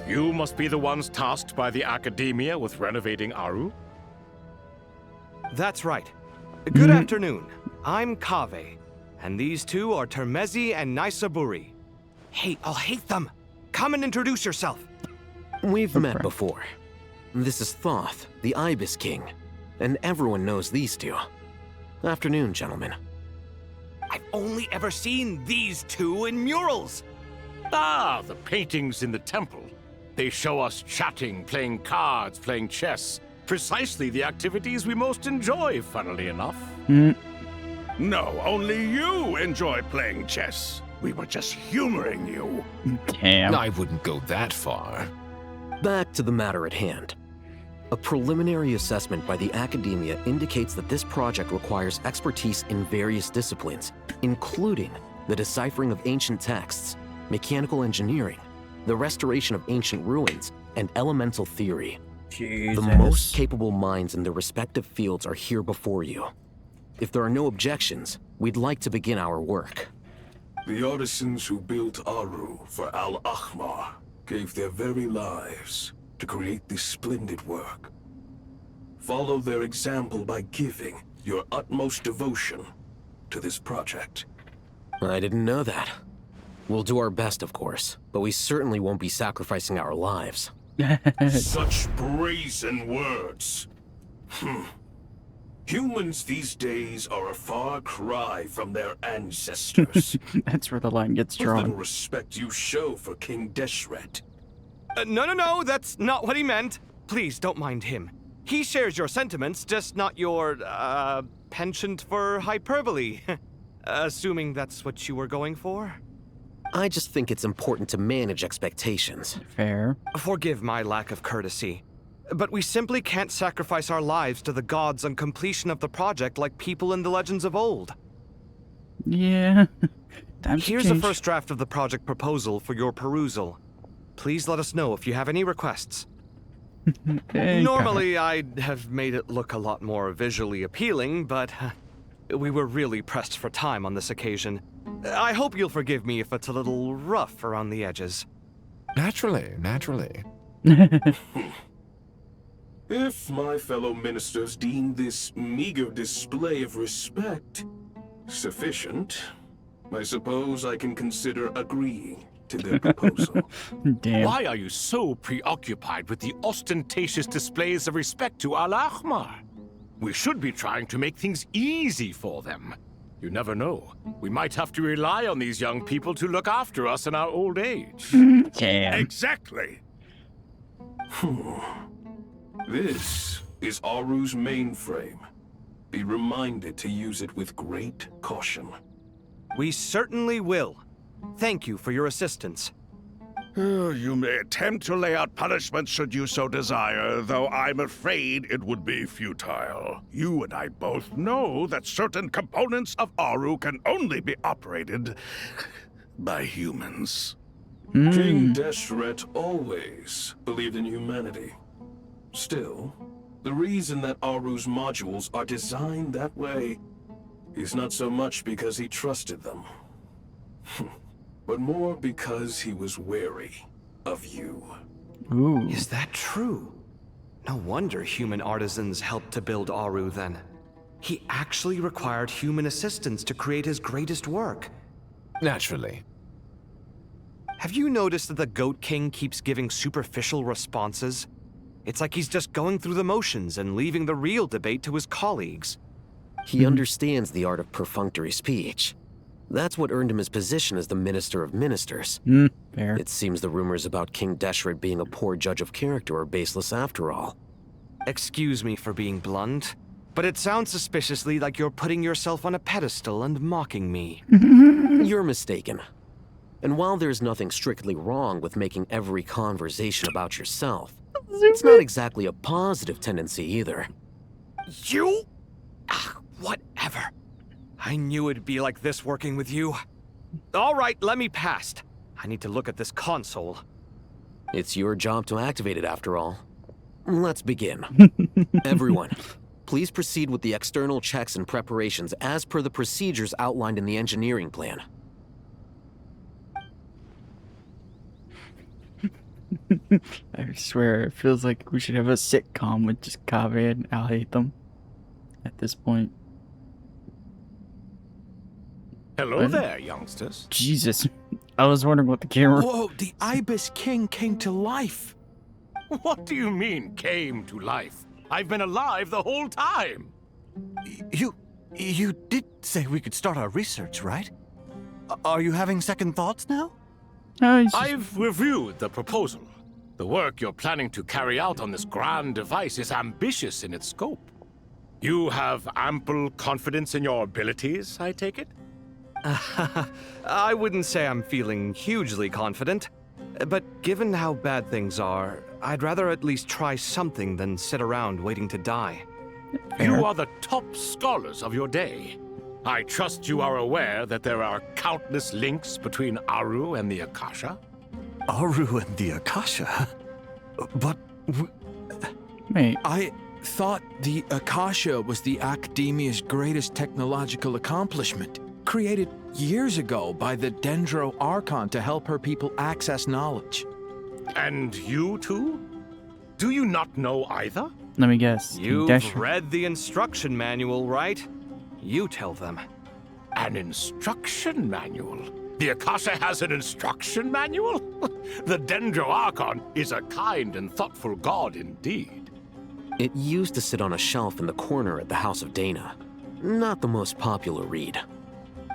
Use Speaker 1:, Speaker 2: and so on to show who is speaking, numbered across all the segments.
Speaker 1: You must be the ones tasked by the Academia with renovating Aru?
Speaker 2: That's right. Good afternoon. I'm Kaveh, and these two are Termezi and Naisaburi. Hey, I'll hate them. Come and introduce yourself.
Speaker 3: We've met before. This is Thoth, the Ibis King, and everyone knows these two. Afternoon, gentlemen.
Speaker 2: I've only ever seen these two in murals.
Speaker 1: Ah, the paintings in the temple. They show us chatting, playing cards, playing chess. Precisely the activities we most enjoy, funnily enough.
Speaker 4: No, only you enjoy playing chess. We were just humoring you.
Speaker 5: Damn.
Speaker 6: I wouldn't go that far.
Speaker 3: Back to the matter at hand. A preliminary assessment by the Academia indicates that this project requires expertise in various disciplines, including the deciphering of ancient texts, mechanical engineering, the restoration of ancient ruins, and elemental theory.
Speaker 5: Jesus.
Speaker 3: The most capable minds in their respective fields are here before you. If there are no objections, we'd like to begin our work.
Speaker 7: The artisans who built Aru for Al-Ahmar gave their very lives to create this splendid work. Follow their example by giving your utmost devotion to this project.
Speaker 3: I didn't know that. We'll do our best, of course, but we certainly won't be sacrificing our lives.
Speaker 7: Such brazen words. Humans these days are a far cry from their ancestors.
Speaker 5: That's where the line gets
Speaker 7: What little
Speaker 5: drawn.
Speaker 7: respect you show for King Deshret.
Speaker 2: No, that's not what he meant. Please, don't mind him. He shares your sentiments, just not your, penchant for hyperbole. Assuming that's what you were going for?
Speaker 3: I just think it's important to manage expectations.
Speaker 5: Fair.
Speaker 2: Forgive my lack of courtesy, but we simply can't sacrifice our lives to the gods on completion of the project like people in the legends of old.
Speaker 5: Yeah. Times
Speaker 2: Here's
Speaker 5: change.
Speaker 2: the first draft of the project proposal for your perusal. Please let us know if you have any requests.
Speaker 5: Hey,
Speaker 2: Normally, I'd have made it look a lot more visually appealing, but we were really pressed for time on this occasion. I hope you'll forgive me if it's a little rough around the edges.
Speaker 6: Naturally.
Speaker 7: If my fellow ministers deem this meager display of respect sufficient, I suppose I can consider agreeing to their proposal.
Speaker 5: Damn.
Speaker 1: Why are you so preoccupied with the ostentatious displays of respect to Al-Ahmar? We should be trying to make things easy for them. You never know. We might have to rely on these young people to look after us in our old age.
Speaker 5: Damn.
Speaker 4: Exactly.
Speaker 7: This is Aru's mainframe. Be reminded to use it with great caution.
Speaker 2: We certainly will. Thank you for your assistance.
Speaker 4: You may attempt to lay out punishment should you so desire, though I'm afraid it would be futile. You and I both know that certain components of Aru can only be operated by humans.
Speaker 7: King Deshret always believed in humanity. Still, the reason that Aru's modules are designed that way is not so much because he trusted them, but more because he was wary of you.
Speaker 5: Ooh.
Speaker 2: Is that true? No wonder human artisans helped to build Aru then. He actually required human assistance to create his greatest work.
Speaker 6: Naturally.
Speaker 2: Have you noticed that the Goat King keeps giving superficial responses? It's like he's just going through the motions and leaving the real debate to his colleagues.
Speaker 3: He understands the art of perfunctory speech. That's what earned him his position as the Minister of Ministers.
Speaker 5: Fair.
Speaker 3: It seems the rumors about King Deshret being a poor judge of character are baseless after all.
Speaker 2: Excuse me for being blunt, but it sounds suspiciously like you're putting yourself on a pedestal and mocking me.
Speaker 3: You're mistaken. And while there's nothing strictly wrong with making every conversation about yourself, it's not exactly a positive tendency either.
Speaker 2: You? Whatever. I knew it'd be like this working with you. All right, let me past. I need to look at this console.
Speaker 3: It's your job to activate it after all. Let's begin. Everyone, please proceed with the external checks and preparations as per the procedures outlined in the engineering plan.
Speaker 5: I swear, it feels like we should have a sitcom with just Kaveh and Al Haytham at this point.
Speaker 1: Hello
Speaker 5: What?
Speaker 1: there, youngsters.
Speaker 5: Jesus. I was wondering what the camera...
Speaker 6: Whoa, the Ibis King came to life.
Speaker 1: What do you mean, came to life? I've been alive the whole time.
Speaker 8: You did say we could start our research, right? Are you having second thoughts now?
Speaker 5: Oh, he's just-
Speaker 1: I've reviewed the proposal. The work you're planning to carry out on this grand device is ambitious in its scope. You have ample confidence in your abilities, I take it?
Speaker 2: I wouldn't say I'm feeling hugely confident, but given how bad things are, I'd rather at least try something than sit around waiting to die.
Speaker 1: You are the top scholars of your day. I trust you are aware that there are countless links between Aru and the Akasha.
Speaker 8: Aru and the Akasha? But
Speaker 5: Wait,
Speaker 6: I thought the Akasha was the Academia's greatest technological accomplishment, created years ago by the Dendro Archon to help her people access knowledge.
Speaker 1: And you too? Do you not know either?
Speaker 5: let me guess.
Speaker 2: You've
Speaker 5: Dash-
Speaker 2: read the instruction manual, right? You tell them.
Speaker 1: An instruction manual? The Akasha has an instruction manual? The Dendro Archon is a kind and thoughtful god indeed.
Speaker 3: It used to sit on a shelf in the corner at the House of Dana. Not the most popular read.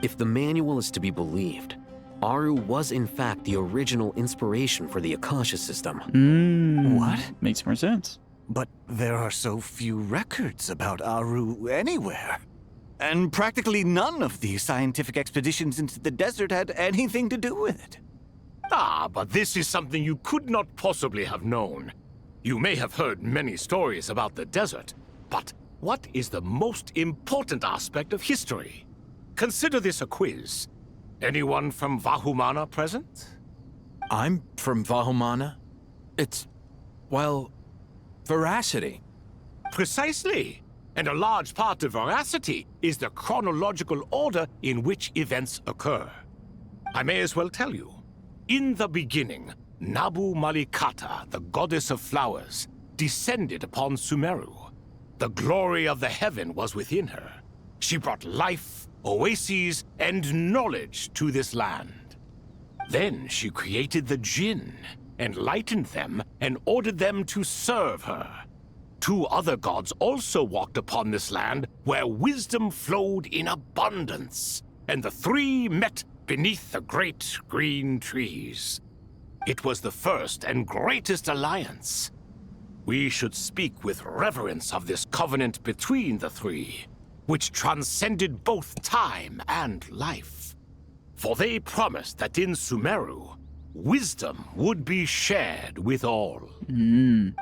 Speaker 3: If the manual is to be believed, Aru was in fact the original inspiration for the Akasha system.
Speaker 8: What?
Speaker 5: Makes more sense.
Speaker 8: But there are so few records about Aru anywhere. And practically none of the scientific expeditions into the desert had anything to do with it.
Speaker 1: Ah, but this is something you could not possibly have known. You may have heard many stories about the desert, but what is the most important aspect of history? Consider this a quiz. Anyone from Vahumana present?
Speaker 6: I'm from Vahumana. It's, well, veracity.
Speaker 1: Precisely. And a large part of veracity is the chronological order in which events occur. I may as well tell you. In the beginning, Nabu Malikata, the goddess of flowers, descended upon Sumeru. The glory of the heaven was within her. She brought life, oases, and knowledge to this land. Then she created the Jinn, enlightened them, and ordered them to serve her. Two other gods also walked upon this land where wisdom flowed in abundance, and the three met beneath the great green trees. It was the first and greatest alliance. We should speak with reverence of this covenant between the three, which transcended both time and life. For they promised that in Sumeru, wisdom would be shared with all.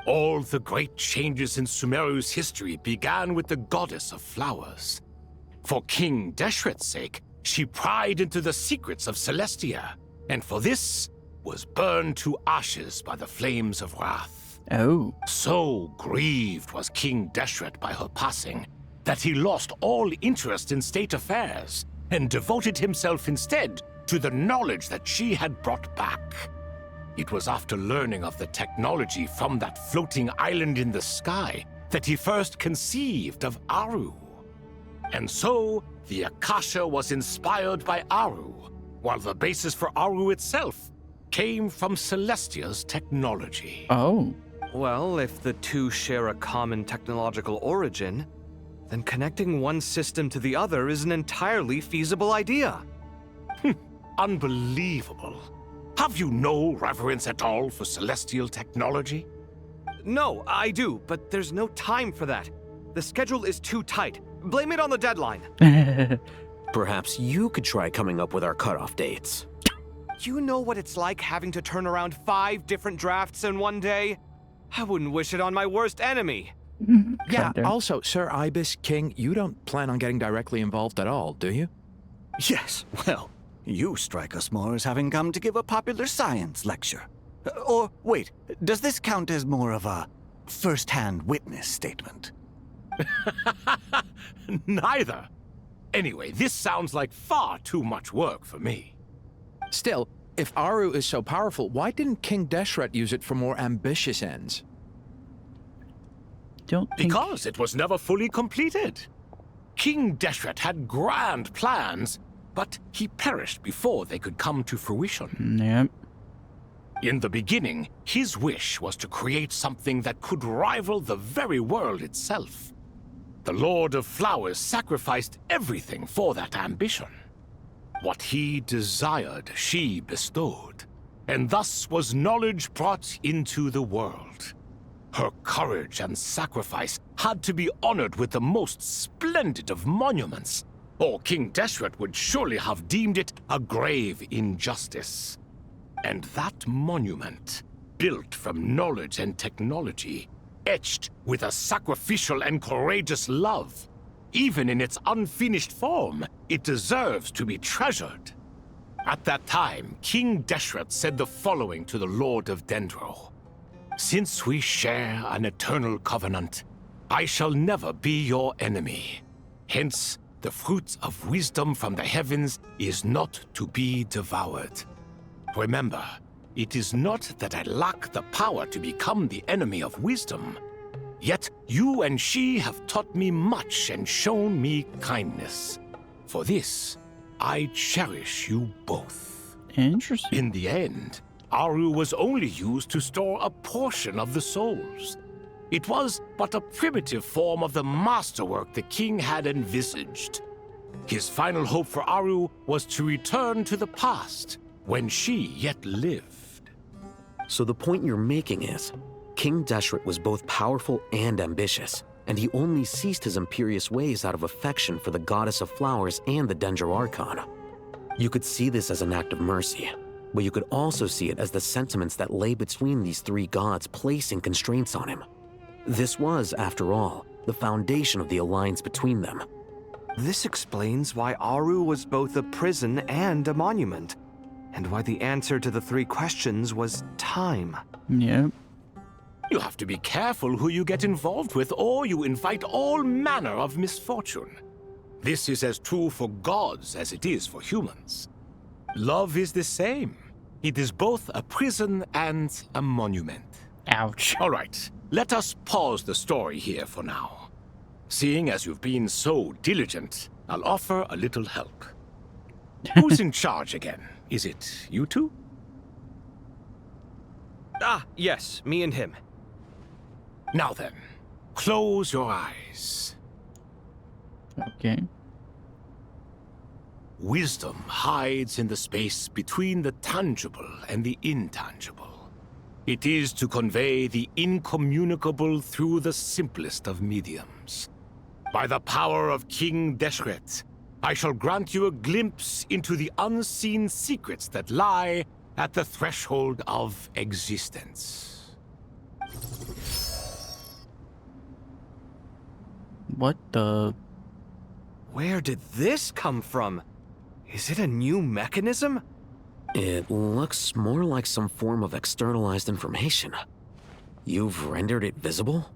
Speaker 1: All the great changes in Sumeru's history began with the goddess of flowers. For King Deshret's sake, she pried into the secrets of Celestia, and for this was burned to ashes by the flames of wrath.
Speaker 5: Oh.
Speaker 1: So grieved was King Deshret by her passing that he lost all interest in state affairs and devoted himself instead to the knowledge that she had brought back. It was after learning of the technology from that floating island in the sky that he first conceived of Aru. And so, the Akasha was inspired by Aru, while the basis for Aru itself came from Celestia's technology.
Speaker 5: Oh.
Speaker 2: Well, if the two share a common technological origin, then connecting one system to the other is an entirely feasible idea.
Speaker 1: Unbelievable. Have you no reverence at all for celestial technology?
Speaker 2: No, I do, but there's no time for that. The schedule is too tight. Blame it on the deadline.
Speaker 3: Perhaps you could try coming up with our cutoff dates.
Speaker 2: You know what it's like having to turn around 5 different drafts in one day? I wouldn't wish it on my worst enemy.
Speaker 6: Yeah,
Speaker 5: there.
Speaker 6: also, Sir Ibis King, you don't plan on getting directly involved at all, do you?
Speaker 8: Yes, well, you strike us more as having come to give a popular science lecture. Or, wait, does this count as more of a first-hand witness statement?
Speaker 1: Neither. Anyway, this sounds like far too much work for me.
Speaker 6: Still, If Aru is so powerful, why didn't King Deshret use it for more ambitious ends?
Speaker 5: Don't think...
Speaker 1: Because it was never fully completed. King Deshret had grand plans, but he perished before they could come to fruition.
Speaker 5: Yep.
Speaker 1: In the beginning, his wish was to create something that could rival the very world itself. The Lord of Flowers sacrificed everything for that ambition. What he desired, she bestowed, and thus was knowledge brought into the world. Her courage and sacrifice had to be honored with the most splendid of monuments, or King Deshret would surely have deemed it a grave injustice. And that monument, built from knowledge and technology, etched with a sacrificial and courageous love, even in its unfinished form, it deserves to be treasured. At that time, King Deshret said the following to the Lord of Dendro. Since we share an eternal covenant, I shall never be your enemy. Hence, the fruit of wisdom from the heavens is not to be devoured. Remember, it is not that I lack the power to become the enemy of wisdom. Yet you and she have taught me much and shown me kindness. For this, I cherish you both.
Speaker 5: Interesting.
Speaker 1: In the end, Aru was only used to store a portion of the souls. It was but a primitive form of the masterwork the king had envisaged. His final hope for Aru was to return to the past, when she yet lived.
Speaker 3: So the point you're making is, King Deshret was both powerful and ambitious, and he only ceased his imperious ways out of affection for the goddess of flowers and the Dendro Archon. You could see this as an act of mercy, but you could also see it as the sentiments that lay between these three gods placing constraints on him. This was, after all, the foundation of the alliance between them.
Speaker 2: This explains why Aru was both a prison and a monument, and why the answer to the three questions was time.
Speaker 5: Yep.
Speaker 1: You have to be careful who you get involved with, or you invite all manner of misfortune. This is as true for gods as it is for humans. Love is the same. It is both a prison and a monument.
Speaker 5: Ouch.
Speaker 1: All right, let us pause the story here for now. Seeing as you've been so diligent, I'll offer a little help. Who's in charge again? Is it you two?
Speaker 2: Ah, yes, me and him.
Speaker 1: Now then, close your eyes.
Speaker 5: Okay.
Speaker 1: Wisdom hides in the space between the tangible and the intangible. It is to convey the incommunicable through the simplest of mediums. By the power of King Deshret, I shall grant you a glimpse into the unseen secrets that lie at the threshold of existence.
Speaker 5: What the...
Speaker 2: Where did this come from? Is it a new mechanism?
Speaker 3: It looks more like some form of externalized information. You've rendered it visible?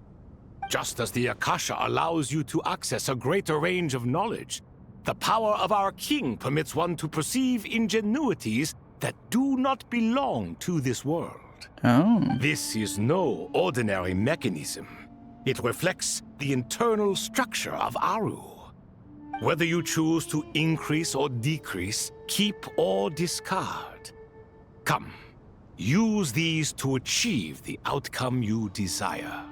Speaker 1: Just as the Akasha allows you to access a greater range of knowledge, the power of our king permits one to perceive ingenuities that do not belong to this world.
Speaker 5: Oh.
Speaker 1: This is no ordinary mechanism. It reflects the internal structure of Aru. Whether you choose to increase or decrease, keep or discard. Come, use these to achieve the outcome you desire.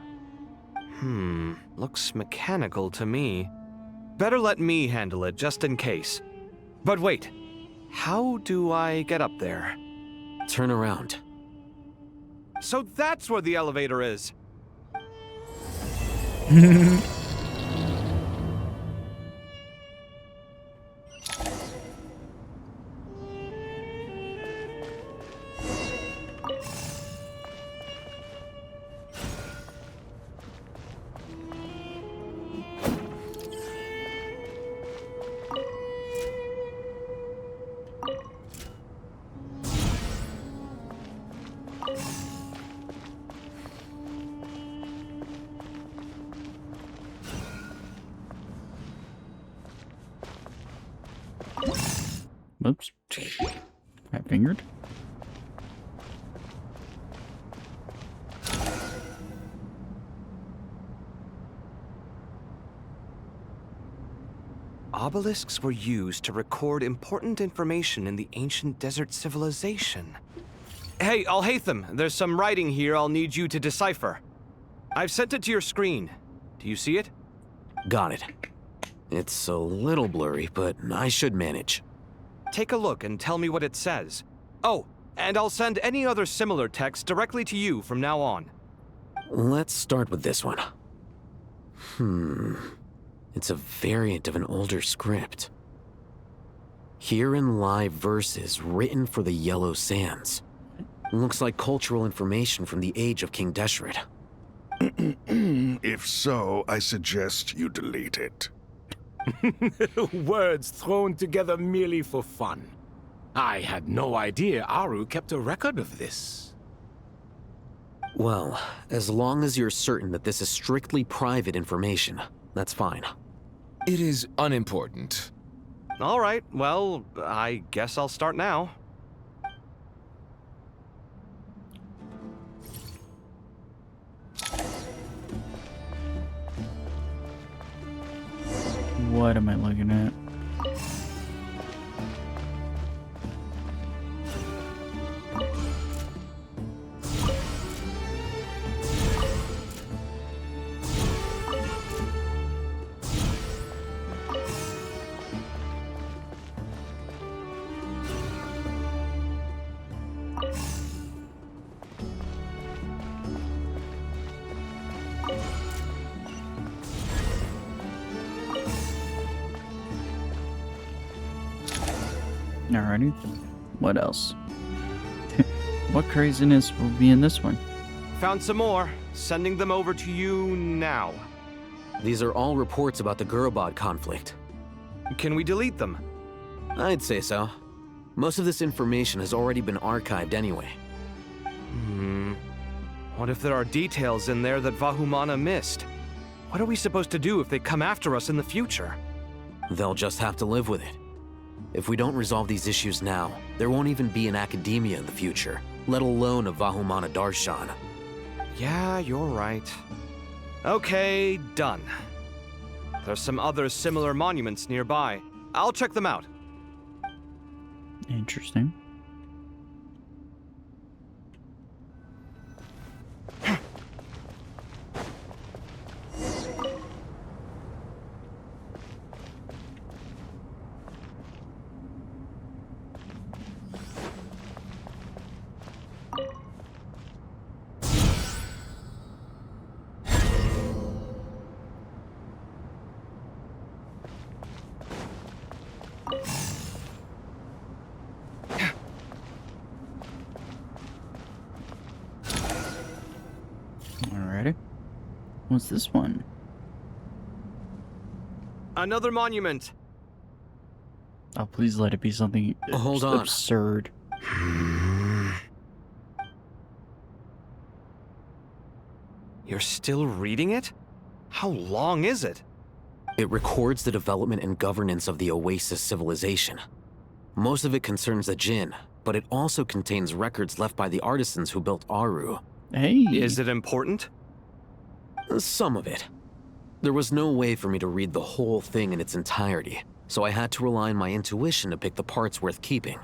Speaker 2: Looks mechanical to me. Better let me handle it, just in case. But wait, how do I get up there?
Speaker 3: Turn around.
Speaker 2: So that's where the elevator is.
Speaker 5: Oops. Fat fingered.
Speaker 2: Obelisks were used to record important information in the ancient desert civilization. Hey, Al-Haytham, there's some writing here I'll need you to decipher. I've sent it to your screen. Do you see it?
Speaker 3: Got it. It's a little blurry, but I should manage.
Speaker 2: Take a look and tell me what it says. Oh, and I'll send any other similar text directly to you from now on.
Speaker 3: Let's start with this one. It's a variant of an older script. Herein lie verses written for the Yellow Sands. Looks like cultural information from the age of King Deshret.
Speaker 4: If so, I suggest you delete it.
Speaker 1: Words thrown together merely for fun. I had no idea Aru kept a record of this.
Speaker 3: Well, as long as you're certain that this is strictly private information, that's fine.
Speaker 6: It is unimportant.
Speaker 2: All right, well, I guess I'll start now.
Speaker 5: What am I looking at? Alrighty. What else? What craziness will be in this one?
Speaker 2: Found some more. Sending them over to you now.
Speaker 3: These are all reports about the Gurubad conflict.
Speaker 2: Can we delete them?
Speaker 3: I'd say so. Most of this information has already been archived anyway.
Speaker 2: What if there are details in there that Vahumana missed? What are we supposed to do if they come after us in the future?
Speaker 3: They'll just have to live with it. If we don't resolve these issues now, there won't even be an academia in the future, let alone a Vahumana Darshan.
Speaker 2: Yeah, you're right. Okay, done. There's some other similar monuments nearby. I'll check them out.
Speaker 5: Interesting. Alrighty. What's this one?
Speaker 2: Another monument.
Speaker 5: Oh, please let it be something
Speaker 3: Hold on.
Speaker 5: absurd.
Speaker 2: You're still reading it? How long is it?
Speaker 3: It records the development and governance of the Oasis civilization. Most of it concerns the Jinn, but it also contains records left by the artisans who built Aru.
Speaker 5: Hey.
Speaker 2: Is it important?
Speaker 3: Some of it. There was no way for me to read the whole thing in its entirety, so I had to rely on my intuition to pick the parts worth keeping.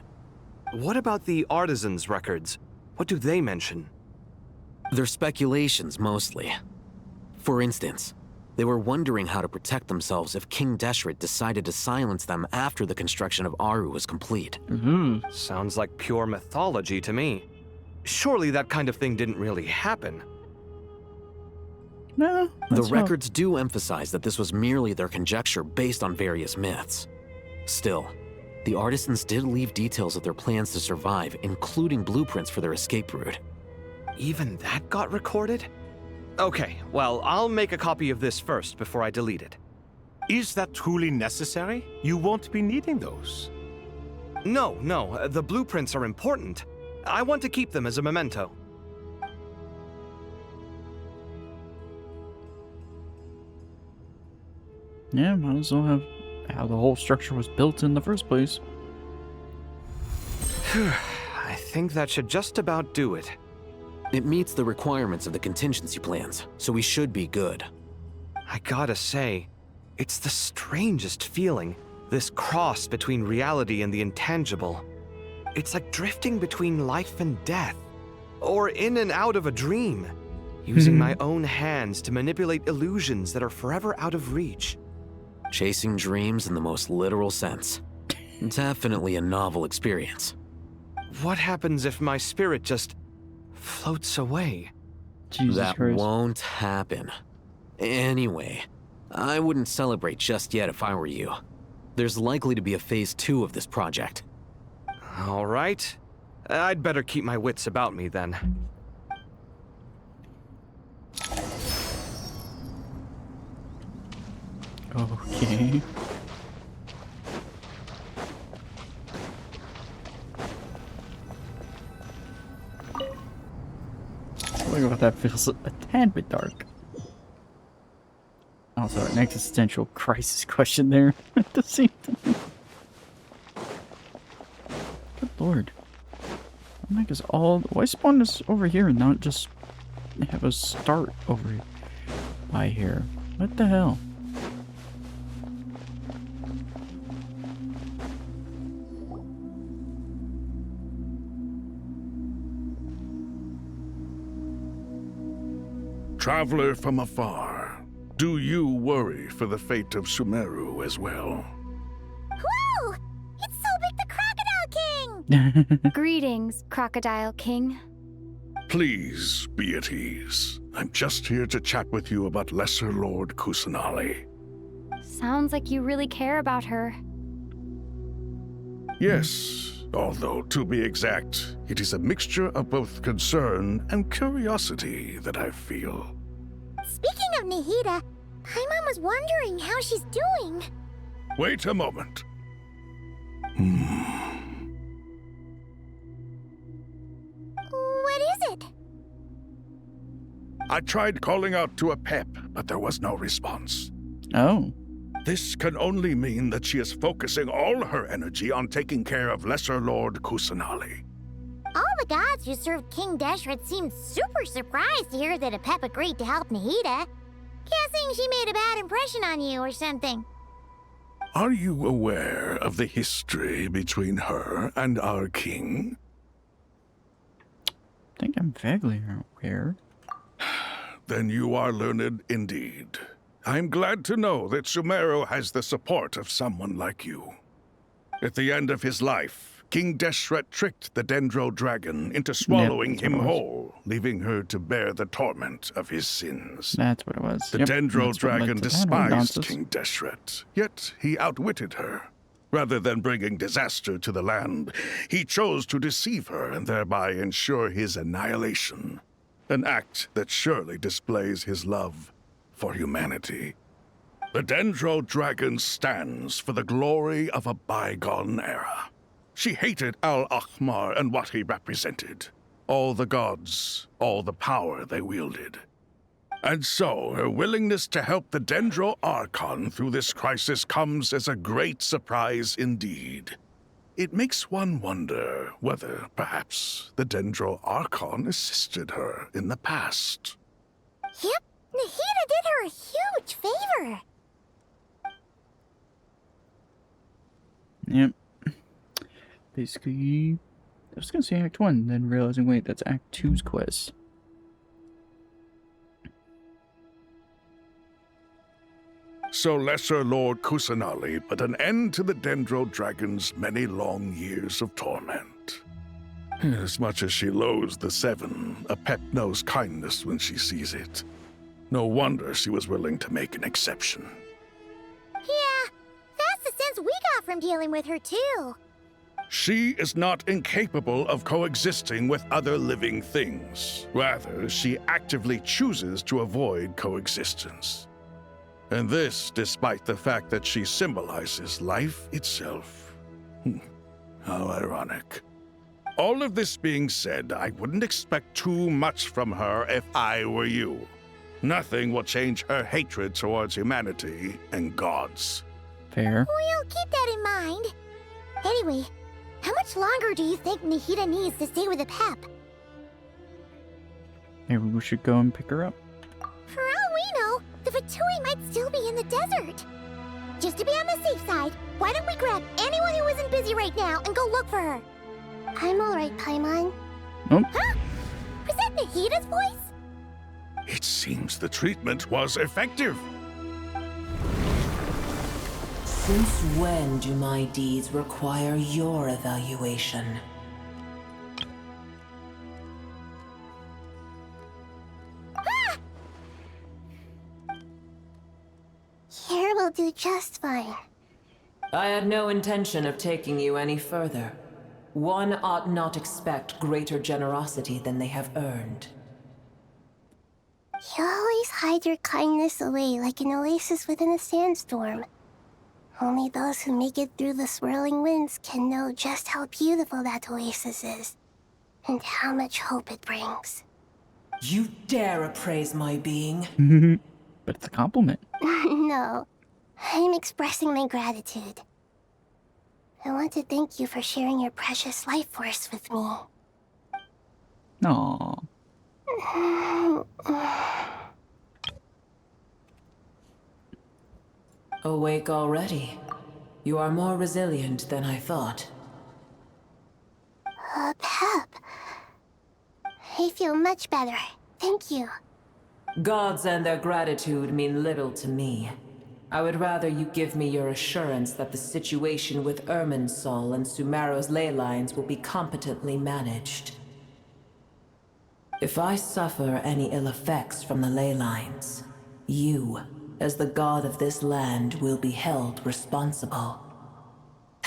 Speaker 2: What about the artisans' records? What do they mention?
Speaker 3: They're speculations, mostly. For instance, they were wondering how to protect themselves if King Deshret decided to silence them after the construction of Aru was complete.
Speaker 2: Sounds like pure mythology to me. Surely that kind of thing didn't really happen.
Speaker 5: No.
Speaker 3: The records do emphasize that this was merely their conjecture based on various myths. Still, the artisans did leave details of their plans to survive, including blueprints for their escape route.
Speaker 2: Even that got recorded? Okay, well, I'll make a copy of this first before I delete it.
Speaker 1: Is that truly necessary? You won't be needing those.
Speaker 2: No, the blueprints are important. I want to keep them as a memento.
Speaker 5: Yeah, might as well have how the whole structure was built in the first place.
Speaker 2: I think that should just about do it.
Speaker 3: It meets the requirements of the contingency plans, so we should be good.
Speaker 2: I gotta say, it's the strangest feeling. This cross between reality and the intangible. It's like drifting between life and death, or in and out of a dream, using my own hands to manipulate illusions that are forever out of reach.
Speaker 3: Chasing dreams in the most literal sense. Definitely a novel experience.
Speaker 2: What happens if my spirit just floats away?
Speaker 5: Jesus
Speaker 3: That
Speaker 5: Christ.
Speaker 3: won't happen. Anyway, I wouldn't celebrate just yet if I were you. There's likely to be a phase 2 of this project.
Speaker 2: All right. I'd better keep my wits about me then.
Speaker 5: Okay. Look about that feels a tad bit dark. Also, an existential crisis question there at the same time. Good lord. Why is why spawn us over here and not just have us start over by here? What the hell?
Speaker 4: Traveler from afar, do you worry for the fate of Sumeru as well?
Speaker 9: Whoa! It's Sobek the Crocodile King! Greetings, Crocodile King.
Speaker 4: Please be at ease. I'm just here to chat with you about Lesser Lord Kusanali.
Speaker 9: Sounds like you really care about her.
Speaker 4: Yes, although to be exact, it is a mixture of both concern and curiosity that I feel.
Speaker 9: Speaking of Nahida, Paimon was wondering how she's doing.
Speaker 4: Wait a moment.
Speaker 9: What is it?
Speaker 4: I tried calling out to a pep, but there was no response.
Speaker 5: Oh.
Speaker 4: This can only mean that she is focusing all her energy on taking care of Lesser Lord Kusanali.
Speaker 9: All the gods who served King Deshret seemed super surprised to hear that a pep agreed to help Nahida. Guessing she made a bad impression on you or something.
Speaker 4: Are you aware of the history between her and our king?
Speaker 5: I think I'm vaguely aware.
Speaker 4: Then you are learned indeed. I'm glad to know that Sumeru has the support of someone like you. At the end of his life, King Deshret tricked the Dendro Dragon into swallowing
Speaker 5: that's what
Speaker 4: him
Speaker 5: it was.
Speaker 4: whole, leaving her to bear the torment of his sins.
Speaker 5: That's what it was.
Speaker 4: The
Speaker 5: Yep,
Speaker 4: Dendro
Speaker 5: that's what led
Speaker 4: Dragon
Speaker 5: to that
Speaker 4: despised
Speaker 5: nonsense.
Speaker 4: King Deshret, yet he outwitted her. Rather than bringing disaster to the land, he chose to deceive her and thereby ensure his annihilation. An act that surely displays his love for humanity. The Dendro Dragon stands for the glory of a bygone era. She hated Al-Ahmar and what he represented. All the gods, all the power they wielded. And so, her willingness to help the Dendro Archon through this crisis comes as a great surprise indeed. It makes one wonder whether, perhaps, the Dendro Archon assisted her in the past.
Speaker 9: Yep, Nahida did her a huge favor.
Speaker 5: Yep. Basically, I was gonna say Act 1, then realizing, wait, that's Act 2's quest.
Speaker 4: So Lesser Lord Kusanali put an end to the Dendro Dragon's many long years of torment. As much as she loathes the Seven, a pet knows kindness when she sees it. No wonder she was willing to make an exception.
Speaker 9: Yeah, that's the sense we got from dealing with her, too.
Speaker 4: She is not incapable of coexisting with other living things. Rather, she actively chooses to avoid coexistence. And this despite the fact that she symbolizes life itself. How ironic. All of this being said, I wouldn't expect too much from her if I were you. Nothing will change her hatred towards humanity and gods.
Speaker 5: Fair.
Speaker 9: We'll keep that in mind. Anyway, how much longer do you think Nahida needs to stay with the pep?
Speaker 5: Maybe we should go and pick her up.
Speaker 9: For all we know, the Fatui might still be in the desert. just to be on the safe side, why don't we grab anyone who isn't busy right now and go look for her? I'm alright, Paimon.
Speaker 5: Nope.
Speaker 9: Huh? Was that Nahida's voice?
Speaker 4: It seems the treatment was effective.
Speaker 10: Since when do my deeds require your evaluation?
Speaker 9: Here will do just fine.
Speaker 10: I had no intention of taking you any further. One ought not expect greater generosity than they have earned.
Speaker 9: You always hide your kindness away like an oasis within a sandstorm. Only those who make it through the swirling winds can know just how beautiful that oasis is, and how much hope it brings.
Speaker 10: You dare appraise my being?
Speaker 5: But it's a compliment.
Speaker 9: No, I'm expressing my gratitude. I want to thank you for sharing your precious life force with me.
Speaker 5: Aww.
Speaker 10: Awake already. You are more resilient than I thought.
Speaker 9: Pep. I feel much better. Thank you.
Speaker 10: Gods and their gratitude mean little to me. I would rather you give me your assurance that the situation with Irimmsul and Sumeru's ley lines will be competently managed. If I suffer any ill effects from the ley lines, you, as the god of this land, will be held responsible.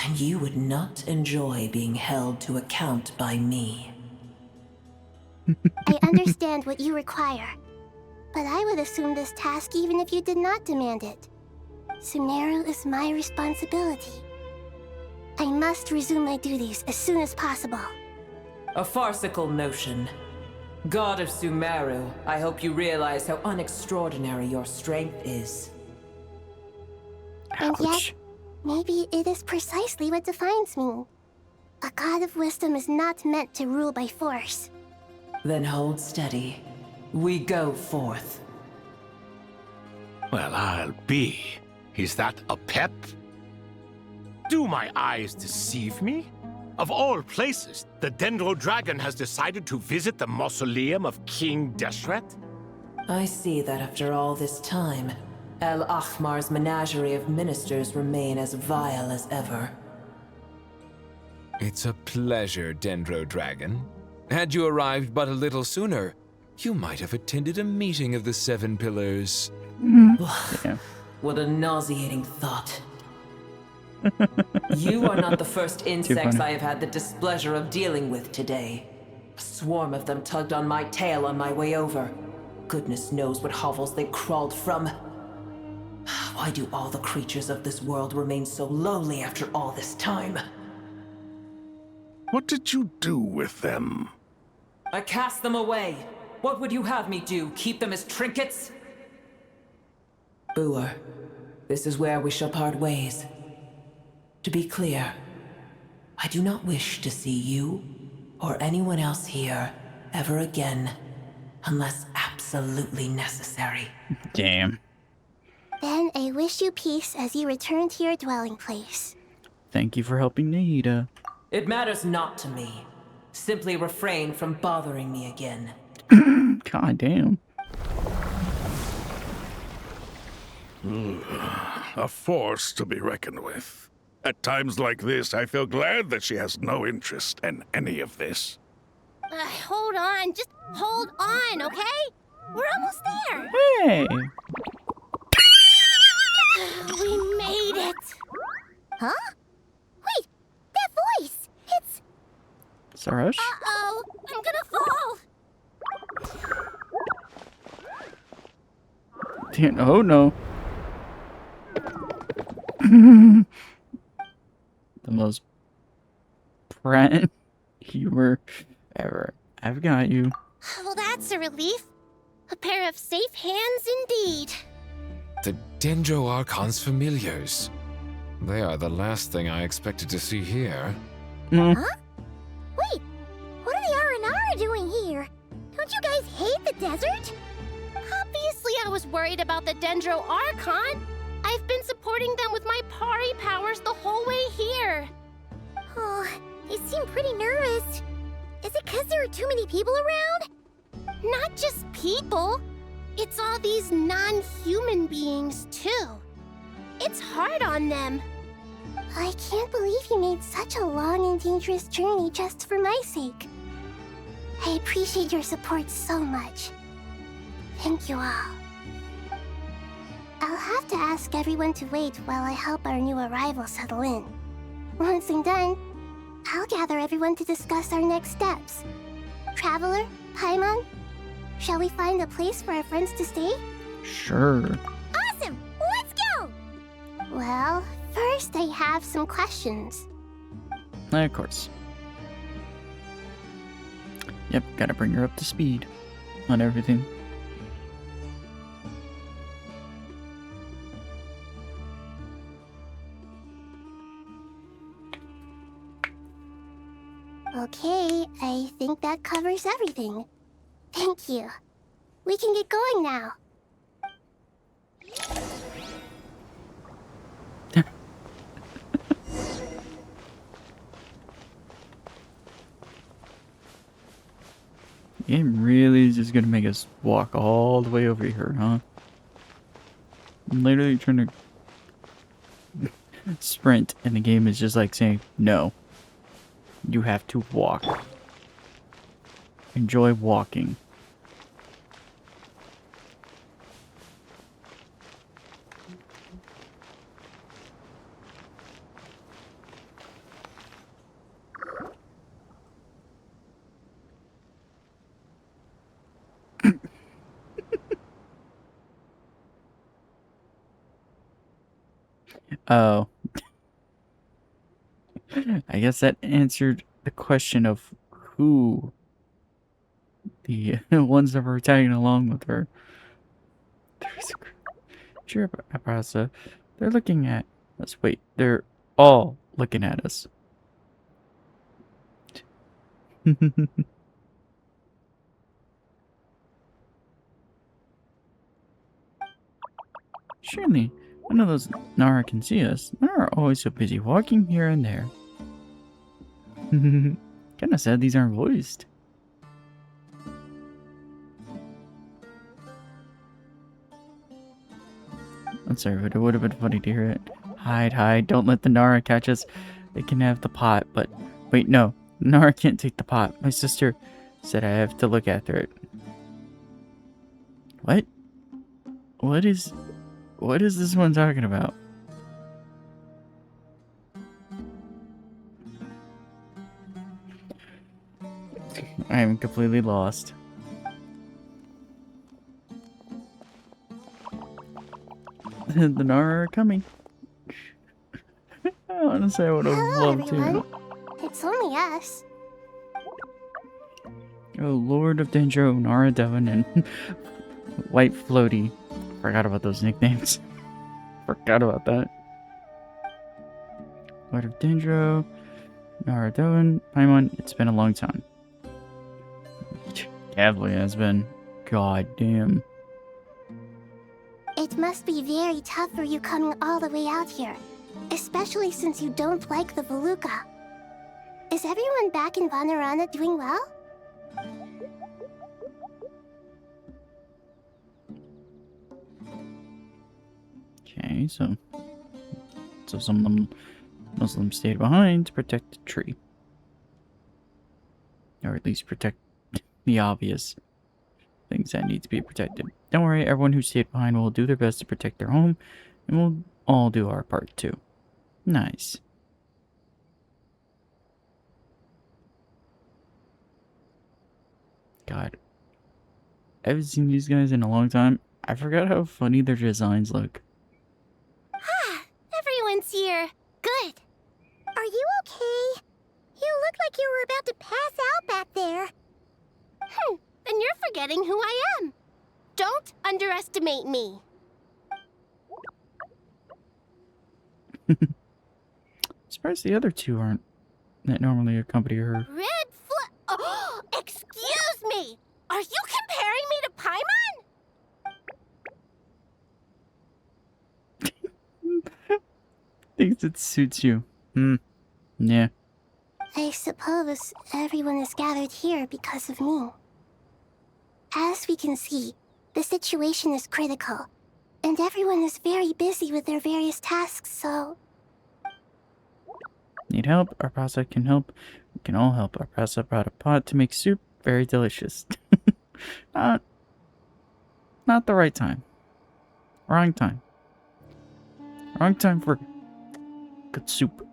Speaker 10: And you would not enjoy being held to account by me.
Speaker 9: I understand what you require, but I would assume this task even if you did not demand it. Sumeru is my responsibility. I must resume my duties as soon as possible.
Speaker 10: A farcical notion. God of Sumeru, I hope you realize how unextraordinary your strength is.
Speaker 9: And yet, maybe it is precisely what defines me. A god of wisdom is not meant to rule by force.
Speaker 10: Then hold steady. We go forth.
Speaker 1: Well, I'll be. Is that a pep? Do my eyes deceive me? Of all places, the Dendro Dragon has decided to visit the mausoleum of King Deshret?
Speaker 10: I see that after all this time, El Ahmar's menagerie of ministers remain as vile as ever.
Speaker 6: It's a pleasure, Dendro Dragon. Had you arrived but a little sooner, you might have attended a meeting of the Seven Pillars.
Speaker 5: Yeah.
Speaker 10: What a nauseating thought. You are not the first insects I have had the displeasure of dealing with today. A swarm of them tugged on my tail on my way over. Goodness knows what hovels they crawled from. Why do all the creatures of this world remain so lowly after all this time?
Speaker 4: What did you do with them?
Speaker 10: I cast them away. What would you have me do? Keep them as trinkets? Boer, this is where we shall part ways. To be clear, I do not wish to see you or anyone else here ever again, unless absolutely necessary.
Speaker 5: Damn.
Speaker 9: Then I wish you peace as you return to your dwelling place.
Speaker 5: Thank you for helping Nahida.
Speaker 10: It matters not to me. Simply refrain from bothering me again.
Speaker 5: God damn.
Speaker 4: A force to be reckoned with. At times like this, I feel glad that she has no interest in any of this.
Speaker 9: Hold on, just hold on, okay? We're almost there.
Speaker 5: Hey!
Speaker 9: We made it. Huh? Wait, that voice. It's...
Speaker 5: Sarash?
Speaker 9: Uh-oh, I'm gonna fall.
Speaker 5: Damn, oh no. The most brand humor ever. I've got you.
Speaker 9: Well, that's a relief. A pair of safe hands indeed.
Speaker 6: The Dendro Archon's familiars. They are the last thing I expected to see here.
Speaker 5: Mm.
Speaker 9: Huh? Wait, what are the Aranara doing here? Don't you guys hate the desert? Obviously, I was worried about the Dendro Archon. I've been supporting them with my Pari powers the whole way here.
Speaker 11: Oh, they seem pretty nervous. Is it because there are too many people around?
Speaker 9: Not just people. It's all these non-human beings, too. It's hard on them. I can't believe you made such a long and dangerous journey just for my sake. I appreciate your support so much. Thank you all. I'll have to ask everyone to wait while I help our new arrival settle in. Once I'm done, I'll gather everyone to discuss our next steps. Traveler, Paimon, shall we find a place for our friends to stay?
Speaker 5: Sure.
Speaker 11: Awesome! Let's go!
Speaker 9: Well, first I have some questions.
Speaker 5: Of course. Yep, gotta bring her up to speed on everything.
Speaker 9: Okay, I think that covers everything. Thank you. We can get going now.
Speaker 5: The game really is just gonna make us walk all the way over here, huh? I'm literally trying to sprint, and the game is just like saying, no. You have to walk. Enjoy walking. Oh. I guess that answered the question of who the ones that were tagging along with her. Sure, Abrasa. They're looking at us. Wait, they're all looking at us. Surely, none of those Nara can see us. Nara are always so busy walking here and there. Kinda sad these aren't voiced. I'm sorry, but it would have been funny to hear it. Hide, hide, don't let the Nara catch us. They can have the pot, but... Wait, no. Nara can't take the pot. My sister said I have to look after it. What? What is this one talking about? I am completely lost. The Nara are coming. Honestly, I would have loved
Speaker 9: everyone.
Speaker 5: to.
Speaker 9: It's only us.
Speaker 5: Oh, Lord of Dendro, Nara Devon, and White Floaty. Forgot about those nicknames. Forgot about that. Lord of Dendro, Nara Devon, Paimon. It's been a long time. Cavalier has been. God damn.
Speaker 9: It must be very tough for you coming all the way out here. Especially since you don't like the Voluka. Is everyone back in Vanarana doing well?
Speaker 5: Okay, so some of them Muslims stayed behind to protect the tree. Or at least protect the obvious things that need to be protected. Don't worry, everyone who stayed behind will do their best to protect their home, and we'll all do our part too. Nice. God. I haven't seen these guys in a long time. I forgot how funny their designs look.
Speaker 9: Ah, everyone's here. Good.
Speaker 11: Are you okay? You look like you were about to pass out back there.
Speaker 9: Then you're forgetting who I am. Don't underestimate me.
Speaker 5: Surprised the other two aren't that normally accompany her.
Speaker 9: Oh, excuse me! Are you comparing me to Paimon?
Speaker 5: It suits you. Yeah.
Speaker 9: I suppose everyone is gathered here because of me. As we can see, the situation is critical, and everyone is very busy with their various tasks, so...
Speaker 5: Need help? Arpasa can help. We can all help. Arpasa brought a pot to make soup. Very delicious. Not the right time. Wrong time. Wrong time for good soup.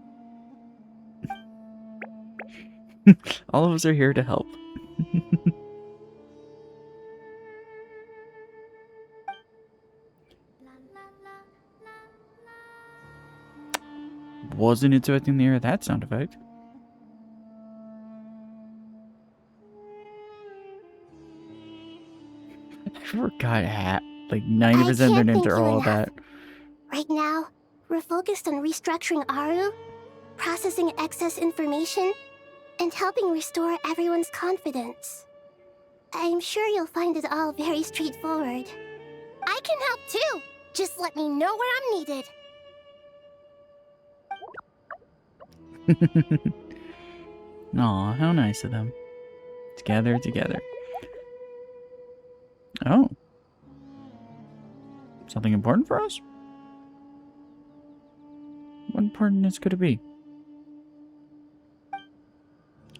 Speaker 5: All of us are here to help. Wasn't expecting to hear that sound effect. I forgot like 90% of their names are all that.
Speaker 9: Right now, we're focused on restructuring Aru, processing excess information, and helping restore everyone's confidence. I'm sure you'll find it all very straightforward.
Speaker 11: I can help too. Just let me know where I'm needed.
Speaker 5: Aw, how nice of them. Together. Oh. Something important for us? What importance could it be?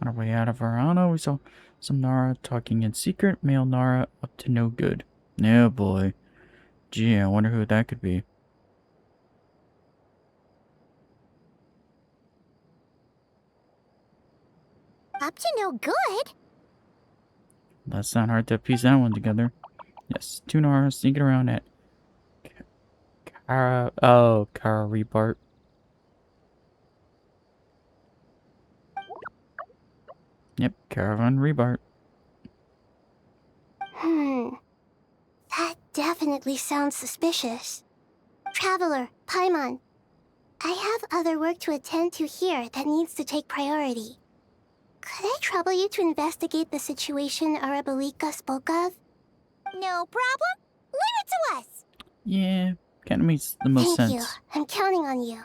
Speaker 5: On our way out of Purana, we saw some Nara talking in secret. Male Nara up to no good. Oh boy. Gee, I wonder who that could be.
Speaker 11: Up to no good?
Speaker 5: That's not hard to piece that one together. Yes, two Nara sneaking around at Kara Rebart. Yep, Caravan Rebart.
Speaker 9: That definitely sounds suspicious. Traveler, Paimon, I have other work to attend to here that needs to take priority. Could I trouble you to investigate the situation Arabalika spoke of?
Speaker 11: No problem. Leave it to us.
Speaker 5: Yeah, kind of makes the most
Speaker 9: Thank
Speaker 5: sense.
Speaker 9: you. I'm counting on you.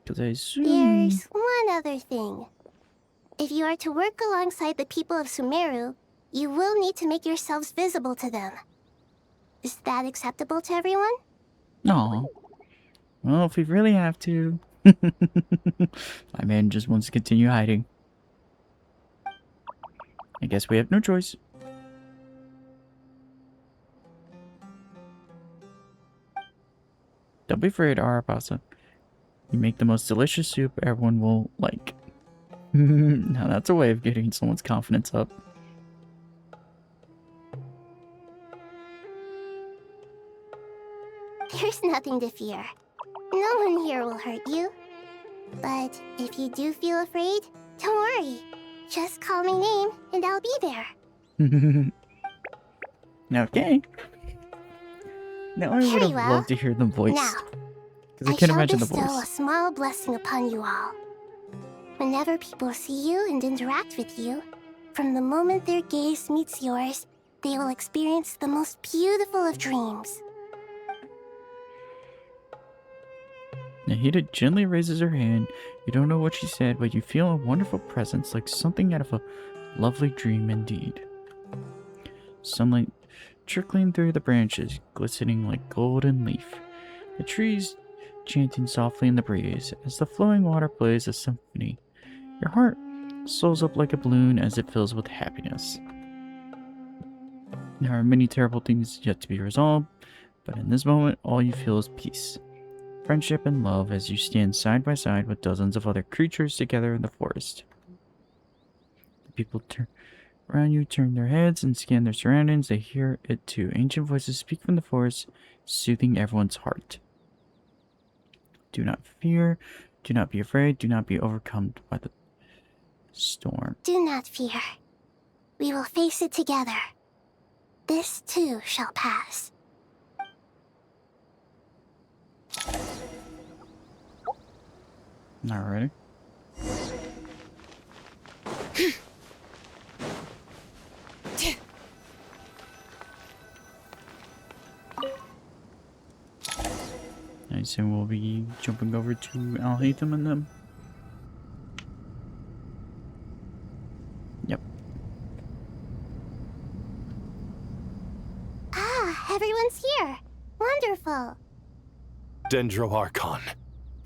Speaker 5: Because I assume...
Speaker 9: There's one other thing. If you are to work alongside the people of Sumeru, you will need to make yourselves visible to them. Is that acceptable to everyone?
Speaker 5: Aw. Well, if we really have to... My man just wants to continue hiding. I guess we have no choice. Don't be afraid, Arapasa. You make the most delicious soup everyone will like. Now that's a way of getting someone's confidence up.
Speaker 9: There's nothing to fear. No one here will hurt you. But if you do feel afraid, don't worry. Just call my name and I'll be there.
Speaker 5: Okay. Now I would
Speaker 9: Very
Speaker 5: have
Speaker 9: well.
Speaker 5: loved to hear them voiced.
Speaker 9: Now,
Speaker 5: Because I
Speaker 9: I
Speaker 5: can't
Speaker 9: shall
Speaker 5: imagine the
Speaker 9: bestow a
Speaker 5: voice.
Speaker 9: small blessing upon you all. Whenever people see you and interact with you, from the moment their gaze meets yours, they will experience the most beautiful of dreams.
Speaker 5: Nahida gently raises her hand. You don't know what she said, but you feel a wonderful presence, like something out of a lovely dream indeed. Sunlight trickling through the branches, glistening like golden leaf. The trees chanting softly in the breeze, as the flowing water plays a symphony. Your heart swells up like a balloon as it fills with happiness. There are many terrible things yet to be resolved, but in this moment, all you feel is peace. Friendship and love as you stand side by side with dozens of other creatures together in the forest. The people around you turn their heads and scan their surroundings. They hear it too. Ancient voices speak from the forest, soothing everyone's heart. Do not fear. Do not be afraid. Do not be overcome by the storm.
Speaker 9: Do not fear. We will face it together. This too shall pass.
Speaker 5: Alrighty. soon we'll be jumping over to Al-Haytham and them. Yep.
Speaker 9: Ah, everyone's here. Wonderful.
Speaker 12: Dendro Archon,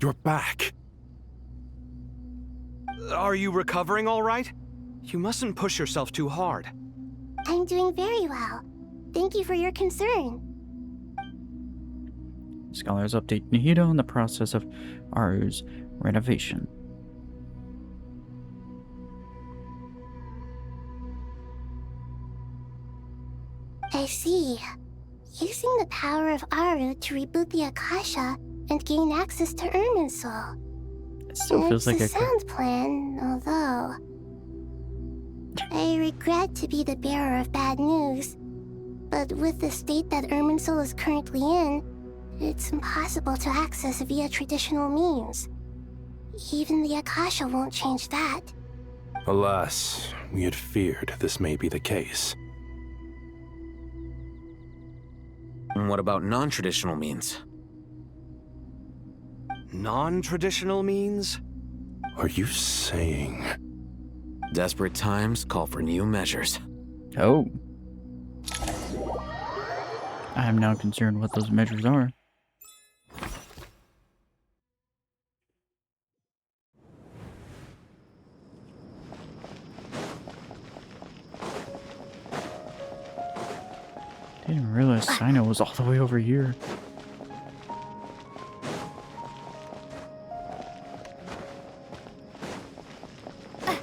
Speaker 12: you're back.
Speaker 2: Are you recovering all right? You mustn't push yourself too hard.
Speaker 9: I'm doing very well. Thank you for your concern.
Speaker 5: Scholars update Nihito on the process of Aru's renovation.
Speaker 9: I see. Using the power of Aru to reboot the Akasha and gain access to Irimmsul.
Speaker 5: It still feels like
Speaker 9: it's a sound plan, although I regret to be the bearer of bad news. But with the state that Irimmsul is currently in, it's impossible to access via traditional means. Even the Akasha won't change that.
Speaker 12: Alas, we had feared this may be the case.
Speaker 3: And what about non-traditional means?
Speaker 2: Non-traditional means?
Speaker 12: Are you saying...
Speaker 3: Desperate times call for new measures.
Speaker 5: Oh. I am now concerned what those measures are. Didn't realize Sino was all the way over here.
Speaker 11: Hey,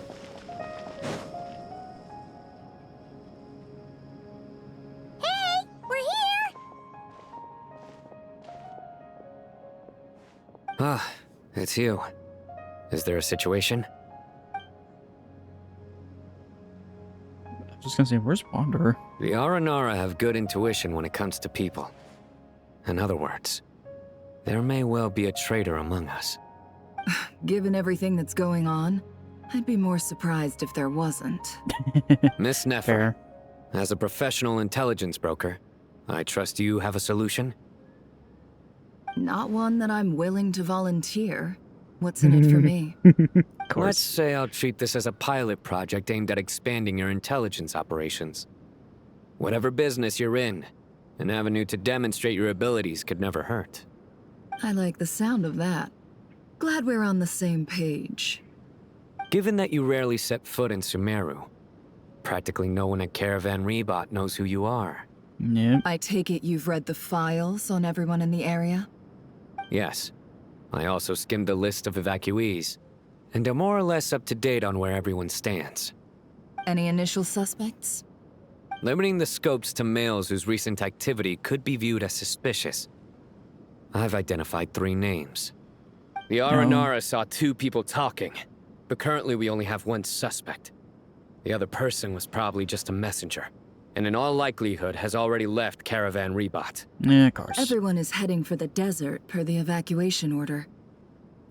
Speaker 11: we're here!
Speaker 13: Ah, it's you. Is there a situation?
Speaker 5: I was just gonna say, where's Wanderer?
Speaker 13: The Aranara have good intuition when it comes to people. In other words, there may well be a traitor among us.
Speaker 14: Given everything that's going on, I'd be more surprised if there wasn't.
Speaker 13: Miss Nefer,
Speaker 5: Fair.
Speaker 13: as a professional intelligence broker, I trust you have a solution?
Speaker 14: Not one that I'm willing to volunteer. What's in it for me?
Speaker 5: Of course.
Speaker 13: Let's say I'll treat this as a pilot project aimed at expanding your intelligence operations. Whatever business you're in, an avenue to demonstrate your abilities could never hurt.
Speaker 14: I like the sound of that. Glad we're on the same page.
Speaker 13: Given that you rarely set foot in Sumeru, practically no one at Caravan Rebot knows who you are.
Speaker 5: Yep.
Speaker 14: I take it you've read the files on everyone in the area?
Speaker 13: Yes. I also skimmed the list of evacuees, and am more or less up to date on where everyone stands.
Speaker 14: Any initial suspects?
Speaker 13: Limiting the scopes to males whose recent activity could be viewed as suspicious. I've identified 3 names. The Aranara saw 2 people talking, but currently we only have 1 suspect. The other person was probably just a messenger, and in all likelihood has already left Caravan Rebot.
Speaker 5: Yeah, of course.
Speaker 14: Everyone is heading for the desert per the evacuation order.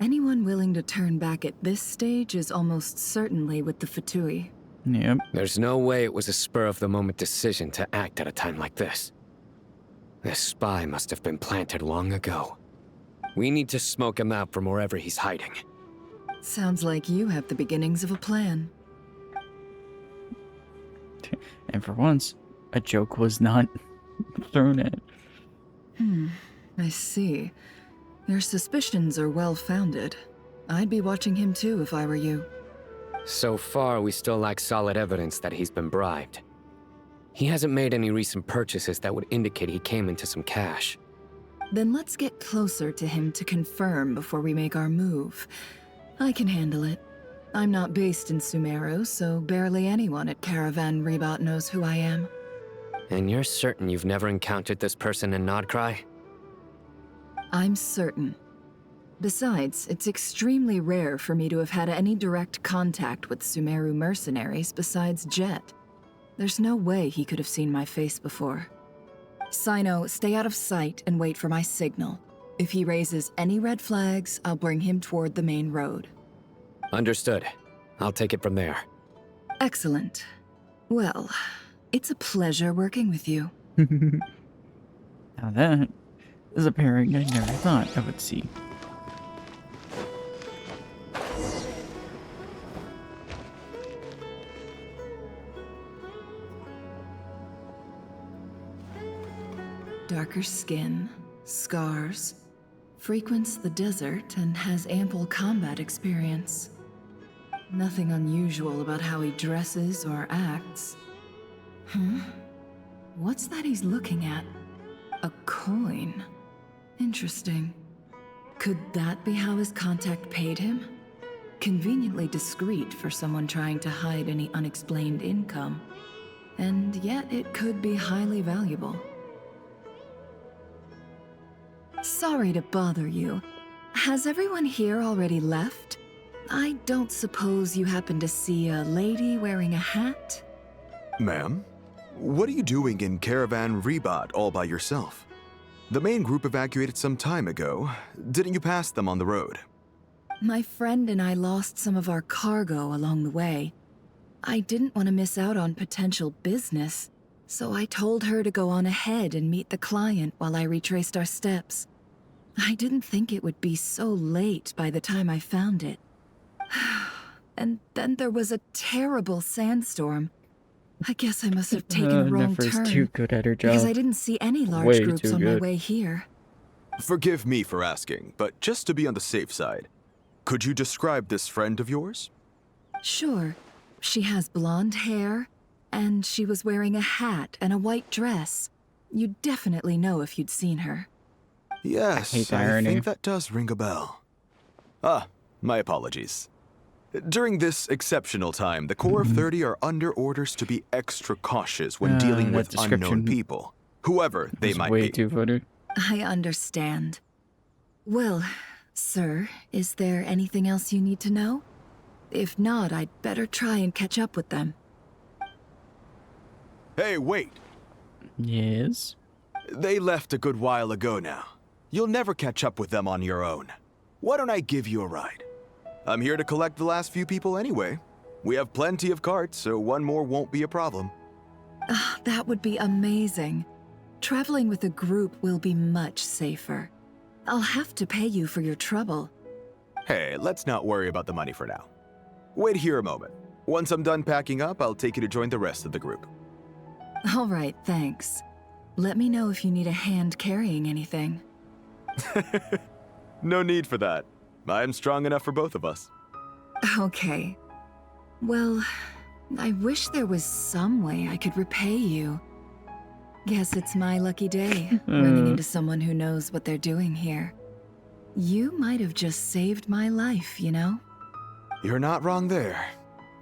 Speaker 14: Anyone willing to turn back at this stage is almost certainly with the Fatui.
Speaker 5: Yep.
Speaker 13: There's no way it was a spur-of-the-moment decision to act at a time like this. This spy must have been planted long ago. We need to smoke him out from wherever he's hiding.
Speaker 14: Sounds like you have the beginnings of a plan.
Speaker 5: And for once, a joke was not thrown at.
Speaker 14: I see. Your suspicions are well-founded. I'd be watching him too if I were you.
Speaker 13: So far, we still lack solid evidence that he's been bribed. He hasn't made any recent purchases that would indicate he came into some cash.
Speaker 14: Then let's get closer to him to confirm before we make our move. I can handle it. I'm not based in Sumeru, so barely anyone at Caravan Rebot knows who I am.
Speaker 13: And you're certain you've never encountered this person in Nodcry?
Speaker 14: I'm certain. Besides, it's extremely rare for me to have had any direct contact with Sumeru mercenaries besides Jet. There's no way he could have seen my face before. Sino, stay out of sight and wait for my signal. If he raises any red flags, I'll bring him toward the main road.
Speaker 13: Understood. I'll take it from there.
Speaker 14: Excellent. Well, it's a pleasure working with you.
Speaker 5: Now that is a pairing I never thought I would see.
Speaker 14: Darker skin, scars, frequents the desert and has ample combat experience. Nothing unusual about how he dresses or acts. What's that he's looking at? A coin. Interesting. Could that be how his contact paid him? Conveniently discreet for someone trying to hide any unexplained income. And yet it could be highly valuable. Sorry to bother you. Has everyone here already left? I don't suppose you happen to see a lady wearing a hat?
Speaker 15: Ma'am, what are you doing in Caravan Rebat all by yourself? The main group evacuated some time ago. Didn't you pass them on the road?
Speaker 14: My friend and I lost some of our cargo along the way. I didn't want to miss out on potential business, so I told her to go on ahead and meet the client while I retraced our steps. I didn't think it would be so late by the time I found it. And then there was a terrible sandstorm. I guess I must have taken a wrong turn.
Speaker 5: Too good at her job.
Speaker 14: Because I didn't see any large
Speaker 5: Way
Speaker 14: groups
Speaker 5: too
Speaker 14: on my
Speaker 5: good.
Speaker 14: way here.
Speaker 15: Forgive me for asking, but just to be on the safe side, could you describe this friend of yours?
Speaker 14: Sure. She has blonde hair, and she was wearing a hat and a white dress. You'd definitely know if you'd seen her.
Speaker 15: Yes,
Speaker 5: hate the
Speaker 15: I
Speaker 5: irony.
Speaker 15: think that does ring a bell. Ah, my apologies. During this exceptional time, the Corps of 30 are under orders to be extra cautious when dealing
Speaker 5: that
Speaker 15: with unknown
Speaker 5: description
Speaker 15: people, whoever they might
Speaker 5: way
Speaker 15: be.
Speaker 5: too funny.
Speaker 14: I understand. Well, sir, is there anything else you need to know? If not, I'd better try and catch up with them.
Speaker 15: Hey, wait!
Speaker 5: Yes?
Speaker 15: They left a good while ago now. You'll never catch up with them on your own. Why don't I give you a ride? I'm here to collect the last few people anyway. We have plenty of carts, so one more won't be a problem.
Speaker 14: That would be amazing. Traveling with a group will be much safer. I'll have to pay you for your trouble.
Speaker 15: Hey, let's not worry about the money for now. Wait here a moment. Once I'm done packing up, I'll take you to join the rest of the group.
Speaker 14: All right, thanks. Let me know if you need a hand carrying anything.
Speaker 15: No need for that. I'm strong enough for both of us.
Speaker 14: Okay. Well, I wish there was some way I could repay you. Guess it's my lucky day, running into someone who knows what they're doing here. You might have just saved my life, you know?
Speaker 15: You're not wrong there.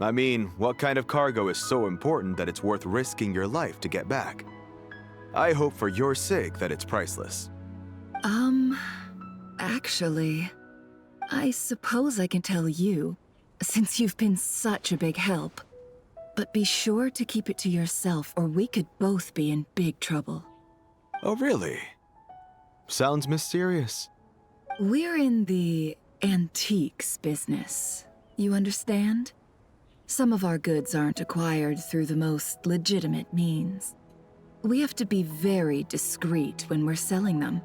Speaker 15: I mean, what kind of cargo is so important that it's worth risking your life to get back? I hope for your sake that it's priceless.
Speaker 14: Actually, I suppose I can tell you, since you've been such a big help. But be sure to keep it to yourself, or we could both be in big trouble.
Speaker 15: Oh, really? Sounds mysterious.
Speaker 14: We're in the antiques business. You understand? Some of our goods aren't acquired through the most legitimate means. We have to be very discreet when we're selling them.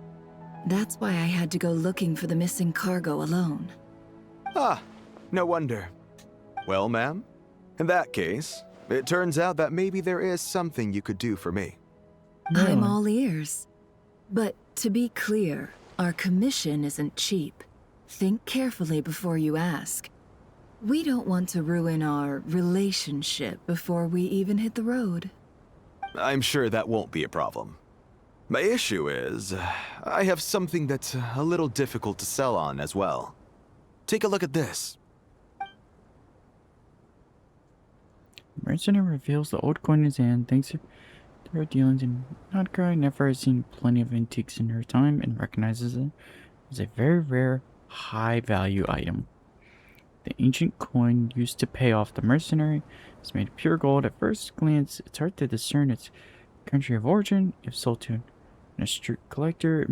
Speaker 14: That's why I had to go looking for the missing cargo alone.
Speaker 15: Ah, no wonder. Well, ma'am, in that case, it turns out that maybe there is something you could do for me.
Speaker 14: I'm all ears. But to be clear, our commission isn't cheap. Think carefully before you ask. We don't want to ruin our relationship before we even hit the road.
Speaker 15: I'm sure that won't be a problem. My issue is, I have something that's a little difficult to sell on as well. Take a look at this.
Speaker 5: Mercenary reveals the old coin in his hand, thanks to her dealings in Notcry. Never has seen plenty of antiques in her time and recognizes it as a very rare, high-value item. The ancient coin used to pay off the mercenary is made of pure gold. At first glance, it's hard to discern its country of origin. If sold to an astute collector, it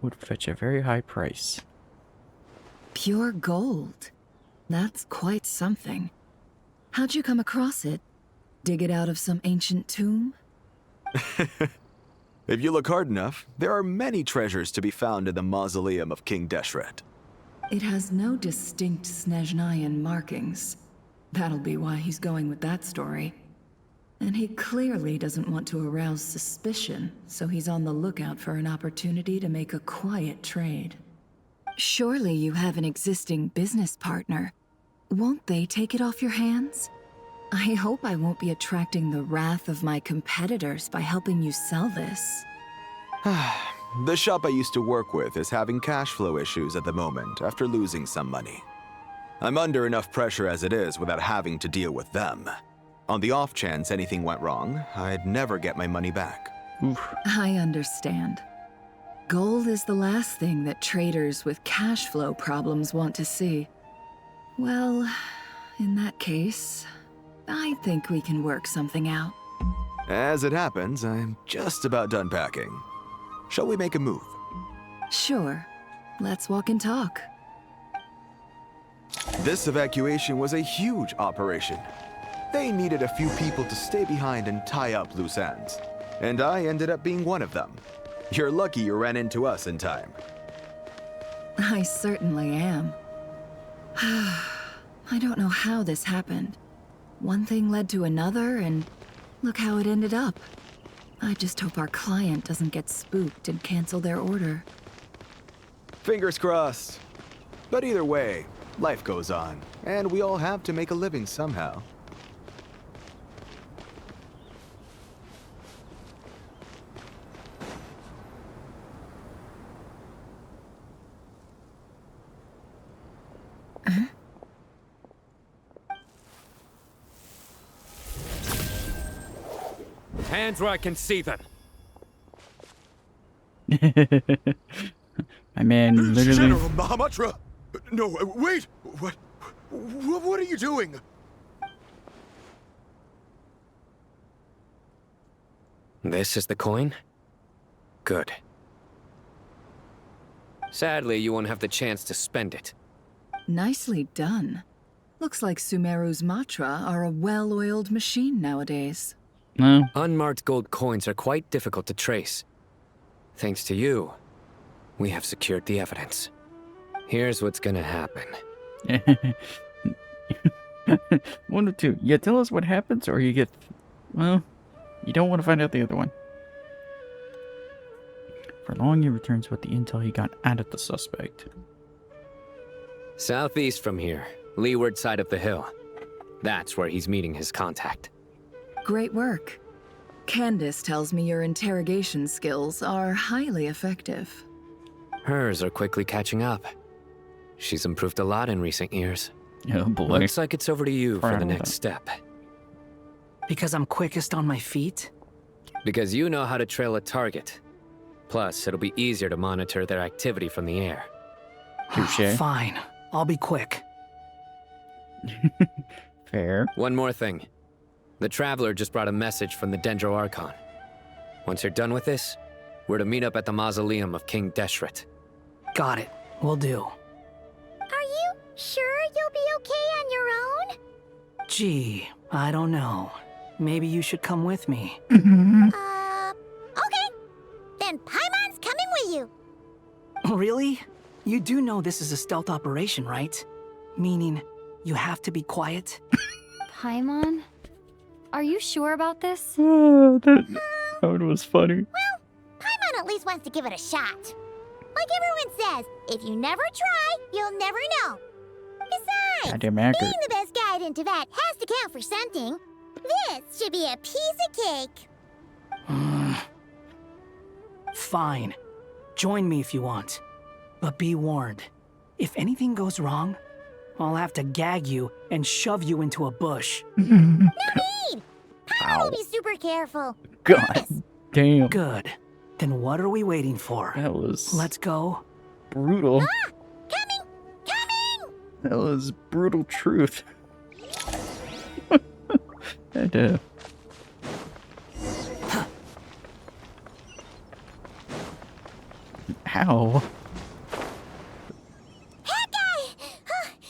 Speaker 5: would fetch a very high price.
Speaker 14: Pure gold? That's quite something. How'd you come across it? Dig it out of some ancient tomb?
Speaker 15: If you look hard enough, there are many treasures to be found in the mausoleum of King Deshret.
Speaker 14: It has no distinct Snezhnayan markings. That'll be why he's going with that story. And he clearly doesn't want to arouse suspicion, so he's on the lookout for an opportunity to make a quiet trade. Surely you have an existing business partner. Won't they take it off your hands? I hope I won't be attracting the wrath of my competitors by helping you sell this.
Speaker 15: The shop I used to work with is having cash flow issues at the moment after losing some money. I'm under enough pressure as it is without having to deal with them. On the off chance anything went wrong, I'd never get my money back.
Speaker 14: I understand. Gold is the last thing that traders with cash flow problems want to see. Well, in that case, I think we can work something out.
Speaker 15: As it happens, I'm just about done packing. Shall we make a move?
Speaker 14: Sure. Let's walk and talk.
Speaker 15: This evacuation was a huge operation. They needed a few people to stay behind and tie up loose ends. And I ended up being one of them. You're lucky you ran into us in time.
Speaker 14: I certainly am. I don't know how this happened. One thing led to another, and look how it ended up. I just hope our client doesn't get spooked and cancel their order.
Speaker 15: Fingers crossed. But either way, life goes on, and we all have to make a living somehow.
Speaker 13: Hands where I can see them.
Speaker 5: My man literally...
Speaker 4: General Mahamatra! No, wait! What are you doing?
Speaker 13: This is the coin? Good. Sadly, you won't have the chance to spend it.
Speaker 14: Nicely done. Looks like Sumeru's Matra are a well-oiled machine nowadays.
Speaker 5: No.
Speaker 13: Unmarked gold coins are quite difficult to trace. Thanks to you, we have secured the evidence. Here's what's gonna happen.
Speaker 5: One of two. You tell us what happens, or you get... Well, you don't want to find out the other one. For long, he returns with the intel he got out of the suspect.
Speaker 13: Southeast from here, leeward side of the hill. That's where he's meeting his contact.
Speaker 14: Great work. Candace tells me your interrogation skills are highly effective.
Speaker 13: Hers are quickly catching up. She's improved a lot in recent years.
Speaker 5: Oh boy.
Speaker 13: Looks like it's over to you for the next step.
Speaker 16: Because I'm quickest on my feet?
Speaker 13: Because you know how to trail a target. Plus, it'll be easier to monitor their activity from the air.
Speaker 5: Touché.
Speaker 16: Fine. I'll be quick.
Speaker 5: Fair.
Speaker 13: One more thing. The Traveler just brought a message from the Dendro Archon. Once you're done with this, we're to meet up at the mausoleum of King Deshret.
Speaker 16: Got it. Will do.
Speaker 11: Are you sure you'll be okay on your own?
Speaker 16: Gee, I don't know. Maybe you should come with me.
Speaker 11: Okay. Then Paimon's coming with you.
Speaker 16: Really? You do know this is a stealth operation, right? Meaning, you have to be quiet?
Speaker 17: Paimon? Are you sure about this?
Speaker 5: That was funny.
Speaker 11: Well, Paimon at least wants to give it a shot. Like everyone says, if you never try, you'll never know. Besides,
Speaker 5: Goddamn
Speaker 11: being
Speaker 5: accurate.
Speaker 11: the best guide in Tibet has to count for something. This should be a piece of cake.
Speaker 16: Fine. Join me if you want. But be warned. If anything goes wrong, I'll have to gag you and shove you into a bush.
Speaker 11: No need! Paimon will be super careful.
Speaker 5: God damn.
Speaker 16: Good. Then what are we waiting for?
Speaker 5: That was...
Speaker 16: Let's go.
Speaker 5: brutal.
Speaker 11: Coming!
Speaker 5: That was brutal truth. And, Ow.
Speaker 11: Hawkeye!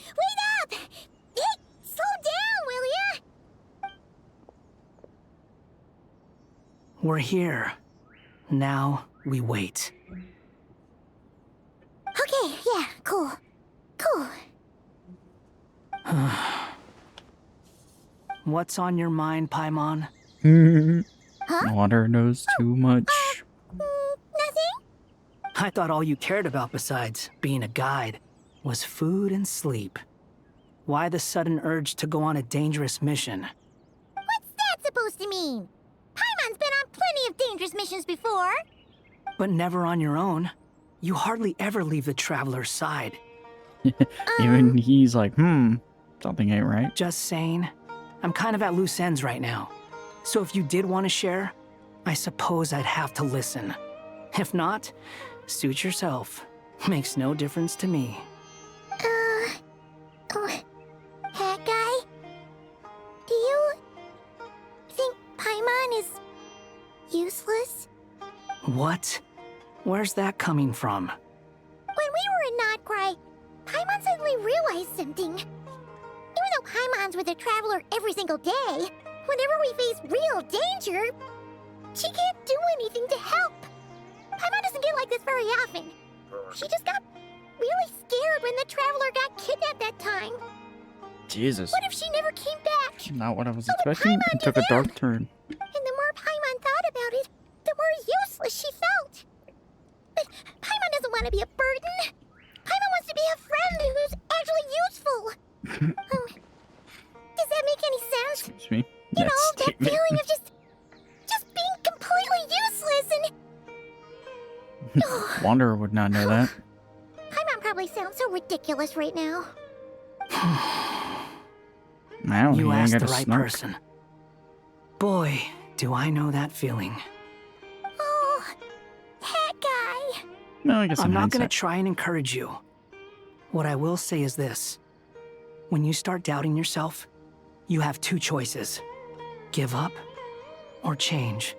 Speaker 11: Wait up! Hey, slow down, will ya?
Speaker 16: We're here. Now we wait.
Speaker 11: Okay, yeah, cool. Cool.
Speaker 16: What's on your mind, Paimon?
Speaker 5: Water knows too much.
Speaker 11: Nothing?
Speaker 16: I thought all you cared about besides being a guide was food and sleep. Why the sudden urge to go on a dangerous mission?
Speaker 11: What's that supposed to mean? Paimon's been on plenty of dangerous missions before.
Speaker 16: But never on your own. You hardly ever leave the traveler's side.
Speaker 5: Even he's like, something ain't right.
Speaker 16: Just saying. I'm kind of at loose ends right now. So if you did want to share, I suppose I'd have to listen. If not, suit yourself. Makes no difference to me.
Speaker 11: Hat guy? Do you think Paimon is useless?
Speaker 16: What? Where's that coming from?
Speaker 11: When we were in Notcry, Paimon suddenly realized something. Even though Paimon's with a traveler every single day, whenever we face real danger, she can't do anything to help. Paimon doesn't get like this very often. She just got really scared when the traveler got kidnapped that time.
Speaker 5: Jesus.
Speaker 11: What if she never came back?
Speaker 5: Not what I was expecting. It took a dark turn.
Speaker 11: And the more Paimon thought about it, the more useless she felt. But Paimon doesn't want to be a burden. Paimon wants to be a friend who's actually useful. Does that make any sense?
Speaker 5: Excuse me.
Speaker 11: You know, that feeling of just being completely useless and...
Speaker 5: Wanderer would not know that.
Speaker 11: Paimon probably sounds so ridiculous right now.
Speaker 5: Now
Speaker 16: You
Speaker 5: he ain't
Speaker 16: asked
Speaker 5: got
Speaker 16: the
Speaker 5: a
Speaker 16: right
Speaker 5: snark.
Speaker 16: person. Boy, do I know that feeling.
Speaker 11: Oh, hat guy.
Speaker 5: No, I guess
Speaker 16: I'm not going to
Speaker 5: hindsight.
Speaker 16: try and encourage you. What I will say is this. When you start doubting yourself, you have two choices. Give up or change.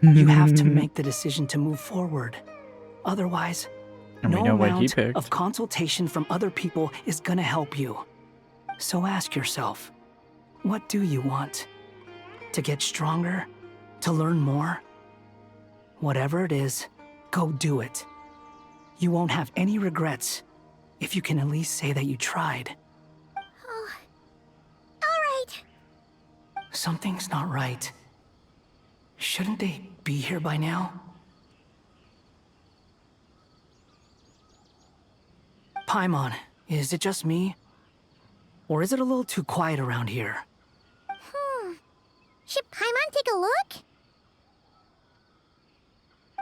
Speaker 16: You have to make the decision to move forward. Otherwise,
Speaker 5: And we
Speaker 16: no
Speaker 5: know what he
Speaker 16: amount
Speaker 5: picked.
Speaker 16: of consultation from other people is going to help you. So ask yourself, what do you want? To get stronger? To learn more? Whatever it is, go do it. You won't have any regrets if you can at least say that you tried.
Speaker 11: Oh, all right.
Speaker 16: Something's not right. Shouldn't they be here by now? Paimon, is it just me? Or is it a little too quiet around here?
Speaker 11: Should Paimon take a look?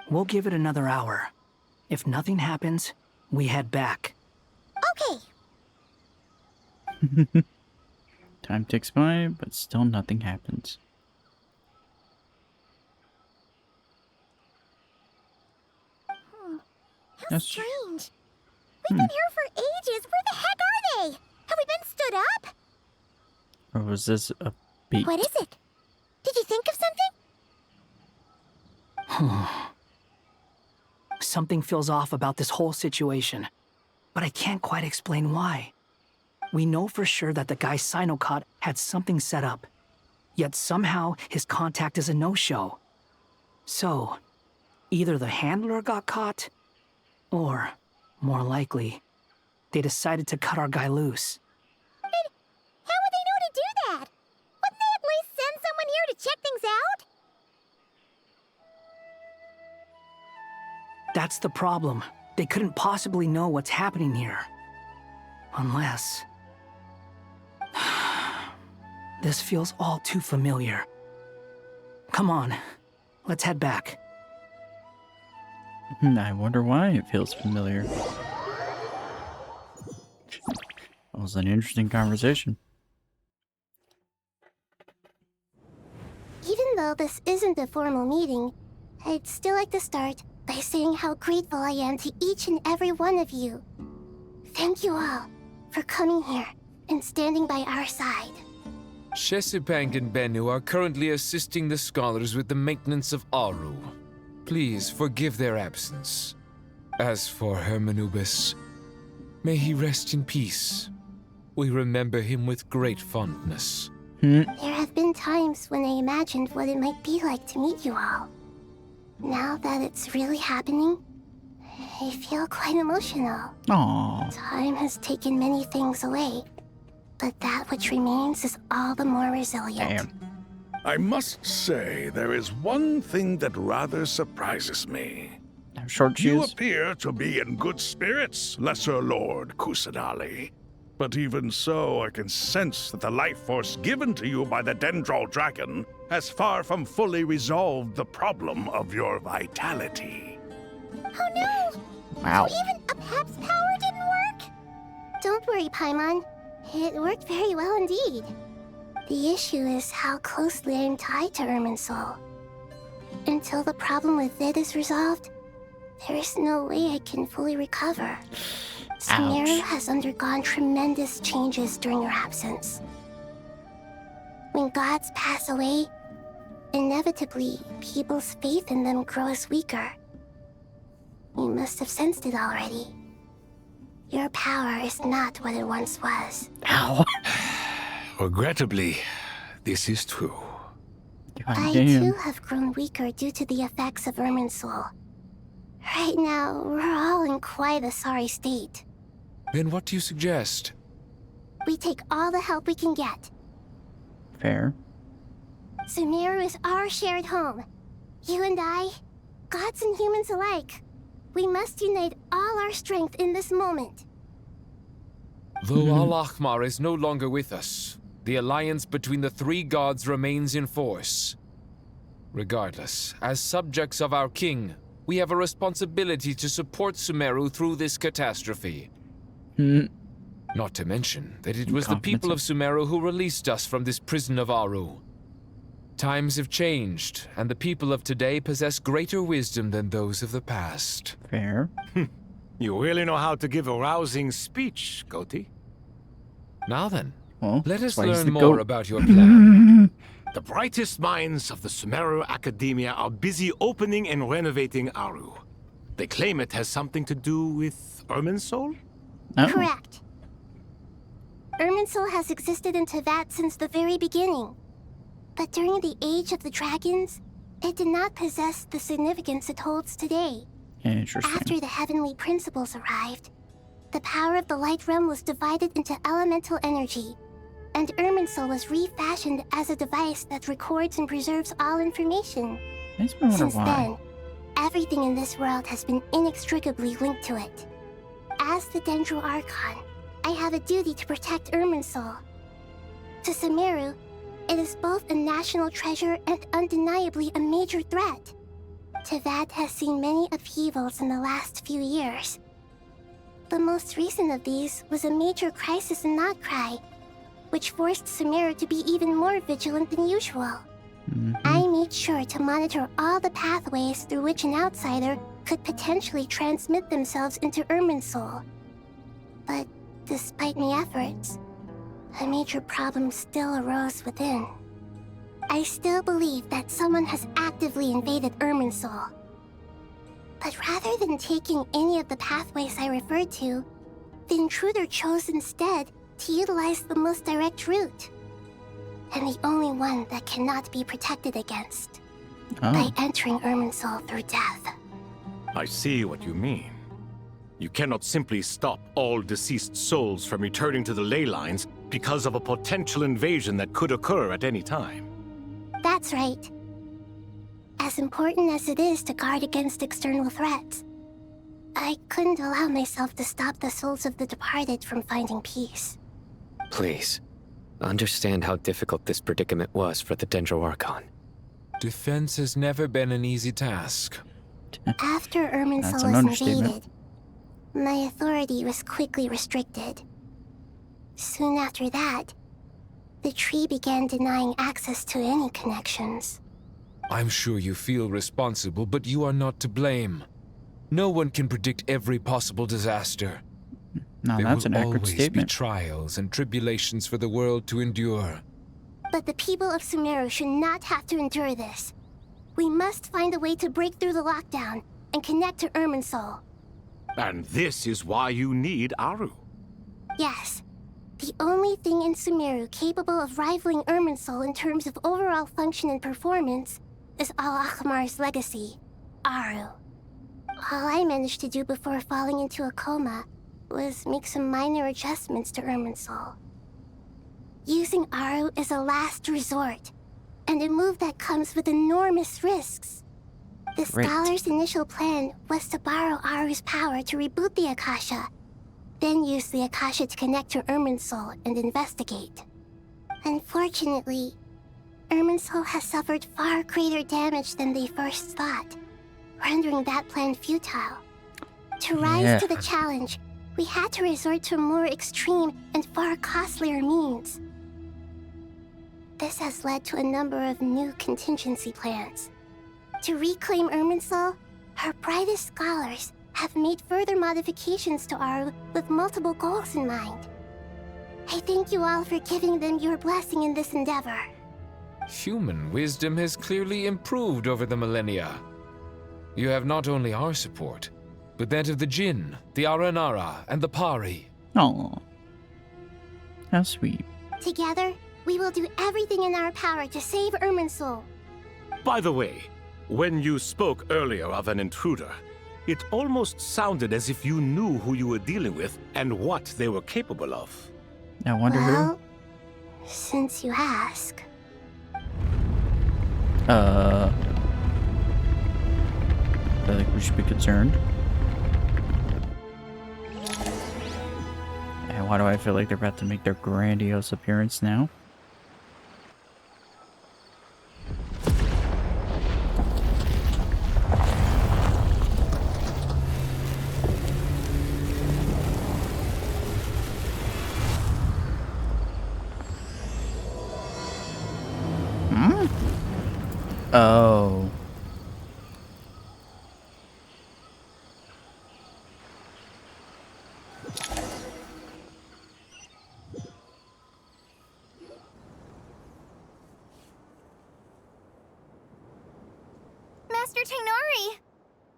Speaker 16: We'll give it another hour. If nothing happens, we head back.
Speaker 11: Okay.
Speaker 5: Time ticks by, but still nothing happens.
Speaker 11: How
Speaker 5: Yes.
Speaker 11: strange. We've been here for ages. Where the heck are they? Have we been stood up?
Speaker 5: Or was this a beat?
Speaker 11: What is it? Did you think of something?
Speaker 16: Something feels off about this whole situation, but I can't quite explain why. We know for sure that the guy Sinocot had something set up, yet somehow his contact is a no-show. So, either the handler got caught, or, more likely, they decided to cut our guy loose.
Speaker 11: How would they know to do that? Wouldn't they at least send someone here to check things out?
Speaker 16: That's the problem. They couldn't possibly know what's happening here. Unless... This feels all too familiar. Come on, let's head back.
Speaker 5: I wonder why it feels familiar. That was an interesting conversation.
Speaker 9: Even though this isn't a formal meeting, I'd still like to start by saying how grateful I am to each and every one of you. Thank you all for coming here and standing by our side.
Speaker 18: Shesipang and Bennu are currently assisting the scholars with the maintenance of Aru. Please forgive their absence. As for Hermanubis, may he rest in peace. We remember him with great fondness.
Speaker 9: There have been times when I imagined what it might be like to meet you all. Now that it's really happening, I feel quite emotional.
Speaker 5: Aww.
Speaker 9: Time has taken many things away, but that which remains is all the more resilient.
Speaker 5: Damn.
Speaker 4: I must say, there is one thing that rather surprises me.
Speaker 5: Short
Speaker 4: You
Speaker 5: shoes.
Speaker 4: appear to be in good spirits, Lesser Lord Kusanali. But even so, I can sense that the life force given to you by the Dendral Dragon has far from fully resolved the problem of your vitality.
Speaker 11: Oh no!
Speaker 5: Wow.
Speaker 11: So even a Pep's power didn't work?
Speaker 9: Don't worry, Paimon. It worked very well indeed. The issue is how closely I am tied to Irimmsul. Until the problem with it is resolved, there is no way I can fully recover. Sumeru has undergone tremendous changes during your absence. When gods pass away, inevitably, people's faith in them grows weaker. You must have sensed it already. Your power is not what it once was.
Speaker 5: Ow.
Speaker 1: Regrettably, this is true.
Speaker 9: I too have grown weaker due to the effects of Irimmsul. Right now, we're all in quite a sorry state.
Speaker 18: Then what do you suggest?
Speaker 9: We take all the help we can get.
Speaker 5: Fair.
Speaker 9: Sumeru is our shared home. You and I, gods and humans alike. We must unite all our strength in this moment.
Speaker 18: Though Al-Ahmar is no longer with us, the alliance between the three gods remains in force. Regardless, as subjects of our king, we have a responsibility to support Sumeru through this catastrophe. Not to mention that it was the people of Sumeru who released us from this prison of Aru. Times have changed, and the people of today possess greater wisdom than those of the past.
Speaker 5: Fair.
Speaker 1: You really know how to give a rousing speech, Goatee.
Speaker 18: Now then,
Speaker 5: well,
Speaker 18: let us
Speaker 5: that's why he's
Speaker 18: learn
Speaker 5: the
Speaker 18: more
Speaker 5: goat.
Speaker 18: about your plan.
Speaker 1: The brightest minds of the Sumeru Academia are busy opening and renovating Aru. They claim it has something to do with Irimmsul?
Speaker 9: Correct. Irimmsul has existed in Teyvat since the very beginning. But during the Age of the Dragons, it did not possess the significance it holds today.
Speaker 5: Interesting.
Speaker 9: After the heavenly principles arrived, the power of the Light Realm was divided into elemental energy, and Irimmsul was refashioned as a device that records and preserves all information.
Speaker 5: Makes me wonder
Speaker 9: Since
Speaker 5: why.
Speaker 9: then, everything in this world has been inextricably linked to it. As the Dendral Archon, I have a duty to protect Irimmsul. To Sumeru, it is both a national treasure and undeniably a major threat. Teyvat has seen many upheavals in the last few years. The most recent of these was a major crisis in Notcry, which forced Sumeru to be even more vigilant than usual. I made sure to monitor all the pathways through which an outsider could potentially transmit themselves into Irimmsul. But despite my efforts, a major problem still arose within. I still believe that someone has actively invaded Irimmsul. But rather than taking any of the pathways I referred to, the intruder chose instead to utilize the most direct route. And the only one that cannot be protected against. By entering Irimmsul through death.
Speaker 1: I see what you mean. You cannot simply stop all deceased souls from returning to the ley lines because of a potential invasion that could occur at any time.
Speaker 9: That's right. As important as it is to guard against external threats, I couldn't allow myself to stop the souls of the departed from finding peace.
Speaker 13: Please, understand how difficult this predicament was for the Dendro Archon.
Speaker 18: Defense has never been an easy task.
Speaker 9: After Irimmsul
Speaker 5: That's an
Speaker 9: was
Speaker 5: understatement.
Speaker 9: invaded, my authority was quickly restricted. Soon after that, the tree began denying access to any connections.
Speaker 18: I'm sure you feel responsible, but you are not to blame. No one can predict every possible disaster.
Speaker 5: Now
Speaker 18: There
Speaker 5: that's
Speaker 18: will
Speaker 5: an accurate
Speaker 18: always
Speaker 5: statement.
Speaker 18: be trials and tribulations for the world to endure.
Speaker 9: But the people of Sumeru should not have to endure this. We must find a way to break through the lockdown and connect to Irimmsul.
Speaker 1: And this is why you need Aru.
Speaker 9: Yes. The only thing in Sumeru capable of rivaling Irimmsul in terms of overall function and performance is Al-Ahmar's legacy. Aru. All I managed to do before falling into a coma was make some minor adjustments to Irimmsul. Using Aru is a last resort, and a move that comes with enormous risks. The Scholar's initial plan was to borrow Aru's power to reboot the Akasha, then use the Akasha to connect to Irimmsul and investigate. Unfortunately, Irimmsul has suffered far greater damage than they first thought, rendering that plan futile. To rise to the challenge, we had to resort to a more extreme and far costlier means. This has led to a number of new contingency plans. To reclaim Irimmsul, our brightest scholars have made further modifications to Aru with multiple goals in mind. I thank you all for giving them your blessing in this endeavor.
Speaker 18: Human wisdom has clearly improved over the millennia. You have not only our support, but that of the Jinn, the Aranara, and the Pari.
Speaker 5: Oh, how sweet.
Speaker 9: Together, we will do everything in our power to save Irimmsul.
Speaker 1: By the way, when you spoke earlier of an intruder, it almost sounded as if you knew who you were dealing with and what they were capable of.
Speaker 5: I wonder
Speaker 9: who? Since you ask.
Speaker 5: I think we should be concerned. And why do I feel like they're about to make their grandiose appearance now? Oh.
Speaker 11: Master Tainari!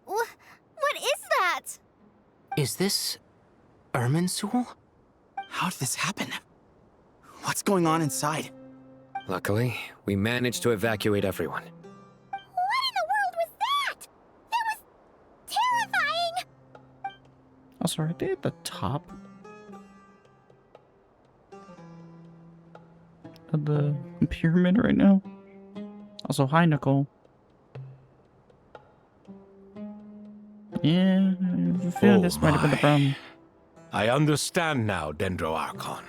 Speaker 11: What is that?
Speaker 19: Is this Irimmsul? How did this happen? What's going on inside?
Speaker 13: Luckily, we managed to evacuate everyone.
Speaker 11: What in the world was that? That was terrifying!
Speaker 5: Also, right there at the top of the pyramid right now. Also, hi, Nicole. Yeah, I feel this might have been the problem.
Speaker 1: I understand now, Dendro Archon.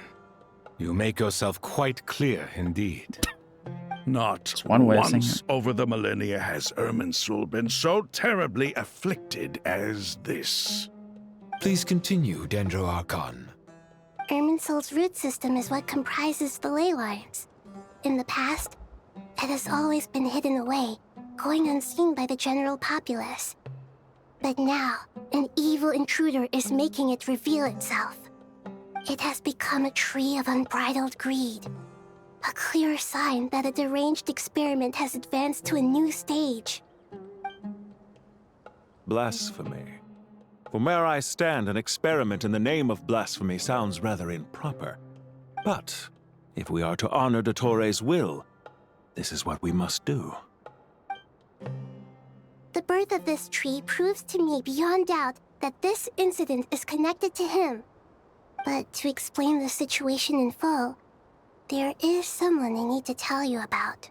Speaker 1: You make yourself quite clear indeed.
Speaker 4: Not
Speaker 5: one way of saying
Speaker 4: once over the millennia has Irimmsul been so terribly afflicted as this.
Speaker 18: Please continue, Dendro Archon.
Speaker 9: Irimmsul's root system is what comprises the ley lines. In the past, it has always been hidden away, going unseen by the general populace. But now, an evil intruder is making it reveal itself. It has become a tree of unbridled greed. A clear sign that a deranged experiment has advanced to a new stage.
Speaker 20: Blasphemy. From where I stand, an experiment in the name of blasphemy sounds rather improper. But if we are to honor Dottores' will, this is what we must do.
Speaker 9: The birth of this tree proves to me beyond doubt that this incident is connected to him. But to explain the situation in full, there is someone I need to tell you about.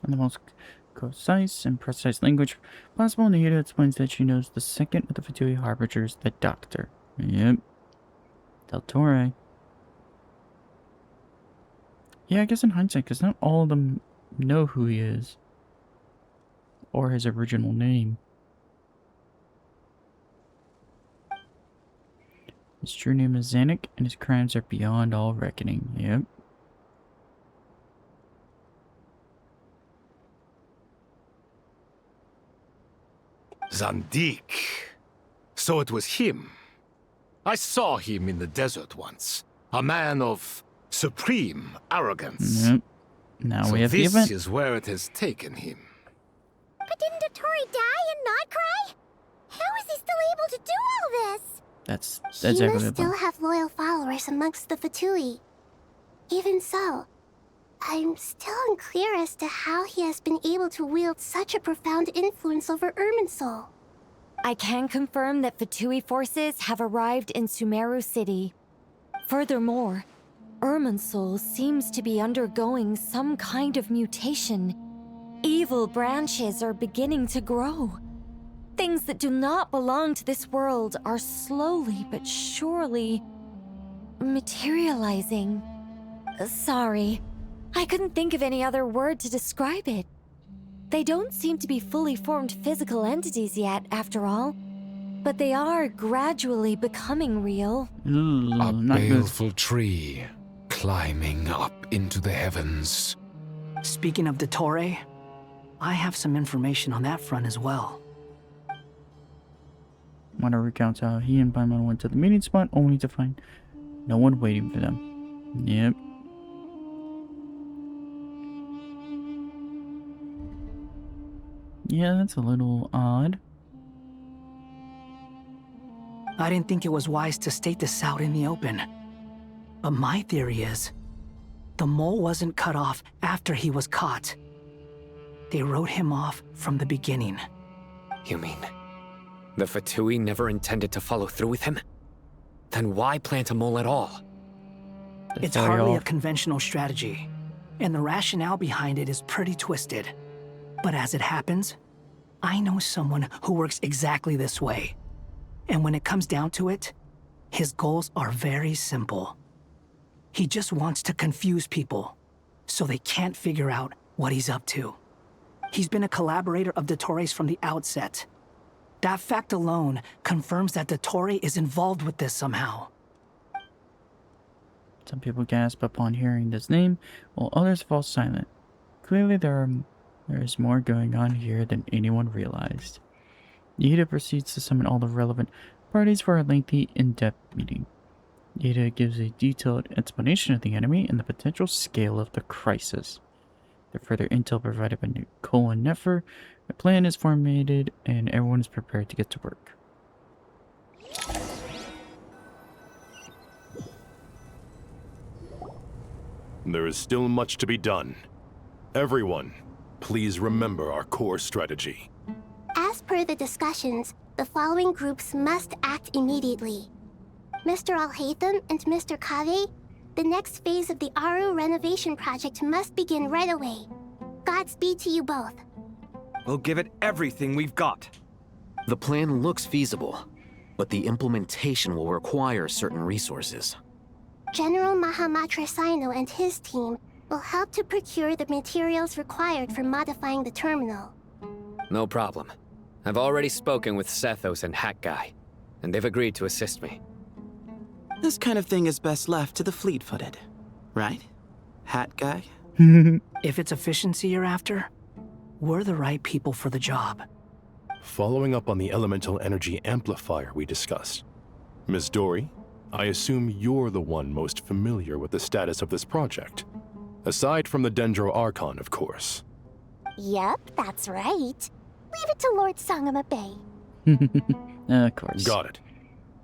Speaker 5: In the most concise and precise language possible, Nahida explains that she knows the second of the Fatui Harbingers, the Doctor. Yep. Del Torre. Yeah, I guess in hindsight, because not all of them know who he is. Or his original name. His true name is Zanuck, and his crimes are beyond all reckoning. Yep.
Speaker 1: Zandik. So it was him. I saw him in the desert once. A man of supreme arrogance.
Speaker 5: Yep. Now
Speaker 1: so
Speaker 5: we have the
Speaker 1: this
Speaker 5: event.
Speaker 1: is where it has taken him.
Speaker 11: But didn't Dottore die and not cry? How is he still able to do all this?
Speaker 5: That's
Speaker 9: He
Speaker 5: exactly
Speaker 9: must
Speaker 5: the
Speaker 9: still
Speaker 5: point.
Speaker 9: have loyal followers amongst the Fatui. Even so, I'm still unclear as to how he has been able to wield such a profound influence over Irimmsul.
Speaker 2: I can confirm that Fatui forces have arrived in Sumeru City. Furthermore, Irimmsul seems to be undergoing some kind of mutation. Evil branches are beginning to grow. Things that do not belong to this world are slowly but surely materializing. Sorry, I couldn't think of any other word to describe it. They don't seem to be fully formed physical entities yet, after all. But they are gradually becoming real.
Speaker 18: A baleful tree climbing up into the heavens.
Speaker 16: Speaking of Dottore, I have some information on that front as well.
Speaker 5: Mana recounts how he and Paimon went to the meeting spot only to find no one waiting for them. Yep. Yeah, that's a little odd.
Speaker 16: I didn't think it was wise to state this out in the open. But my theory is, the mole wasn't cut off after he was caught. They wrote him off from the beginning.
Speaker 13: You mean the Fatui never intended to follow through with him? Then why plant a mole at all?
Speaker 16: It's hardly a conventional strategy, and the rationale behind it is pretty twisted. But as it happens, I know someone who works exactly this way. And when it comes down to it, his goals are very simple. He just wants to confuse people, so they can't figure out what he's up to. He's been a collaborator of Dottore's from the outset. That fact alone confirms that Dottore is involved with this somehow.
Speaker 5: Some people gasp upon hearing this name, while others fall silent. Clearly there is more going on here than anyone realized. Yida proceeds to summon all the relevant parties for a lengthy, in-depth meeting. Yida gives a detailed explanation of the enemy and the potential scale of the crisis. The further intel provided by Nicole and Nefer, a plan is formulated and everyone is prepared to get to work.
Speaker 12: There is still much to be done. Everyone, please remember our core strategy.
Speaker 9: As per the discussions, the following groups must act immediately. Mr. Al-Haytham and Mr. Kave, the next phase of the Aru renovation project must begin right away. Godspeed to you both.
Speaker 2: We'll give it everything we've got.
Speaker 3: The plan looks feasible, but the implementation will require certain resources.
Speaker 9: General Mahamatra Sino and his team will help to procure the materials required for modifying the terminal.
Speaker 13: No problem. I've already spoken with Sethos and Hat Guy, and they've agreed to assist me.
Speaker 19: This kind of thing is best left to the fleet-footed, right? Hat Guy?
Speaker 16: If it's efficiency you're after, we're the right people for the job.
Speaker 12: Following up on the elemental energy amplifier we discussed, Ms. Dory, I assume you're the one most familiar with the status of this project. Aside from the Dendro Archon, of course.
Speaker 11: Yep, that's right. Leave it to Lord Sangama Bay.
Speaker 5: Of course.
Speaker 12: Got it.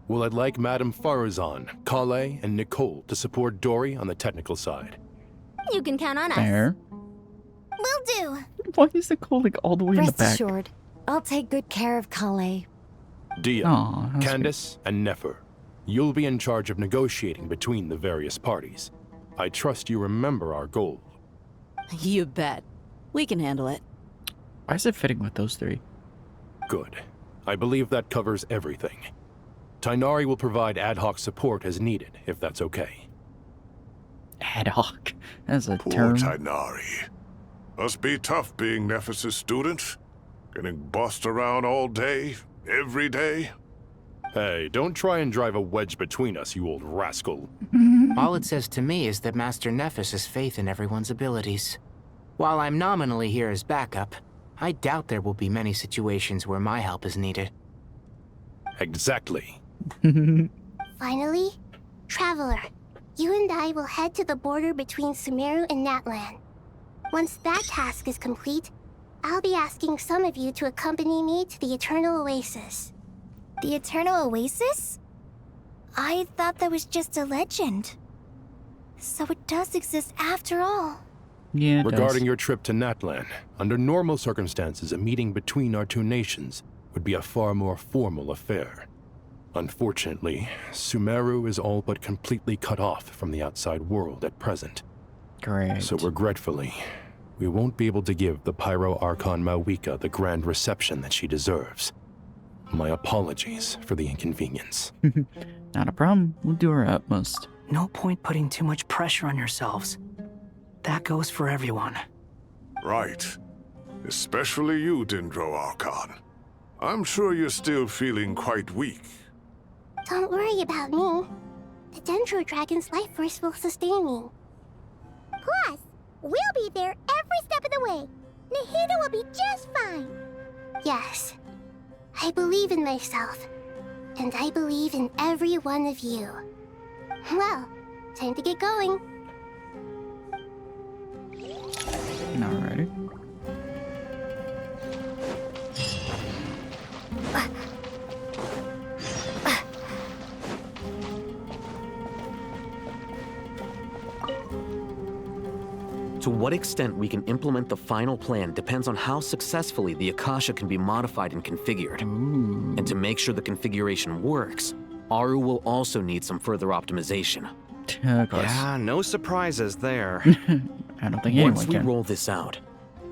Speaker 12: Well, I'd like Madame Farazan, Kale, and Nicole to support Dory on the technical side.
Speaker 11: You can count on us.
Speaker 5: Fair.
Speaker 11: Will do.
Speaker 5: Why is Nicole like all the way in the
Speaker 2: Rest
Speaker 5: back?
Speaker 2: assured, I'll take good care of Kale.
Speaker 12: Dia,
Speaker 5: Aw, that's
Speaker 12: Candace, and Nefer, you'll be in charge of negotiating between the various parties. I trust you remember our goal.
Speaker 21: You bet. We can handle it.
Speaker 5: Why is it fitting with those three?
Speaker 12: Good. I believe that covers everything. Tainari will provide ad hoc support as needed, if that's okay.
Speaker 5: Ad hoc? That's a
Speaker 4: Poor
Speaker 5: term.
Speaker 4: Tainari. Must be tough being Nephis' student. Getting bossed around all day, every day.
Speaker 12: Hey, don't try and drive a wedge between us, you old rascal.
Speaker 19: All it says to me is that Master Nephis has faith in everyone's abilities. While I'm nominally here as backup, I doubt there will be many situations where my help is needed.
Speaker 12: Exactly.
Speaker 9: Finally, Traveler, you and I will head to the border between Sumeru and Natlan. Once that task is complete, I'll be asking some of you to accompany me to the Eternal Oasis.
Speaker 11: The Eternal Oasis? I thought that was just a legend. So it does exist after all.
Speaker 5: Yeah, it
Speaker 12: Regarding
Speaker 5: does.
Speaker 12: your trip to Natlan, under normal circumstances, a meeting between our two nations would be a far more formal affair. Unfortunately, Sumeru is all but completely cut off from the outside world at present.
Speaker 5: Great.
Speaker 12: So regretfully, we won't be able to give the Pyro Archon Mawika the grand reception that she deserves. My apologies for the inconvenience.
Speaker 5: Not a problem. We'll do our utmost.
Speaker 16: No point putting too much pressure on yourselves. That goes for everyone.
Speaker 7: Right. Especially you, Dendro Archon. I'm sure you're still feeling quite weak.
Speaker 9: Don't worry about me. The Dendro Dragon's life force will sustain me.
Speaker 11: Plus, we'll be there every step of the way. Nahida will be just fine.
Speaker 9: Yes. I believe in myself. And I believe in every one of you. Well, time to get going.
Speaker 5: Alrighty.
Speaker 3: To what extent we can implement the final plan depends on how successfully the Akasha can be modified and configured. And to make sure the configuration works, Aru will also need some further optimization.
Speaker 2: Yeah, no surprises there.
Speaker 5: I don't think anyone
Speaker 3: Once we
Speaker 5: can.
Speaker 3: roll this out,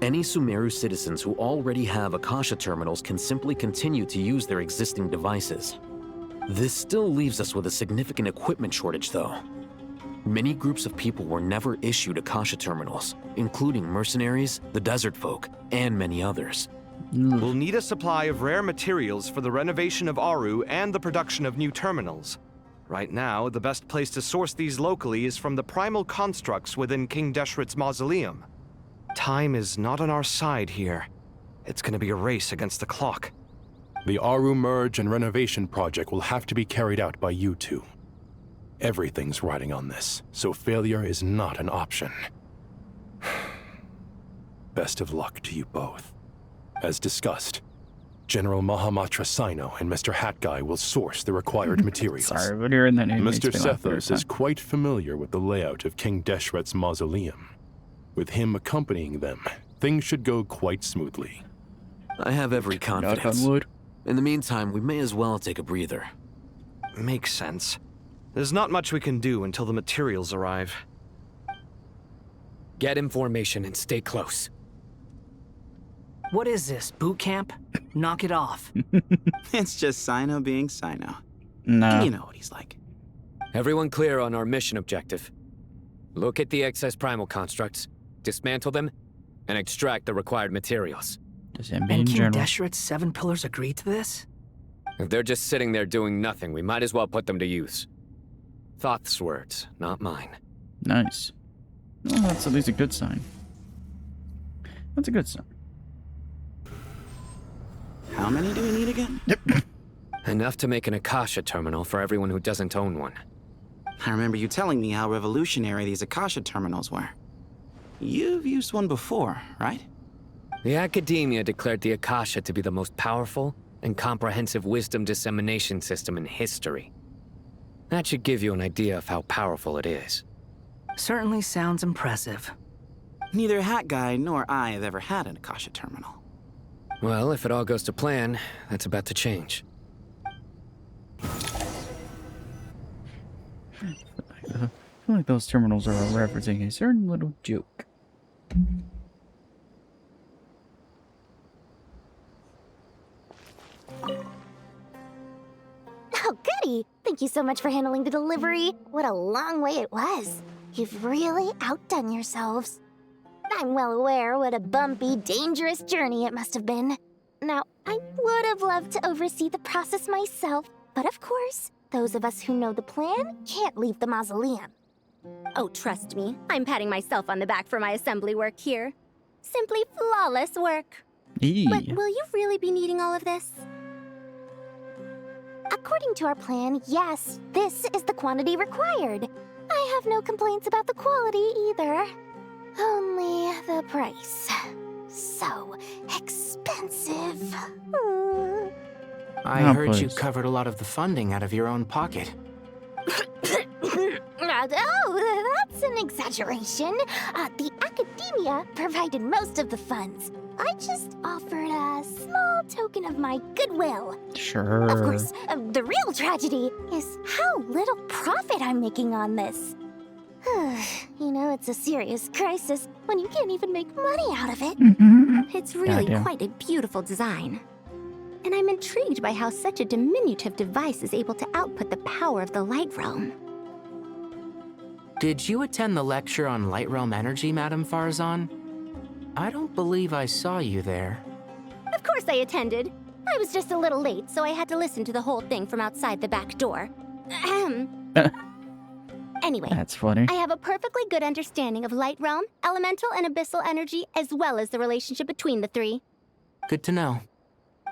Speaker 3: any Sumeru citizens who already have Akasha terminals can simply continue to use their existing devices. This still leaves us with a significant equipment shortage, though. Many groups of people were never issued Akasha terminals, including mercenaries, the desert folk, and many others.
Speaker 2: We'll need a supply of rare materials for the renovation of Aru and the production of new terminals. Right now, the best place to source these locally is from the primal constructs within King Deshret's mausoleum. Time is not on our side here. It's gonna be a race against the clock.
Speaker 12: The Aru merge and renovation project will have to be carried out by you two. Everything's riding on this, so failure is not an option. Best of luck to you both. As discussed, General Mahamatra Sino and Mr. Hat Guy will source the required materials.
Speaker 5: Sorry, but hearing that name
Speaker 12: Mr.
Speaker 5: makes me laugh every
Speaker 12: Sethos is
Speaker 5: time.
Speaker 12: quite familiar with the layout of King Deshret's mausoleum. With him accompanying them, things should go quite smoothly.
Speaker 3: I have every confidence.
Speaker 5: wood.
Speaker 3: In the meantime, we may as well take a breather.
Speaker 2: Makes sense. There's not much we can do until the materials arrive.
Speaker 13: Get information and stay close.
Speaker 16: What is this, boot camp? Knock it off.
Speaker 22: It's just Sino being Sino.
Speaker 5: No.
Speaker 22: You know what he's like.
Speaker 13: Everyone clear on our mission objective. Look at the excess primal constructs, dismantle them, and extract the required materials.
Speaker 5: Does that
Speaker 16: And
Speaker 5: mean
Speaker 16: King
Speaker 5: general?
Speaker 16: Deshret's 7 pillars agreed to this?
Speaker 13: If they're just sitting there doing nothing, we might as well put them to use. Thoth's words, not mine.
Speaker 5: Nice. Well, that's at least a good sign. That's a good sign.
Speaker 22: How many do we need again?
Speaker 13: Enough to make an Akasha terminal for everyone who doesn't own one.
Speaker 22: I remember you telling me how revolutionary these Akasha terminals were. You've used one before, right?
Speaker 13: The Academia declared the Akasha to be the most powerful and comprehensive wisdom dissemination system in history. That should give you an idea of how powerful it is.
Speaker 16: Certainly sounds impressive.
Speaker 22: Neither Hat Guy nor I have ever had an Akasha terminal.
Speaker 13: Well, if it all goes to plan, that's about to change.
Speaker 5: I feel like those terminals are referencing a certain little joke.
Speaker 11: Oh, goody! Thank you so much for handling the delivery. What a long way it was. You've really outdone yourselves. I'm well aware what a bumpy, dangerous journey it must have been. Now, I would have loved to oversee the process myself, but of course, those of us who know the plan can't leave the mausoleum.
Speaker 23: Oh, trust me, I'm patting myself on the back for my assembly work here. Simply flawless work.
Speaker 11: But will you really be needing all of this? According to our plan, yes, this is the quantity required. I have no complaints about the quality either. Only the price. So expensive.
Speaker 19: I
Speaker 5: Oh,
Speaker 19: heard you
Speaker 5: please.
Speaker 19: covered a lot of the funding out of your own pocket.
Speaker 11: That's an exaggeration. The academia provided most of the funds. I just offered a small token of my goodwill.
Speaker 5: Sure.
Speaker 11: Of course, the real tragedy is how little profit I'm making on this. You know, it's a serious crisis when you can't even make money out of it.
Speaker 23: It's really quite a beautiful design. And I'm intrigued by how such a diminutive device is able to output the power of the Light Realm.
Speaker 19: Did you attend the lecture on Light Realm energy, Madame Farzan? I don't believe I saw you there.
Speaker 23: Of course I attended. I was just a little late, so I had to listen to the whole thing from outside the back door. Anyway,
Speaker 5: that's funny.
Speaker 23: I have a perfectly good understanding of Light Realm, elemental and abyssal energy, as well as the relationship between the three.
Speaker 19: Good to know.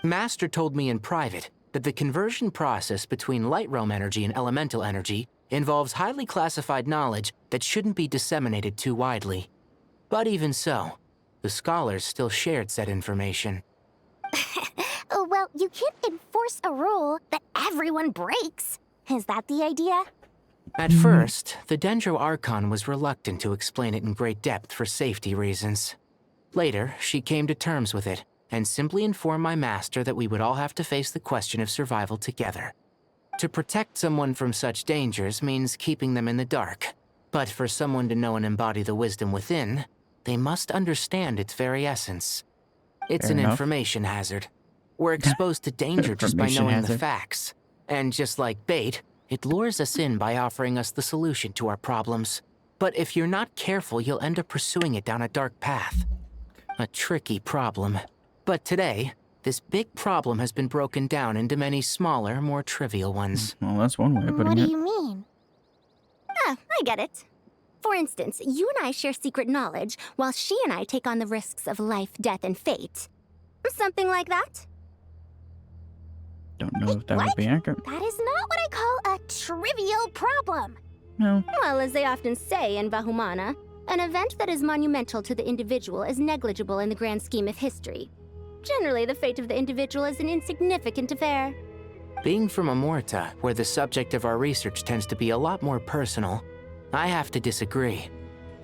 Speaker 19: Master told me in private that the conversion process between Light Realm energy and elemental energy involves highly classified knowledge that shouldn't be disseminated too widely. But even so, the scholars still shared said information.
Speaker 11: Well, you can't enforce a rule that everyone breaks. Is that the idea?
Speaker 19: At first, the Dendro Archon was reluctant to explain it in great depth for safety reasons. Later, she came to terms with it, and simply informed my master that we would all have to face the question of survival together. To protect someone from such dangers means keeping them in the dark. But for someone to know and embody the wisdom within, they must understand its very essence. It's an information hazard. We're exposed to danger just by knowing the facts. And just like bait, it lures us in by offering us the solution to our problems. But if you're not careful, you'll end up pursuing it down a dark path. A tricky problem. But today, this big problem has been broken down into many smaller, more trivial ones.
Speaker 5: Well, that's one way of putting it.
Speaker 11: What do you mean?
Speaker 23: I get it. For instance, you and I share secret knowledge, while she and I take on the risks of life, death, and fate. Something like that?
Speaker 5: Don't know if that would be accurate.
Speaker 11: That is not what I call a trivial problem.
Speaker 5: No.
Speaker 23: Well, as they often say in Vahumana, an event that is monumental to the individual is negligible in the grand scheme of history. Generally, the fate of the individual is an insignificant affair.
Speaker 19: Being from Amorta, where the subject of our research tends to be a lot more personal, I have to disagree.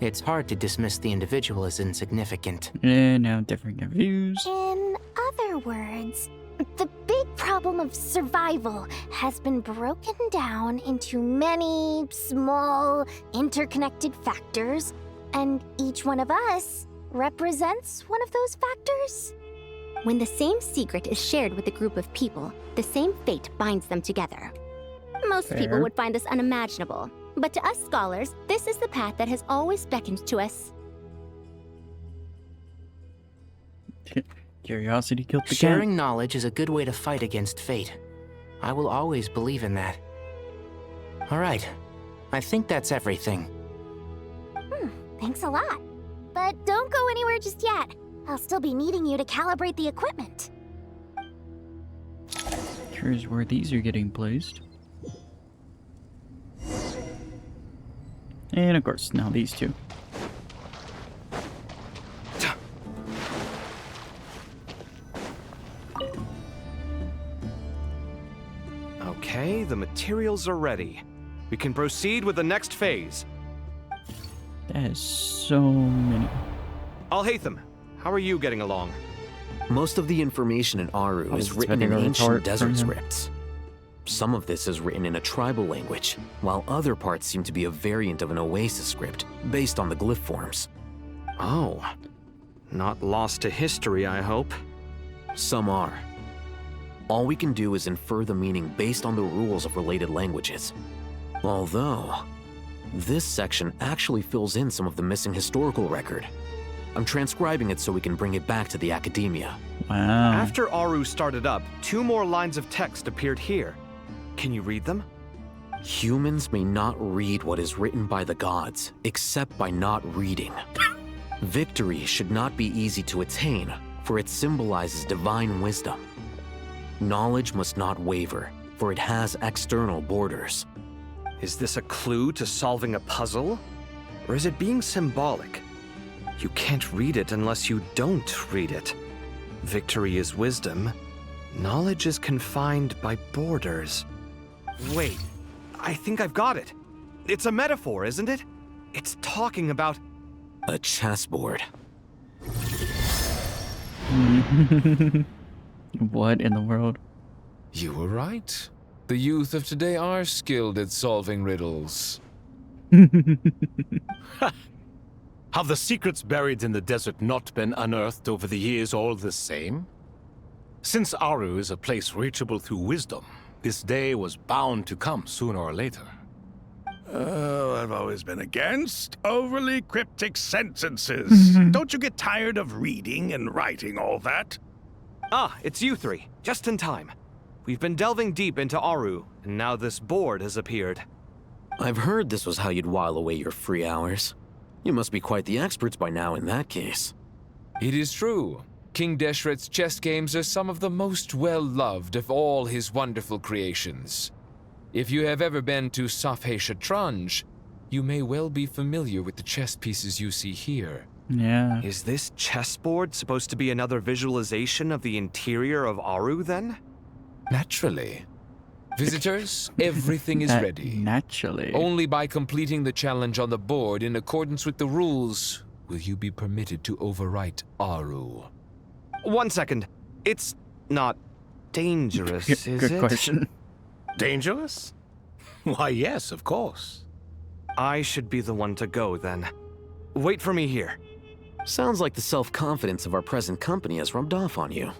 Speaker 19: It's hard to dismiss the individual as insignificant.
Speaker 5: Yeah, now different views.
Speaker 11: In other words, the big problem of survival has been broken down into many small, interconnected factors, and each one of us represents one of those factors.
Speaker 23: When the same secret is shared with a group of people, the same fate binds them together. Most people would find this unimaginable, but to us scholars, this is the path that has always beckoned to us.
Speaker 5: Curiosity killed the cat.
Speaker 19: Sharing knowledge is a good way to fight against fate. I will always believe in that. All right, I think that's everything.
Speaker 11: Thanks a lot. But don't go anywhere just yet. I'll still be needing you to calibrate the equipment.
Speaker 5: Curious where these are getting placed. And of course, now these two.
Speaker 2: Okay, the materials are ready. We can proceed with the next phase.
Speaker 5: That is so many.
Speaker 2: Al-Haytham, how are you getting along?
Speaker 3: Most of the information in Aru is written in ancient desert scripts. Some of this is written in a tribal language, while other parts seem to be a variant of an Oasis script, based on the glyph forms.
Speaker 2: Oh. Not lost to history, I hope.
Speaker 3: Some are. All we can do is infer the meaning based on the rules of related languages. Although, this section actually fills in some of the missing historical record. I'm transcribing it so we can bring it back to the academia.
Speaker 5: Wow.
Speaker 2: After Aru started up, 2 more lines of text appeared here. Can you read them?
Speaker 3: Humans may not read what is written by the gods, except by not reading. Victory should not be easy to attain, for it symbolizes divine wisdom. Knowledge must not waver, for it has external borders.
Speaker 2: Is this a clue to solving a puzzle? Or is it being symbolic? You can't read it unless you don't read it. Victory is wisdom. Knowledge is confined by borders. Wait, I think I've got it. It's a metaphor, isn't it? It's talking about...
Speaker 3: A chessboard.
Speaker 5: What in the world?
Speaker 18: You were right. The youth of today are skilled at solving riddles.
Speaker 1: Have the secrets buried in the desert not been unearthed over the years all the same? Since Aru is a place reachable through wisdom, this day was bound to come sooner or later.
Speaker 4: Oh, I've always been against overly cryptic sentences. Don't you get tired of reading and writing all that?
Speaker 2: Ah, it's you three. Just in time. We've been delving deep into Aru, and now this board has appeared.
Speaker 3: I've heard this was how you'd while away your free hours. You must be quite the experts by now in that case.
Speaker 18: It is true. King Deshret's chess games are some of the most well-loved of all his wonderful creations. If you have ever been to Safhe Shatranj, you may well be familiar with the chess pieces you see here.
Speaker 5: Yeah.
Speaker 2: Is this chessboard supposed to be another visualization of the interior of Aru, then?
Speaker 18: Naturally. Visitors, everything is ready.
Speaker 5: Naturally.
Speaker 18: Only by completing the challenge on the board in accordance with the rules will you be permitted to overwrite Aru.
Speaker 2: 1 second. It's not dangerous, is it?
Speaker 5: Good question.
Speaker 1: Dangerous? Why, yes, of course.
Speaker 2: I should be the one to go, then. Wait for me here.
Speaker 3: Sounds like the self-confidence of our present company has rubbed off on you.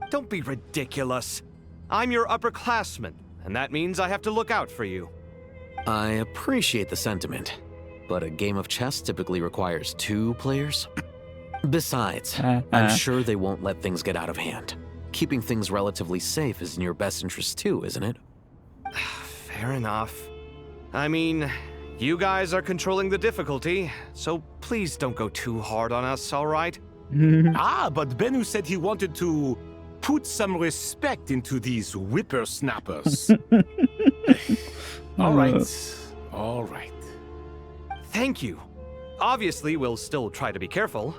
Speaker 2: Don't be ridiculous. I'm your upperclassman, and that means I have to look out for you.
Speaker 3: I appreciate the sentiment, but a game of chess typically requires 2 players. Besides, I'm sure they won't let things get out of hand. Keeping things relatively safe is in your best interest too, isn't it?
Speaker 2: Fair enough. I mean, you guys are controlling the difficulty, so please don't go too hard on us, all right?
Speaker 1: But Bennu said he wanted to put some respect into these whippersnappers. All right. All right.
Speaker 2: Thank you. Obviously, we'll still try to be careful.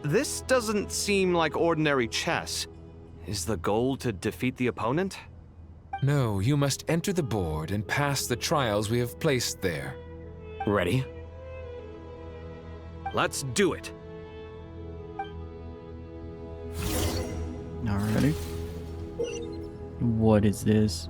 Speaker 2: This doesn't seem like ordinary chess. Is the goal to defeat the opponent?
Speaker 18: No, you must enter the board and pass the trials we have placed there.
Speaker 3: Ready?
Speaker 2: Let's do it.
Speaker 5: Alrighty. What is this?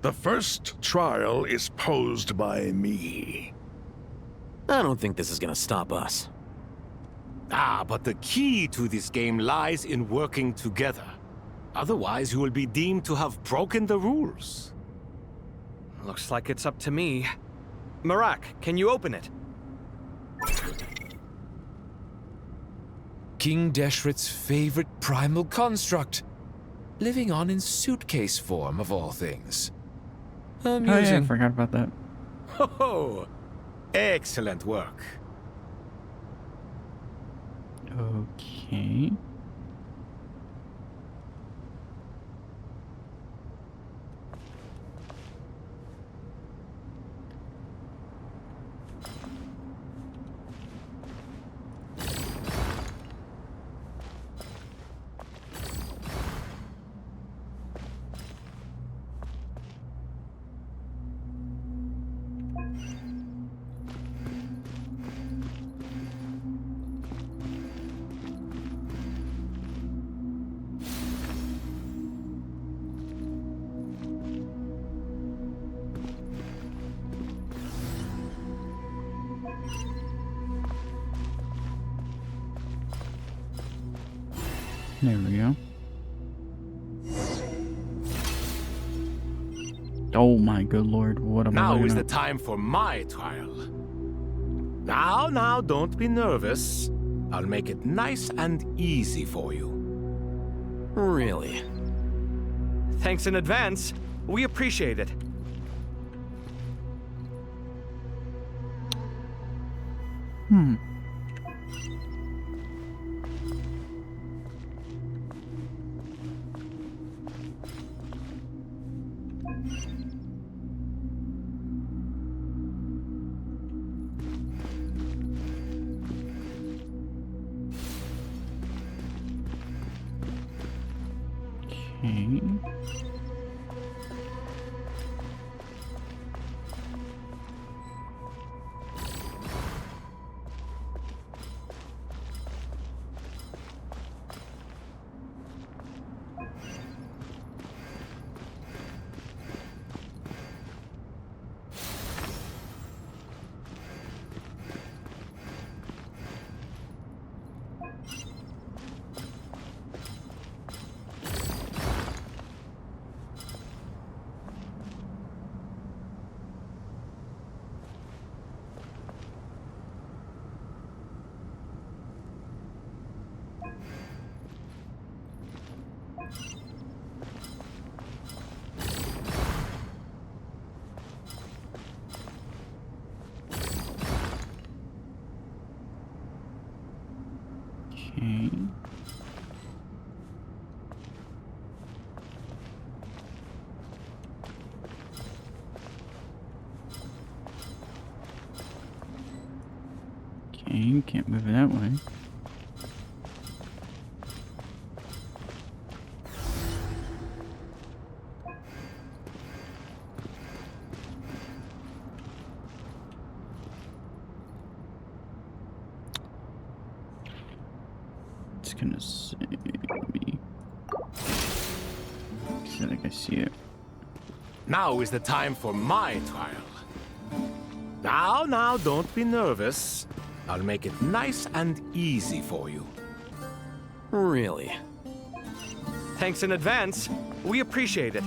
Speaker 4: The first trial is posed by me.
Speaker 3: I don't think this is gonna stop us.
Speaker 1: But the key to this game lies in working together. Otherwise, you will be deemed to have broken the rules.
Speaker 2: Looks like it's up to me. Marak, can you open it?
Speaker 18: King Deshret's favorite primal construct. Living on in suitcase form, of all things. Amusing.
Speaker 5: Oh yeah, I forgot about that.
Speaker 1: Oh, excellent work.
Speaker 5: Okay. There we go. Oh my good lord, what am I
Speaker 1: Now
Speaker 5: looking
Speaker 1: is the
Speaker 5: at?
Speaker 1: time for my trial. Now, don't be nervous. I'll make it nice and easy for you.
Speaker 3: Really?
Speaker 2: Thanks in advance. We appreciate it.
Speaker 5: Okay. Okay. Okay, can't move it that way. It's gonna say me. I think I see it.
Speaker 1: Now is the time for my trial. Now, don't be nervous. I'll make it nice and easy for you.
Speaker 3: Really?
Speaker 2: Thanks in advance. We appreciate it.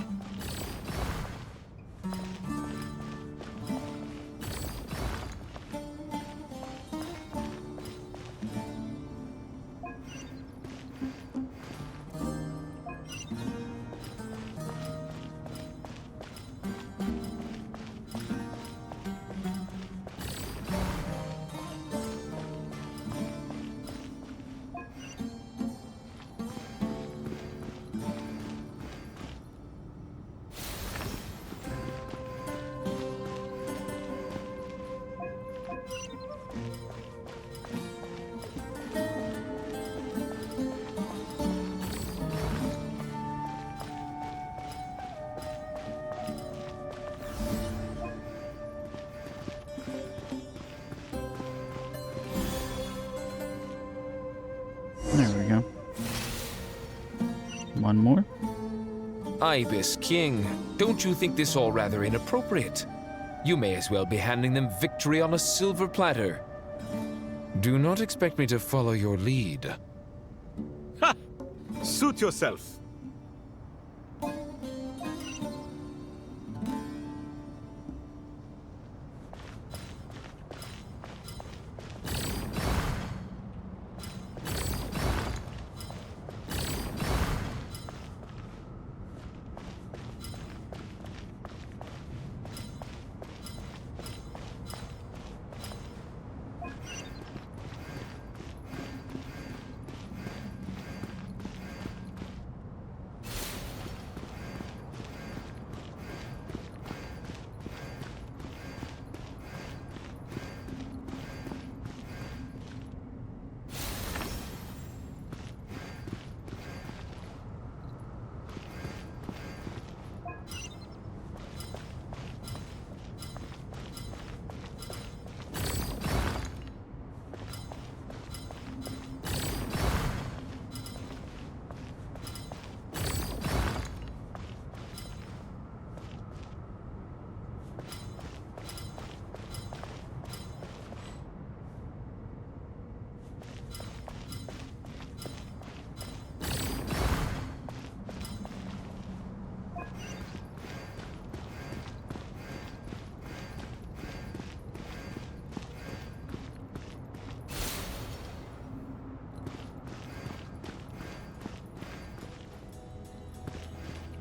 Speaker 5: There we go. One more.
Speaker 18: Ibis King, don't you think this all rather inappropriate? You may as well be handing them victory on a silver platter. Do not expect me to follow your lead.
Speaker 1: Ha! Suit yourself.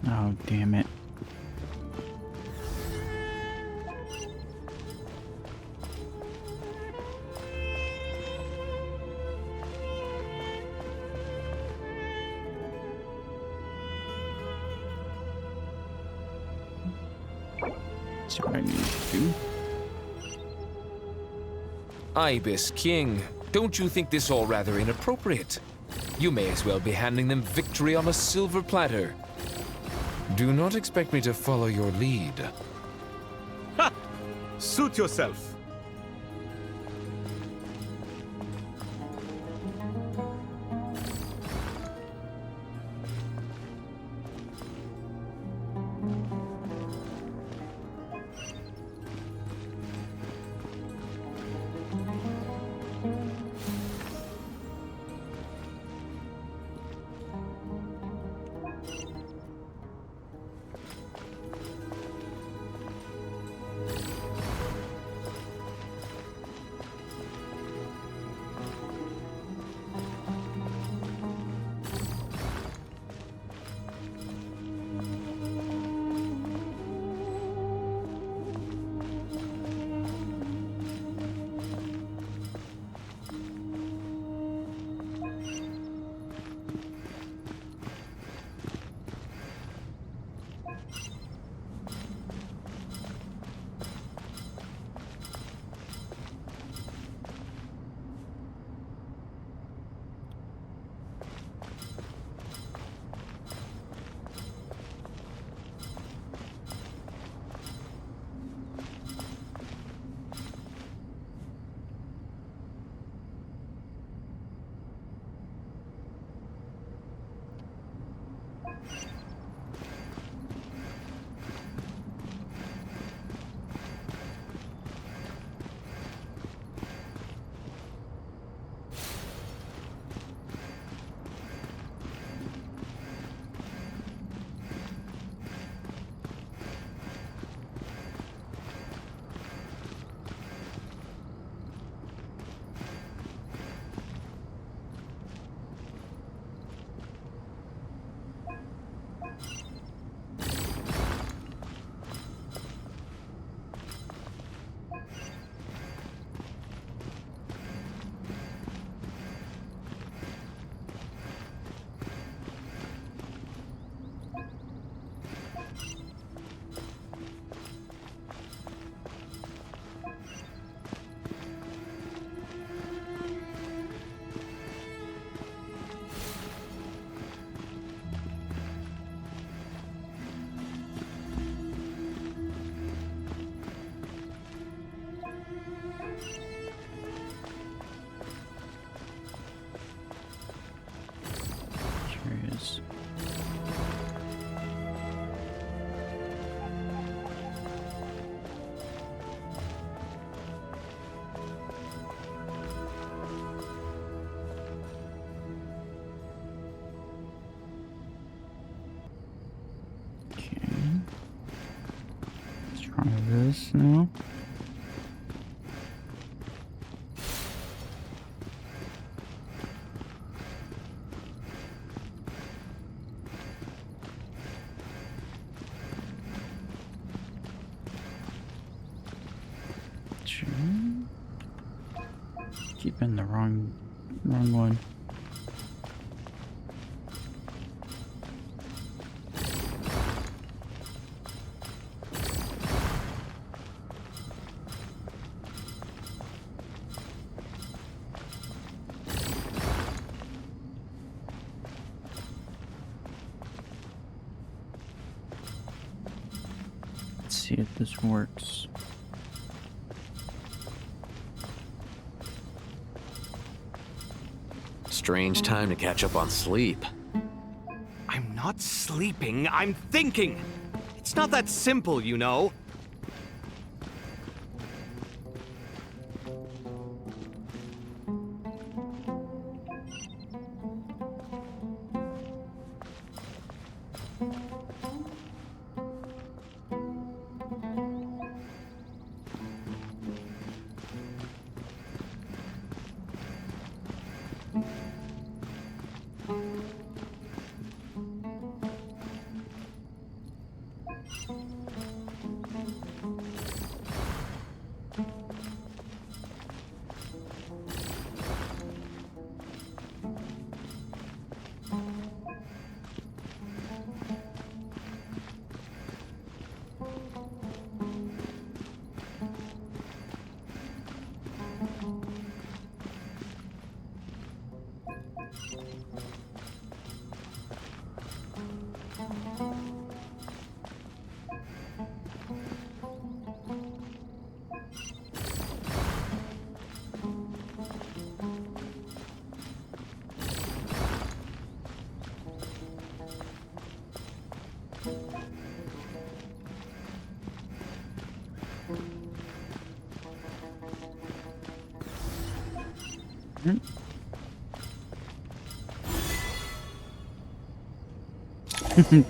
Speaker 5: Oh, damn it. That's what I need to do.
Speaker 18: Ibis King, don't you think this all rather inappropriate? You may as well be handing them victory on a silver platter. Do not expect me to follow your lead.
Speaker 2: Ha! Suit yourself.
Speaker 5: This now. Keeping the wrong one. See if this works.
Speaker 3: Strange time to catch up on sleep.
Speaker 2: I'm not sleeping, I'm thinking. It's not that simple, you know.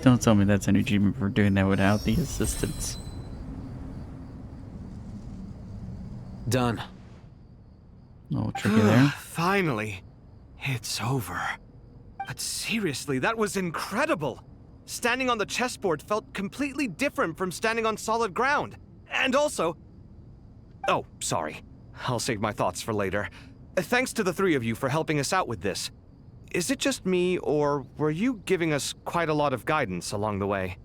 Speaker 5: Don't tell me that's an achievement for doing that without the assistance.
Speaker 3: Done.
Speaker 5: Little tricky there.
Speaker 2: Finally. It's over. But seriously, that was incredible. Standing on the chessboard felt completely different from standing on solid ground. And also... Oh, sorry. I'll save my thoughts for later. Thanks to the three of you for helping us out with this. Is it just me, or were you giving us quite a lot of guidance along the way?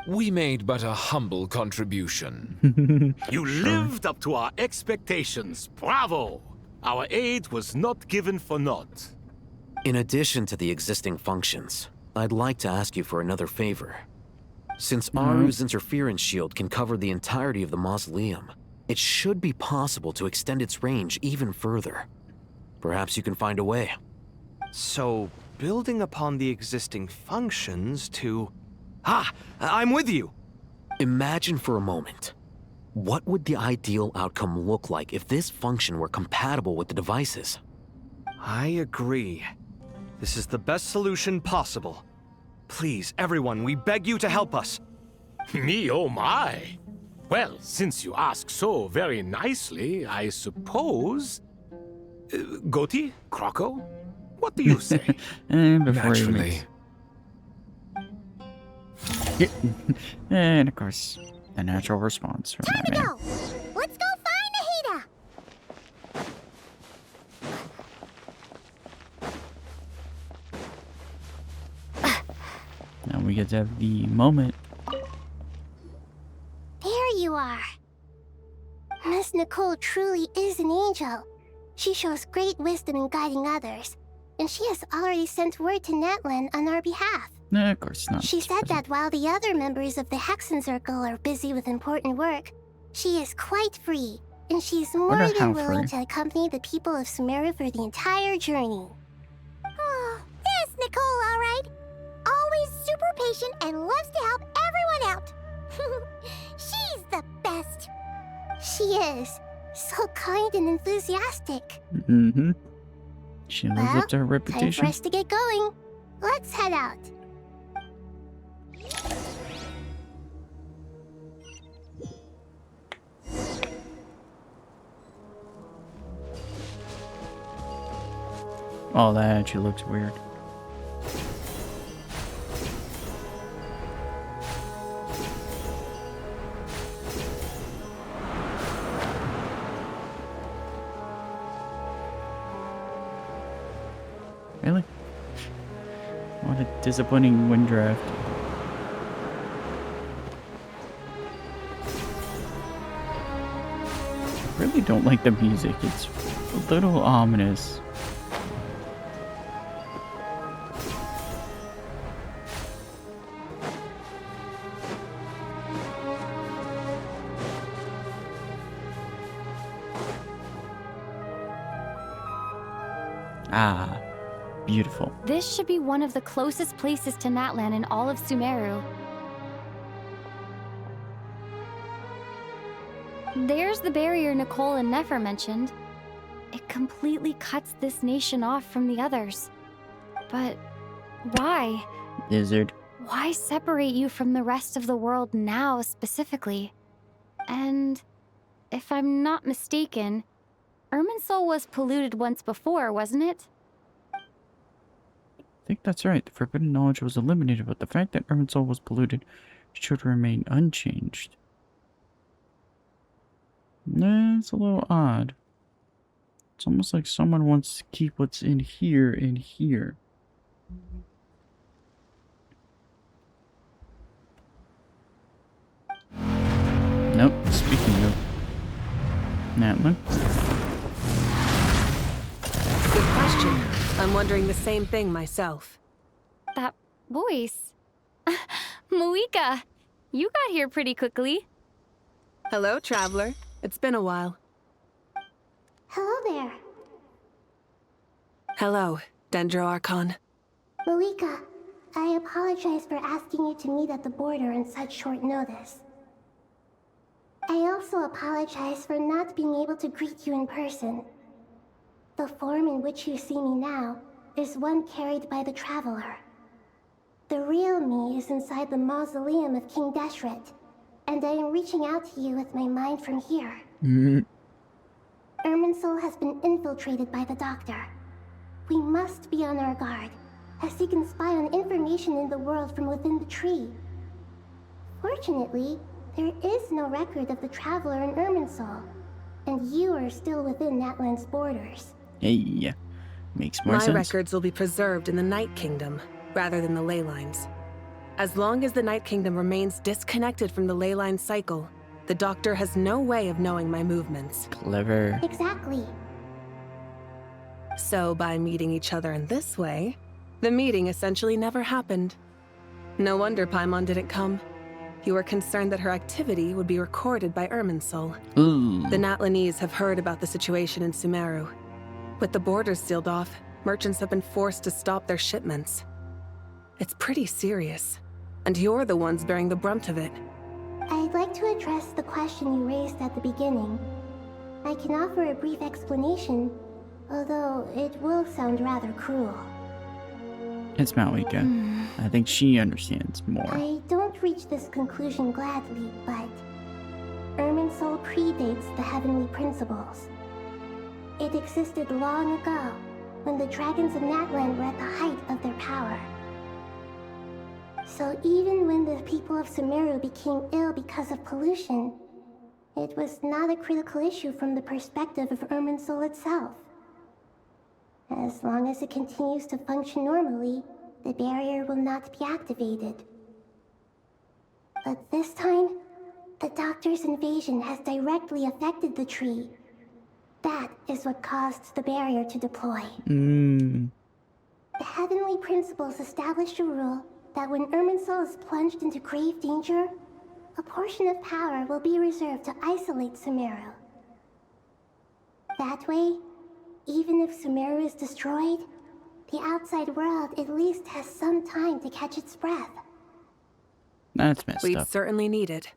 Speaker 18: We made but a humble contribution.
Speaker 1: You lived up to our expectations. Bravo! Our aid was not given for naught.
Speaker 3: In addition to the existing functions, I'd like to ask you for another favor. Since Aru's interference shield can cover the entirety of the mausoleum, it should be possible to extend its range even further. Perhaps you can find a way.
Speaker 2: So, building upon the existing functions to... Ah! I'm with you!
Speaker 3: Imagine for a moment. What would the ideal outcome look like if this function were compatible with the devices?
Speaker 2: I agree. This is the best solution possible. Please, everyone, we beg you to help us.
Speaker 1: Me, oh my! Well, since you ask so very nicely, I suppose... Goti? Croco? What do you say?
Speaker 18: Naturally.
Speaker 5: And of course, the natural response from that man.
Speaker 11: Let's go find Ahita!
Speaker 5: Now we get to have the moment.
Speaker 9: There you are. Miss Nicole truly is an angel. She shows great wisdom in guiding others, and she has already sent word to Natlan on our behalf.
Speaker 5: No, of course not.
Speaker 9: She said that while the other members of the Hexen Circle are busy with important work, she is quite free, and she is more than willing to accompany the people of Sumeru for the entire journey.
Speaker 11: Oh, there's Nicole, all right. Always super patient and loves to help everyone out. She's the best.
Speaker 9: She is. So kind and enthusiastic.
Speaker 5: Mm-hmm. She lives up to her reputation.
Speaker 9: Time for us to get going. Let's head out.
Speaker 5: Oh, that actually looks weird. Really? What a disappointing wind draft. I really don't like the music. It's a little ominous. Ah, beautiful.
Speaker 17: This should be one of the closest places to Natlan in all of Sumeru. There's the barrier Nicole and Nefer mentioned. It completely cuts this nation off from the others. But why?
Speaker 5: Lizard.
Speaker 17: Why separate you from the rest of the world now specifically? And if I'm not mistaken, Irimmsul was polluted once before, wasn't it?
Speaker 5: I think that's right. The forbidden knowledge was eliminated, but the fact that Irimmsul was polluted should remain unchanged. Nah, it's a little odd. It's almost like someone wants to keep what's in here. Nope, speaking of Natlan.
Speaker 6: Good question. I'm wondering the same thing myself.
Speaker 17: That voice. Muika, you got here pretty quickly.
Speaker 6: Hello, traveler. It's been a while.
Speaker 9: Hello there.
Speaker 6: Hello, Dendro Archon.
Speaker 9: Muika, I apologize for asking you to meet at the border on such short notice. I also apologize for not being able to greet you in person. The The form in which you see me now is one carried by the Traveler. The real me is inside the mausoleum of King Deshret, and I am reaching out to you with my mind from here. Irimmsul has been infiltrated by the Doctor. We must be on our guard, as he can spy on information in the world from within the tree. Fortunately, there is no record of the Traveler in Irimmsul, and you are still within Natlan's borders.
Speaker 5: Hey, makes more sense.
Speaker 6: My records will be preserved in the Night Kingdom, rather than the ley lines. As long as the Night Kingdom remains disconnected from the ley line cycle, the Doctor has no way of knowing my movements.
Speaker 5: Clever.
Speaker 9: Exactly.
Speaker 6: So by meeting each other in this way, the meeting essentially never happened. No wonder Paimon didn't come. You were concerned that her activity would be recorded by Irimmsul. The Natlanese have heard about the situation in Sumeru. With the borders sealed off, merchants have been forced to stop their shipments. It's pretty serious, and you're the ones bearing the brunt of it.
Speaker 9: I'd like to address the question you raised at the beginning. I can offer a brief explanation, although it will sound rather cruel.
Speaker 5: It's Malika. I think she understands more.
Speaker 9: I don't reach this conclusion gladly, but Irimmsul predates the Heavenly Principles. It existed long ago, when the dragons of Natlan were at the height of their power. So even when the people of Sumeru became ill because of pollution, it was not a critical issue from the perspective of Irimmsul itself. As long as it continues to function normally, the barrier will not be activated. But this time, the Doctor's invasion has directly affected the tree. That is what caused the barrier to deploy. The Heavenly Principles established a rule that when Irimmsul is plunged into grave danger, a portion of power will be reserved to isolate Sumeru. That way, even if Sumeru is destroyed, the outside world at least has some time to catch its breath.
Speaker 5: That's messed
Speaker 6: We'd
Speaker 5: up.
Speaker 6: certainly need it.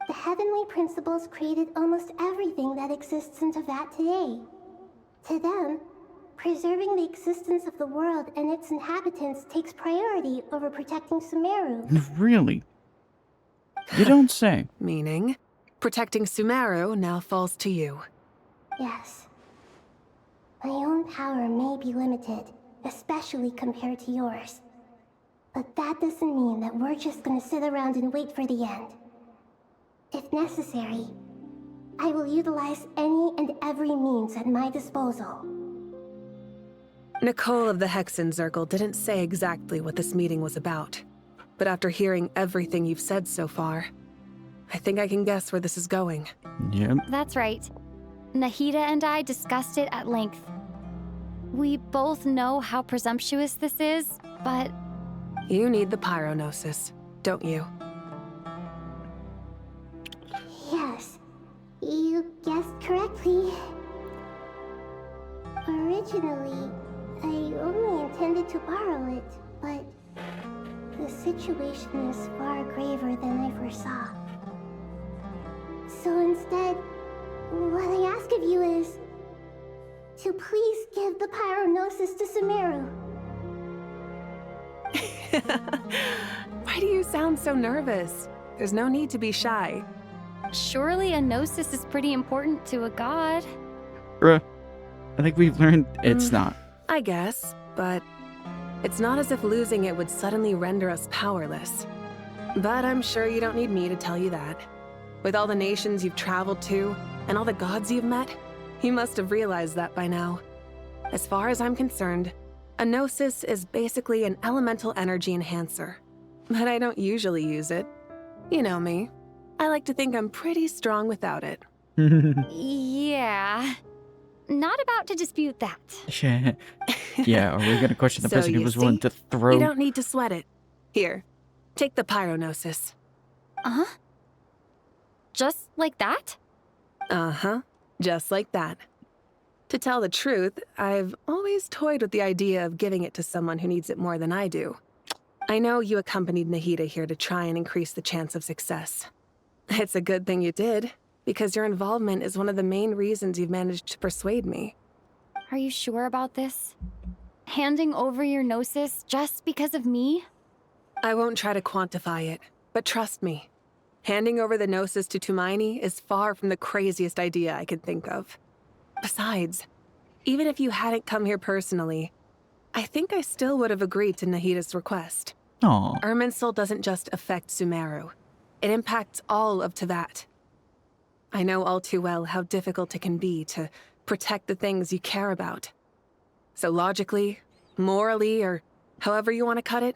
Speaker 9: The Heavenly Principles created almost everything that exists in Teyvat today. To them, preserving the existence of the world and its inhabitants takes priority over protecting Sumeru.
Speaker 5: Really? You don't say.
Speaker 6: Meaning, protecting Sumeru now falls to you.
Speaker 9: Yes. My own power may be limited, especially compared to yours. But that doesn't mean that we're just gonna sit around and wait for the end. If necessary, I will utilize any and every means at my disposal.
Speaker 6: Nicole of the Hexen Circle didn't say exactly what this meeting was about, but after hearing everything you've said so far, I think I can guess where this is going.
Speaker 5: Yep.
Speaker 17: That's right. Nahida and I discussed it at length. We both know how presumptuous this is, but...
Speaker 6: You need the Pyronosis, don't you?
Speaker 9: Yes, you guessed correctly. Originally, I only intended to borrow it, but the situation is far graver than I foresaw. So instead, what I ask of you is to please give the Pyronosis to Sumeru.
Speaker 6: Why do you sound so nervous? There's no need to be shy.
Speaker 17: Surely a gnosis is pretty important to a god.
Speaker 5: Bruh. I think we've learned it's not.
Speaker 6: I guess, but it's not as if losing it would suddenly render us powerless. But I'm sure you don't need me to tell you that. With all the nations you've traveled to, and all the gods you've met, you must have realized that by now. As far as I'm concerned, a gnosis is basically an elemental energy enhancer. But I don't usually use it. You know me. I like to think I'm pretty strong without it.
Speaker 17: Yeah. Not about to dispute that.
Speaker 5: Yeah, are we gonna question the
Speaker 6: So
Speaker 5: person who
Speaker 6: you
Speaker 5: was willing
Speaker 6: see,
Speaker 5: to throw?
Speaker 6: You don't need to sweat it. Here, take the Pyronosis.
Speaker 17: Uh-huh. Just like that?
Speaker 6: Uh-huh. Just like that. To tell the truth, I've always toyed with the idea of giving it to someone who needs it more than I do. I know you accompanied Nahida here to try and increase the chance of success. It's a good thing you did. because your involvement is one of the main reasons you've managed to persuade me.
Speaker 17: Are you sure about this? Handing over your Gnosis just because of me?
Speaker 6: I won't try to quantify it, but trust me. Handing over the Gnosis to Tumaini is far from the craziest idea I could think of. Besides, even if you hadn't come here personally, I think I still would have agreed to Nahida's request.
Speaker 5: Aww.
Speaker 6: Irimmsul doesn't just affect Sumeru. It impacts all of Teyvat. I know all too well how difficult it can be to protect the things you care about. So logically, morally, or however you want to cut it,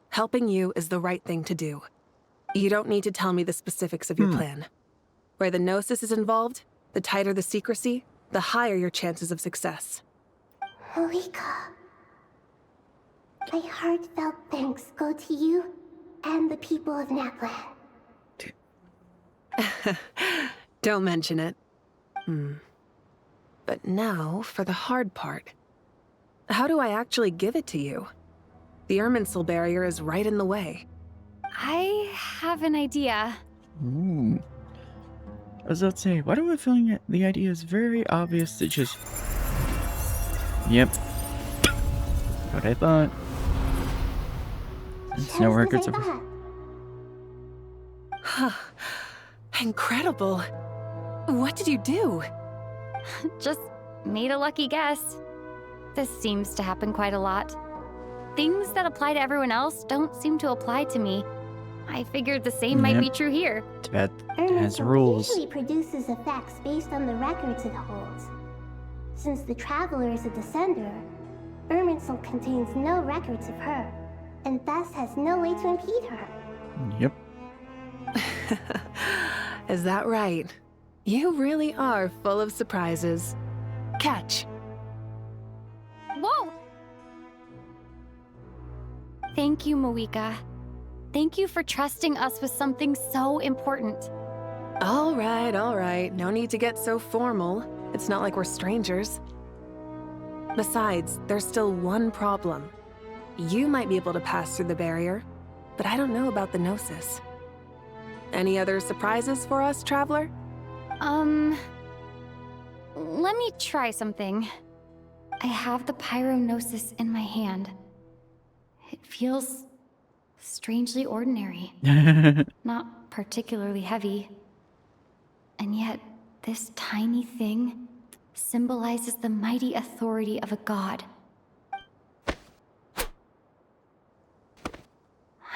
Speaker 6: helping you is the right thing to do. You don't need to tell me the specifics of your plan. Where the Gnosis is involved, the tighter the secrecy, the higher your chances of success.
Speaker 9: Malika, my heartfelt thanks go to you and the people of Naplan.
Speaker 6: Don't mention it. But now for the hard part. How do I actually give it to you? The Irimmsul barrier is right in the way.
Speaker 17: I have an idea.
Speaker 5: Ooh. I was about to say, why do I have a feeling that the idea is very obvious to just... Yep. What I thought. It's no records of...
Speaker 6: Incredible. What did you do?
Speaker 17: Just made a lucky guess. This seems to happen quite a lot. Things that apply to everyone else don't seem to apply to me. I figured the same might be true here.
Speaker 5: Teyvat has rules.
Speaker 9: Usually produces effects based on the records it holds. Since the Traveler is a descender, Irimmsul contains no records of her, and thus has no way to impede her.
Speaker 5: Yep.
Speaker 6: Is that right? You really are full of surprises. Catch.
Speaker 17: Whoa! Thank you, Moika. Thank you for trusting us with something so important.
Speaker 6: All right. No need to get so formal. It's not like we're strangers. Besides, there's still one problem. You might be able to pass through the barrier, but I don't know about the Gnosis. Any other surprises for us, Traveler?
Speaker 17: Let me try something. I have the Pyrognosis in my hand. It feels strangely ordinary. Not particularly heavy. And yet, this tiny thing symbolizes the mighty authority of a god.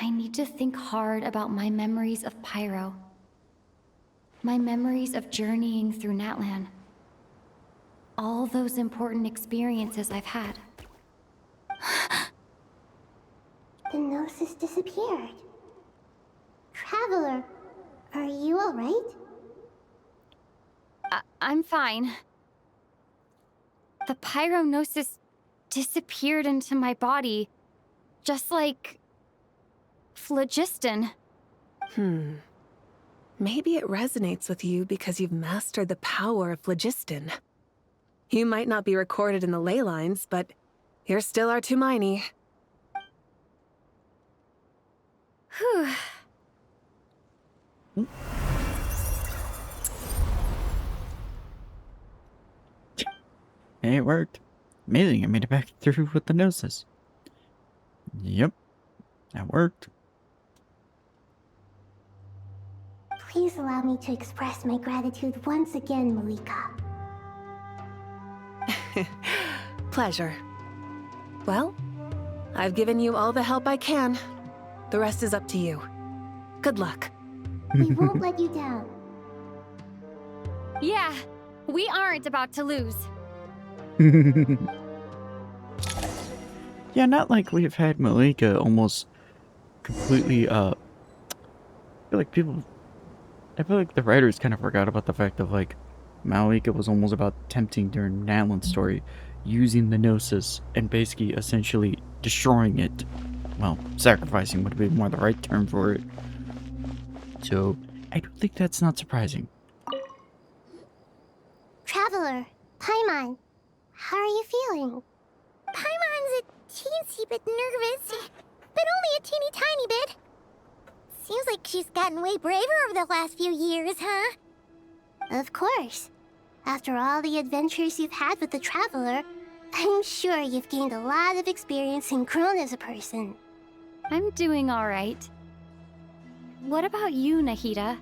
Speaker 17: I need to think hard about my memories of Pyro. My memories of journeying through Natlan. All those important experiences I've had.
Speaker 9: The Gnosis disappeared. Traveler, are you alright?
Speaker 17: I'm fine. The Pyrognosis disappeared into my body, just like phlogiston.
Speaker 6: Maybe it resonates with you because you've mastered the power of phlogiston. You might not be recorded in the ley lines, but you're still our Tumaini.
Speaker 17: Whew.
Speaker 5: Hey, it worked. Amazing, I made it back through with the Gnosis. Yep, that worked.
Speaker 9: Please allow me to express my gratitude once again, Malika.
Speaker 6: Pleasure. Well, I've given you all the help I can. The rest is up to you. Good luck.
Speaker 9: We won't let you down.
Speaker 17: Yeah, we aren't about to lose.
Speaker 5: Yeah, not like we've had Malika almost completely, I feel like the writers kind of forgot about the fact of, like, Malika was almost about tempting during Natlan's story, using the Gnosis and basically essentially destroying it. Well, sacrificing would be more the right term for it. So, I don't think that's not surprising.
Speaker 9: Traveler, Paimon, how are you feeling?
Speaker 11: Paimon's a teensy bit nervous, but only a teeny tiny bit. Seems like she's gotten way braver over the last few years, huh?
Speaker 9: Of course. After all the adventures you've had with the Traveler, I'm sure you've gained a lot of experience and grown as a person.
Speaker 17: I'm doing all right. What about you, Nahida?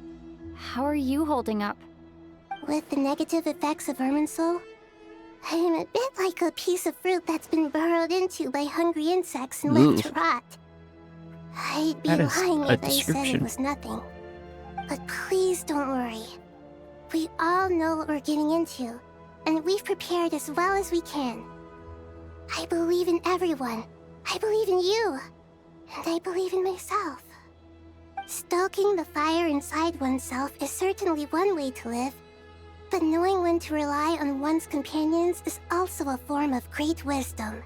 Speaker 17: How are you holding up?
Speaker 9: With the negative effects of Irimmsul, I am a bit like a piece of fruit that's been burrowed into by hungry insects and left to rot. I'd be lying if I said it was nothing. But please don't worry. We all know what we're getting into, and we've prepared as well as we can. I believe in everyone. I believe in you. And I believe in myself. Stoking the fire inside oneself is certainly one way to live, but knowing when to rely on one's companions is also a form of great wisdom.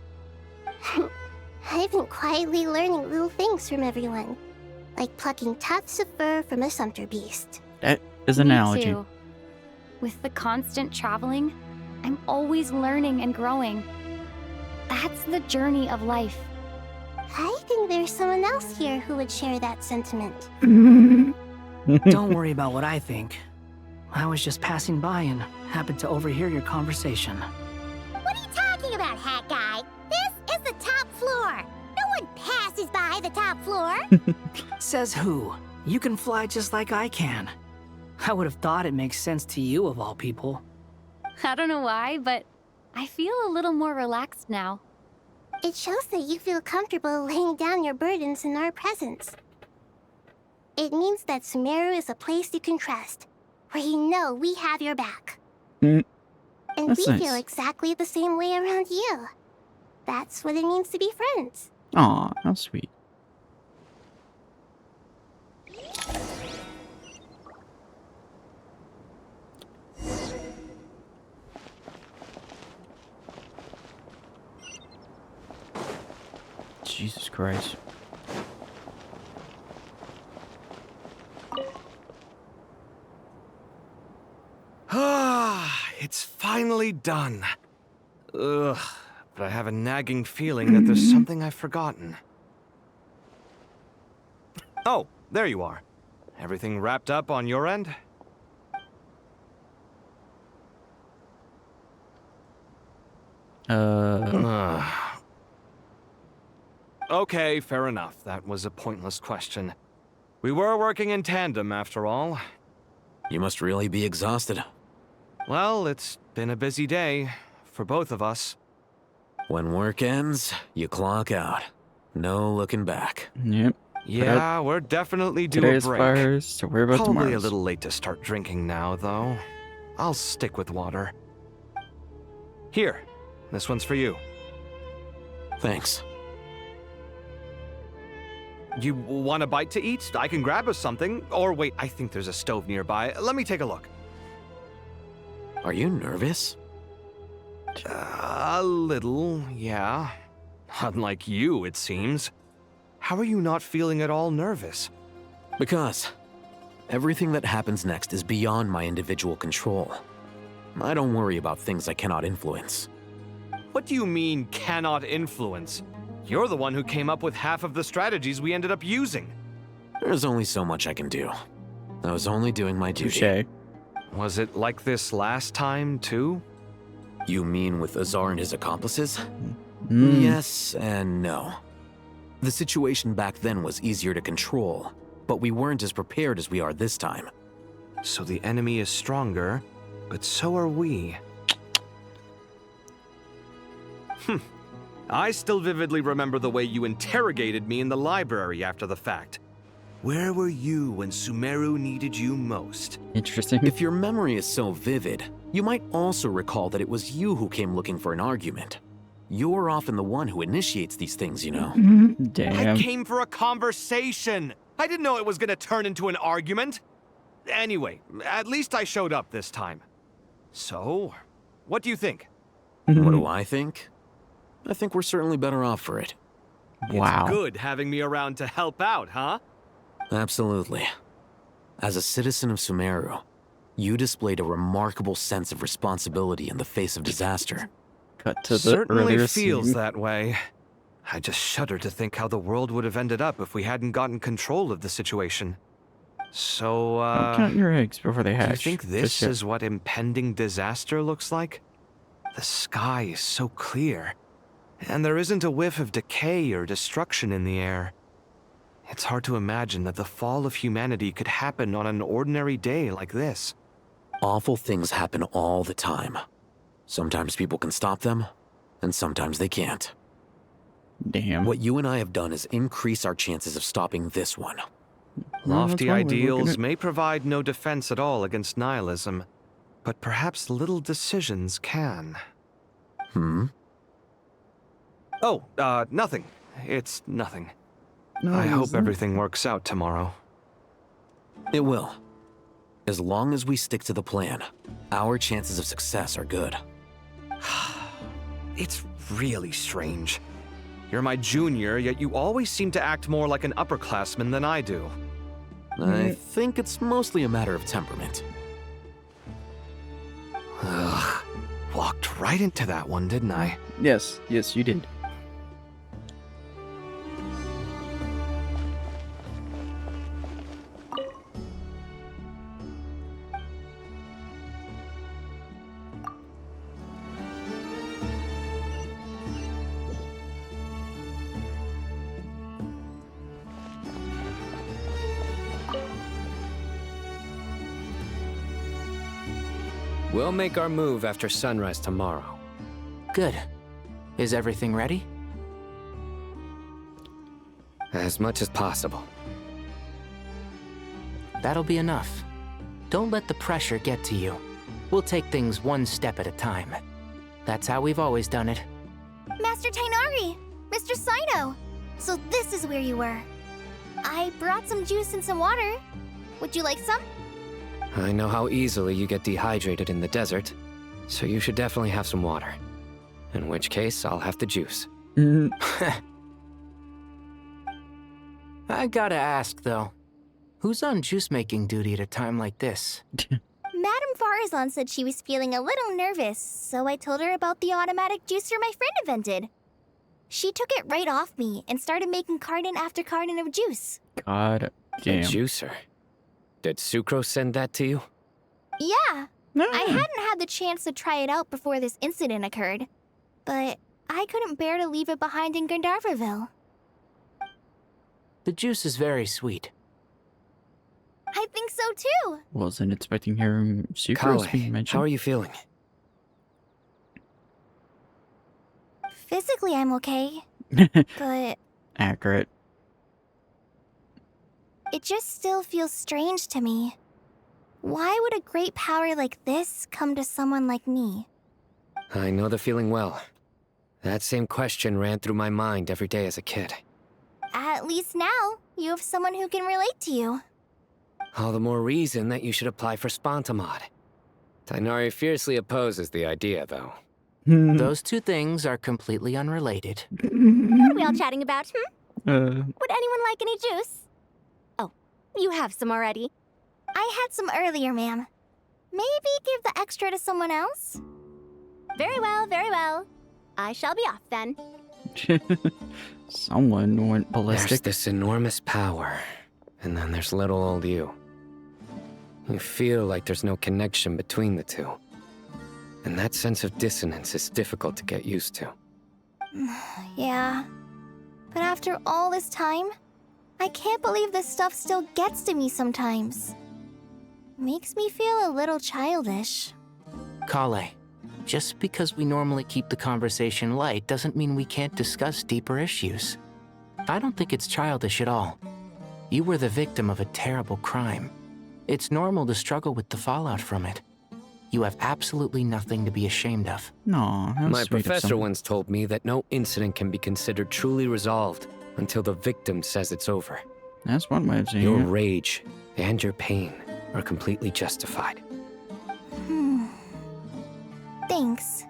Speaker 9: I've been quietly learning little things from everyone, like plucking tufts of fur from a sumpter beast.
Speaker 5: That is an
Speaker 17: Me
Speaker 5: analogy.
Speaker 17: too. With the constant traveling, I'm always learning and growing. That's the journey of life.
Speaker 9: I think there's someone else here who would share that sentiment.
Speaker 16: Don't worry about what I think. I was just passing by and happened to overhear your conversation.
Speaker 11: What are you talking about, hat guy? This is the top floor. No one passes by the top floor.
Speaker 16: Says who? You can fly just like I can. I would have thought it makes sense to you of all people.
Speaker 17: I don't know why, but I feel a little more relaxed now.
Speaker 9: It shows that you feel comfortable laying down your burdens in our presence. It means that Sumeru is a place you can trust, where you know we have your back. And
Speaker 5: That's
Speaker 9: we
Speaker 5: nice.
Speaker 9: feel exactly the same way around you. That's what it means to be friends.
Speaker 5: Aw, how sweet. Jesus Christ.
Speaker 2: Ah, it's finally done. Ugh, but I have a nagging feeling that there's something I've forgotten. Oh, there you are. Everything wrapped up on your end? Okay, fair enough. That was a pointless question. We were working in tandem, after all.
Speaker 3: You must really be exhausted.
Speaker 2: Well, it's been a busy day for both of us.
Speaker 3: When work ends, you clock out. No looking back.
Speaker 5: Yep.
Speaker 2: Yeah, we're definitely due a
Speaker 5: Today's
Speaker 2: break.
Speaker 5: fires to worry about
Speaker 2: Probably
Speaker 5: tomorrow's.
Speaker 2: a little late to start drinking now, though. I'll stick with water. Here, this one's for you.
Speaker 3: Thanks.
Speaker 2: You want a bite to eat? I can grab us something. Or wait, I think there's a stove nearby. Let me take a look.
Speaker 3: Are you nervous?
Speaker 2: A little, yeah. Unlike you, it seems. How are you not feeling at all nervous?
Speaker 3: Because everything that happens next is beyond my individual control. I don't worry about things I cannot influence.
Speaker 2: What do you mean, cannot influence? You're the one who came up with half of the strategies we ended up using.
Speaker 3: There's only so much I can do. I was only doing my duty.
Speaker 5: Touché.
Speaker 2: Was it like this last time, too?
Speaker 3: You mean with Azar and his accomplices? Yes and no. The situation back then was easier to control, but we weren't as prepared as we are this time.
Speaker 2: So the enemy is stronger, but so are we. I still vividly remember the way you interrogated me in the library after the fact. Where were you when Sumeru needed you most?
Speaker 5: Interesting.
Speaker 3: If your memory is so vivid, you might also recall that it was you who came looking for an argument. You're often the one who initiates these things, you know.
Speaker 5: Damn.
Speaker 2: I came for a conversation. I didn't know it was gonna turn into an argument. Anyway, at least I showed up this time. So, what do you think?
Speaker 3: What do I think? I think we're certainly better off for it.
Speaker 5: Wow.
Speaker 2: It's good having me around to help out, huh?
Speaker 3: Absolutely. As a citizen of Sumeru, you displayed a remarkable sense of responsibility in the face of disaster.
Speaker 5: Cut to the
Speaker 2: Certainly
Speaker 5: earlier
Speaker 2: feels
Speaker 5: scene.
Speaker 2: that way. I just shudder to think how the world would have ended up if we hadn't gotten control of the situation. So,
Speaker 5: Don't count your eggs before they hatch.
Speaker 2: do you think this
Speaker 5: Just
Speaker 2: is what impending disaster looks like? The sky is so clear, and there isn't a whiff of decay or destruction in the air. It's hard to imagine that the fall of humanity could happen on an ordinary day like this.
Speaker 3: Awful things happen all the time. Sometimes people can stop them, and sometimes they can't.
Speaker 5: Damn.
Speaker 3: What you and I have done is increase our chances of stopping this one.
Speaker 2: Lofty ideals may provide no defense at all against nihilism, but perhaps little decisions can. Oh, nothing. It's nothing. I hope everything works out tomorrow.
Speaker 3: It will. As long as we stick to the plan, our chances of success are good.
Speaker 2: It's really strange. You're my junior, yet you always seem to act more like an upperclassman than I do.
Speaker 3: I think it's mostly a matter of temperament.
Speaker 2: Ugh. Walked right into that one, didn't I?
Speaker 5: Yes, you did.
Speaker 13: We'll make our move after sunrise tomorrow.
Speaker 19: Good. Is everything ready?
Speaker 13: As much as possible.
Speaker 19: That'll be enough. Don't let the pressure get to you. We'll take things one step at a time. That's how we've always done it.
Speaker 11: Master Tainari! Mr. Sino! So this is where you were. I brought some juice and some water. Would you like some?
Speaker 13: I know how easily you get dehydrated in the desert, so you should definitely have some water. In which case, I'll have the juice.
Speaker 19: I gotta ask, though. Who's on juice-making duty at a time like this?
Speaker 11: Madame Farazan said she was feeling a little nervous, so I told her about the automatic juicer my friend invented. She took it right off me and started making carton after carton of juice.
Speaker 5: God damn.
Speaker 13: A juicer? Did Sucrose send that to you?
Speaker 11: Yeah. I hadn't had the chance to try it out before this incident occurred, but I couldn't bear to leave it behind in Gandharvaville.
Speaker 19: The juice is very sweet.
Speaker 11: I think so too.
Speaker 5: Wasn't expecting hearing sucrose being mentioned.
Speaker 13: How are you feeling?
Speaker 11: Physically, I'm okay. But
Speaker 5: accurate.
Speaker 11: It just still feels strange to me. Why would a great power like this come to someone like me?
Speaker 13: I know the feeling well. That same question ran through my mind every day as a kid.
Speaker 11: At least now, you have someone who can relate to you.
Speaker 13: All the more reason that you should apply for Spontamod. Tainari fiercely opposes the idea, though.
Speaker 19: Those two things are completely unrelated.
Speaker 11: What are we all chatting about,
Speaker 5: Would
Speaker 11: anyone like any juice? Oh, you have some already. I had some earlier, ma'am. Maybe give the extra to someone else?
Speaker 23: Very well, very well. I shall be off then.
Speaker 5: Someone went ballistic.
Speaker 13: There's this enormous power, and then there's little old you. You feel like there's no connection between the two. And that sense of dissonance is difficult to get used to.
Speaker 11: Yeah. But after all this time, I can't believe this stuff still gets to me sometimes. Makes me feel a little childish.
Speaker 19: Kale, just because we normally keep the conversation light doesn't mean we can't discuss deeper issues. I don't think it's childish at all. You were the victim of a terrible crime. It's normal to struggle with the fallout from it. You have absolutely nothing to be ashamed of.
Speaker 5: No,
Speaker 13: my professor once told me that no incident can be considered truly resolved until the victim says it's over.
Speaker 5: That's one way of saying
Speaker 13: Your
Speaker 5: it.
Speaker 13: rage and your pain are completely justified.
Speaker 11: Thanks.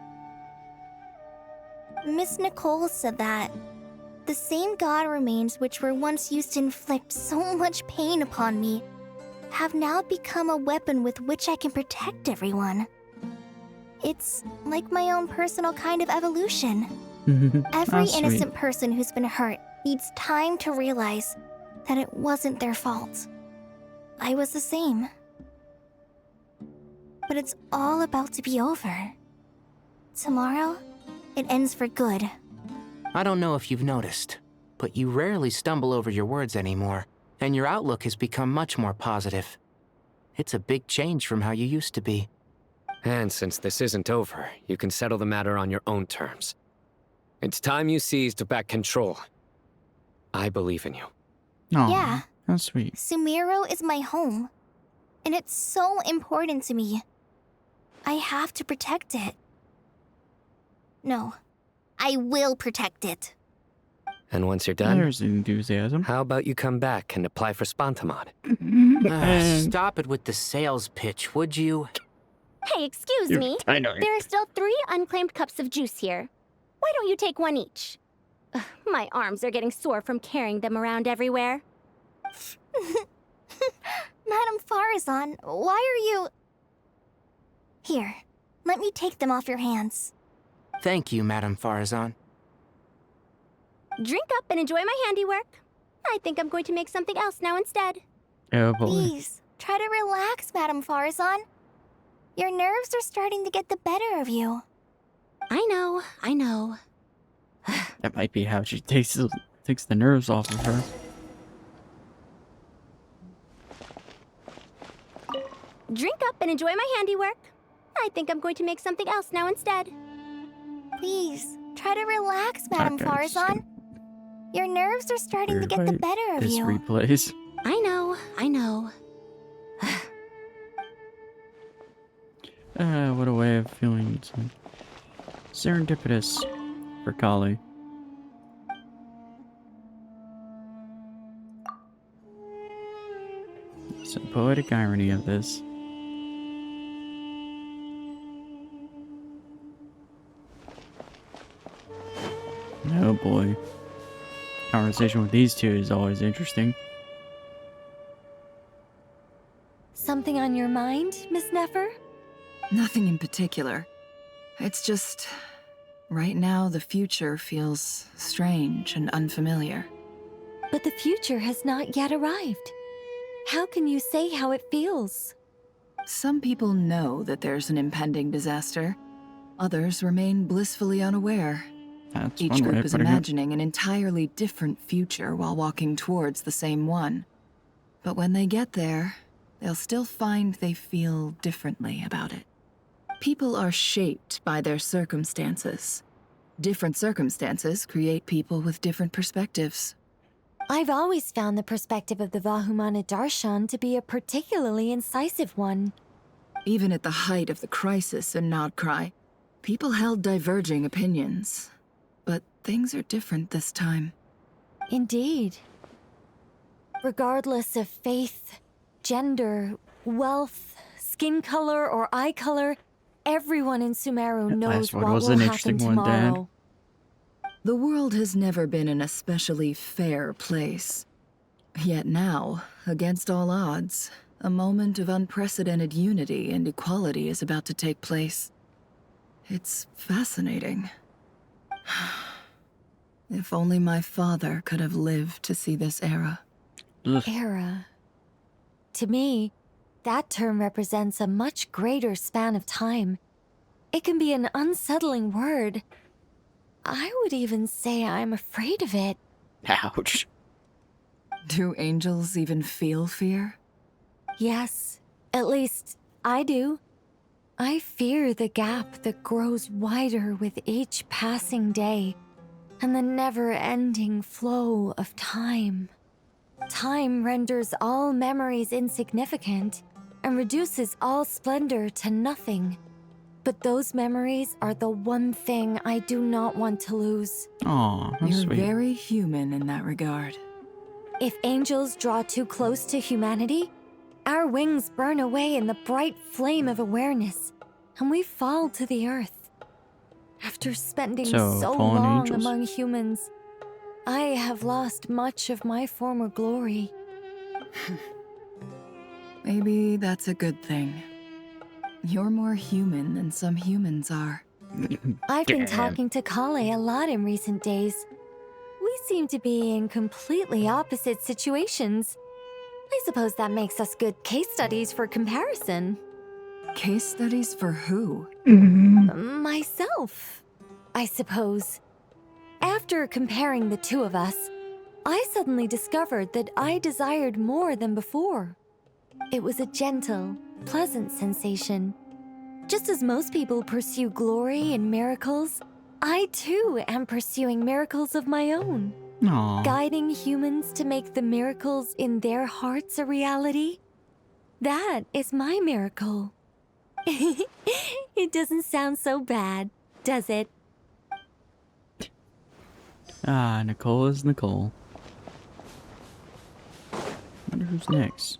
Speaker 11: Miss Nicole said that the same god remains which were once used to inflict so much pain upon me have now become a weapon with which I can protect everyone. It's like my own personal kind of evolution. Every innocent person who's been hurt needs time to realize that it wasn't their fault. I was the same. But it's all about to be over. Tomorrow, it ends for good.
Speaker 22: I don't know if you've noticed, but you rarely stumble over your words anymore, and your outlook has become much more positive. It's a big change from how you used to be.
Speaker 13: And since this isn't over, you can settle the matter on your own terms. It's time you seized back control. I believe in you.
Speaker 5: Aw,
Speaker 11: Yeah.
Speaker 5: how sweet.
Speaker 11: Sumeru is my home. And it's so important to me. I have to protect it. No, I will protect it.
Speaker 13: And once you're done,
Speaker 5: There's enthusiasm.
Speaker 13: how about you come back and apply for Spontamod?
Speaker 22: Stop it with the sales pitch, would you?
Speaker 23: Hey, excuse me.
Speaker 5: I know.
Speaker 23: There are still 3 unclaimed cups of juice here. Why don't you take one each? Ugh, my arms are getting sore from carrying them around everywhere.
Speaker 11: Madame Farazan, why are you... Here, let me take them off your hands.
Speaker 22: Thank you, Madame Farazan.
Speaker 23: Drink up and enjoy my handiwork. I think I'm going to make something else now instead.
Speaker 5: Oh boy.
Speaker 11: Please, try to relax, Madame Farazan. Your nerves are starting to get the better of you.
Speaker 23: I know.
Speaker 5: That might be how she takes the nerves off of her.
Speaker 23: Drink up and enjoy my handiwork. I think I'm going to make something else now instead.
Speaker 11: Please, try to relax, Madame
Speaker 5: Okay,
Speaker 11: Farazan. Your nerves are starting to get the better of
Speaker 5: This
Speaker 11: you.
Speaker 5: replays.
Speaker 23: I know.
Speaker 5: What a way of feeling it's like serendipitous for Kali. Some poetic irony of this. Oh boy. Conversation with these two is always interesting.
Speaker 8: Something on your mind, Miss Nefer?
Speaker 14: Nothing in particular. It's just... right now, the future feels strange and unfamiliar.
Speaker 8: But the future has not yet arrived. How can you say how it feels?
Speaker 14: Some people know that there's an impending disaster. Others remain blissfully unaware.
Speaker 5: That's
Speaker 14: Each
Speaker 5: one way
Speaker 14: group
Speaker 5: of
Speaker 14: is
Speaker 5: putting it.
Speaker 14: imagining an entirely different future while walking towards the same one. But when they get there, they'll still find they feel differently about it. People are shaped by their circumstances. Different circumstances create people with different perspectives.
Speaker 8: I've always found the perspective of the Vahumana Darshan to be a particularly incisive one.
Speaker 14: Even at the height of the crisis in Nodcry, people held diverging opinions. But things are different this time.
Speaker 8: Indeed. Regardless of faith, gender, wealth, skin color, or eye color, everyone in Sumeru
Speaker 5: That
Speaker 8: knows
Speaker 5: last one
Speaker 8: what
Speaker 5: was
Speaker 8: will
Speaker 5: an
Speaker 8: happen
Speaker 5: interesting one, Dad.
Speaker 8: tomorrow.
Speaker 14: The world has never been an especially fair place. Yet now, against all odds, a moment of unprecedented unity and equality is about to take place. It's fascinating. If only my father could have lived to see this era.
Speaker 8: Era. To me, that term represents a much greater span of time. It can be an unsettling word. I would even say I'm afraid of it.
Speaker 5: Ouch.
Speaker 14: Do angels even feel fear?
Speaker 8: Yes, at least I do. I fear the gap that grows wider with each passing day, and the never-ending flow of time. Time renders all memories insignificant, and reduces all splendor to nothing. But those memories are the one thing I do not want to lose.
Speaker 5: Aw, that's
Speaker 14: You're
Speaker 5: sweet.
Speaker 14: very human in that regard.
Speaker 8: If angels draw too close to humanity, our wings burn away in the bright flame of awareness, and we fall to the earth. After spending
Speaker 5: So,
Speaker 8: so
Speaker 5: fallen
Speaker 8: long
Speaker 5: angels?
Speaker 8: among humans, I have lost much of my former glory.
Speaker 14: Maybe that's a good thing. You're more human than some humans are.
Speaker 8: I've been talking to Kale a lot in recent days. We seem to be in completely opposite situations. I suppose that makes us good case studies for comparison.
Speaker 14: Case studies for who?
Speaker 8: Myself, I suppose. After comparing the two of us, I suddenly discovered that I desired more than before. It was a gentle, pleasant sensation. Just as most people pursue glory and miracles, I too am pursuing miracles of my own.
Speaker 5: Aww.
Speaker 8: Guiding humans to make the miracles in their hearts a reality. That is my miracle. It doesn't sound so bad, does it?
Speaker 5: Ah, Nicole is Nicole. Wonder who's next.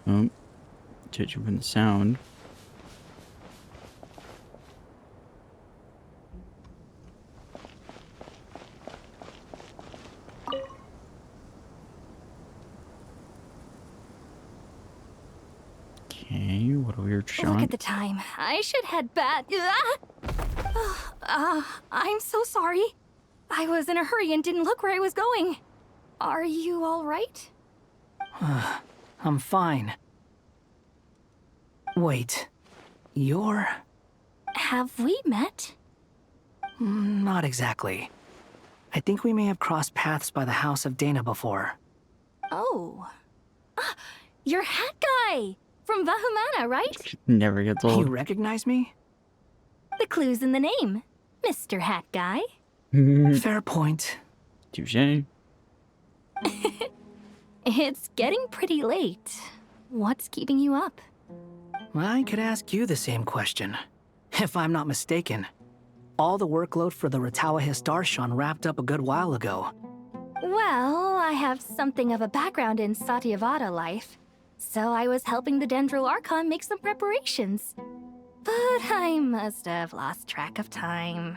Speaker 5: Oh, judging from the sound. Okay, what a weird shot.
Speaker 17: Look at the time. I should head back. I'm so sorry. I was in a hurry and didn't look where I was going. Are you all right?
Speaker 16: I'm fine. Wait, you're...
Speaker 17: Have we met?
Speaker 16: Not exactly. I think we may have crossed paths by the house of Dana before.
Speaker 17: Oh. You're Hat Guy! From Vahumana, right?
Speaker 5: Never gets old.
Speaker 16: You recognize me?
Speaker 17: The clue's in the name. Mr. Hat Guy.
Speaker 16: Fair point.
Speaker 5: Touché.
Speaker 17: It's getting pretty late. What's keeping you up?
Speaker 16: I could ask you the same question. If I'm not mistaken, all the workload for the Ratawa Histarshon wrapped up a good while ago.
Speaker 17: Well, I have something of a background in Satyavada life, so I was helping the Dendro Archon make some preparations. But I must have lost track of time.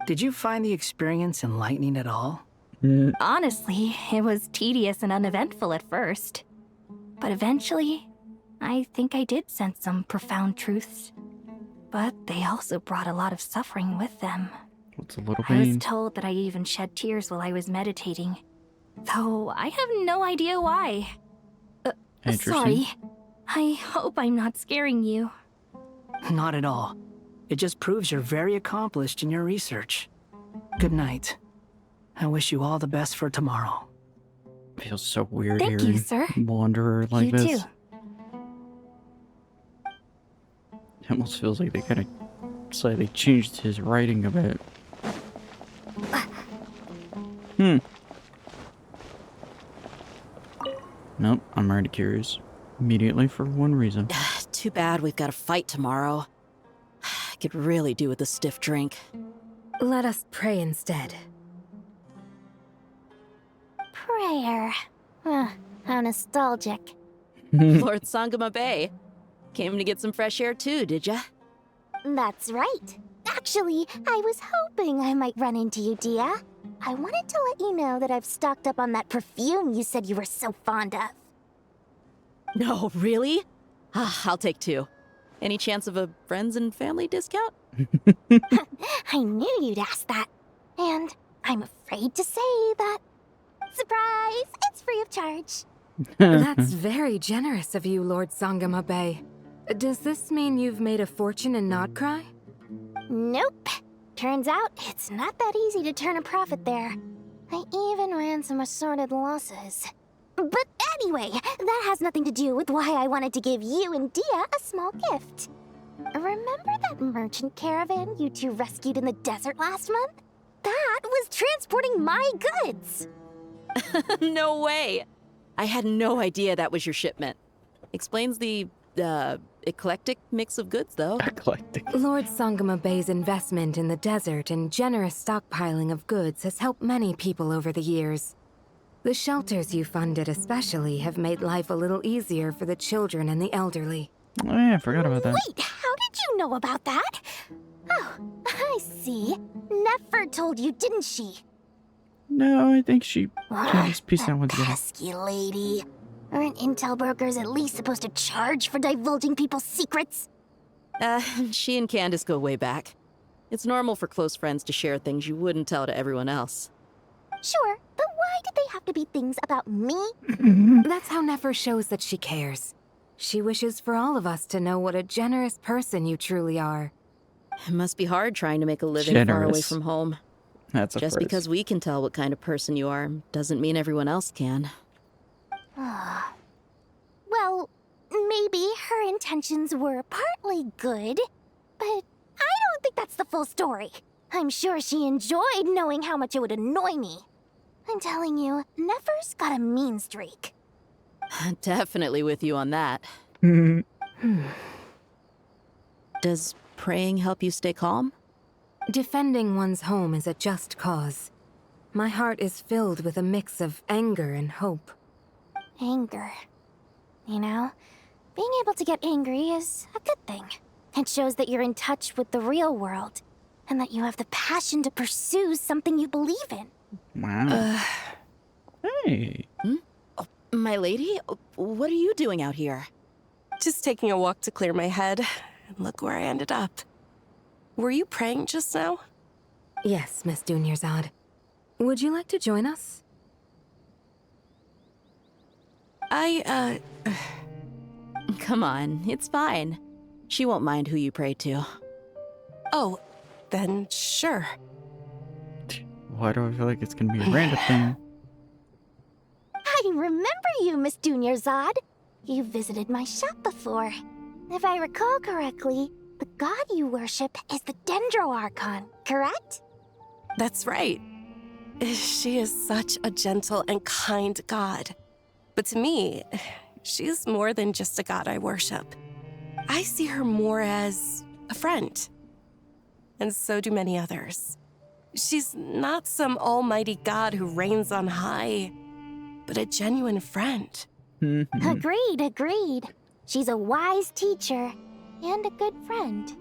Speaker 16: Did you find the experience enlightening at all?
Speaker 17: Honestly, it was tedious and uneventful at first. But eventually, I think I did sense some profound truths. But they also brought a lot of suffering with them.
Speaker 5: What's a little
Speaker 17: I was
Speaker 5: pain?
Speaker 17: told that I even shed tears while I was meditating. Though I have no idea why.
Speaker 5: Interesting.
Speaker 17: Sorry. I hope I'm not scaring you.
Speaker 16: Not at all. It just proves you're very accomplished in your research. Good night. I wish you all the best for tomorrow.
Speaker 5: Feels so weird
Speaker 17: Thank
Speaker 5: hearing
Speaker 17: you, sir.
Speaker 5: Wanderer like
Speaker 17: You
Speaker 5: this.
Speaker 17: too.
Speaker 5: It almost feels like they kind of slightly changed his writing a bit. Nope, I'm already curious. Immediately for one reason.
Speaker 21: Too bad we've got a fight tomorrow. I could really do with a stiff drink.
Speaker 8: Let us pray instead.
Speaker 11: Prayer. How nostalgic.
Speaker 21: Lord Sangama Bay. Came to get some fresh air too, did ya?
Speaker 11: That's right. Actually, I was hoping I might run into you, Dia. I wanted to let you know that I've stocked up on that perfume you said you were so fond of.
Speaker 21: No, really? I'll take 2. Any chance of a friends and family discount?
Speaker 11: I knew you'd ask that. And I'm afraid to say that. Surprise! It's free of charge.
Speaker 6: That's very generous of you, Lord Sangama Bay. Does this mean you've made a fortune in Nodcry?
Speaker 11: Nope. Turns out it's not that easy to turn a profit there. I even ran some assorted losses. But anyway, that has nothing to do with why I wanted to give you and Dia a small gift. Remember that merchant caravan you two rescued in the desert last month? That was transporting my goods!
Speaker 21: No way! I had no idea that was your shipment. Explains the, eclectic mix of goods, though.
Speaker 5: Eclectic.
Speaker 6: Lord Sangama Bay's investment in the desert and generous stockpiling of goods has helped many people over the years. The shelters you funded especially have made life a little easier for the children and the elderly.
Speaker 5: Oh yeah, I forgot about that.
Speaker 11: Wait, how did you know about that? Oh, I see. Nefer told you, didn't she?
Speaker 5: No, I think she just pieced that one together.
Speaker 11: Pesky lady. Aren't intel brokers at least supposed to charge for divulging people's secrets?
Speaker 21: She and Candace go way back. It's normal for close friends to share things you wouldn't tell to everyone else.
Speaker 11: Sure, but why did they have to be things about me?
Speaker 8: That's how Nefer shows that she cares. She wishes for all of us to know what a generous person you truly are.
Speaker 21: It must be hard trying to make a living far away
Speaker 5: Generous.
Speaker 21: from home.
Speaker 5: That's a
Speaker 21: Just
Speaker 5: first.
Speaker 21: because we can tell what kind of person you are doesn't mean everyone else can.
Speaker 11: Well, maybe her intentions were partly good, but I don't think that's the full story. I'm sure she enjoyed knowing how much it would annoy me. I'm telling you, Nefer's got a mean streak.
Speaker 21: Definitely with you on that. Does praying help you stay calm?
Speaker 8: Defending one's home is a just cause. My heart is filled with a mix of anger and hope.
Speaker 11: Anger. You know, being able to get angry is a good thing. It shows that you're in touch with the real world, and that you have the passion to pursue something you believe in.
Speaker 5: Wow. Hey.
Speaker 21: Oh, my lady? What are you doing out here?
Speaker 10: Just taking a walk to clear my head, and look where I ended up. Were you praying just now?
Speaker 8: Yes, Miss Dunyarzad. Would you like to join us?
Speaker 21: Come on, it's fine. She won't mind who you pray to.
Speaker 10: Oh, then sure.
Speaker 5: Why do I feel like it's gonna be a random thing?
Speaker 11: I remember you, Miss Dunyarzad. You visited my shop before. If I recall correctly, the god you worship is the Dendro Archon, correct?
Speaker 10: That's right. She is such a gentle and kind god. But to me, she's more than just a god I worship. I see her more as a friend. And so do many others. She's not some almighty god who reigns on high, but a genuine friend.
Speaker 11: Agreed. She's a wise teacher and a good friend.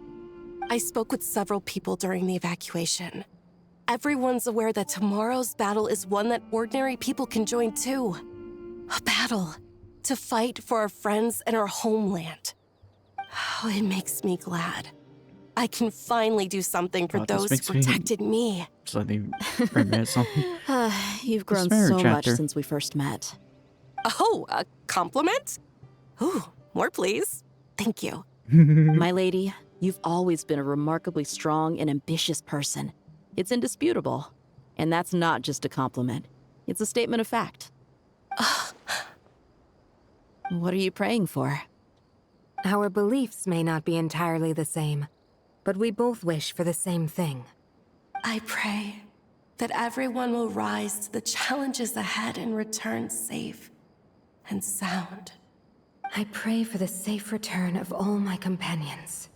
Speaker 10: I spoke with several people during the evacuation. Everyone's aware that tomorrow's battle is one that ordinary people can join too. A battle to fight for our friends and our homeland. Oh, it makes me glad. I can finally do something for those who protected me.
Speaker 5: Slightly remiss something.
Speaker 21: You've grown
Speaker 5: Spare
Speaker 21: so much
Speaker 5: chapter.
Speaker 21: since we first met.
Speaker 10: Oh, a compliment? Ooh, more please. Thank you.
Speaker 21: My lady, you've always been a remarkably strong and ambitious person. It's indisputable. And that's not just a compliment. It's a statement of fact. What are you praying for?
Speaker 8: Our beliefs may not be entirely the same, but we both wish for the same thing.
Speaker 10: I pray that everyone will rise to the challenges ahead and return safe and sound.
Speaker 8: I pray for the safe return of all my companions.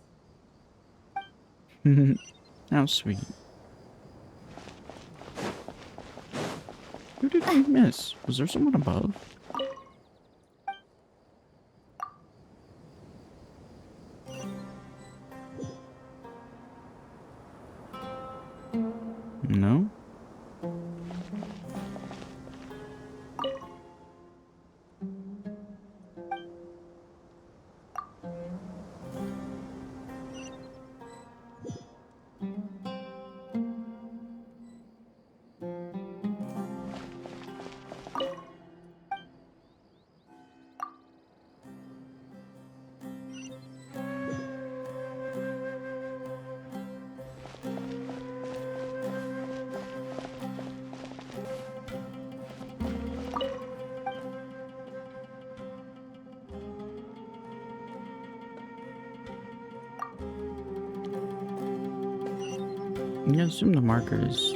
Speaker 5: How sweet. Who did we miss? Was there someone above? No? I'm gonna assume the marker is...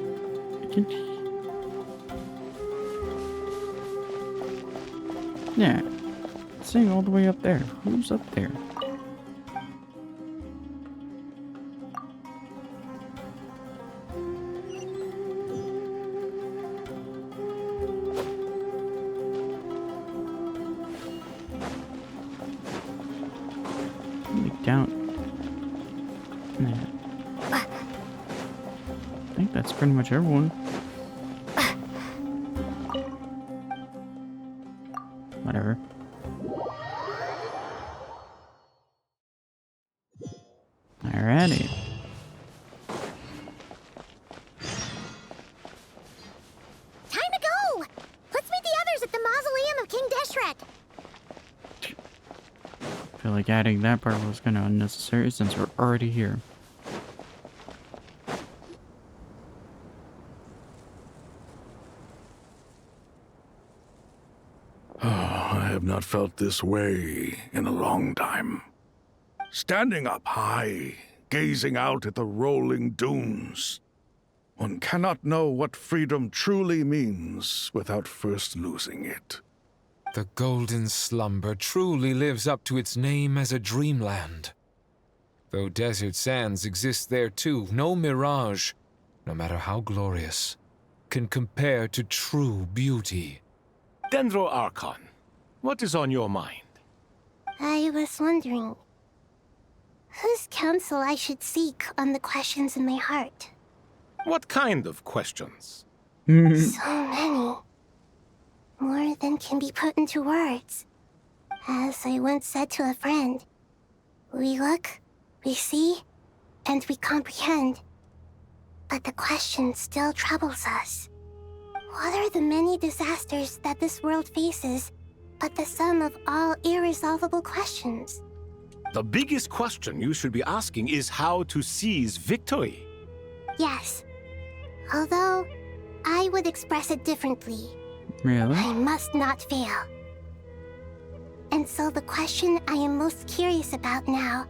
Speaker 5: Yeah. It's saying all the way up there. Who's up there? Look down. Yeah. I think that's pretty much everyone. Whatever. Alrighty. feel like adding that part was kind of unnecessary since we're already here.
Speaker 4: I have not felt this way in a long time. Standing up high, gazing out at the rolling dunes. One cannot know what freedom truly means without first losing it.
Speaker 18: The golden slumber truly lives up to its name as a dreamland. Though desert sands exist there too, no mirage, no matter how glorious, can compare to true beauty.
Speaker 1: Dendro Archon, what is on your mind?
Speaker 9: I was wondering whose counsel I should seek on the questions in my heart.
Speaker 1: What kind of questions?
Speaker 9: So many. More than can be put into words. As I once said to a friend, we look, we see, and we comprehend. But the question still troubles us. What are the many disasters that this world faces, but the sum of all irresolvable questions?
Speaker 1: The biggest question you should be asking is how to seize victory.
Speaker 9: Yes. Although, I would express it differently.
Speaker 5: Really?
Speaker 9: I must not fail. And so the question I am most curious about now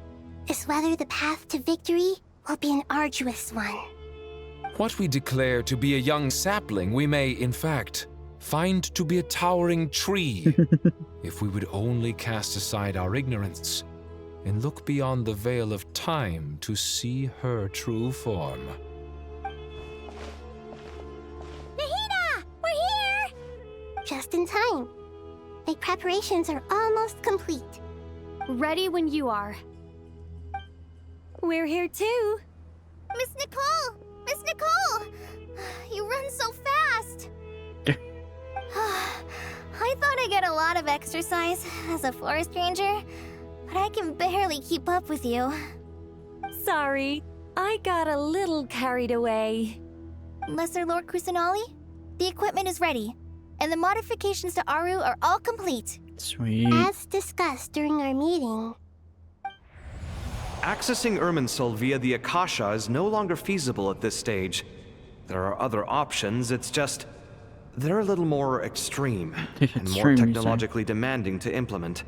Speaker 9: is whether the path to victory will be an arduous one.
Speaker 18: What we declare to be a young sapling, we may, in fact, find to be a towering tree, if we would only cast aside our ignorance and look beyond the veil of time to see her true form.
Speaker 11: Nahida! We're here!
Speaker 9: Just in time. My preparations are almost complete.
Speaker 17: Ready when you are.
Speaker 8: We're here too.
Speaker 11: Miss Nicole! Miss Nicole! You run so fast! I thought I'd get a lot of exercise as a forest ranger, but I can barely keep up with you.
Speaker 8: Sorry, I got a little carried away.
Speaker 11: Lesser Lord Kusanali, the equipment is ready, and the modifications to Aru are all complete.
Speaker 5: Sweet.
Speaker 9: As discussed during our meeting.
Speaker 2: Accessing Irimmsul via the Akasha is no longer feasible at this stage. There are other options, it's just they're a little more extreme and more technologically demanding to implement.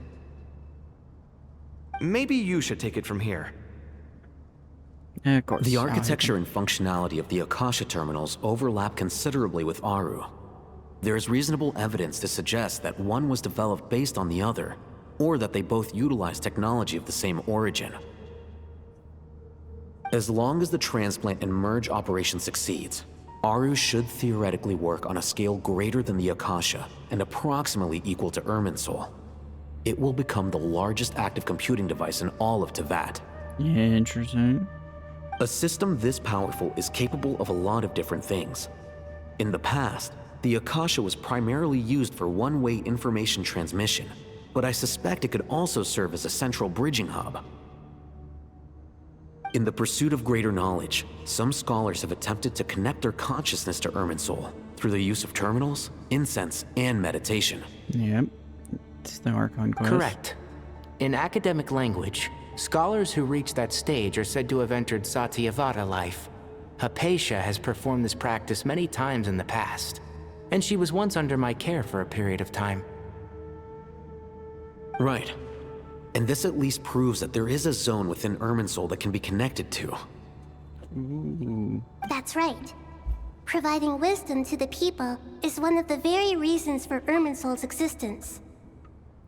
Speaker 2: Maybe you should take it from here.
Speaker 5: Yeah, of course.
Speaker 3: The architecture and functionality of the Akasha terminals overlap considerably with Aru. There is reasonable evidence to suggest that one was developed based on the other, or that they both utilize technology of the same origin. As long as the transplant and merge operation succeeds, Aru should theoretically work on a scale greater than the Akasha and approximately equal to Irimmsul. It will become the largest active computing device in all of Teyvat.
Speaker 5: Yeah, interesting.
Speaker 3: A system this powerful is capable of a lot of different things. In the past, the Akasha was primarily used for one-way information transmission, but I suspect it could also serve as a central bridging hub. In the pursuit of greater knowledge, some scholars have attempted to connect their consciousness to Irimmsul through the use of terminals, incense, and meditation.
Speaker 5: Yep. It's the Archon quest.
Speaker 19: Correct. In academic language, scholars who reach that stage are said to have entered Satyavada life. Hypatia has performed this practice many times in the past, and she was once under my care for a period of time.
Speaker 3: Right. And this at least proves that there is a zone within Irimmsul that can be connected to.
Speaker 5: Ooh.
Speaker 9: That's right. Providing wisdom to the people is one of the very reasons for Irimmsul's existence.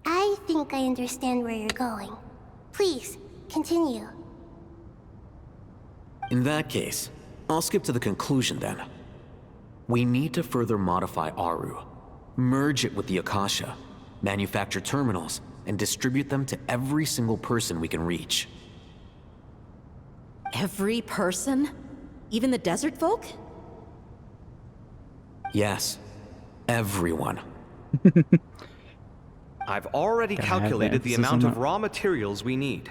Speaker 9: I think I understand where you're going. Please, continue.
Speaker 3: In that case, I'll skip to the conclusion then. We need to further modify Aru, merge it with the Akasha, manufacture terminals, and distribute them to every single person we can reach.
Speaker 8: Every person? Even the desert folk?
Speaker 3: Yes, everyone.
Speaker 2: I've already calculated the amount of raw materials we need.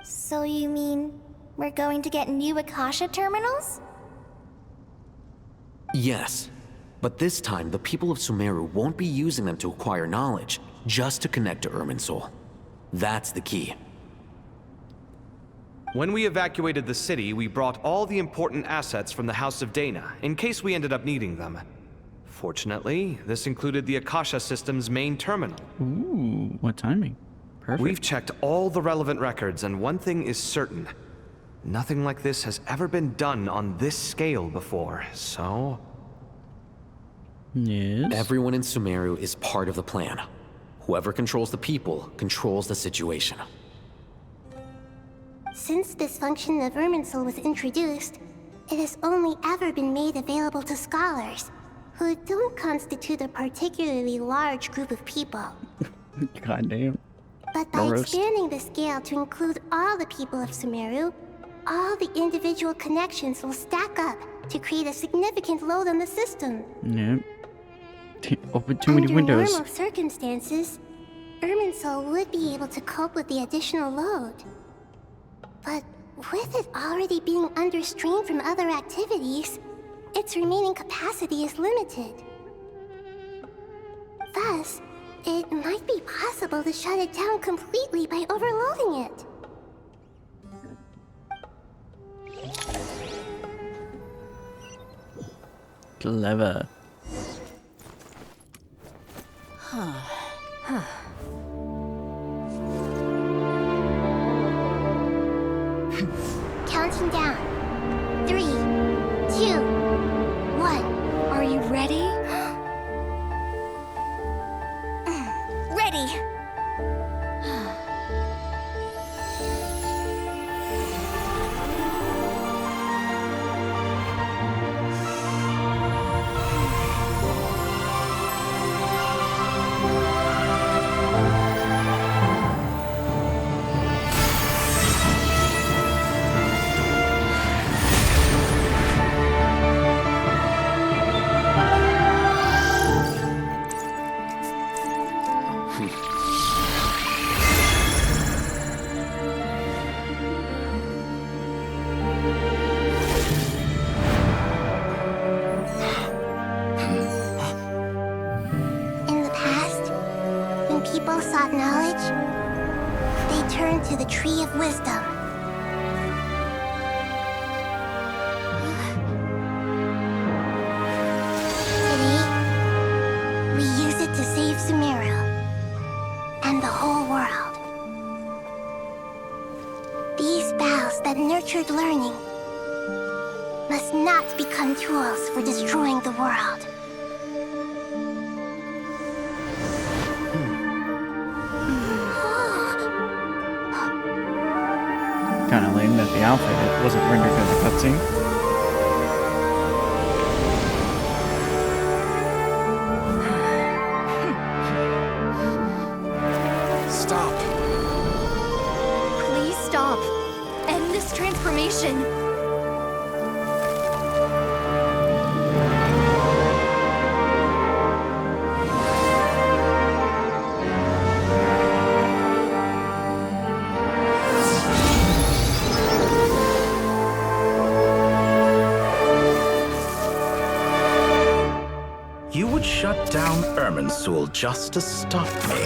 Speaker 11: So you mean we're going to get new Akasha terminals?
Speaker 3: Yes, but this time the people of Sumeru won't be using them to acquire knowledge, just to connect to Irimmsul. That's the key.
Speaker 2: When we evacuated the city, we brought all the important assets from the House of Dana, in case we ended up needing them. Fortunately, this included the Akasha system's main terminal.
Speaker 5: Ooh, what timing. Perfect.
Speaker 2: We've checked all the relevant records, and one thing is certain. Nothing like this has ever been done on this scale before, so...
Speaker 5: Yes?
Speaker 3: Everyone in Sumeru is part of the plan. Whoever controls the people controls the situation.
Speaker 9: Since this function of Irimmsul was introduced, it has only ever been made available to scholars, who don't constitute a particularly large group of people.
Speaker 5: Goddamn.
Speaker 9: But by expanding the scale to include all the people of Sumeru, all the individual connections will stack up to create a significant load on the system.
Speaker 5: Yep. Open too many windows.
Speaker 9: Under normal circumstances, Irimmsul would be able to cope with the additional load. But with it already being under strain from other activities, its remaining capacity is limited. Thus, it might be possible to shut it down completely by overloading it.
Speaker 5: Clever.
Speaker 9: Counting down. 3, 2, 1.
Speaker 8: Are you ready?
Speaker 9: Ready! People sought knowledge, they turned to the Tree of Wisdom. Today, we use it to save Sumeru and the whole world. These boughs that nurtured learning must not become tools for destroying the world.
Speaker 5: Kinda lame that the outfit wasn't rendered in the cutscene.
Speaker 8: Stop. Please stop. End this transformation.
Speaker 7: Shut down Irimmsul just to stop me?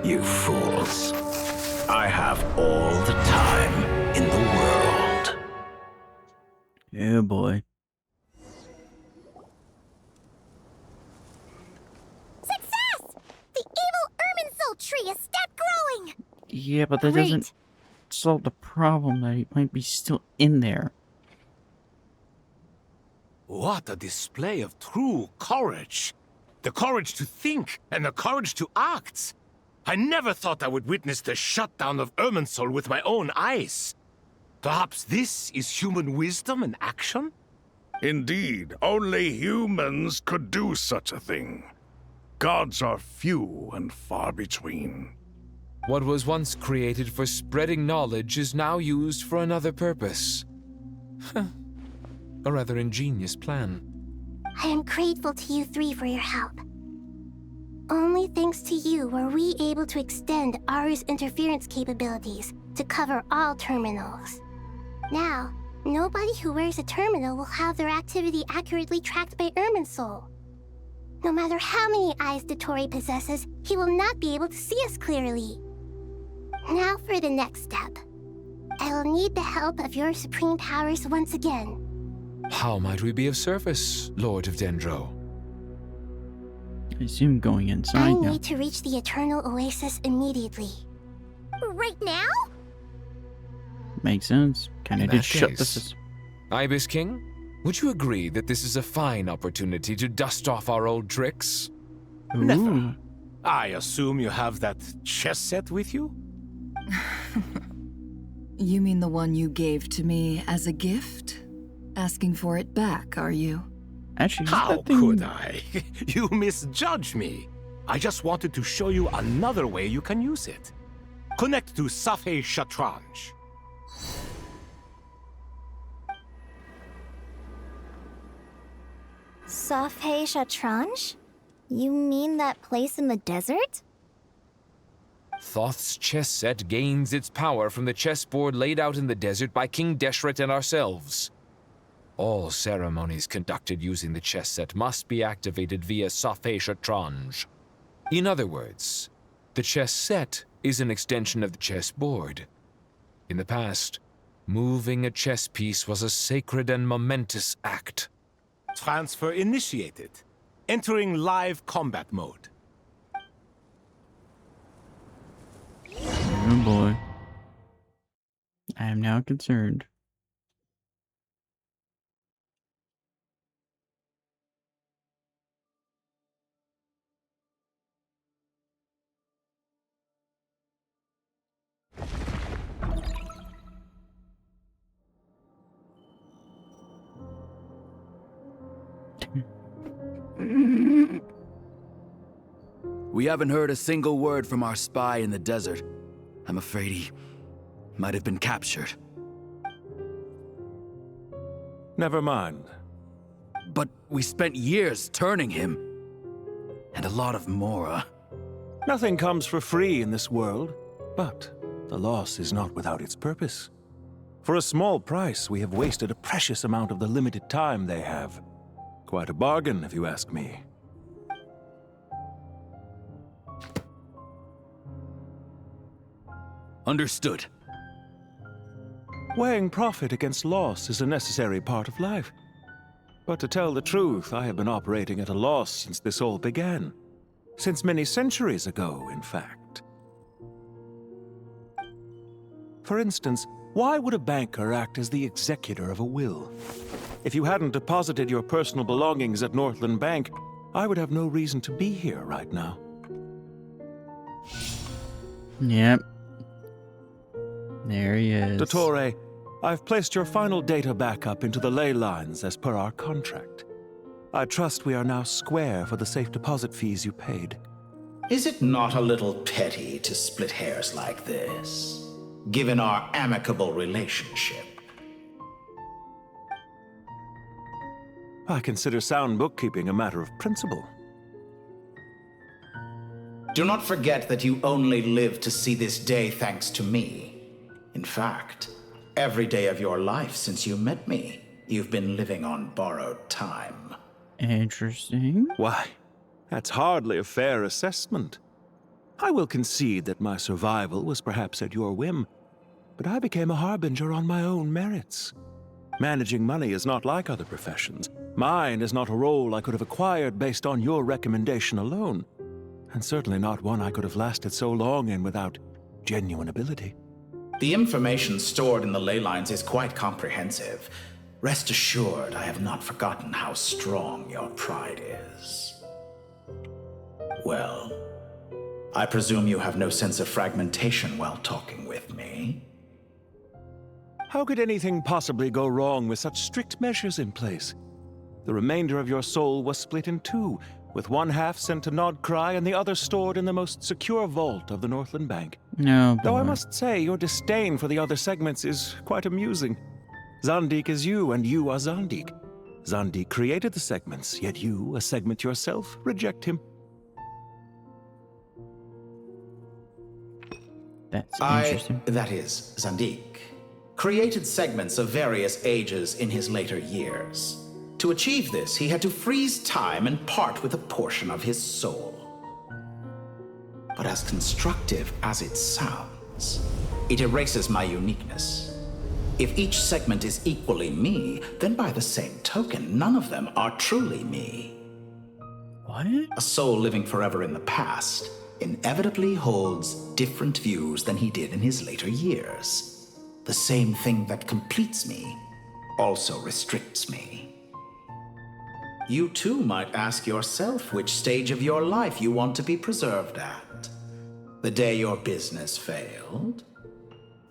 Speaker 7: You fools. I have all the time in the world.
Speaker 5: Yeah, boy.
Speaker 11: Success! The evil Irimmsul tree has stopped growing!
Speaker 5: Yeah, but that doesn't solve the problem that he might be still in there.
Speaker 1: What a display of true courage! The courage to think and the courage to act! I never thought I would witness the shutdown of Irimmsul with my own eyes. Perhaps this is human wisdom in action?
Speaker 4: Indeed, only humans could do such a thing. Gods are few and far between.
Speaker 18: What was once created for spreading knowledge is now used for another purpose. A rather ingenious plan.
Speaker 9: I am grateful to you three for your help. Only thanks to you were we able to extend Aru's interference capabilities to cover all terminals. Now, nobody who wears a terminal will have their activity accurately tracked by Irimmsul. No matter how many eyes Dottore possesses, he will not be able to see us clearly. Now for the next step. I'll need the help of your supreme powers once again.
Speaker 18: How might we be of service, Lord of Dendro?
Speaker 5: I assume going
Speaker 9: I
Speaker 5: inside now.
Speaker 9: need to reach the Eternal Oasis immediately.
Speaker 11: Right now?
Speaker 5: Makes sense. Kinda
Speaker 18: In
Speaker 5: did
Speaker 18: that
Speaker 5: shut
Speaker 18: case,
Speaker 5: this.
Speaker 18: Ibis King, would you agree that this is a fine opportunity to dust off our old tricks?
Speaker 1: Never. I assume you have that chess set with you?
Speaker 14: You mean the one you gave to me as a gift? Asking for it back, are you?
Speaker 5: Actually,
Speaker 1: how could I? You misjudge me. I just wanted to show you another way you can use it. Connect to Safhe Shatranj.
Speaker 11: Safhe Shatranj? You mean that place in the desert?
Speaker 18: Thoth's chess set gains its power from the chessboard laid out in the desert by King Deshret and ourselves. All ceremonies conducted using the chess set must be activated via Safhe Shatranj. In other words, the chess set is an extension of the chessboard. In the past, moving a chess piece was a sacred and momentous act.
Speaker 1: Transfer initiated. Entering live combat mode.
Speaker 5: Oh boy. I am now concerned.
Speaker 12: We haven't heard a single word from our spy in the desert. I'm afraid he might have been captured.
Speaker 15: Never mind.
Speaker 12: But we spent years turning him. And a lot of Mora.
Speaker 15: Nothing comes for free in this world, but the loss is not without its purpose. For a small price, we have wasted a precious amount of the limited time they have. Quite a bargain, if you ask me.
Speaker 12: Understood.
Speaker 15: Weighing profit against loss is a necessary part of life. But to tell the truth, I have been operating at a loss since this all began. Since many centuries ago, in fact. For instance, why would a banker act as the executor of a will? If you hadn't deposited your personal belongings at Northland Bank, I would have no reason to be here right now.
Speaker 5: Yep. There he is.
Speaker 15: Dottore, I've placed your final data backup into the ley lines as per our contract. I trust we are now square for the safe deposit fees you paid.
Speaker 7: Is it not a little petty to split hairs like this, given our amicable relationship?
Speaker 15: I consider sound bookkeeping a matter of principle.
Speaker 7: Do not forget that you only live to see this day thanks to me. In fact, every day of your life since you met me, you've been living on borrowed time.
Speaker 5: Interesting.
Speaker 15: Why, that's hardly a fair assessment. I will concede that my survival was perhaps at your whim, but I became a harbinger on my own merits. Managing money is not like other professions. Mine is not a role I could have acquired based on your recommendation alone, and certainly not one I could have lasted so long in without genuine ability.
Speaker 7: The information stored in the ley lines is quite comprehensive. Rest assured, I have not forgotten how strong your pride is. Well, I presume you have no sense of fragmentation while talking with me.
Speaker 15: How could anything possibly go wrong with such strict measures in place? The remainder of your soul was split in two, with one half sent to Nodcry and the other stored in the most secure vault of the Northland Bank.
Speaker 5: No,
Speaker 15: though I must say, your disdain for the other segments is quite amusing. Zandik is you, and you are Zandik. Zandik created the segments, yet you, a segment yourself, reject him.
Speaker 5: That's interesting.
Speaker 7: That is, Zandik, created segments of various ages in his later years. To achieve this, he had to freeze time and part with a portion of his soul. But as constructive as it sounds, segments. It erases my uniqueness. If each segment is equally me, then by the same token, none of them are truly me.
Speaker 5: What?
Speaker 7: A soul living forever in the past inevitably holds different views than he did in his later years. The same thing that completes me also restricts me. You too might ask yourself which stage of your life you want to be preserved at. The day your business failed?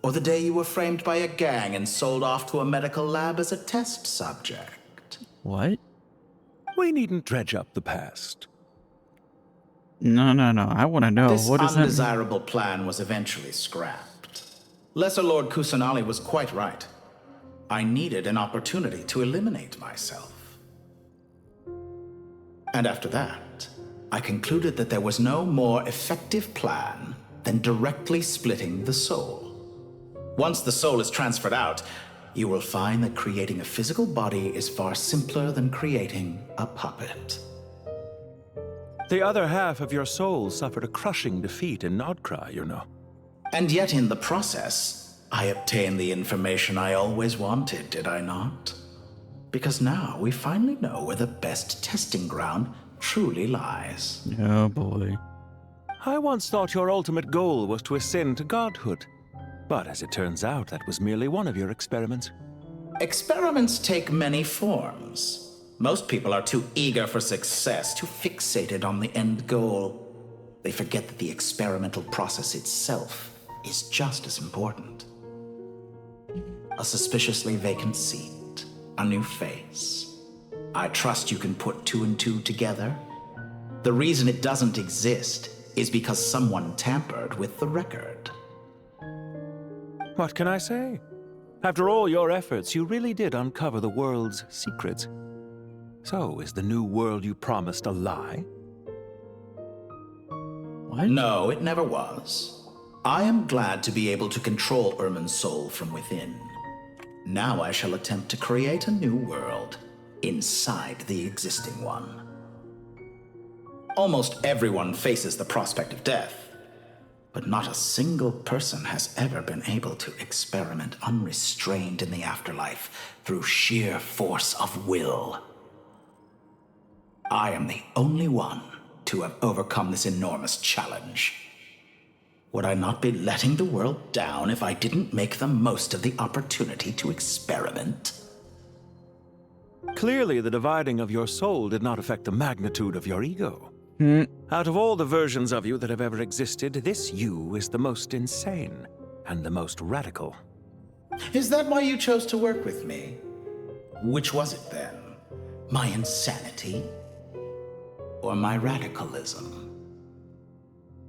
Speaker 7: Or the day you were framed by a gang and sold off to a medical lab as a test subject?
Speaker 5: What?
Speaker 15: We needn't dredge up the past.
Speaker 5: No. I want to know.
Speaker 7: This
Speaker 5: What does that mean?
Speaker 7: undesirable plan was eventually scrapped. Lesser Lord Kusanali was quite right. I needed an opportunity to eliminate myself. And after that, I concluded that there was no more effective plan than directly splitting the soul. Once the soul is transferred out, you will find that creating a physical body is far simpler than creating a puppet.
Speaker 15: The other half of your soul suffered a crushing defeat in Nodcry, you know.
Speaker 7: And yet in the process, I obtained the information I always wanted, did I not? Because now we finally know where the best testing ground truly lies.
Speaker 5: Oh boy.
Speaker 15: I once thought your ultimate goal was to ascend to godhood. But as it turns out, that was merely one of your experiments.
Speaker 7: Experiments take many forms. Most people are too eager for success, too fixated on the end goal. They forget that the experimental process itself is just as important. A suspiciously vacant seat, a new face. I trust you can put two and two together. The reason it doesn't exist is because someone tampered with the record.
Speaker 15: What can I say? After all your efforts, you really did uncover the world's secrets. So, is the new world you promised a lie?
Speaker 5: What?
Speaker 7: No, it never was. I am glad to be able to control Irimmsul from within. Now I shall attempt to create a new world inside the existing one. Almost everyone faces the prospect of death. But not a single person has ever been able to experiment unrestrained in the afterlife through sheer force of will. I am the only one to have overcome this enormous challenge. Would I not be letting the world down if I didn't make the most of the opportunity to experiment?
Speaker 15: Clearly, the dividing of your soul did not affect the magnitude of your ego. Out of all the versions of you that have ever existed, this you is the most insane and the most radical.
Speaker 7: Is that why you chose to work with me? Which was it then? My insanity? Or my radicalism?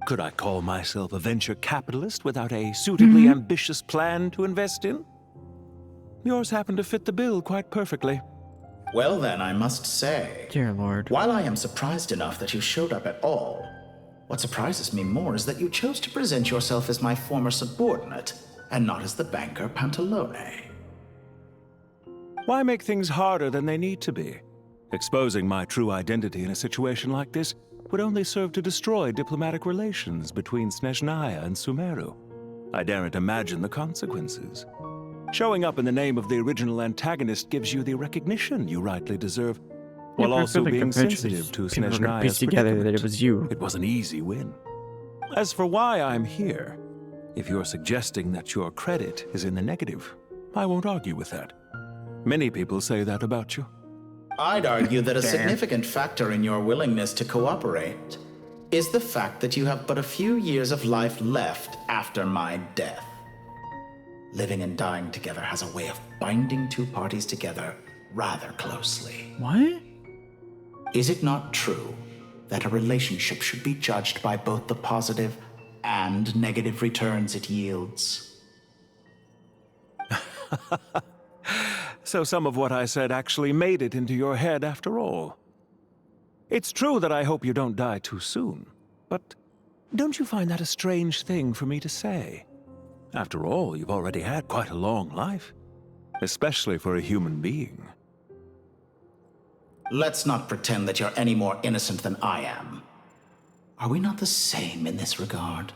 Speaker 15: Could I call myself a venture capitalist without a suitably ambitious plan to invest in? Yours happened to fit the bill quite perfectly.
Speaker 7: Well then, I must say,
Speaker 5: Dear Lord.
Speaker 7: While I am surprised enough that you showed up at all, what surprises me more is that you chose to present yourself as my former subordinate, and not as the banker Pantalone.
Speaker 15: Why make things harder than they need to be? Exposing my true identity in a situation like this would only serve to destroy diplomatic relations between Snezhnaya and Sumeru. I daren't imagine the consequences. Showing up in the name of the original antagonist gives you the recognition you rightly deserve, while also being sensitive to Snezhnaya's
Speaker 5: together that it was you.
Speaker 15: It was an easy win. As for why I'm here, if you're suggesting that your credit is in the negative, I won't argue with that. Many people say that about you.
Speaker 7: I'd argue that a significant factor in your willingness to cooperate is the fact that you have but a few years of life left after my death. Living and dying together has a way of binding two parties together rather closely.
Speaker 5: What?
Speaker 7: Is it not true that a relationship should be judged by both the positive and negative returns it yields?
Speaker 15: So some of what I said actually made it into your head after all. It's true that I hope you don't die too soon, but don't you find that a strange thing for me to say? After all, you've already had quite a long life, especially for a human being.
Speaker 7: Let's not pretend that you're any more innocent than I am. Are we not the same in this regard?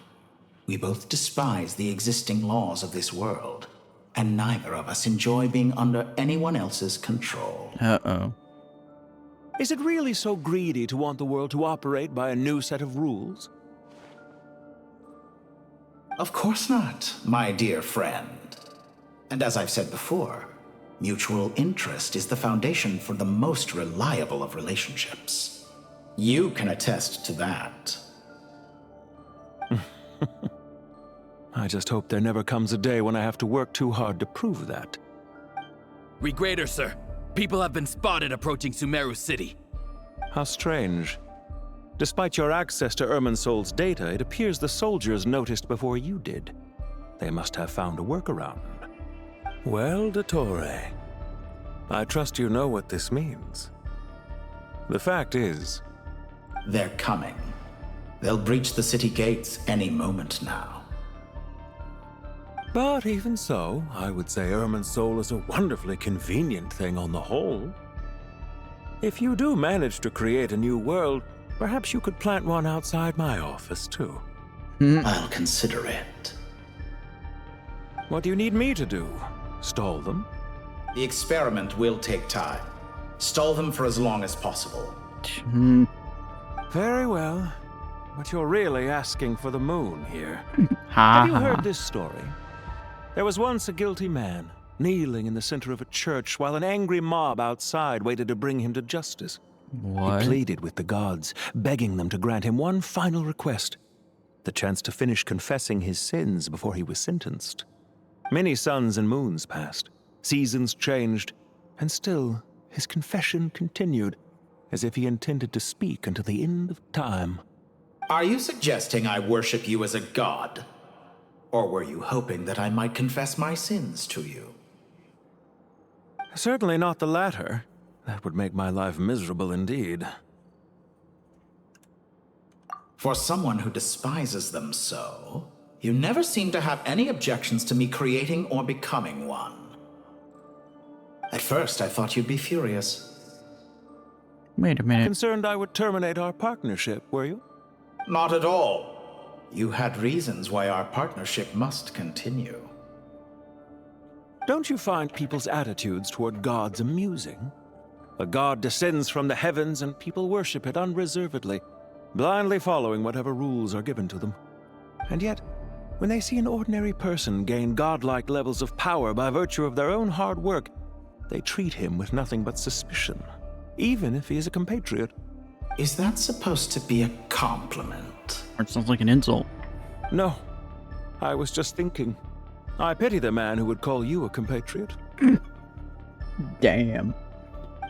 Speaker 7: We both despise the existing laws of this world, and neither of us enjoy being under anyone else's control.
Speaker 5: Uh-oh.
Speaker 15: Is it really so greedy to want the world to operate by a new set of rules?
Speaker 7: Of course not, my dear friend. And as I've said before, mutual interest is the foundation for the most reliable of relationships. You can attest to that.
Speaker 15: I just hope there never comes a day when I have to work too hard to prove that.
Speaker 12: Regrader, sir. People have been spotted approaching Sumeru City.
Speaker 15: How strange. Despite your access to Irimmsul's data, it appears the soldiers noticed before you did. They must have found a workaround. Well, Dottore, I trust you know what this means. The fact is...
Speaker 7: They're coming. They'll breach the city gates any moment now.
Speaker 15: But even so, I would say Irimmsul is a wonderfully convenient thing on the whole. If you do manage to create a new world, perhaps you could plant one outside my office, too.
Speaker 7: I'll consider it.
Speaker 15: What do you need me to do? Stall them?
Speaker 7: The experiment will take time. Stall them for as long as possible.
Speaker 15: Very well. But you're really asking for the moon here. Have you heard this story? There was once a guilty man, kneeling in the center of a church while an angry mob outside waited to bring him to justice.
Speaker 5: What?
Speaker 15: He pleaded with the gods, begging them to grant him one final request, the chance to finish confessing his sins before he was sentenced. Many suns and moons passed, seasons changed, and still his confession continued, as if he intended to speak until the end of time.
Speaker 7: Are you suggesting I worship you as a god? Or were you hoping that I might confess my sins to you?
Speaker 15: Certainly not the latter. That would make my life miserable indeed.
Speaker 7: For someone who despises them so, you never seem to have any objections to me creating or becoming one. At first, I thought you'd be furious.
Speaker 5: Wait a minute.
Speaker 15: Concerned I would terminate our partnership, were you?
Speaker 7: Not at all. You had reasons why our partnership must continue.
Speaker 15: Don't you find people's attitudes toward gods amusing? A god descends from the heavens and people worship it unreservedly, blindly following whatever rules are given to them. And yet, when they see an ordinary person gain godlike levels of power by virtue of their own hard work, they treat him with nothing but suspicion, even if he is a compatriot.
Speaker 7: Is that supposed to be a compliment?
Speaker 5: It sounds like an insult.
Speaker 15: No. I was just thinking. I pity the man who would call you a compatriot.
Speaker 5: Damn.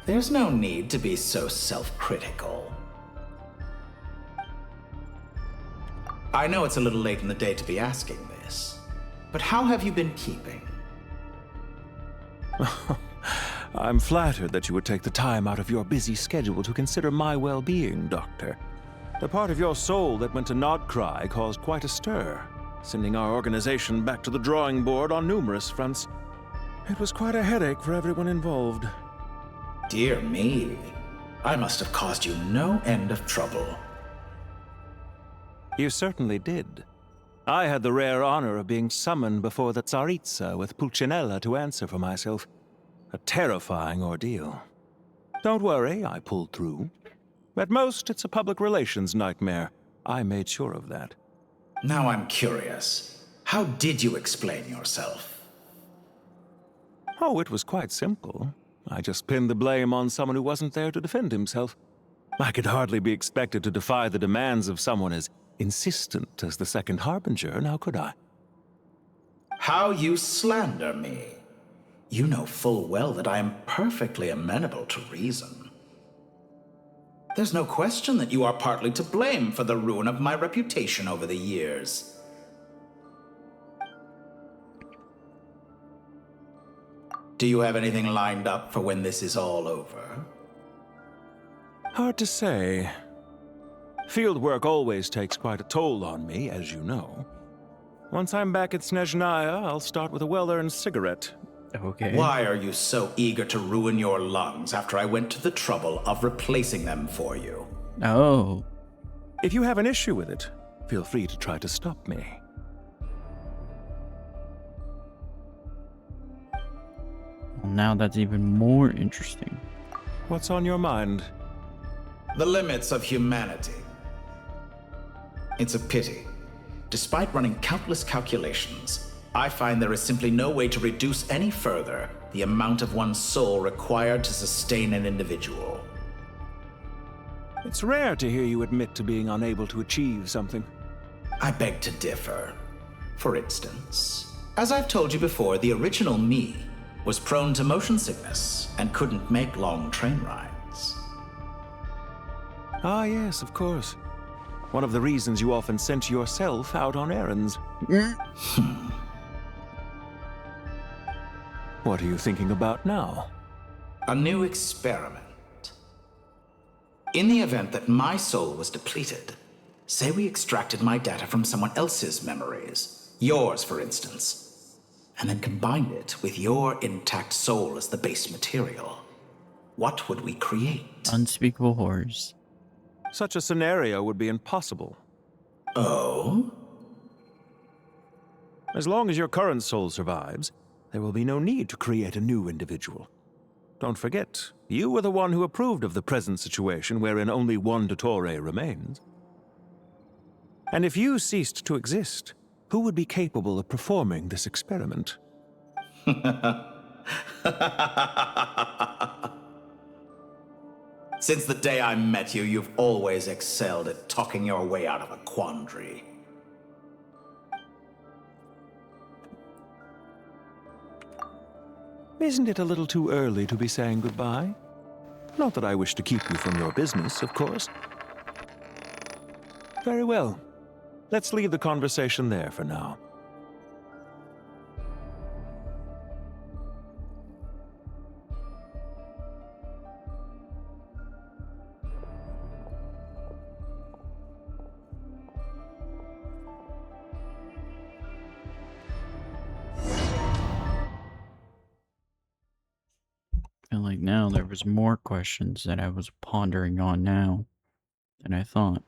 Speaker 7: There's no need to be so self-critical. I know it's a little late in the day to be asking this, but how have you been keeping?
Speaker 15: I'm flattered that you would take the time out of your busy schedule to consider my well-being, Doctor. The part of your soul that went to Nodcry caused quite a stir, sending our organization back to the drawing board on numerous fronts. It was quite a headache for everyone involved.
Speaker 7: Dear me, I must have caused you no end of trouble.
Speaker 15: You certainly did. I had the rare honor of being summoned before the Tsaritsa with Pulcinella to answer for myself. A terrifying ordeal. Don't worry, I pulled through. At most, it's a public relations nightmare. I made sure of that.
Speaker 7: Now I'm curious. How did you explain yourself?
Speaker 15: Oh, it was quite simple. I just pinned the blame on someone who wasn't there to defend himself. I could hardly be expected to defy the demands of someone as insistent as the Second Harbinger, now could I?
Speaker 7: How you slander me. You know full well that I am perfectly amenable to reason. There's no question that you are partly to blame for the ruin of my reputation over the years. Do you have anything lined up for when this is all over?
Speaker 15: Hard to say. Field work always takes quite a toll on me, as you know. Once I'm back at Snezhnaya, I'll start with a well-earned cigarette.
Speaker 5: Okay.
Speaker 7: Why are you so eager to ruin your lungs after I went to the trouble of replacing them for you?
Speaker 5: Oh.
Speaker 15: If you have an issue with it, feel free to try to stop me.
Speaker 5: Well, now that's even more interesting.
Speaker 15: What's on your mind?
Speaker 7: The limits of humanity. It's a pity. Despite running countless calculations, I find there is simply no way to reduce any further the amount of one's soul required to sustain an individual.
Speaker 15: It's rare to hear you admit to being unable to achieve something.
Speaker 7: I beg to differ. For instance, as I've told you before, the original me was prone to motion sickness and couldn't make long train rides.
Speaker 15: Ah, yes, of course. One of the reasons you often sent yourself out on errands. What are you thinking about now?
Speaker 7: A new experiment. In the event that my soul was depleted, say we extracted my data from someone else's memories, yours for instance, and then combined it with your intact soul as the base material, what would we create?
Speaker 5: Unspeakable horrors.
Speaker 15: Such a scenario would be impossible.
Speaker 7: Oh?
Speaker 15: As long as your current soul survives, there will be no need to create a new individual. Don't forget, you were the one who approved of the present situation wherein only one Dottore remains. And if you ceased to exist, who would be capable of performing this experiment?
Speaker 7: Since the day I met you, you've always excelled at talking your way out of a quandary.
Speaker 15: Isn't it a little too early to be saying goodbye? Not that I wish to keep you from your business, of course. Very well. Let's leave the conversation there for now.
Speaker 5: And like now, there was more questions that I was pondering on now than I thought.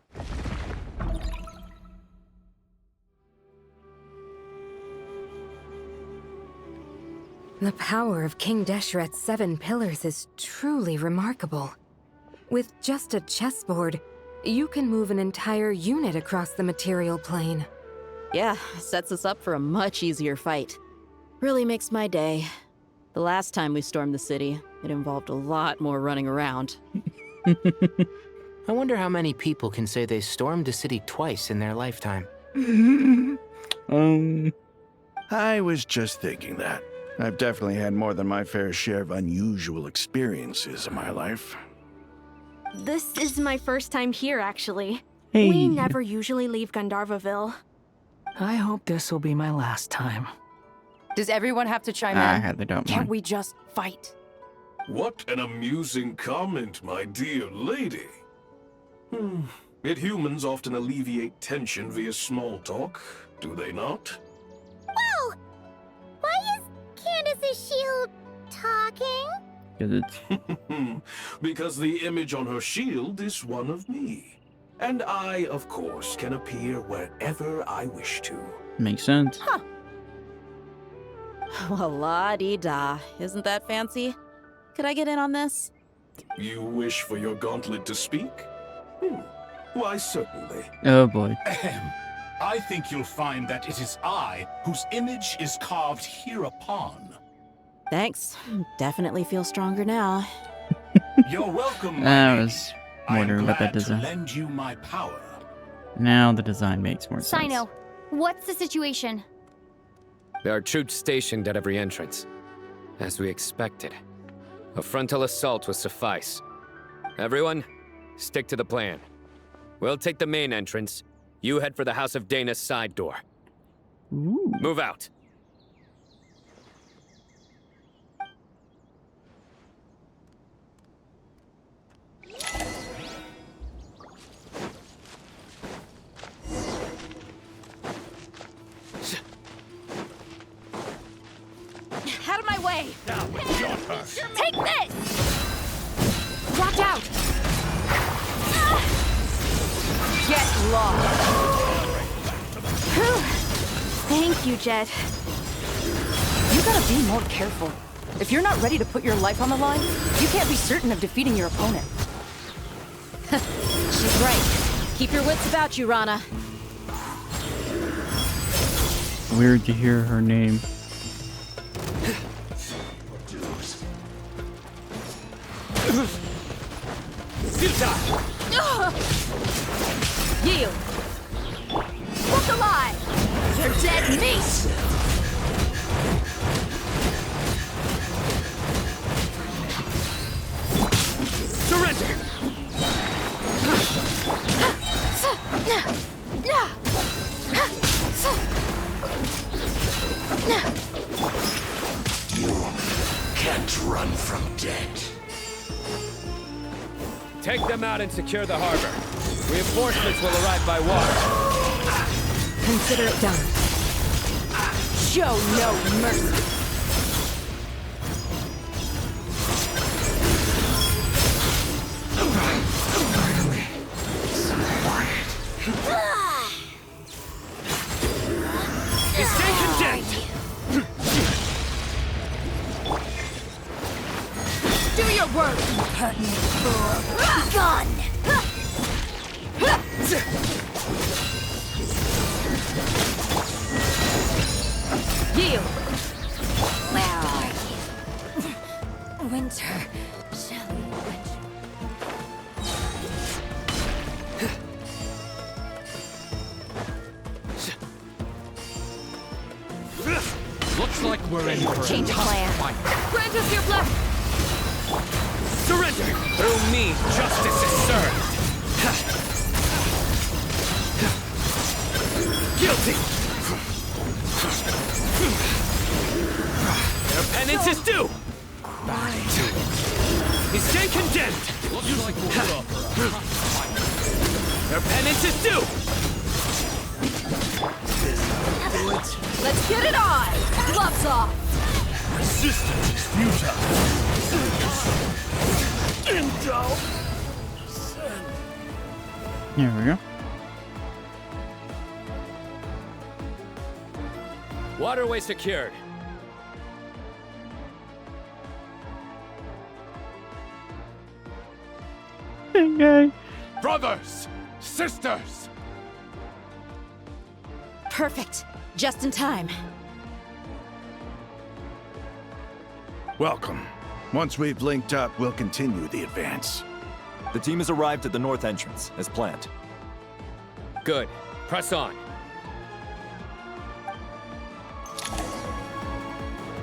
Speaker 13: The power of King Deshret's 7 pillars is truly remarkable. With just a chessboard, you can move an entire unit across the material plane.
Speaker 21: Yeah, sets us up for a much easier fight. Really makes my day. The last time we stormed the city, it involved a lot more running around.
Speaker 19: I wonder how many people can say they stormed a city twice in their lifetime.
Speaker 4: I was just thinking that. I've definitely had more than my fair share of unusual experiences in my life.
Speaker 20: This is my first time here, actually.
Speaker 16: Hey.
Speaker 20: We never usually leave Gandharvaville.
Speaker 16: I hope this will be my last time.
Speaker 22: Does everyone have to chime in?
Speaker 5: They don't
Speaker 22: Can't
Speaker 5: mind.
Speaker 22: we just fight?
Speaker 24: What an amusing comment, my dear lady. Yet humans often alleviate tension via small talk, do they not?
Speaker 11: Whoa! Why is Candace's shield talking?
Speaker 24: Because the image on her shield is one of me. And I, of course, can appear wherever I wish to.
Speaker 5: Makes sense.
Speaker 21: Huh. Well, la-di-da. Isn't that fancy? Could I get in on this?
Speaker 24: You wish for your gauntlet to speak? Why, certainly.
Speaker 5: Oh boy.
Speaker 25: I think you'll find that it is I whose image is carved hereupon.
Speaker 21: Thanks. Definitely feel stronger now.
Speaker 25: You're welcome,
Speaker 5: I was wondering about that
Speaker 25: to
Speaker 5: design.
Speaker 25: lend you my power.
Speaker 5: Now the design makes more sense.
Speaker 17: Sino, what's the situation?
Speaker 26: There are troops stationed at every entrance, as we expected. A frontal assault will suffice. Everyone, stick to the plan. We'll take the main entrance. You head for the House of Dana's side door.
Speaker 5: Ooh.
Speaker 26: Move out.
Speaker 17: Out of my way! Take this! Watch out!
Speaker 22: Get lost!
Speaker 20: Whew. Thank you, Jet.
Speaker 22: You gotta be more careful. If you're not ready to put your life on the line, you can't be certain of defeating your opponent.
Speaker 21: She's right. Keep your wits about you, Rana.
Speaker 5: Weird to hear her name.
Speaker 22: Yield! Look alive! You're dead meat!
Speaker 1: Surrender!
Speaker 2: You can't run from death.
Speaker 26: Take them out and secure the harbor. Reinforcements will arrive by water.
Speaker 13: Consider it done.
Speaker 22: Show no mercy.
Speaker 1: Stay content!
Speaker 22: Do your work, impertinent fool. Be gone! Yield! Where are you? Winter. Shall we winter?
Speaker 1: Looks like we're in for
Speaker 22: Change
Speaker 1: a
Speaker 22: of
Speaker 1: tough
Speaker 22: plan.
Speaker 1: fight.
Speaker 22: Grant us your blessing!
Speaker 1: Surrender! Through me, justice is served! Guilty! Their penance is due! Stay condemned! Looks like we're up for a tough fight. Their penance is due!
Speaker 22: Let's get it on! Gloves off!
Speaker 2: Resistance is futile.
Speaker 5: Here we go.
Speaker 26: Waterway secured.
Speaker 5: Okay.
Speaker 1: Brothers! Sisters!
Speaker 21: Perfect. Just in time.
Speaker 4: Welcome. Once we've linked up, we'll continue the advance.
Speaker 3: The team has arrived at the north entrance, as planned.
Speaker 26: Good. Press on.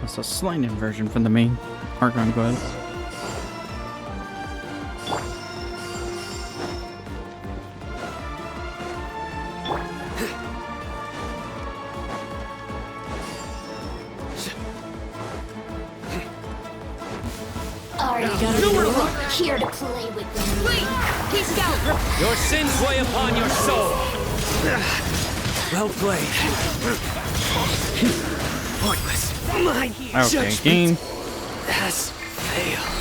Speaker 5: That's a slight inversion from the main Archon quest.
Speaker 11: Are you here to play with me?
Speaker 22: Wait! Keep going!
Speaker 26: Your sins weigh upon your soul.
Speaker 16: Well played. Pointless. My
Speaker 5: Okay,
Speaker 16: judgment
Speaker 5: game.
Speaker 16: has failed.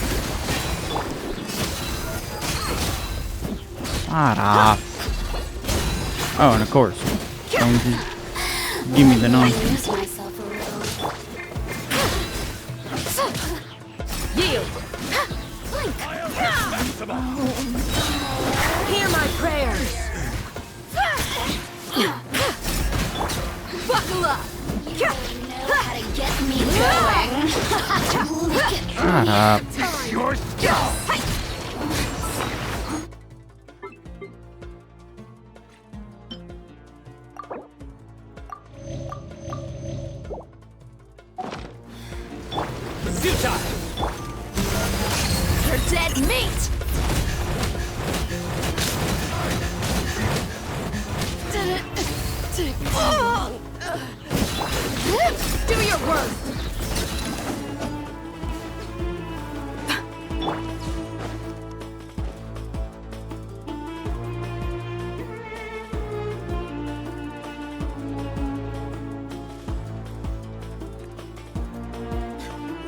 Speaker 5: Shut up. Oh, and of course, don't just give me the
Speaker 11: I
Speaker 5: nonsense.
Speaker 11: lose myself a little.
Speaker 22: Yield! Hear my prayers! Buckle up!
Speaker 11: You know how to get me going.
Speaker 5: Shut up.
Speaker 11: Yours.
Speaker 22: You're dead meat! Do your work!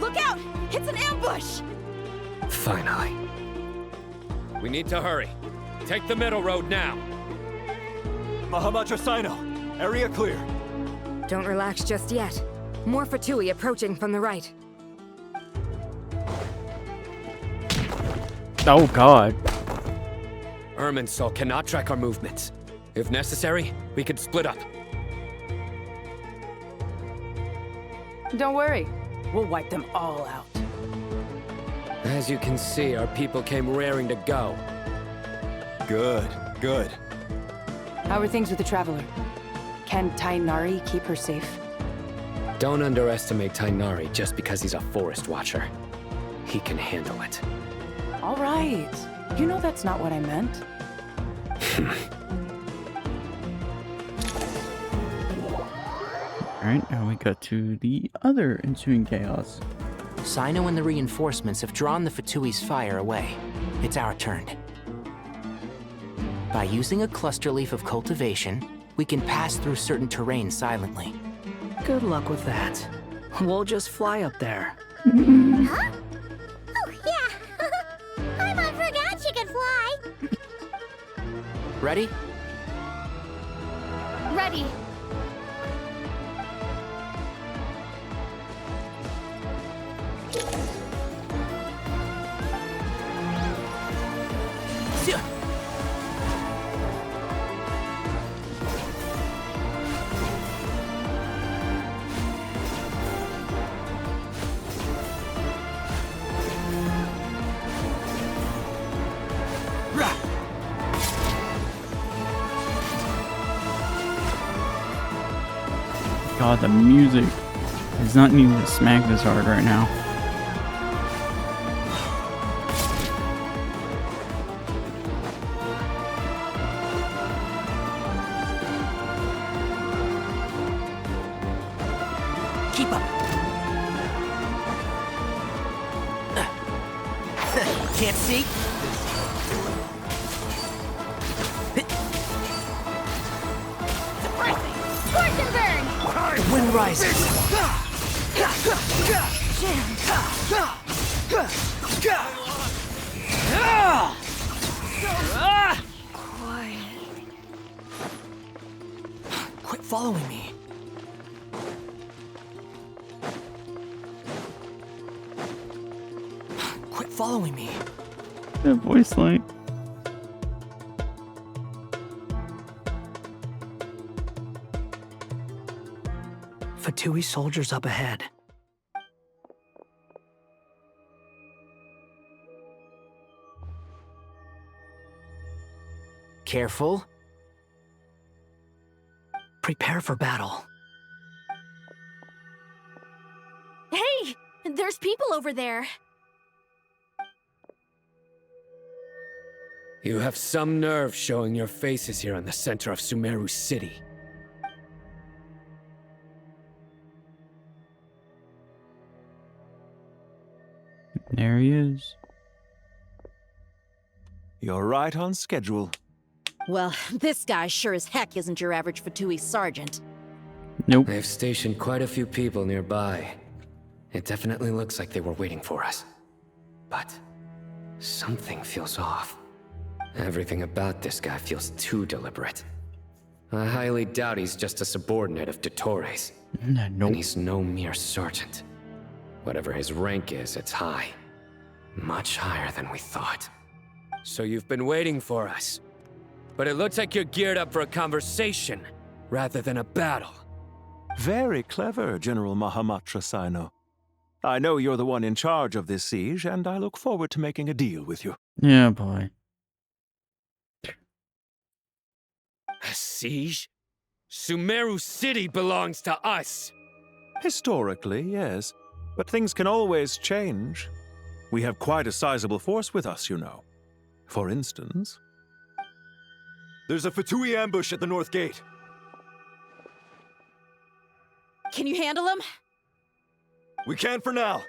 Speaker 22: Look out! It's an ambush!
Speaker 26: Finally. We need to hurry. Take the middle road now.
Speaker 3: Mahamacha Sino, area clear.
Speaker 13: Don't relax just yet. More Fatui approaching from the right.
Speaker 5: Oh god.
Speaker 26: Irimmsul cannot track our movements. If necessary, we could split up.
Speaker 6: Don't worry. We'll wipe them all out.
Speaker 26: As you can see, our people came raring to go.
Speaker 3: Good, good.
Speaker 6: How are things with the Traveler? Can Tainari keep her safe?
Speaker 26: Don't underestimate Tainari just because he's a forest watcher. He can handle it.
Speaker 6: All right. You know that's not what I meant.
Speaker 5: Alright, now we got to the other ensuing chaos.
Speaker 19: Sino and the reinforcements have drawn the Fatui's fire away. It's our turn. By using a cluster leaf of cultivation, we can pass through certain terrain silently.
Speaker 16: Good luck with that. We'll just fly up there.
Speaker 11: Huh? Oh, yeah. Paimon forgot she could fly.
Speaker 19: Ready?
Speaker 17: Ready.
Speaker 5: God, the music is not needing to smack this hard right now.
Speaker 19: Keep up. Can't see?
Speaker 17: Scorch and burn!
Speaker 16: The wind rises. Quit following me. Quit following me.
Speaker 5: That voice line.
Speaker 16: Fatui soldiers up ahead.
Speaker 19: Careful.
Speaker 16: Prepare for battle.
Speaker 20: Hey! There's people over there.
Speaker 26: You have some nerve showing your faces here in the center of Sumeru City.
Speaker 5: There he is.
Speaker 15: You're right on schedule.
Speaker 21: Well, this guy sure as heck isn't your average Fatui sergeant.
Speaker 5: Nope.
Speaker 26: They've stationed quite a few people nearby. It definitely looks like they were waiting for us. But something feels off. Everything about this guy feels too deliberate. I highly doubt he's just a subordinate of Dottores.
Speaker 5: Nope.
Speaker 26: And he's no mere sergeant. Whatever his rank is, it's high. Much higher than we thought. So you've been waiting for us. But it looks like you're geared up for a conversation, rather than a battle.
Speaker 15: Very clever, General Mahamatra Sino. I know you're the one in charge of this siege, and I look forward to making a deal with you.
Speaker 5: Yeah, boy.
Speaker 26: A siege? Sumeru City belongs to us!
Speaker 15: Historically, yes. But things can always change. We have quite a sizable force with us, you know. For instance...
Speaker 3: There's a Fatui ambush at the north gate.
Speaker 21: Can you handle him?
Speaker 3: We can for now.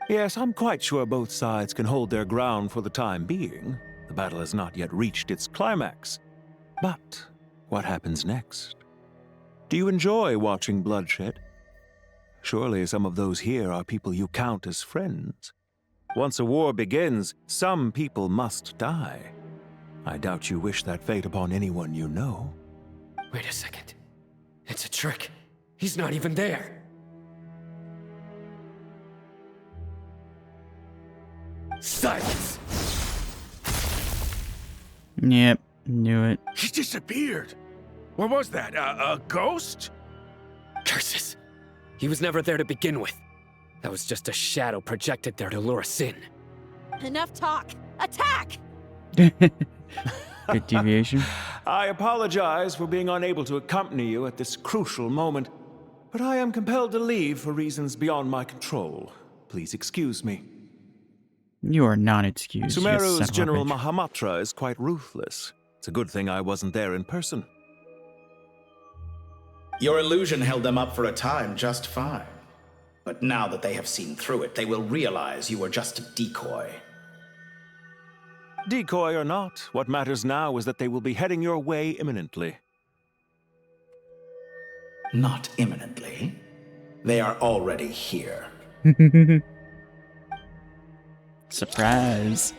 Speaker 15: Yes, I'm quite sure both sides can hold their ground for the time being. The battle has not yet reached its climax. But what happens next? Do you enjoy watching bloodshed? Surely some of those here are people you count as friends. Once a war begins, some people must die. I doubt you wish that fate upon anyone you know.
Speaker 26: Wait a second. It's a trick. He's not even there. Silence!
Speaker 5: Yep, knew it.
Speaker 4: He disappeared. What was that? A ghost?
Speaker 26: Curses! He was never there to begin with. That was just a shadow projected there to lure us in.
Speaker 21: Enough talk. Attack!
Speaker 5: Good deviation.
Speaker 15: I apologize for being unable to accompany you at this crucial moment, but I am compelled to leave for reasons beyond my control. Please excuse me.
Speaker 5: You are not excused. you son
Speaker 15: Sumeru's
Speaker 5: of a
Speaker 15: General
Speaker 5: bitch.
Speaker 15: Mahamatra is quite ruthless. It's a good thing I wasn't there in person.
Speaker 7: Your illusion held them up for a time just fine. But now that they have seen through it, they will realize you were just a decoy.
Speaker 15: Decoy or not, what matters now is that they will be heading your way imminently.
Speaker 7: Not imminently. They are already here.
Speaker 5: Surprise.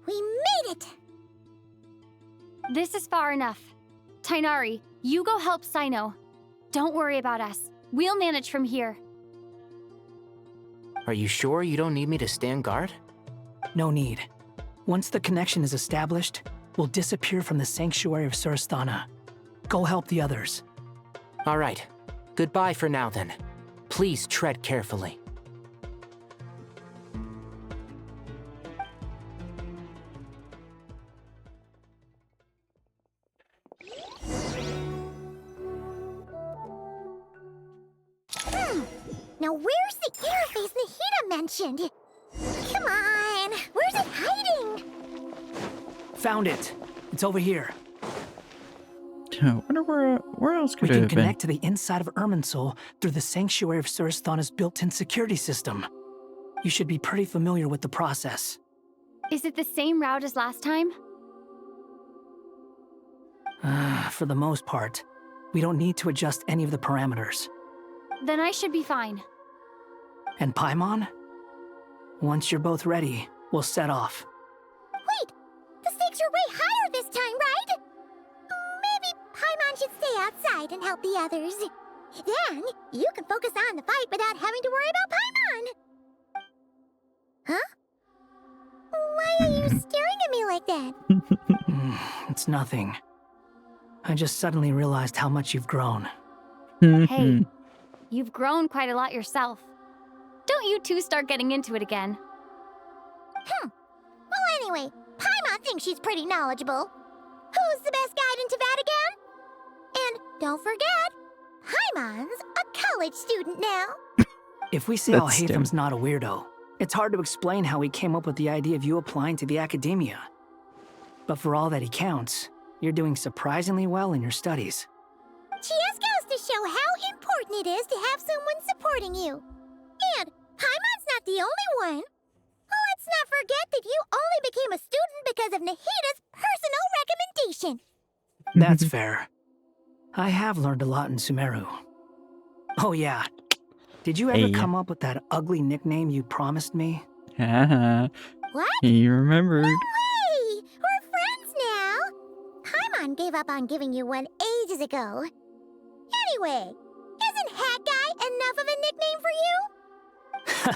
Speaker 11: We made it!
Speaker 17: This is far enough. Tainari, you go help Sino. Don't worry about us. We'll manage from here.
Speaker 19: Are you sure you don't need me to stand guard?
Speaker 16: No need. Once the connection is established, we'll disappear from the sanctuary of Surasthana. Go help the others.
Speaker 19: All right. Goodbye for now, then. Please tread carefully.
Speaker 11: Now where's the interface Nahida mentioned? Come on, where's it hiding?
Speaker 16: Found it. It's over here.
Speaker 5: I wonder where else could
Speaker 16: We
Speaker 5: it
Speaker 16: can
Speaker 5: have been?
Speaker 16: connect to the inside of Irimmsul through the sanctuary of Surasthana's built-in security system. You should be pretty familiar with the process.
Speaker 17: Is it the same route as last time?
Speaker 16: For the most part, we don't need to adjust any of the parameters.
Speaker 17: Then I should be fine.
Speaker 16: And Paimon? Once you're both ready, we'll set off.
Speaker 11: Wait, the stakes are way higher this time, right? Maybe Paimon should stay outside and help the others. Then, you can focus on the fight without having to worry about Paimon. Huh? Why are you staring at me like that?
Speaker 16: It's nothing. I just suddenly realized how much you've grown.
Speaker 17: Hey, you've grown quite a lot yourself. Don't you two start getting into it again.
Speaker 11: Well, anyway, Paimon thinks she's pretty knowledgeable. Who's the best guide in Tavatigan? And don't forget, Paimon's a college student now.
Speaker 16: If we say
Speaker 5: That's
Speaker 16: Al-Haytham's not a weirdo, it's hard to explain how he came up with the idea of you applying to the academia. But for all that he counts, you're doing surprisingly well in your studies.
Speaker 11: Just goes to show how important it is to have someone supporting you. And Paimon's not the only one. Let's not forget that you only became a student because of Nahida's personal recommendation.
Speaker 16: That's fair. I have learned a lot in Sumeru. Oh yeah. Did you ever
Speaker 5: Hey.
Speaker 16: come up with that ugly nickname you promised me?
Speaker 11: What?
Speaker 5: He remembered.
Speaker 11: Hey, we're friends now. Paimon gave up on giving you one ages ago. Anyway, isn't Hat Guy enough of a nickname for you?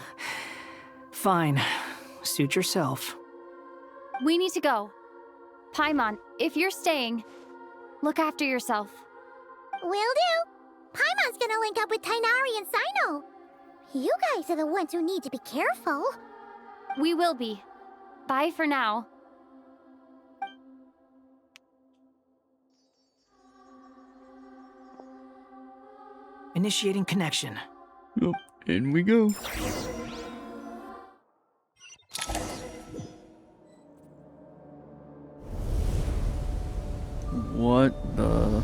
Speaker 16: Fine. Suit yourself.
Speaker 17: We need to go. Paimon, if you're staying, look after yourself.
Speaker 11: Will do. Paimon's gonna link up with Tainari and Sino. You guys are the ones who need to be careful.
Speaker 17: We will be. Bye for now.
Speaker 16: Initiating connection.
Speaker 5: Oh, in we go. What the?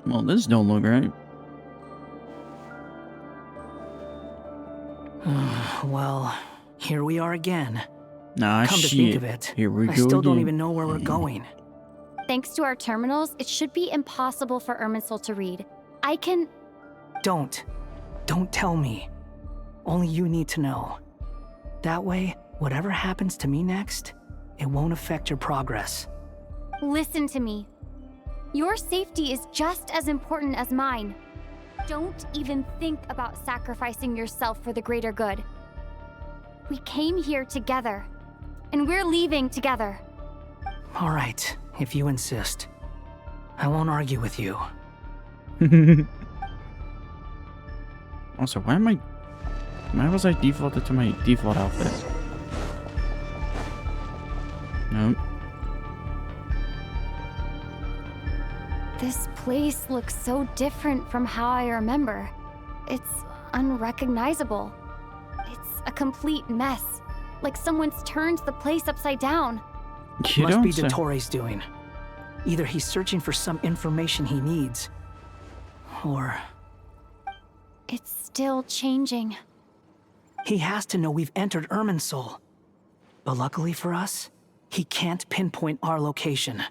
Speaker 5: Well, this don't look right.
Speaker 16: Well, here we are again.
Speaker 5: Nah,
Speaker 16: Come
Speaker 5: shit.
Speaker 16: to think of it,
Speaker 5: Here we
Speaker 16: I
Speaker 5: go
Speaker 16: still don't
Speaker 5: again.
Speaker 16: even know where we're going.
Speaker 17: Thanks to our terminals, it should be impossible for Irimmsul to read. I can...
Speaker 16: Don't tell me. Only you need to know. That way, whatever happens to me next, it won't affect your progress.
Speaker 17: Listen to me. Your safety is just as important as mine. Don't even think about sacrificing yourself for the greater good. We came here together, and we're leaving together.
Speaker 16: All right, if you insist. I won't argue with you.
Speaker 5: Also, why was I defaulted to my default outfit? Nope.
Speaker 17: This place looks so different from how I remember. It's unrecognizable. It's a complete mess. Like someone's turned the place upside down.
Speaker 16: Must be Dottoro's doing. Either he's searching for some information he needs, or...
Speaker 17: It's still changing.
Speaker 16: He has to know we've entered Irimmsul. But luckily for us, he can't pinpoint our location.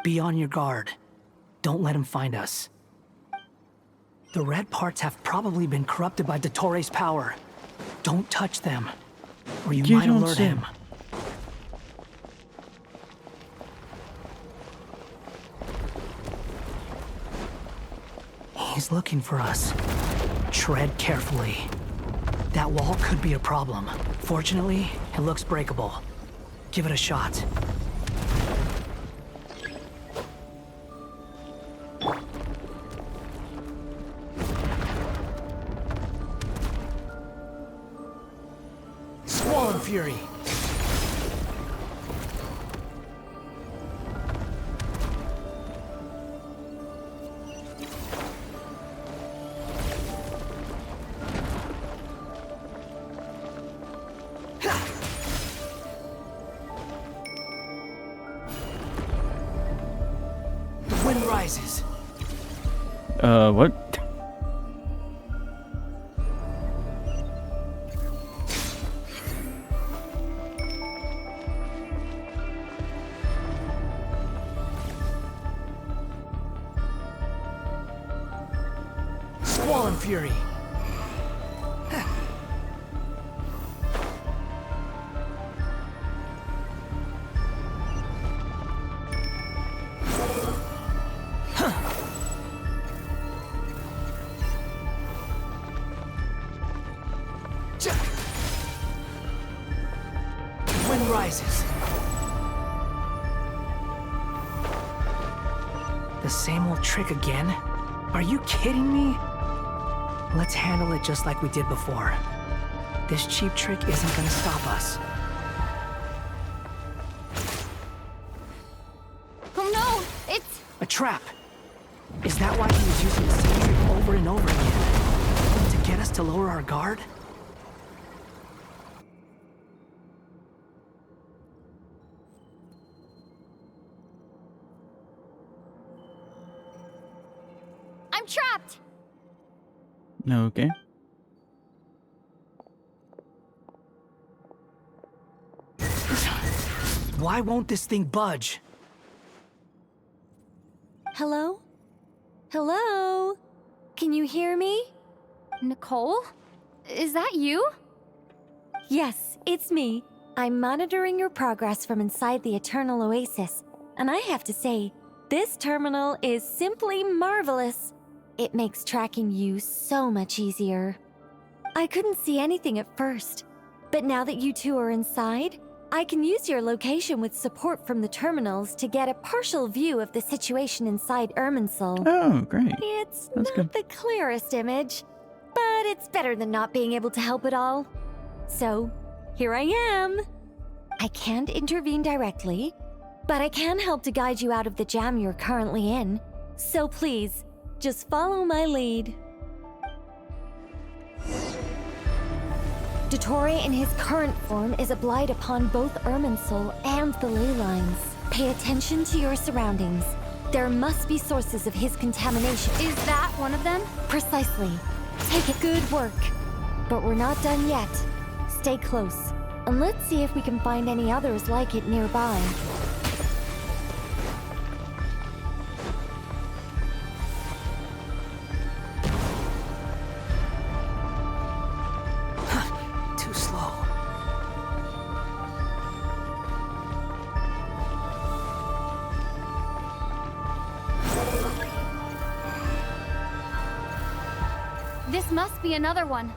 Speaker 16: Be on your guard. Don't let him find us. The red parts have probably been corrupted by Dottoro's power. Don't touch them, or you might alert him. He's looking for us. Tread carefully. That wall could be a problem. Fortunately, it looks breakable. Give it a shot. Squall Fury! Rises.
Speaker 5: What?
Speaker 16: Squall and Fury. Rises. The same old trick again? Are you kidding me? Let's handle it just like we did before. This cheap trick isn't gonna stop us.
Speaker 17: Oh no! It's...
Speaker 16: a trap! Is that why he was using the same trick over and over again? To get us to lower our guard?
Speaker 17: Trapped!
Speaker 5: Okay.
Speaker 16: Why won't this thing budge?
Speaker 11: Hello? Hello? Can you hear me?
Speaker 17: Nicole? Is that you?
Speaker 11: Yes, it's me. I'm monitoring your progress from inside the Eternal Oasis, and I have to say, this terminal is simply marvelous. It makes tracking you so much easier. I couldn't see anything at first, but now that you two are inside, I can use your location with support from the terminals to get a partial view of the situation inside Irimmsul.
Speaker 5: Oh, great.
Speaker 11: It's not the clearest image, but it's better than not being able to help at all. So, here I am. I can't intervene directly, but I can help to guide you out of the jam you're currently in. So please, just follow my lead. Dottore in his current form is a blight upon both Irimmsul and the ley lines. Pay attention to your surroundings. There must be sources of his contamination.
Speaker 17: Is that one of them?
Speaker 11: Precisely. Take it. Good work. But we're not done yet. Stay close, and let's see if we can find any others like it nearby.
Speaker 17: must be another one.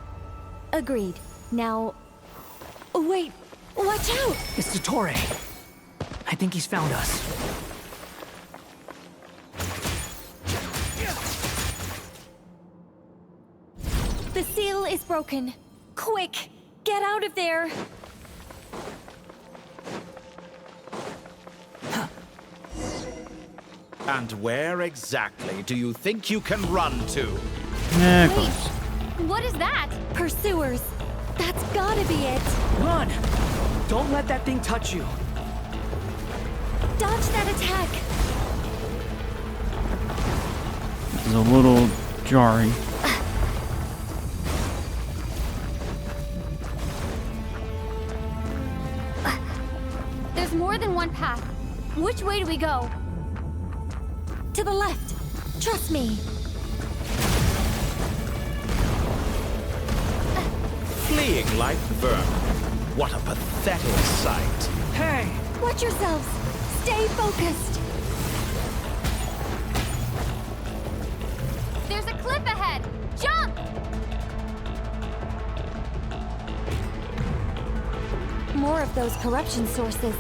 Speaker 22: Agreed. Now... Wait! Watch out!
Speaker 16: It's Dottore. I think he's found us.
Speaker 22: The seal is broken. Quick! Get out of there!
Speaker 7: And where exactly do you think you can run to?
Speaker 17: What is that?
Speaker 22: Pursuers. That's gotta be it.
Speaker 16: Run! Don't let that thing touch you.
Speaker 22: Dodge that attack.
Speaker 5: This is a little jarring.
Speaker 17: There's more than one path. Which way do we go?
Speaker 22: To the left. Trust me.
Speaker 7: Fleeing like vermin. What a pathetic sight.
Speaker 16: Hey!
Speaker 22: Watch yourselves. Stay focused.
Speaker 17: There's a cliff ahead. Jump!
Speaker 22: More of those corruption sources.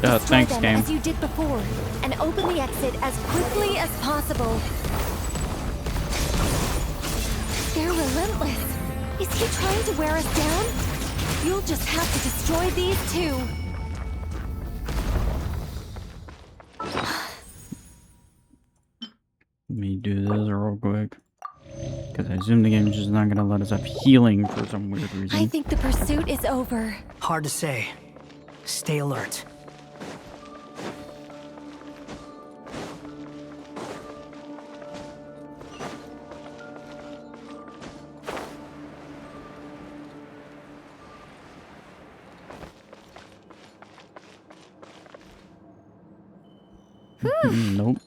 Speaker 22: Destroy
Speaker 5: thanks,
Speaker 22: them
Speaker 5: game.
Speaker 22: as you did before, and open the exit as quickly as possible. They're relentless. Is he trying to wear us down? You'll just have to destroy these too.
Speaker 5: Let me do this real quick. Because I assume the game's just not gonna let us have healing for some weird reason.
Speaker 22: I think the pursuit is over.
Speaker 16: Hard to say. Stay alert.
Speaker 5: Nope.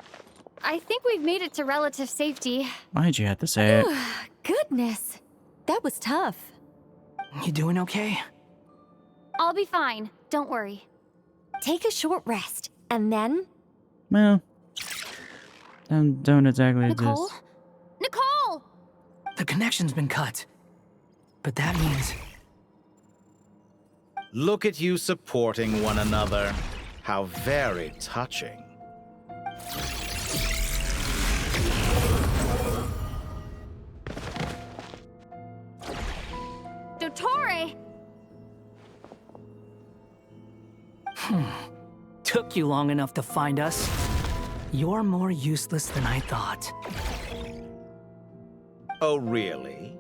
Speaker 17: I think we've made it to relative safety.
Speaker 5: Why'd you have to say it?
Speaker 22: Goodness. That was tough.
Speaker 16: You doing okay?
Speaker 17: I'll be fine. Don't worry.
Speaker 22: Take a short rest, and then...
Speaker 5: Well, don't exactly
Speaker 17: Nicole?
Speaker 5: just...
Speaker 17: Nicole!
Speaker 16: The connection's been cut. But that means...
Speaker 7: Look at you supporting one another. How very touching.
Speaker 17: Dottore!
Speaker 16: Took you long enough to find us. You're more useless than I thought.
Speaker 7: Oh, really?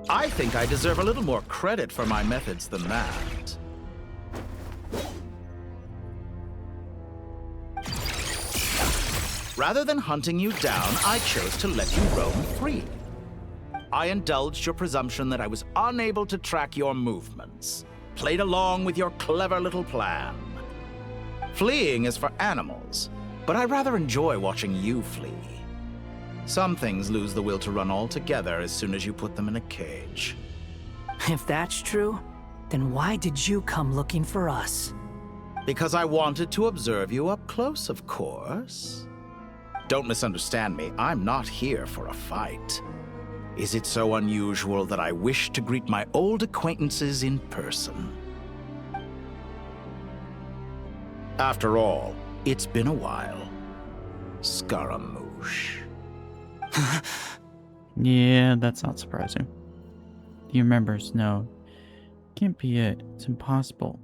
Speaker 7: I think I deserve a little more credit for my methods than that. Rather than hunting you down, I chose to let you roam free. I indulged your presumption that I was unable to track your movements, played along with your clever little plan. Fleeing is for animals, but I rather enjoy watching you flee. Some things lose the will to run altogether as soon as you put them in a cage.
Speaker 16: If that's true, then why did you come looking for us?
Speaker 7: Because I wanted to observe you up close, of course. Don't misunderstand me, I'm not here for a fight. Is it so unusual that I wish to greet my old acquaintances in person? After all, it's been a while. Scaramouche.
Speaker 5: Yeah, that's not surprising. Do you remember Snow? Can't be it. It's impossible.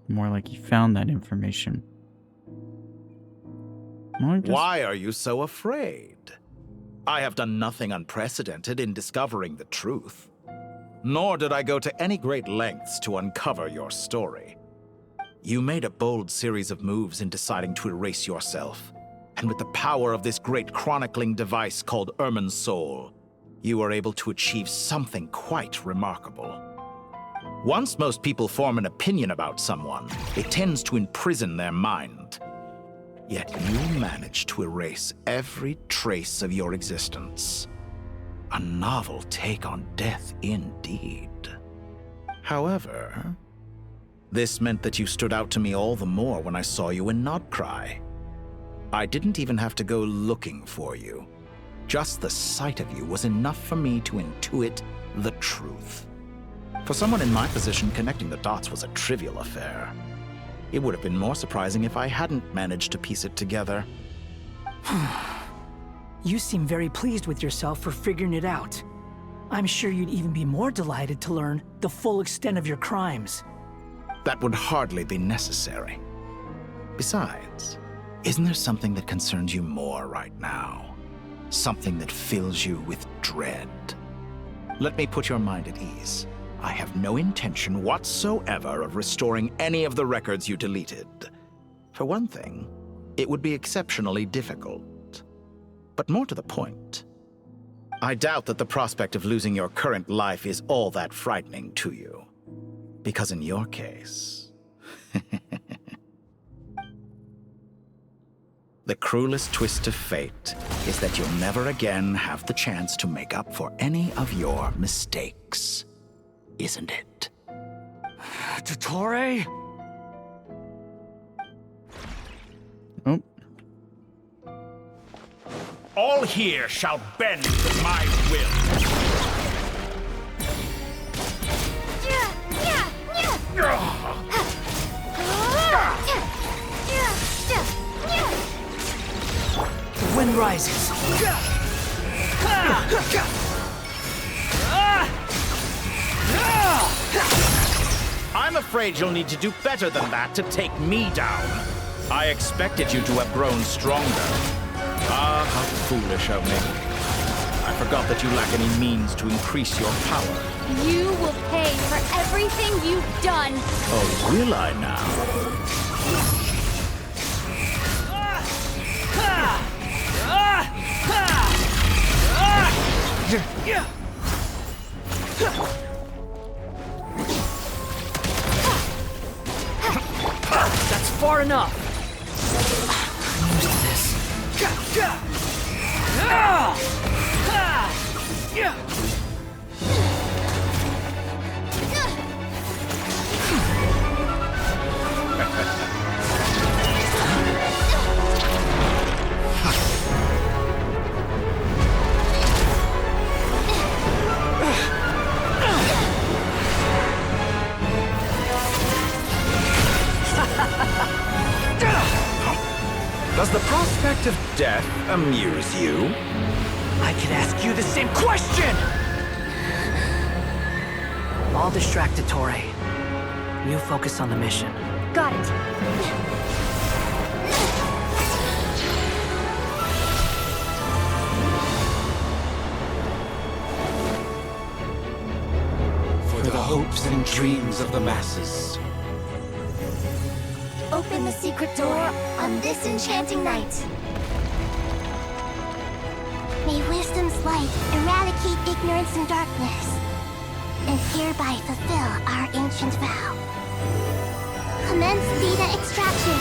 Speaker 5: More like he found that information.
Speaker 7: Why are you so afraid? I have done nothing unprecedented in discovering the truth. Nor did I go to any great lengths to uncover your story. You made a bold series of moves in deciding to erase yourself. And with the power of this great chronicling device called Irimmsul, you were able to achieve something quite remarkable. Once most people form an opinion about someone, it tends to imprison their mind. Yet you managed to erase every trace of your existence. A novel take on death indeed. However, this meant that you stood out to me all the more when I saw you in Nodcry. I didn't even have to go looking for you. Just the sight of you was enough for me to intuit the truth. For someone in my position, connecting the dots was a trivial affair. It would have been more surprising if I hadn't managed to piece it together.
Speaker 16: You seem very pleased with yourself for figuring it out. I'm sure you'd even be more delighted to learn the full extent of your crimes.
Speaker 7: That would hardly be necessary. Besides, isn't there something that concerns you more right now? Something that fills you with dread? Let me put your mind at ease. I have no intention whatsoever of restoring any of the records you deleted. For one thing, it would be exceptionally difficult. But more to the point, I doubt that the prospect of losing your current life is all that frightening to you. Because in your case, the cruelest twist of fate is that you'll never again have the chance to make up for any of your mistakes. Isn't it?
Speaker 16: Dottore?
Speaker 5: Oh.
Speaker 8: All here shall bend to my will.
Speaker 16: The wind rises.
Speaker 7: I'm afraid you'll need to do better than that to take me down. I expected you to have grown stronger. Ah, how foolish of me. I forgot that you lack any means to increase your power.
Speaker 22: You will pay for everything you've done.
Speaker 7: Oh, will I now?
Speaker 16: That's far enough. I'm used to this.
Speaker 7: Does the prospect of death amuse you?
Speaker 16: I could ask you the same question! I'll distract Dottore. You focus on the mission.
Speaker 22: Got it.
Speaker 2: For the hopes and dreams of the masses.
Speaker 11: Open the secret door on this enchanting night. May wisdom's light eradicate ignorance and darkness, and hereby fulfill our ancient vow. Commence data extraction.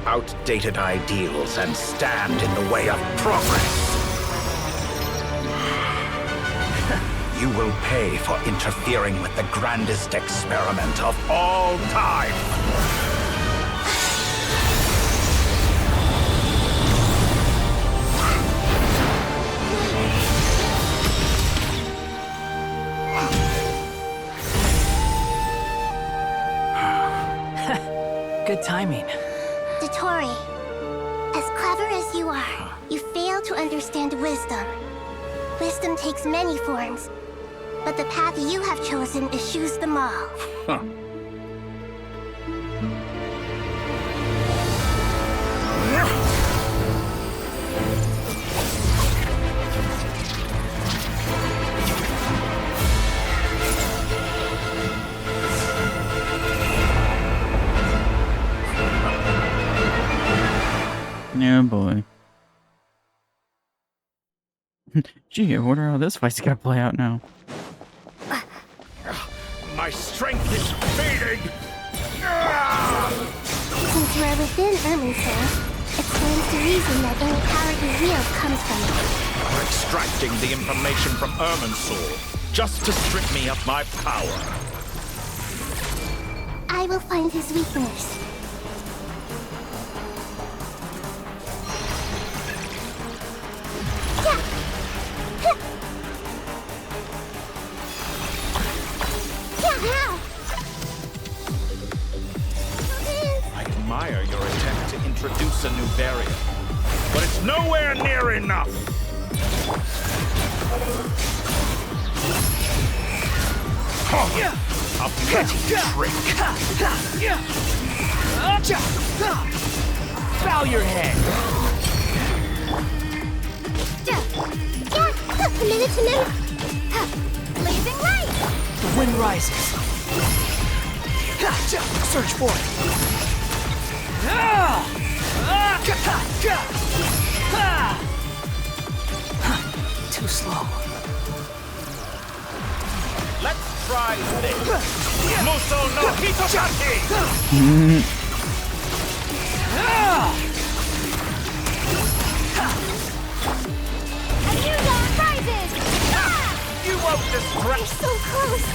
Speaker 7: Outdated ideals and stand in the way of progress. You will pay for interfering with the grandest experiment of all time.
Speaker 16: Good timing.
Speaker 11: Dottore, as clever as you are, you fail to understand wisdom. Wisdom takes many forms, but the path you have chosen eschews them all.
Speaker 5: boy. Gee, I wonder how this fight's gonna play out now.
Speaker 8: My strength is fading!
Speaker 11: Since we're within Irimmsul, it stands to reason that any power we wield comes from it.
Speaker 2: You're extracting the information from Irimmsul just to strip me of my power.
Speaker 11: I will find his weakness.
Speaker 2: I admire your attempt to introduce a new barrier, but it's nowhere near enough. A petty trick.
Speaker 16: Bow your head.
Speaker 11: Minute to minute. Blazing light.
Speaker 16: The wind rises. Search for it. Too slow.
Speaker 2: Let's try this. Muso no Hitotaki! You won't distract.
Speaker 11: We're so close.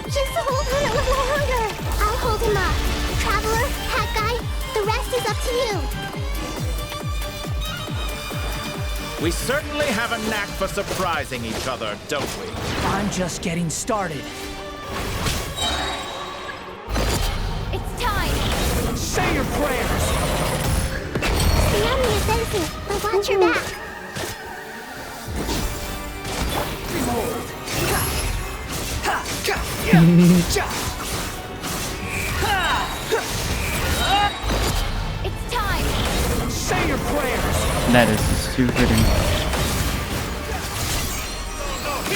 Speaker 11: Just hold on a little longer. I'll hold him up. Traveler, Hat Guy, the rest is up to you.
Speaker 2: We certainly have a knack for surprising each other, don't we?
Speaker 16: I'm just getting started.
Speaker 22: It's time!
Speaker 16: Say your prayers!
Speaker 11: The enemy is fencing, but watch your back.
Speaker 16: Behold!
Speaker 22: It's time!
Speaker 16: Say your prayers!
Speaker 5: That is stupid.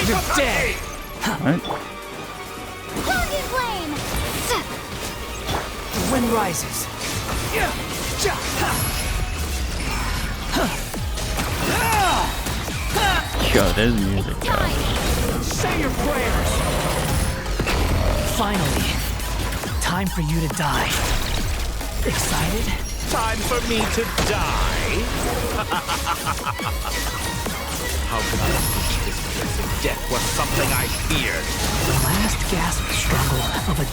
Speaker 16: You're dead!
Speaker 5: What?
Speaker 22: Guardian Flame!
Speaker 16: The wind rises.
Speaker 5: Yo, there's music, yo.
Speaker 16: Say your prayers! Finally, time for you to die. Excited?
Speaker 2: Time for me to die? How could I wish this blessed death was something I feared?
Speaker 16: The last gasp struggle of a...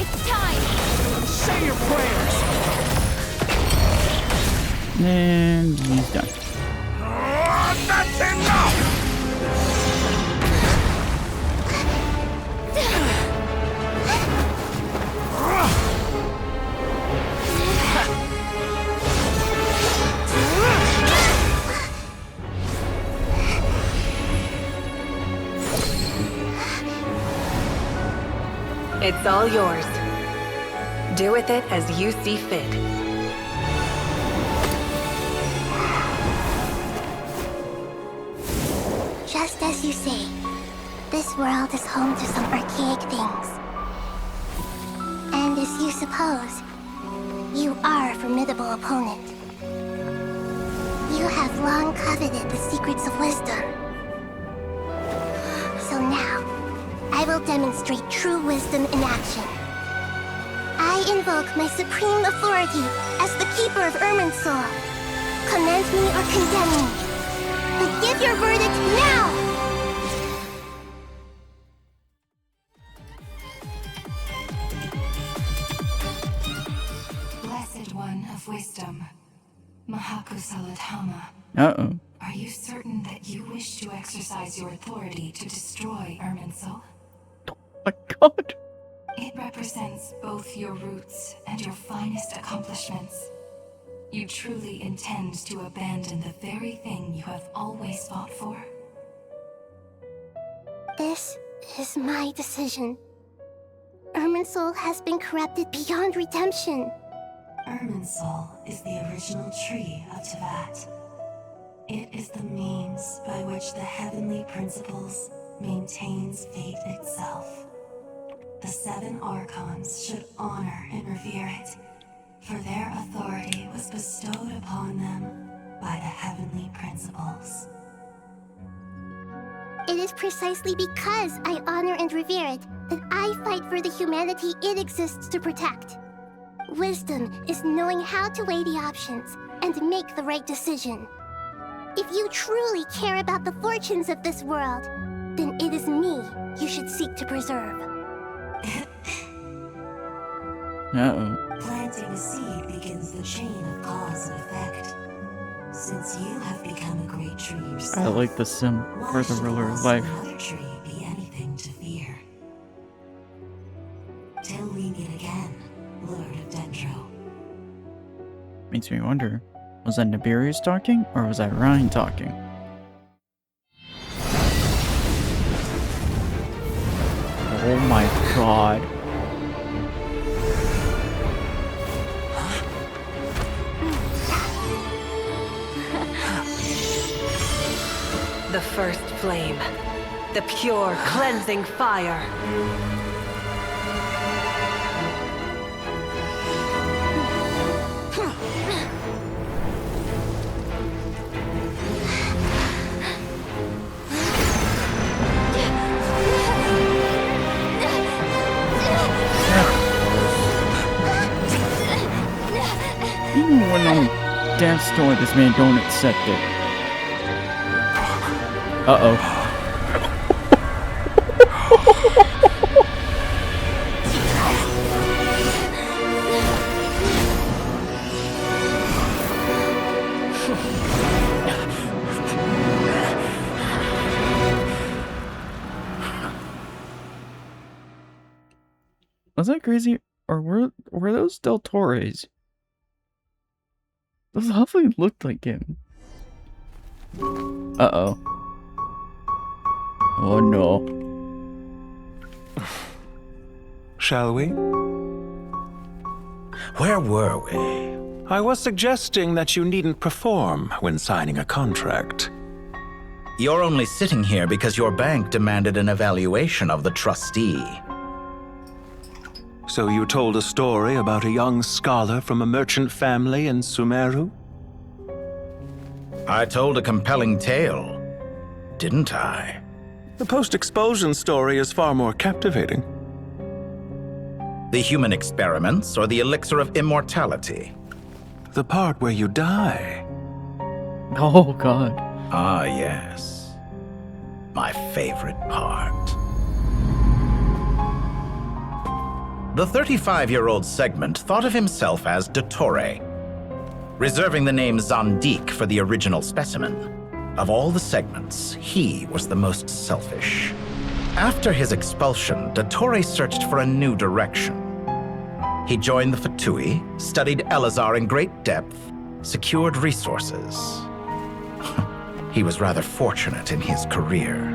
Speaker 22: It's time!
Speaker 16: Say your prayers!
Speaker 5: And he's done.
Speaker 2: That's enough!
Speaker 13: It's all yours. Do with it as you see fit.
Speaker 11: Just as you say, this world is home to some archaic things. And as you suppose, you are a formidable opponent. You have long coveted the secrets of wisdom. So now, I will demonstrate true wisdom in action. I invoke my supreme authority as the keeper of Irimmsul. Commend me or condemn me. But give your verdict now!
Speaker 9: Blessed One of Wisdom, Mahakusaladhama.
Speaker 5: Uh-oh.
Speaker 9: Are you certain that you wish to exercise your authority to destroy Irimmsul?
Speaker 5: My God.
Speaker 9: It represents both your roots and your finest accomplishments. You truly intend to abandon the very thing you have always fought for?
Speaker 11: This is my decision. Irimmsul has been corrupted beyond redemption.
Speaker 9: Irimmsul is the original tree of Tevat. It is the means by which the heavenly principles maintains fate itself. The 7 Archons should honor and revere it, For their authority was bestowed upon them by the heavenly principles.
Speaker 11: It is precisely because I honor and revere it that I fight for the humanity it exists to protect. Wisdom is knowing how to weigh the options and make the right decision. If you truly care about the fortunes of this world, then it is me you should seek to preserve.
Speaker 5: Uh-oh.
Speaker 9: Planting a seed begins the chain of cause and effect. Since you have become a great tree yourself,
Speaker 5: I like the sim for the ruler of life.
Speaker 9: another tree be anything to fear? Till we meet again, Lord of Dendro.
Speaker 5: Makes me wonder, was that Nibirius talking, or was that Ryan talking? Oh my god.
Speaker 10: The first flame. The pure, cleansing fire.
Speaker 5: Even when on death's door, this man don't accept it. Uh-oh. Was that crazy? Or were those Del Torres? Those definitely looked like him. Uh-oh. Oh no.
Speaker 15: Shall we?
Speaker 7: Where were we?
Speaker 15: I was suggesting that you needn't perform when signing a contract.
Speaker 7: You're only sitting here because your bank demanded an evaluation of the trustee.
Speaker 15: So you told a story about a young scholar from a merchant family in Sumeru?
Speaker 7: I told a compelling tale, didn't I?
Speaker 15: The post-expulsion story is far more captivating.
Speaker 7: The human experiments or the elixir of immortality?
Speaker 15: The part where you die.
Speaker 5: Oh god.
Speaker 7: Ah, yes. My favorite part. The 35-year-old Segment thought of himself as Dottore, reserving the name Zandik for the original specimen. Of all the Segments, he was the most selfish. After his expulsion, Dottore searched for a new direction. He joined the Fatui, studied Elazar in great depth, secured resources. He was rather fortunate in his career.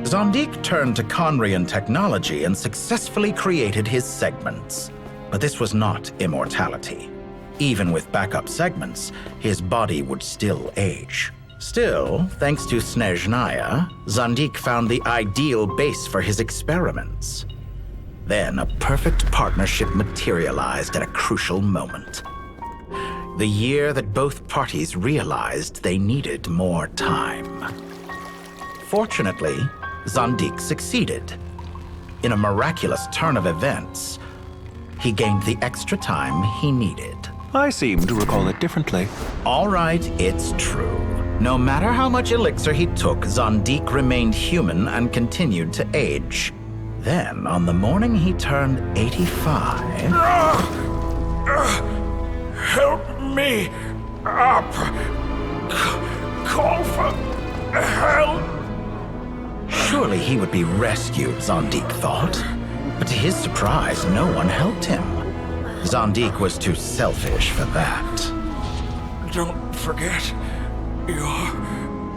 Speaker 7: Zandik turned to Conrian technology and successfully created his Segments. But this was not immortality. Even with backup Segments, his body would still age. Still, thanks to Snezhnaya, Zandik found the ideal base for his experiments. Then a perfect partnership materialized at a crucial moment. The year that both parties realized they needed more time. Fortunately, Zandik succeeded. In a miraculous turn of events, he gained the extra time he needed.
Speaker 15: I seem to recall it differently.
Speaker 7: All right, it's true. No matter how much elixir he took, Zandik remained human and continued to age. Then, on the morning he turned 85...
Speaker 4: Help me up! Call for help!
Speaker 7: Surely he would be rescued, Zandik thought. But to his surprise, no one helped him. Zandik was too selfish for that.
Speaker 4: Don't forget, you're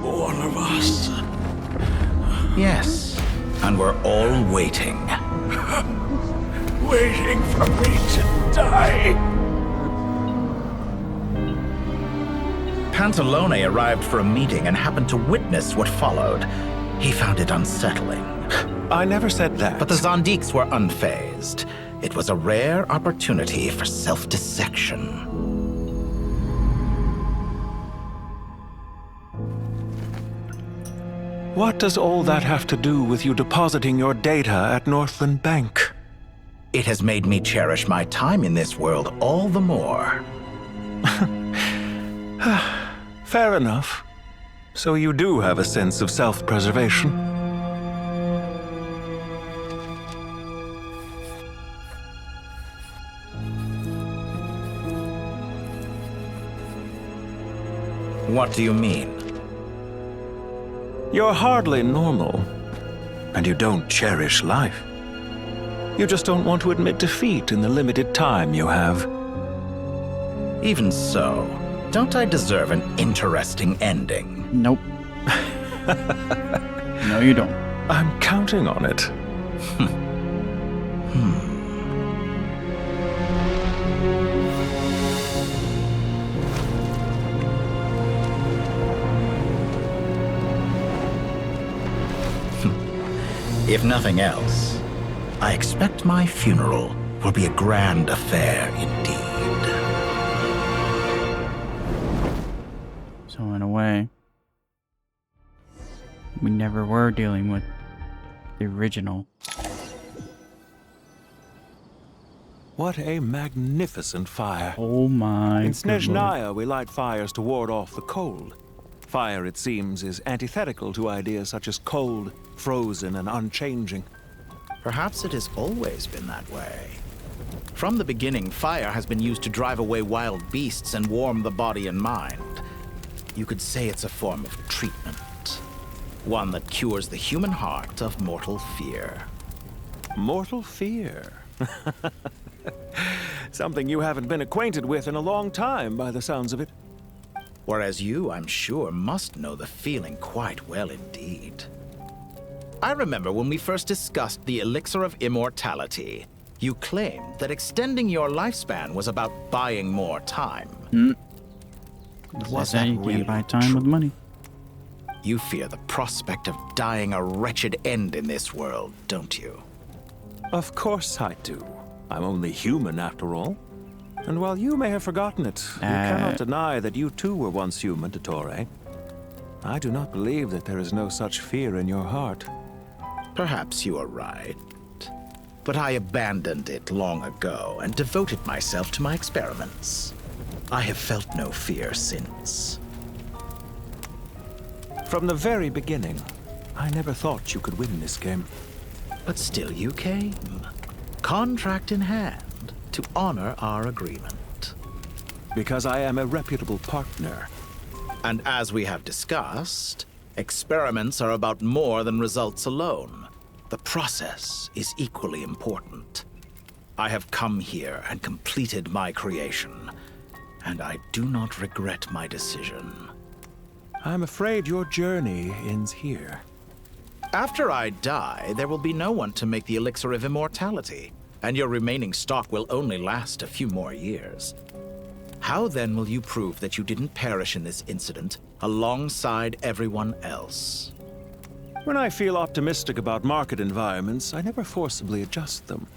Speaker 4: one of us.
Speaker 7: Yes, and we're all waiting.
Speaker 4: Waiting for me to die.
Speaker 7: Pantalone arrived for a meeting and happened to witness what followed. He found it unsettling.
Speaker 15: I never said that.
Speaker 7: But the Zandiks were unfazed. It was a rare opportunity for self-dissection.
Speaker 15: What does all that have to do with you depositing your data at Northland Bank?
Speaker 7: It has made me cherish my time in this world all the more.
Speaker 15: Fair enough. So you do have a sense of self-preservation.
Speaker 7: What do you mean?
Speaker 15: You're hardly normal, and you don't cherish life. You just don't want to admit defeat in the limited time you have.
Speaker 7: Even so, don't I deserve an interesting ending?
Speaker 5: Nope. No, you don't.
Speaker 15: I'm counting on it.
Speaker 7: If nothing else, I expect my funeral will be a grand affair indeed.
Speaker 5: So in a way, we never were dealing with the original.
Speaker 15: What a magnificent fire.
Speaker 5: Oh my
Speaker 15: In
Speaker 5: good lord.
Speaker 15: Snezhnaya, we light fires to ward off the cold. Fire, it seems, is antithetical to ideas such as cold, frozen, and unchanging.
Speaker 7: Perhaps it has always been that way. From the beginning, fire has been used to drive away wild beasts and warm the body and mind. You could say it's a form of treatment. One that cures the human heart of mortal fear.
Speaker 15: Mortal fear? Something you haven't been acquainted with in a long time, by the sounds of it.
Speaker 7: Whereas you, I'm sure, must know the feeling quite well indeed. I remember when we first discussed the Elixir of Immortality, you claimed that extending your lifespan was about buying more time. Was that
Speaker 5: you
Speaker 7: really
Speaker 5: can't buy time with money?
Speaker 7: You fear the prospect of dying a wretched end in this world, don't you?
Speaker 15: Of course I do. I'm only human, after all. And while you may have forgotten it, you cannot deny that you too were once human, Dottore. I do not believe that there is no such fear in your heart.
Speaker 7: Perhaps you are right. But I abandoned it long ago and devoted myself to my experiments. I have felt no fear since.
Speaker 15: From the very beginning, I never thought you could win this game.
Speaker 7: But still you came, contract in hand, to honor our agreement.
Speaker 15: Because I am a reputable partner.
Speaker 7: And as we have discussed, experiments are about more than results alone. The process is equally important. I have come here and completed my creation, and I do not regret my decision.
Speaker 15: I'm afraid your journey ends here.
Speaker 7: After I die, there will be no one to make the Elixir of Immortality, and your remaining stock will only last a few more years. How then will you prove that you didn't perish in this incident alongside everyone else?
Speaker 15: When I feel optimistic about market environments, I never forcibly adjust them.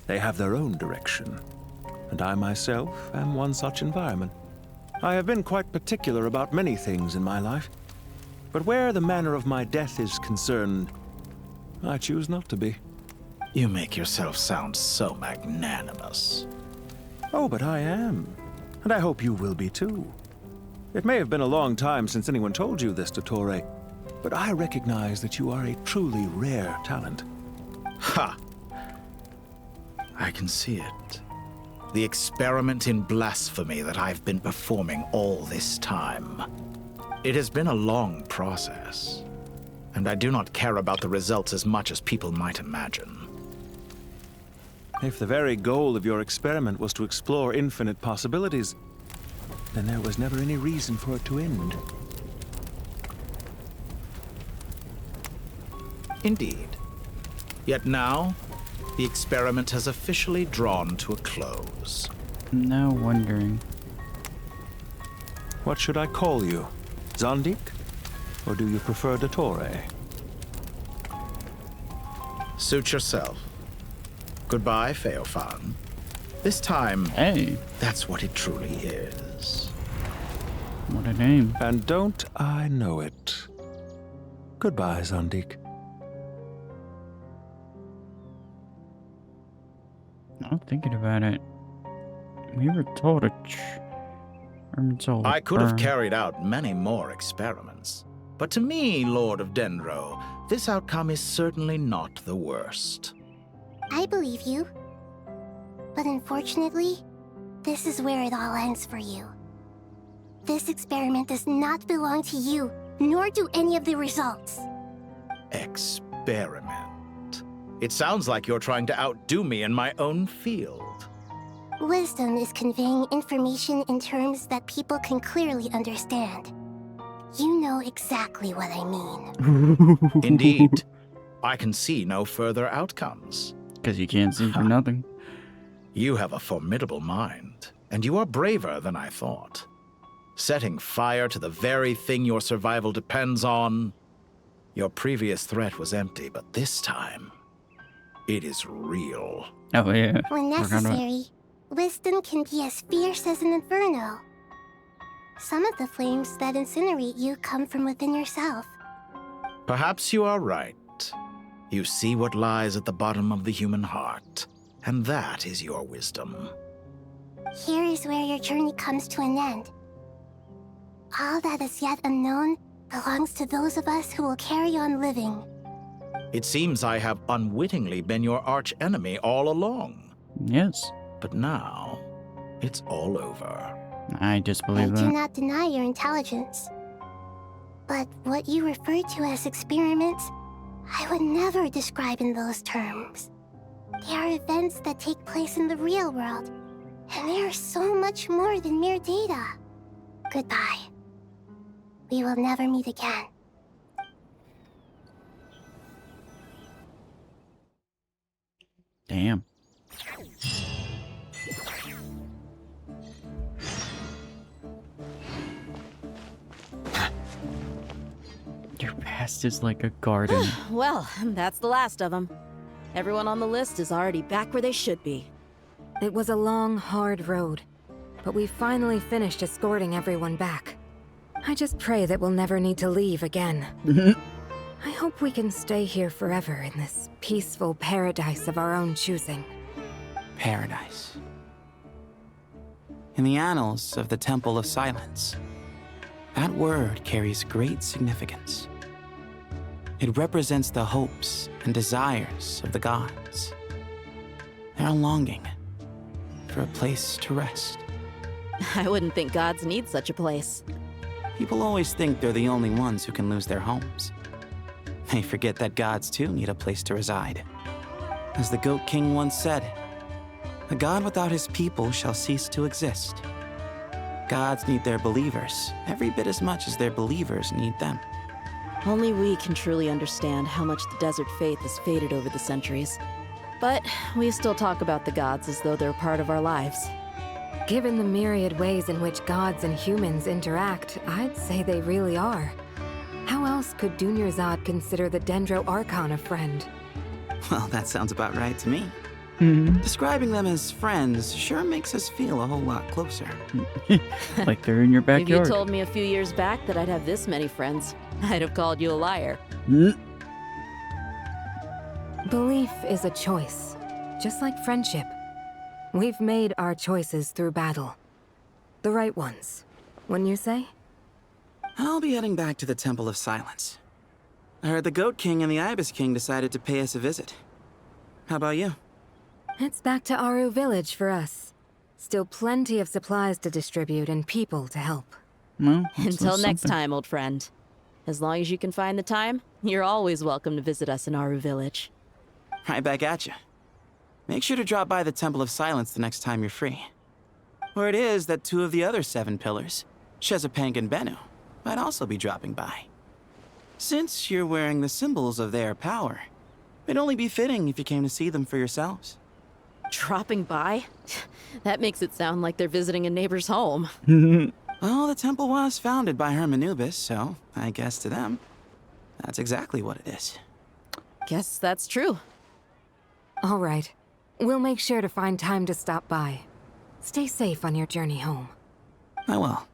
Speaker 15: They have their own direction. And I myself am one such environment. I have been quite particular about many things in my life. But where the manner of my death is concerned, I choose not to be.
Speaker 7: You make yourself sound so magnanimous.
Speaker 15: Oh, but I am. And I hope you will be too. It may have been a long time since anyone told you this, Dottore, but I recognize that you are a truly rare talent.
Speaker 7: Ha! I can see it. The experiment in blasphemy that I've been performing all this time. It has been a long process, and I do not care about the results as much as people might imagine.
Speaker 15: If the very goal of your experiment was to explore infinite possibilities, then there was never any reason for it to end.
Speaker 7: Indeed. Yet now, the experiment has officially drawn to a close.
Speaker 5: Now wondering.
Speaker 15: What should I call you? Zondik? Or do you prefer Dottore?
Speaker 7: Suit yourself. Goodbye, Feofan. This time,
Speaker 5: hey,
Speaker 7: that's what it truly is.
Speaker 5: What a name.
Speaker 15: And don't I know it. Goodbye, Zandik.
Speaker 5: I'm thinking about it. We were told Irimmsul
Speaker 7: I could have
Speaker 5: burn.
Speaker 7: carried out many more experiments. But to me, Lord of Dendro, this outcome is certainly not the worst.
Speaker 11: I believe you. But unfortunately, this is where it all ends for you. This experiment does not belong to you, nor do any of the results.
Speaker 7: Experiment? It sounds like you're trying to outdo me in my own field.
Speaker 11: Wisdom is conveying information in terms that people can clearly understand. You know exactly what I mean.
Speaker 7: Indeed. I can see no further outcomes.
Speaker 5: Because you can't see for nothing.
Speaker 7: You have a formidable mind, and you are braver than I thought. Setting fire to the very thing your survival depends on. Your previous threat was empty, but this time, it is real.
Speaker 5: Oh, yeah.
Speaker 11: When necessary, wisdom can be as fierce as an inferno. Some of the flames that incinerate you come from within yourself.
Speaker 7: Perhaps you are right. You see what lies at the bottom of the human heart, and that is your wisdom.
Speaker 11: Here is where your journey comes to an end. All that is yet unknown belongs to those of us who will carry on living.
Speaker 7: It seems I have unwittingly been your arch-enemy all along.
Speaker 5: Yes.
Speaker 7: But now, it's all over.
Speaker 5: I disbelieve
Speaker 11: I
Speaker 5: that.
Speaker 11: do not deny your intelligence. But what you refer to as experiments, I would never describe in those terms. They are events that take place in the real world, and they are so much more than mere data. Goodbye. We will never meet again.
Speaker 5: Damn. Your past is like a garden.
Speaker 21: Well, that's the last of them. Everyone on the list is already back where they should be.
Speaker 13: It was a long, hard road, but we finally finished escorting everyone back. I just pray that we'll never need to leave again. I hope we can stay here forever in this peaceful paradise of our own choosing.
Speaker 19: Paradise. In the annals of the Temple of Silence, that word carries great significance. It represents the hopes and desires of the gods. Their longing for a place to rest.
Speaker 21: I wouldn't think gods need such a place.
Speaker 19: People always think they're the only ones who can lose their homes. They forget that gods too need a place to reside. As the Goat King once said, "A god without his people shall cease to exist." Gods need their believers every bit as much as their believers need them.
Speaker 21: Only we can truly understand how much the desert faith has faded over the centuries. But we still talk about the gods as though they're part of our lives.
Speaker 13: Given the myriad ways in which gods and humans interact, I'd say they really are. How else could Dunyarzad consider the Dendro Archon a friend?
Speaker 19: Well, that sounds about right to me. Describing them as friends sure makes us feel a whole lot closer.
Speaker 5: Like they're in your
Speaker 21: If
Speaker 5: backyard.
Speaker 21: you told me a few years back that I'd have this many friends, I'd have called you a liar.
Speaker 13: Belief is a choice, just like friendship. We've made our choices through battle. The right ones, wouldn't you say?
Speaker 19: I'll be heading back to the Temple of Silence. I heard the Goat King and the Ibis King decided to pay us a visit. How about you?
Speaker 13: It's back to Aru Village for us. Still plenty of supplies to distribute and people to help.
Speaker 5: Well,
Speaker 21: Until next time, old friend. As long as you can find the time, you're always welcome to visit us in Aru Village.
Speaker 19: Right back at you. Make sure to drop by the Temple of Silence the next time you're free. Where it is that two of the other 7 pillars, Shezapang and Bennu, might also be dropping by. Since you're wearing the symbols of their power, it'd only be fitting if you came to see them for yourselves.
Speaker 21: Dropping by? That makes it sound like they're visiting a neighbor's home.
Speaker 19: Well, the temple was founded by Hermanubis, so I guess to them, that's exactly what it is.
Speaker 21: Guess that's true.
Speaker 13: All right. We'll make sure to find time to stop by. Stay safe on your journey home.
Speaker 16: I will.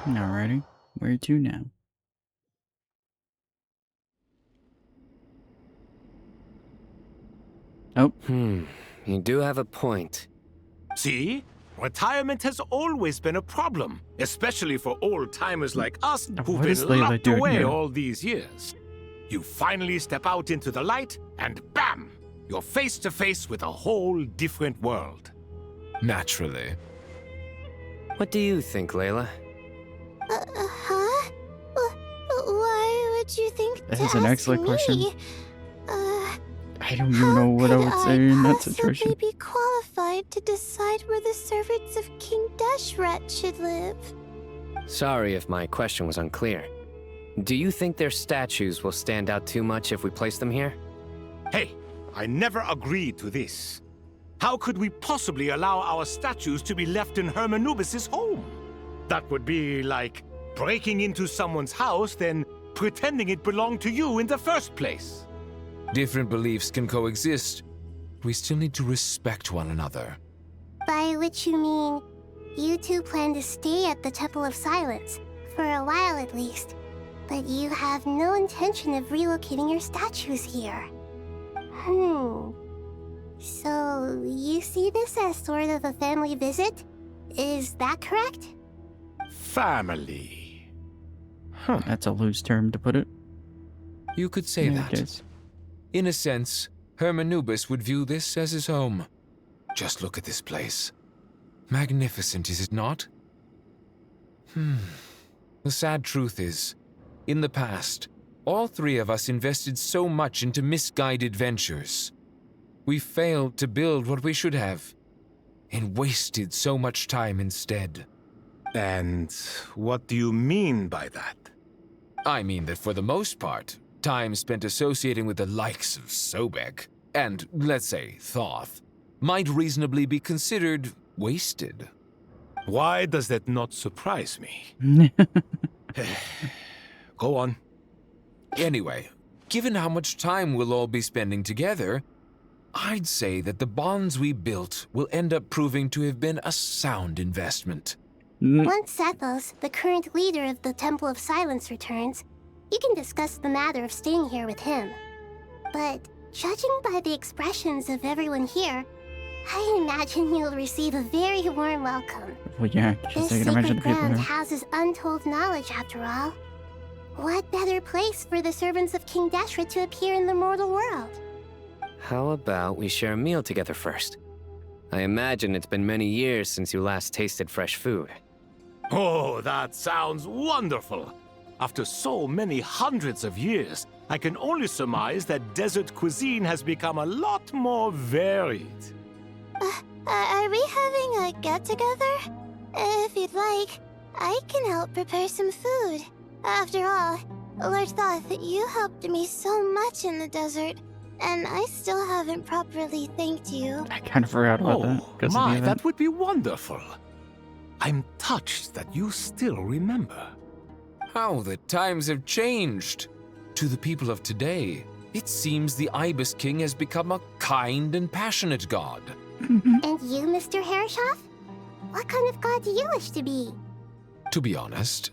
Speaker 5: Alrighty, where to now? Oh.
Speaker 26: You do have a point.
Speaker 1: See? Retirement has always been a problem, especially for old-timers like us who've
Speaker 5: What is
Speaker 1: been
Speaker 5: Layla
Speaker 1: locked
Speaker 5: doing
Speaker 1: away
Speaker 5: here?
Speaker 1: all these years. You finally step out into the light, and bam! You're face to face with a whole different world.
Speaker 26: Naturally. What do you think, Layla?
Speaker 11: Huh? Why would you think
Speaker 5: That
Speaker 11: to
Speaker 5: is an
Speaker 11: ask
Speaker 5: excellent
Speaker 11: me?
Speaker 5: question. I don't even know what I would say in that situation.
Speaker 11: Be qualified to decide where the servants of King Deshret should live.
Speaker 26: Sorry if my question was unclear. Do you think their statues will stand out too much if we place them here?
Speaker 1: Hey, I never agreed to this. How could we possibly allow our statues to be left in Hermanubis' home? That would be like breaking into someone's house, then pretending it belonged to you in the first place.
Speaker 12: Different beliefs can coexist. We still need to respect one another.
Speaker 11: By which you mean, you two plan to stay at the Temple of Silence, for a while at least. But you have no intention of relocating your statues here. So, you see this as sort of a family visit? Is that correct?
Speaker 1: Family.
Speaker 5: That's a loose term to put it.
Speaker 12: You could say
Speaker 5: Yeah,
Speaker 12: that.
Speaker 5: it is.
Speaker 12: In a sense, Hermanubis would view this as his home. Just look at this place. Magnificent, is it not? The sad truth is, in the past, all three of us invested so much into misguided ventures. We failed to build what we should have, and wasted so much time instead.
Speaker 1: And what do you mean by that?
Speaker 12: I mean that for the most part, time spent associating with the likes of Sobek, and, let's say, Thoth, might reasonably be considered wasted.
Speaker 1: Why does that not surprise me? Go on.
Speaker 12: Anyway, given how much time we'll all be spending together, I'd say that the bonds we built will end up proving to have been a sound investment.
Speaker 11: Once Sethos, the current leader of the Temple of Silence, returns, you can discuss the matter of staying here with him. But judging by the expressions of everyone here, I imagine you'll receive a very warm welcome.
Speaker 5: Well, yeah,
Speaker 11: This
Speaker 5: just I can imagine
Speaker 11: sacred
Speaker 5: the people
Speaker 11: ground
Speaker 5: here.
Speaker 11: houses untold knowledge, after all. What better place for the servants of King Deshret to appear in the mortal world?
Speaker 26: How about we share a meal together first? I imagine it's been many years since you last tasted fresh food.
Speaker 1: Oh, that sounds wonderful. After so many hundreds of years, I can only surmise that desert cuisine has become a lot more varied.
Speaker 11: Are we having a get-together? If you'd like, I can help prepare some food. After all, Lord Thoth, you helped me so much in the desert, and I still haven't properly thanked you.
Speaker 5: I kind of forgot about that.
Speaker 1: Oh,
Speaker 5: 'Cause of the
Speaker 1: my,
Speaker 5: event.
Speaker 1: that would be wonderful. I'm touched that you still remember.
Speaker 12: How the times have changed! To the people of today, it seems the Ibis King has become a kind and passionate god.
Speaker 11: And you, Mr. Herreshoff? What kind of god do you wish to be?
Speaker 12: To be honest,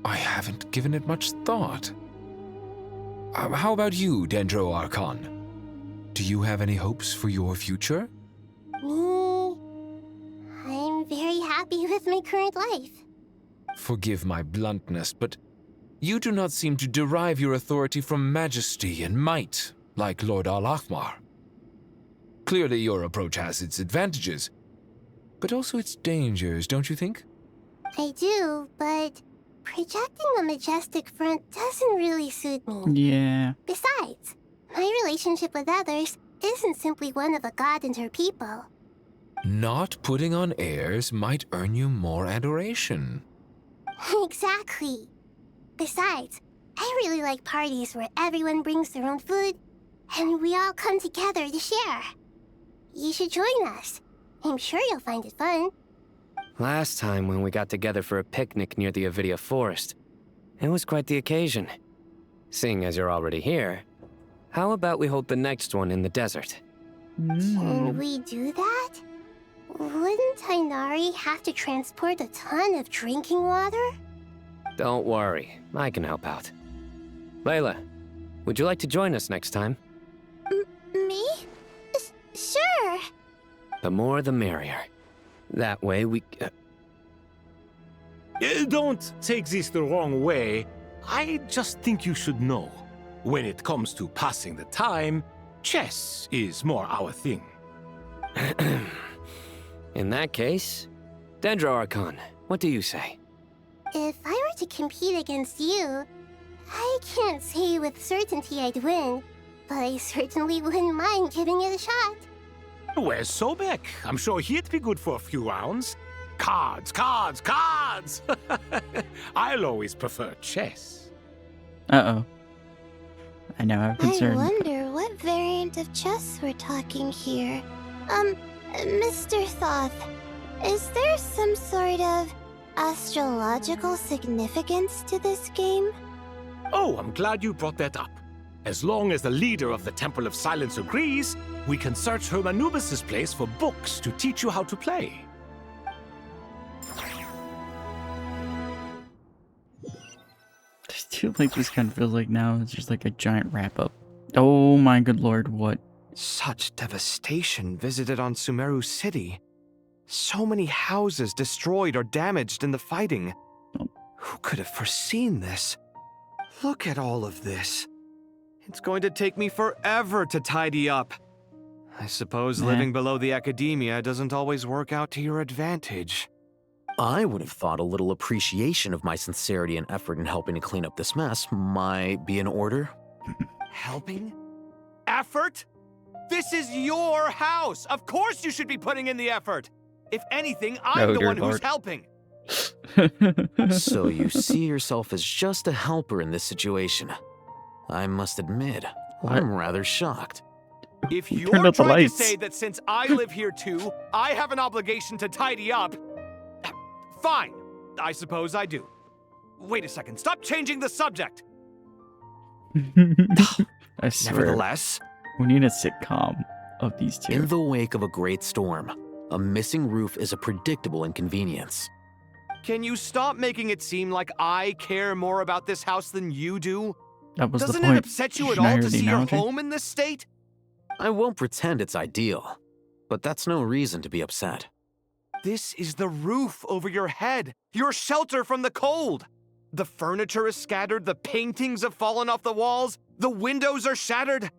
Speaker 12: I haven't given it much thought. How about you, Dendro Archon? Do you have any hopes for your future?
Speaker 11: Me? I'm very happy with my current life.
Speaker 12: Forgive my bluntness, but you do not seem to derive your authority from majesty and might, like Lord Al-Ahmar. Clearly your approach has its advantages, but also its dangers, don't you think?
Speaker 11: I do, but projecting a majestic front doesn't really suit me.
Speaker 5: Yeah.
Speaker 11: Besides, my relationship with others isn't simply one of a god and her people.
Speaker 12: Not putting on airs might earn you more adoration.
Speaker 11: Exactly. Besides, I really like parties where everyone brings their own food, and we all come together to share. You should join us. I'm sure you'll find it fun.
Speaker 26: Last time when we got together for a picnic near the Avidia Forest, It was quite the occasion. Seeing as you're already here, how about we hold the next one in the desert?
Speaker 11: Can we do that? Wouldn't Tainari have to transport a ton of drinking water?
Speaker 26: Don't worry, I can help out. Layla, would you like to join us next time?
Speaker 11: Me? Sure.
Speaker 26: The more the merrier. That way we...
Speaker 1: Don't take this the wrong way. I just think you should know. When it comes to passing the time, chess is more our thing.
Speaker 26: In that case, Dendro Archon, what do you say?
Speaker 11: If I were to compete against you, I can't say with certainty I'd win, but I certainly wouldn't mind giving it a shot.
Speaker 1: Where's Sobek? I'm sure he'd be good for a few rounds. Cards, cards, cards! I'll always prefer chess.
Speaker 5: Uh-oh. I now have concern.
Speaker 11: I wonder what variant of chess we're talking here. Mr. Thoth, is there some sort of astrological significance to this game?
Speaker 1: Oh, I'm glad you brought that up. As long as the leader of the Temple of Silence agrees, we can search Hermanubis' place for books to teach you how to play.
Speaker 5: I feel like this kind of feels like now it's just like a giant wrap-up. Oh my good lord, what?
Speaker 2: Such devastation visited on Sumeru City. So many houses destroyed or damaged in the fighting. Who could have foreseen this? Look at all of this. It's going to take me forever to tidy up. I suppose living below the academia doesn't always work out to your advantage.
Speaker 6: I would have thought a little appreciation of my sincerity and effort in helping to clean up this mess might be in order.
Speaker 2: Helping? Effort? This is your house! Of course you should be putting in the effort! If anything, I'm the one who's helping!
Speaker 6: So you see yourself as just a helper in this situation. I must admit, I'm rather shocked.
Speaker 2: If you're trying to say that since I live here too, I have an obligation to tidy up, fine, I suppose I do. Wait a second, stop changing the subject!
Speaker 5: I swear.
Speaker 2: Nevertheless,
Speaker 5: we need a sitcom of these two.
Speaker 6: In the wake of a great storm, a missing roof is a predictable inconvenience.
Speaker 2: can you stop making it seem like I care more about this house than you do?
Speaker 5: That was
Speaker 2: Doesn't
Speaker 5: the point.
Speaker 2: it upset you at all to see your home in this state?
Speaker 6: I won't pretend it's ideal, but that's no reason to be upset.
Speaker 2: This is the roof over your head, your shelter from the cold. The furniture is scattered, the paintings have fallen off the walls, the windows are shattered.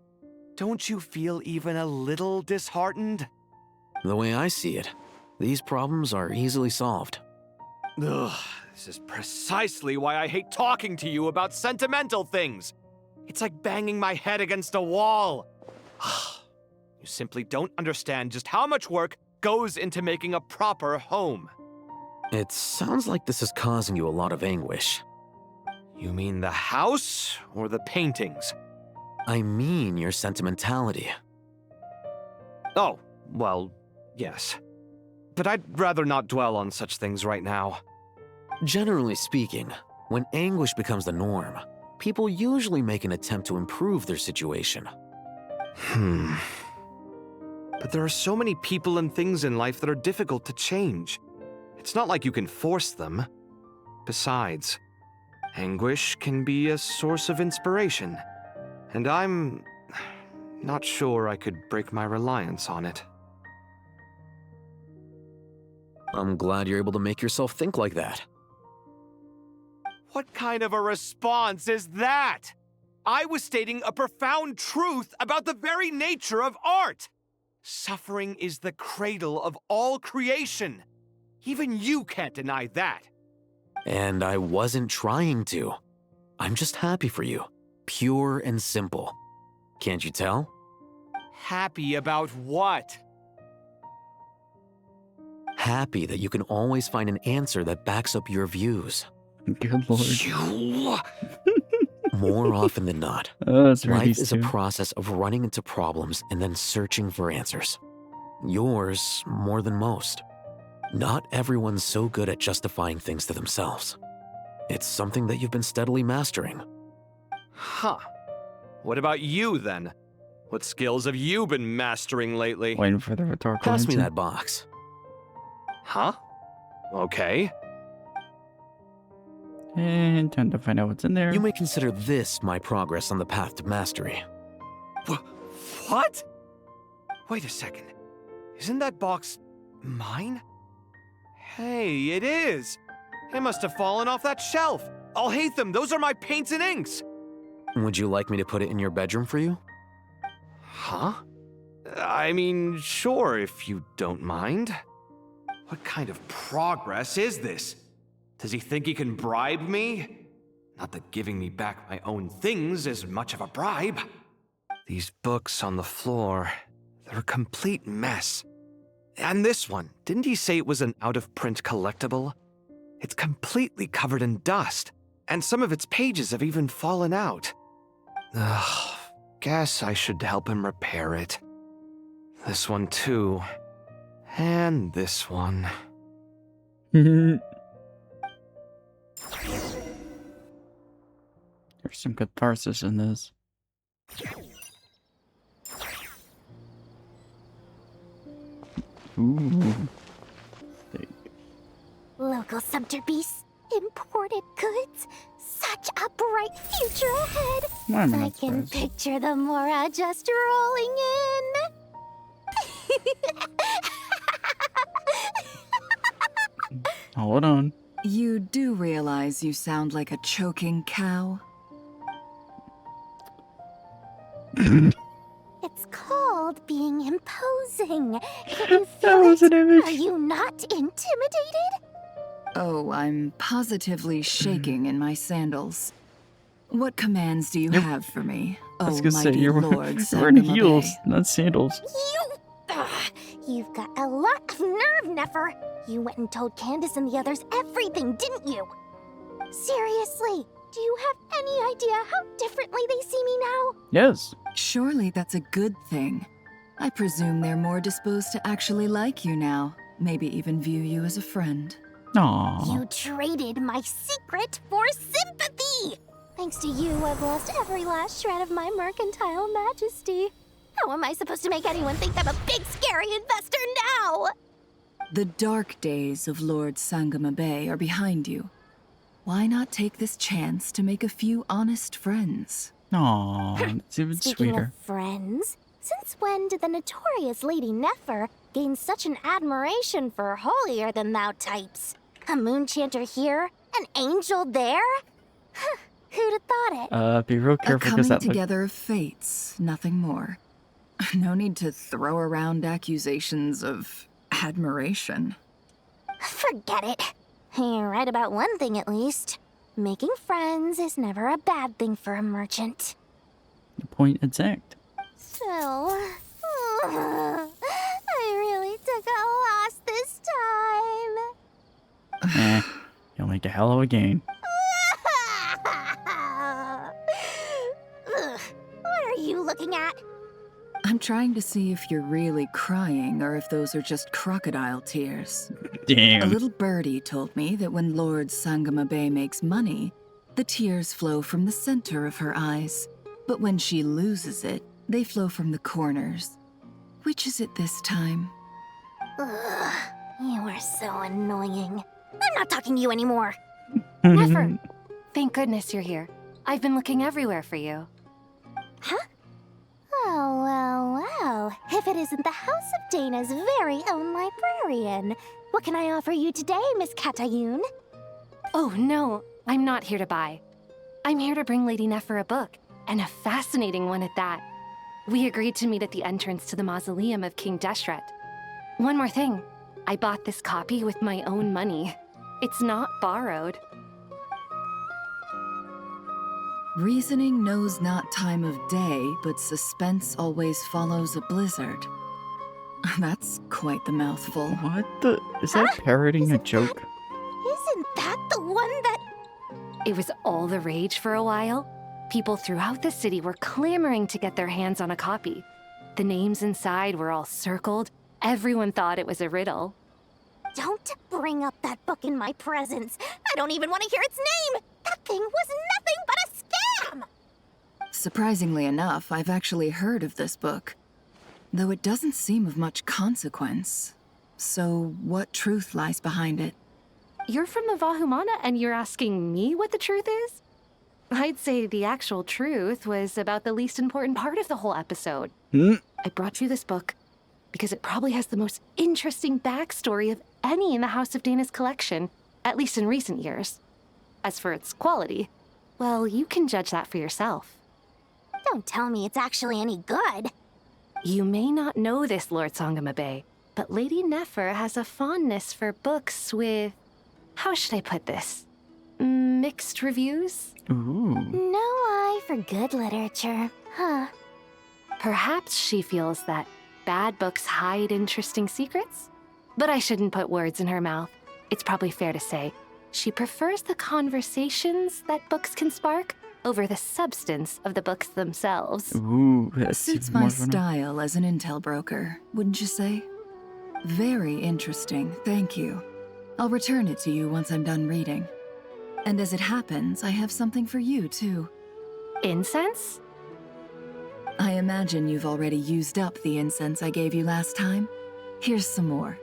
Speaker 2: Don't you feel even a little disheartened?
Speaker 6: The way I see it, these problems are easily solved.
Speaker 2: Ugh, this is precisely why I hate talking to you about sentimental things. It's like banging my head against a wall. You simply don't understand just how much work goes into making a proper home.
Speaker 6: It sounds like this is causing you a lot of anguish.
Speaker 2: You mean the house or the paintings?
Speaker 6: I mean your sentimentality.
Speaker 2: Oh, well, yes. But I'd rather not dwell on such things right now.
Speaker 6: Generally speaking, when anguish becomes the norm, people usually make an attempt to improve their situation.
Speaker 2: But there are so many people and things in life that are difficult to change. It's not like you can force them. Besides, anguish can be a source of inspiration, and I'm not sure I could break my reliance on it.
Speaker 6: I'm glad you're able to make yourself think like that.
Speaker 2: What kind of a response is that? I was stating a profound truth about the very nature of art. Suffering is the cradle of all creation. Even you can't deny that.
Speaker 6: And I wasn't trying to. I'm just happy for you. Pure and simple. Can't you tell?
Speaker 2: Happy about what?
Speaker 6: Happy that you can always find an answer that backs up your views.
Speaker 5: Good lord.
Speaker 2: You...
Speaker 6: More often than not,
Speaker 5: life
Speaker 6: is a process of running into problems and then searching for answers. Yours more than most. Not everyone's so good at justifying things to themselves. It's something that you've been steadily mastering.
Speaker 2: Huh. What about you, then? What skills have you been mastering lately?
Speaker 5: Waiting for the rhetorical
Speaker 6: Pass me
Speaker 5: answer.
Speaker 6: that box.
Speaker 2: Huh? Okay.
Speaker 5: And time to find out what's in there.
Speaker 6: You may consider this my progress on the path to mastery.
Speaker 2: What? Wait a second. Isn't that box mine? Hey, it is! It must have fallen off that shelf! I'll hate them! Those are my paints and inks!
Speaker 6: Would you like me to put it in your bedroom for you?
Speaker 2: Huh? I mean, sure, if you don't mind. What kind of progress is this? Does he think he can bribe me? Not that giving me back my own things is much of a bribe. These books on the floor, they're a complete mess. And this one, didn't he say it was an out-of-print collectible? It's completely covered in dust, and some of its pages have even fallen out. Ugh, guess I should help him repair it. This one too. And this one.
Speaker 5: There's some catharsis in this. Ooh.
Speaker 11: Local Sumter beasts, imported goods. Such a bright future ahead. I can picture the Mora just rolling in.
Speaker 5: Hold on.
Speaker 14: You do realize you sound like a choking cow?
Speaker 11: It's called being imposing. Can you feel it? Are you not intimidated?
Speaker 14: Oh, I'm positively shaking in my sandals. What commands do you have for me,
Speaker 5: I was
Speaker 14: oh
Speaker 5: gonna say,
Speaker 14: mighty
Speaker 5: you're
Speaker 14: Lord
Speaker 5: wearing
Speaker 14: Sangamabe?
Speaker 5: heels, not sandals.
Speaker 11: You've got a lot of nerve, Nefer. You went and told Candace and the others everything, didn't you? Seriously, do you have any idea how differently they see me now?
Speaker 5: Yes.
Speaker 14: Surely that's a good thing. I presume they're more disposed to actually like you now. Maybe even view you as a friend.
Speaker 5: Aww.
Speaker 11: You traded my secret for sympathy! Thanks to you, I've lost every last shred of my mercantile majesty. How am I supposed to make anyone think I'm a big, scary investor now?
Speaker 14: The dark days of Lord Sangamabe are behind you. Why not take this chance to make a few honest friends?
Speaker 5: Aww, it's even
Speaker 11: Speaking
Speaker 5: sweeter.
Speaker 11: of friends, since when did the notorious Lady Nefer gain such an admiration for holier-than-thou types? A moon chanter here, an angel there? Who'd have thought it?
Speaker 5: Be real
Speaker 14: A
Speaker 5: careful
Speaker 14: coming
Speaker 5: because that
Speaker 14: together of fates, nothing more. No need to throw around accusations of admiration.
Speaker 11: Forget it. You're right about one thing at least. Making friends is never a bad thing for a merchant.
Speaker 5: The point exact.
Speaker 11: So, I really took a loss this time.
Speaker 5: You'll make a hell of a gain.
Speaker 11: What are you looking at?
Speaker 14: I'm trying to see if you're really crying or if those are just crocodile tears.
Speaker 5: Damn.
Speaker 14: A little birdie told me that when Lord Sangamabe makes money, the tears flow from the center of her eyes. But when she loses it, they flow from the corners. Which is it this time?
Speaker 11: Ugh, you are so annoying. I'm not talking to you anymore.
Speaker 22: Nefer, thank goodness you're here. I've been looking everywhere for you.
Speaker 11: Huh? Oh, well. If it isn't the House of Dana's very own librarian. What can I offer you today, Miss Katayun?
Speaker 22: Oh, no, I'm not here to buy. I'm here to bring Lady Nefer a book, and a fascinating one at that. We agreed to meet at the entrance to the mausoleum of King Deshret. One more thing, I bought this copy with my own money. It's not borrowed.
Speaker 14: Reasoning knows not time of day, but suspense always follows a blizzard. That's quite the mouthful.
Speaker 5: What the? Is that parroting a joke?
Speaker 11: Isn't that the one that...
Speaker 22: It was all the rage for a while. People throughout the city were clamoring to get their hands on a copy. The names inside were all circled. Everyone thought it was a riddle.
Speaker 11: Don't bring up that book in my presence. I don't even want to hear its name. That thing was nothing but a scam.
Speaker 14: Surprisingly enough, I've actually heard of this book, though it doesn't seem of much consequence. So, what truth lies behind it?
Speaker 22: You're from the Vahumana and you're asking me what the truth is? I'd say the actual truth was about the least important part of the whole episode. I brought you this book because it probably has the most interesting backstory of any in the House of Dana's collection, at least in recent years. As for its quality, well, you can judge that for yourself.
Speaker 11: Don't tell me it's actually any good.
Speaker 22: You may not know this, Lord Sangamabe, but Lady Nefer has a fondness for books with... how should I put this? Mixed reviews?
Speaker 5: Ooh.
Speaker 11: No eye for good literature, huh?
Speaker 22: Perhaps she feels that bad books hide interesting secrets? But I shouldn't put words in her mouth. It's probably fair to say she prefers the conversations that books can spark over the substance of the books themselves.
Speaker 5: Ooh,
Speaker 14: Suits my style as an intel broker, wouldn't you say? Very interesting, thank you. I'll return it to you once I'm done reading. And as it happens, I have something for you, too.
Speaker 22: Incense?
Speaker 14: I imagine you've already used up the incense I gave you last time. Here's some more.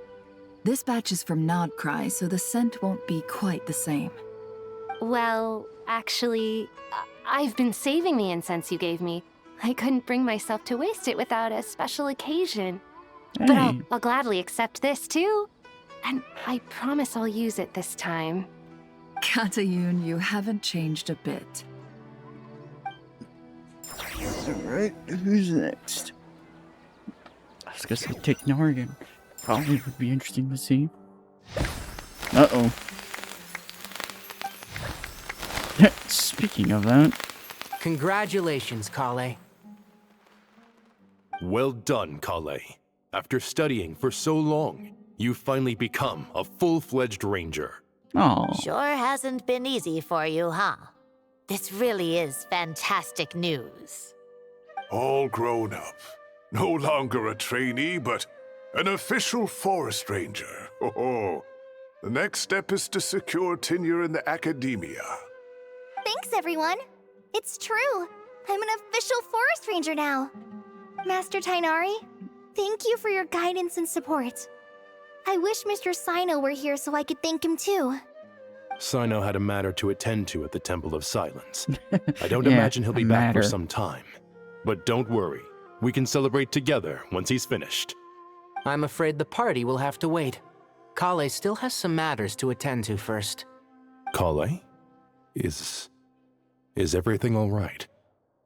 Speaker 14: This batch is from Nodcry, so the scent won't be quite the same.
Speaker 22: Well, actually, I've been saving the incense you gave me. I couldn't bring myself to waste it without a special occasion.
Speaker 5: Hey.
Speaker 22: But I'll gladly accept this, too. And I promise I'll use it this time.
Speaker 14: Katayun, you haven't changed a bit.
Speaker 5: Alright, who's next? I was gonna say Technarian. Probably would be interesting to see. Uh-oh. Speaking of that...
Speaker 19: Congratulations, Kale.
Speaker 3: Well done, Kale. After studying for so long, you've finally become a full-fledged ranger.
Speaker 5: Oh.
Speaker 18: Sure hasn't been easy for you, huh? This really is fantastic news.
Speaker 4: All grown up. No longer a trainee, but an official forest ranger. Oh, the next step is to secure tenure in the academia.
Speaker 11: Thanks, everyone. It's true. I'm an official forest ranger now. Master Tainari, thank you for your guidance and support. I wish Mr. Sino were here so I could thank him too.
Speaker 3: Sino had a matter to attend to at the Temple of Silence. I don't
Speaker 5: Yeah,
Speaker 3: imagine he'll be
Speaker 5: a
Speaker 3: back for
Speaker 5: matter.
Speaker 3: some time. But don't worry, we can celebrate together once he's finished.
Speaker 19: I'm afraid the party will have to wait. Kale still has some matters to attend to first.
Speaker 3: Kale? Is everything all right?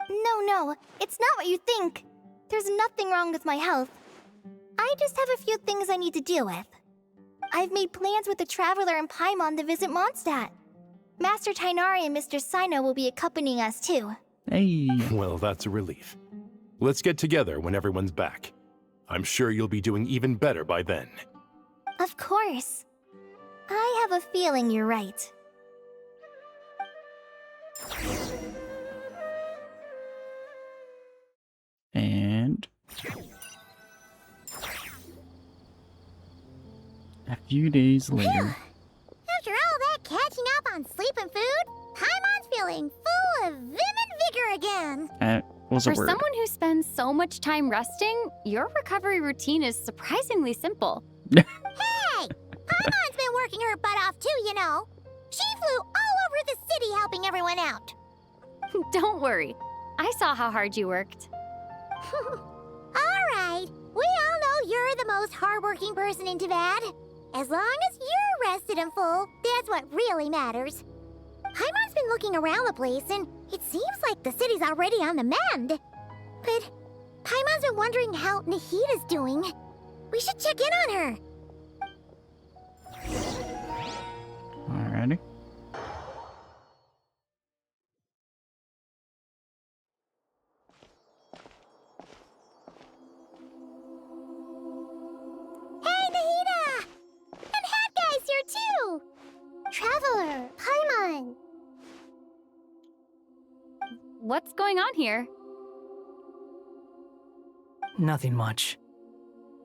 Speaker 11: No, it's not what you think. There's nothing wrong with my health. I just have a few things I need to deal with. I've made plans with the Traveler and Paimon to visit Mondstadt. Master Tainari and Mr. Sino will be accompanying us too.
Speaker 5: Hey.
Speaker 3: Well, that's a relief. Let's get together when everyone's back. I'm sure you'll be doing even better by then.
Speaker 11: Of course. I have a feeling you're right.
Speaker 5: And... a few days later...
Speaker 11: After all that catching up on sleep and food, Paimon's feeling full of vim and vigor again.
Speaker 5: That was a
Speaker 20: For
Speaker 5: word.
Speaker 20: someone who spends so much time resting, your recovery routine is surprisingly simple.
Speaker 11: Hey! Paimon's been working her butt off too, you know. She flew all over the city helping everyone out.
Speaker 20: Don't worry. I saw how hard you worked.
Speaker 11: Alright, we all know you're the most hardworking person in Tavad. As long as you're rested and full, that's what really matters. Paimon's been looking around the place, and it seems like the city's already on the mend. But Paimon's been wondering how Nahita's doing. We should check in on her.
Speaker 5: Alrighty.
Speaker 11: Hey, Nahita! And Hat Guy's here too! Traveler, Paimon.
Speaker 20: What's going on here?
Speaker 16: Nothing much.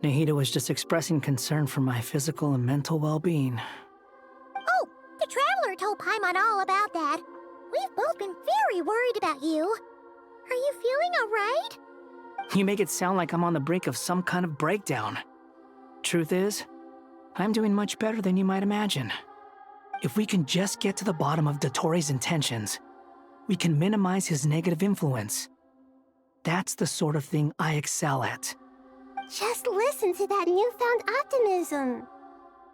Speaker 16: Nahida was just expressing concern for my physical and mental well-being.
Speaker 11: Oh, the Traveler told Paimon all about that. We've both been very worried about you. Are you feeling alright?
Speaker 16: You make it sound like I'm on the brink of some kind of breakdown. Truth is, I'm doing much better than you might imagine. If we can just get to the bottom of Dottoro's intentions, we can minimize his negative influence. That's the sort of thing I excel at.
Speaker 11: Just listen to that newfound optimism.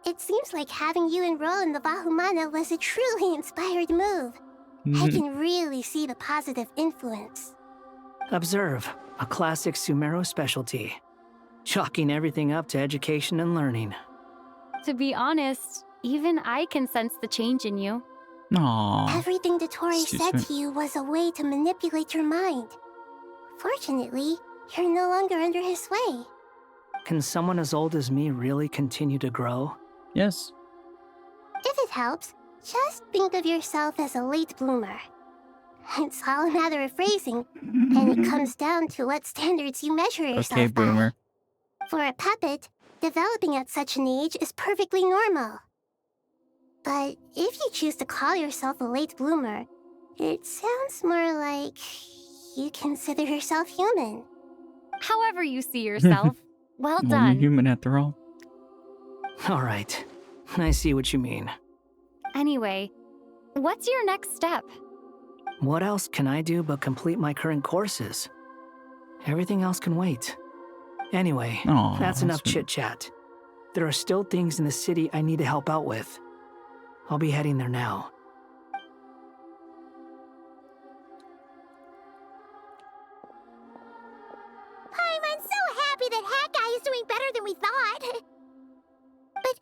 Speaker 11: It seems like having you enroll in the Vahumana was a truly inspired move. I can really see the positive influence.
Speaker 16: Observe, a classic Sumeru specialty. Chalking everything up to education and learning.
Speaker 20: To be honest, even I can sense the change in you.
Speaker 5: Aww.
Speaker 11: Everything Dottore said
Speaker 5: sweet.
Speaker 11: to you was a way to manipulate your mind. Fortunately, you're no longer under his sway.
Speaker 16: Can someone as old as me really continue to grow?
Speaker 5: Yes.
Speaker 11: If it helps, just think of yourself as a late bloomer. It's all a matter of phrasing, and it comes down to what standards you measure yourself
Speaker 5: Okay,
Speaker 11: by.
Speaker 5: boomer.
Speaker 11: For a puppet, developing at such an age is perfectly normal. But if you choose to call yourself a late bloomer, it sounds more like you consider yourself human.
Speaker 20: However you see yourself. Well
Speaker 5: Well, you're
Speaker 20: done.
Speaker 5: human after all.
Speaker 16: All right, I see what you mean.
Speaker 20: Anyway, what's your next step?
Speaker 16: What else can I do but complete my current courses? Everything else can wait. Anyway,
Speaker 5: Aw,
Speaker 16: that's enough
Speaker 5: sweet.
Speaker 16: chit-chat. There are still things in the city I need to help out with. I'll be heading there now.
Speaker 11: I'm so happy that Hat Guy is doing better than we thought. But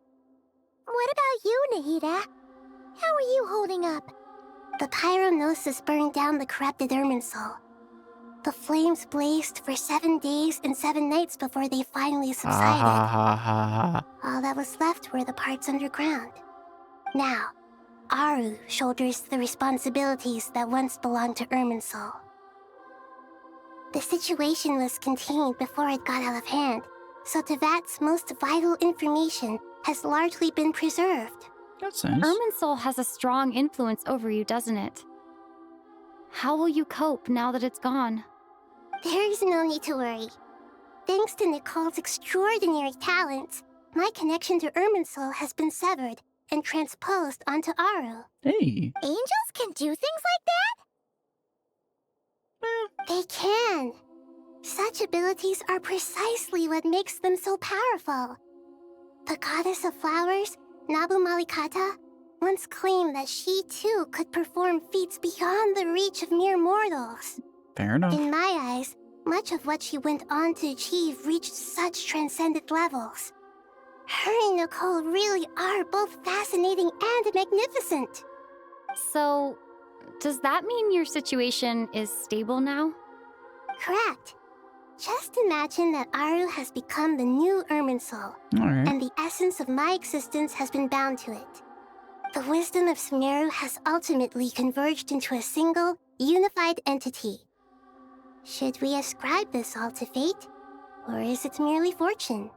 Speaker 11: what about you, Nahida? How are you holding up? The pyronosis burned down the corrupted Irimmsul. The flames blazed for 7 days and 7 nights before they finally subsided. All that was left were the parts underground. Now, Aru shoulders the responsibilities that once belonged to Irimmsul. The situation was contained before it got out of hand, so Tevat's most vital information has largely been preserved.
Speaker 5: That's nice.
Speaker 20: Irimmsul has a strong influence over you, doesn't it? How will you cope now that it's gone?
Speaker 11: There is no need to worry. Thanks to Nicole's extraordinary talents, my connection to Irimmsul has been severed and transposed onto Aru.
Speaker 5: Hey.
Speaker 11: Angels can do things like that? They can. Such abilities are precisely what makes them so powerful. The goddess of flowers, Nabu Malikata, once claimed that she too could perform feats beyond the reach of mere mortals.
Speaker 5: Fair enough.
Speaker 11: In my eyes, much of what she went on to achieve reached such transcendent levels. Her and Nicole really are both fascinating and magnificent.
Speaker 20: So, does that mean your situation is stable now?
Speaker 11: Correct. Just imagine that Aru has become the new Irimmsul,
Speaker 5: Alright.
Speaker 11: and the essence of my existence has been bound to it. The wisdom of Sumeru has ultimately converged into a single, unified entity. Should we ascribe this all to fate, or is it merely fortune?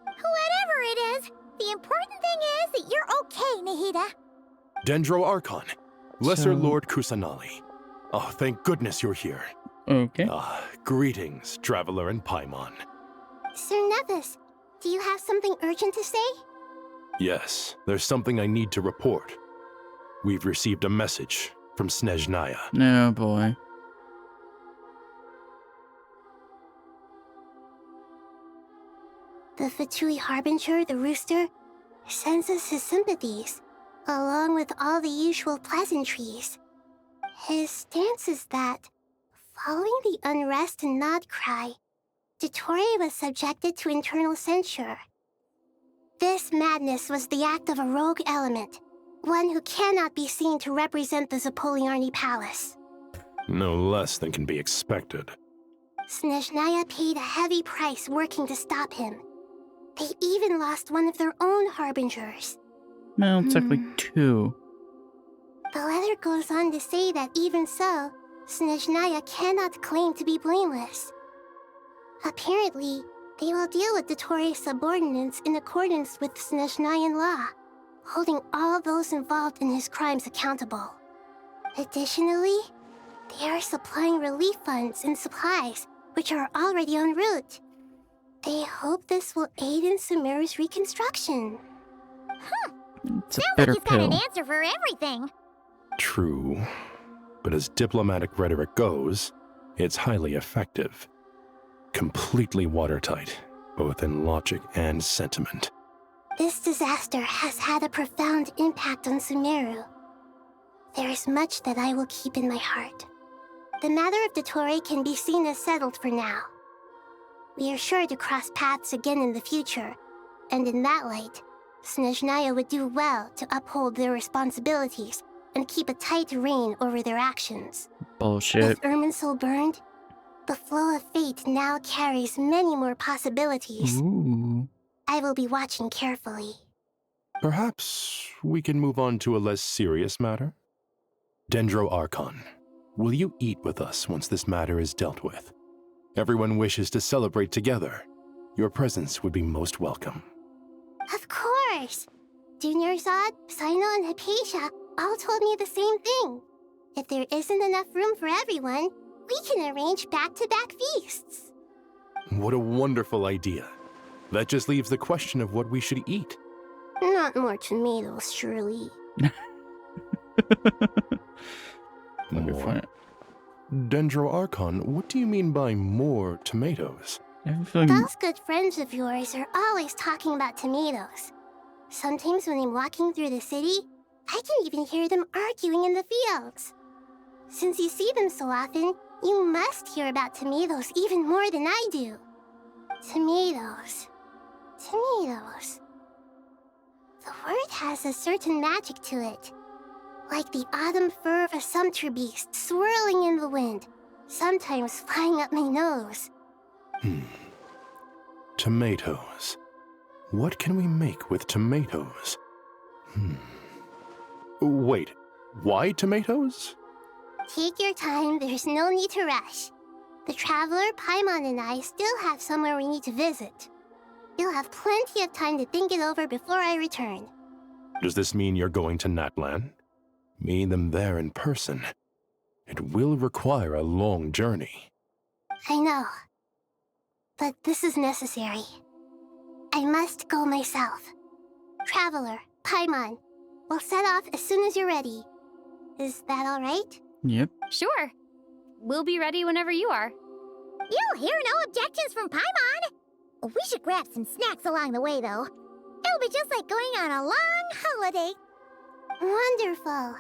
Speaker 11: Whatever it is, the important thing is that you're okay, Nahida.
Speaker 3: Dendro Archon, Lesser
Speaker 5: So-
Speaker 3: Lord Kusanali. Oh, thank goodness you're here.
Speaker 5: Okay.
Speaker 3: Greetings, Traveler and Paimon.
Speaker 11: Sir Nevis, do you have something urgent to say?
Speaker 3: Yes, there's something I need to report. We've received a message from Snezhnaya.
Speaker 5: Oh boy.
Speaker 11: The Fatui Harbinger, the rooster, sends us his sympathies, along with all the usual pleasantries. His stance is that, following the unrest and Nod cry, Dottore was subjected to internal censure. This madness was the act of a rogue element, one who cannot be seen to represent the Zapoliarni Palace.
Speaker 3: No less than can be expected.
Speaker 11: Snezhnaya paid a heavy price working to stop him. They even lost one of their own harbingers.
Speaker 5: Well, technically 2.
Speaker 11: The letter goes on to say that even so, Snezhnaya cannot claim to be blameless. Apparently, They will deal with Dottore subordinates in accordance with Snezhnayan law, holding all those involved in his crimes accountable. Additionally, they are supplying relief funds and supplies, which are already en route. They hope this will aid in Sumeru's reconstruction.
Speaker 5: It's a
Speaker 11: Sounds
Speaker 5: bitter
Speaker 11: like he's got an
Speaker 5: pill.
Speaker 11: answer for everything.
Speaker 3: True. But as diplomatic rhetoric goes, it's highly effective. Completely watertight, both in logic and sentiment.
Speaker 11: This disaster has had a profound impact on Sumeru. There is much that I will keep in my heart. The matter of Dottore can be seen as settled for now. We are sure to cross paths again in the future, and in that light, Snezhnaya would do well to uphold their responsibilities and keep a tight rein over their actions.
Speaker 5: Bullshit.
Speaker 11: With Irimmsul burned, the flow of fate now carries many more possibilities.
Speaker 5: Ooh.
Speaker 11: I will be watching carefully.
Speaker 3: Perhaps we can move on to a less serious matter? Dendro Archon, will you eat with us once this matter is dealt with? Everyone wishes to celebrate together. Your presence would be most welcome.
Speaker 11: Of course! Junior Zod, Sino, and Hypatia all told me the same thing. If there isn't enough room for everyone, we can arrange back-to-back feasts.
Speaker 3: What a wonderful idea. That just leaves the question of what we should eat.
Speaker 11: Not more tomatoes, surely.
Speaker 3: More? Dendro Archon, what do you mean by more tomatoes?
Speaker 11: Those good friends of yours are always talking about tomatoes. Sometimes when I'm walking through the city, I can even hear them arguing in the fields. Since you see them so often, you must hear about tomatoes even more than I do. Tomatoes. Tomatoes. The word has a certain magic to it. Like the autumn fur of a sumpter beast swirling in the wind, sometimes flying up my nose.
Speaker 3: Tomatoes. What can we make with tomatoes? Wait, why tomatoes?
Speaker 11: Take your time, there's no need to rush. The Traveler, Paimon, and I still have somewhere we need to visit. You'll have plenty of time to think it over before I return.
Speaker 3: Does this mean you're going to Natlan? Meeting them there in person. It will require a long journey.
Speaker 11: I know. But this is necessary. I must go myself. Traveler, Paimon, we'll set off as soon as you're ready. Is that all right?
Speaker 5: Yep.
Speaker 20: Sure. We'll be ready whenever you are.
Speaker 11: You'll hear no objections from Paimon. We should grab some snacks along the way, though. It'll be just like going on a long holiday. Wonderful.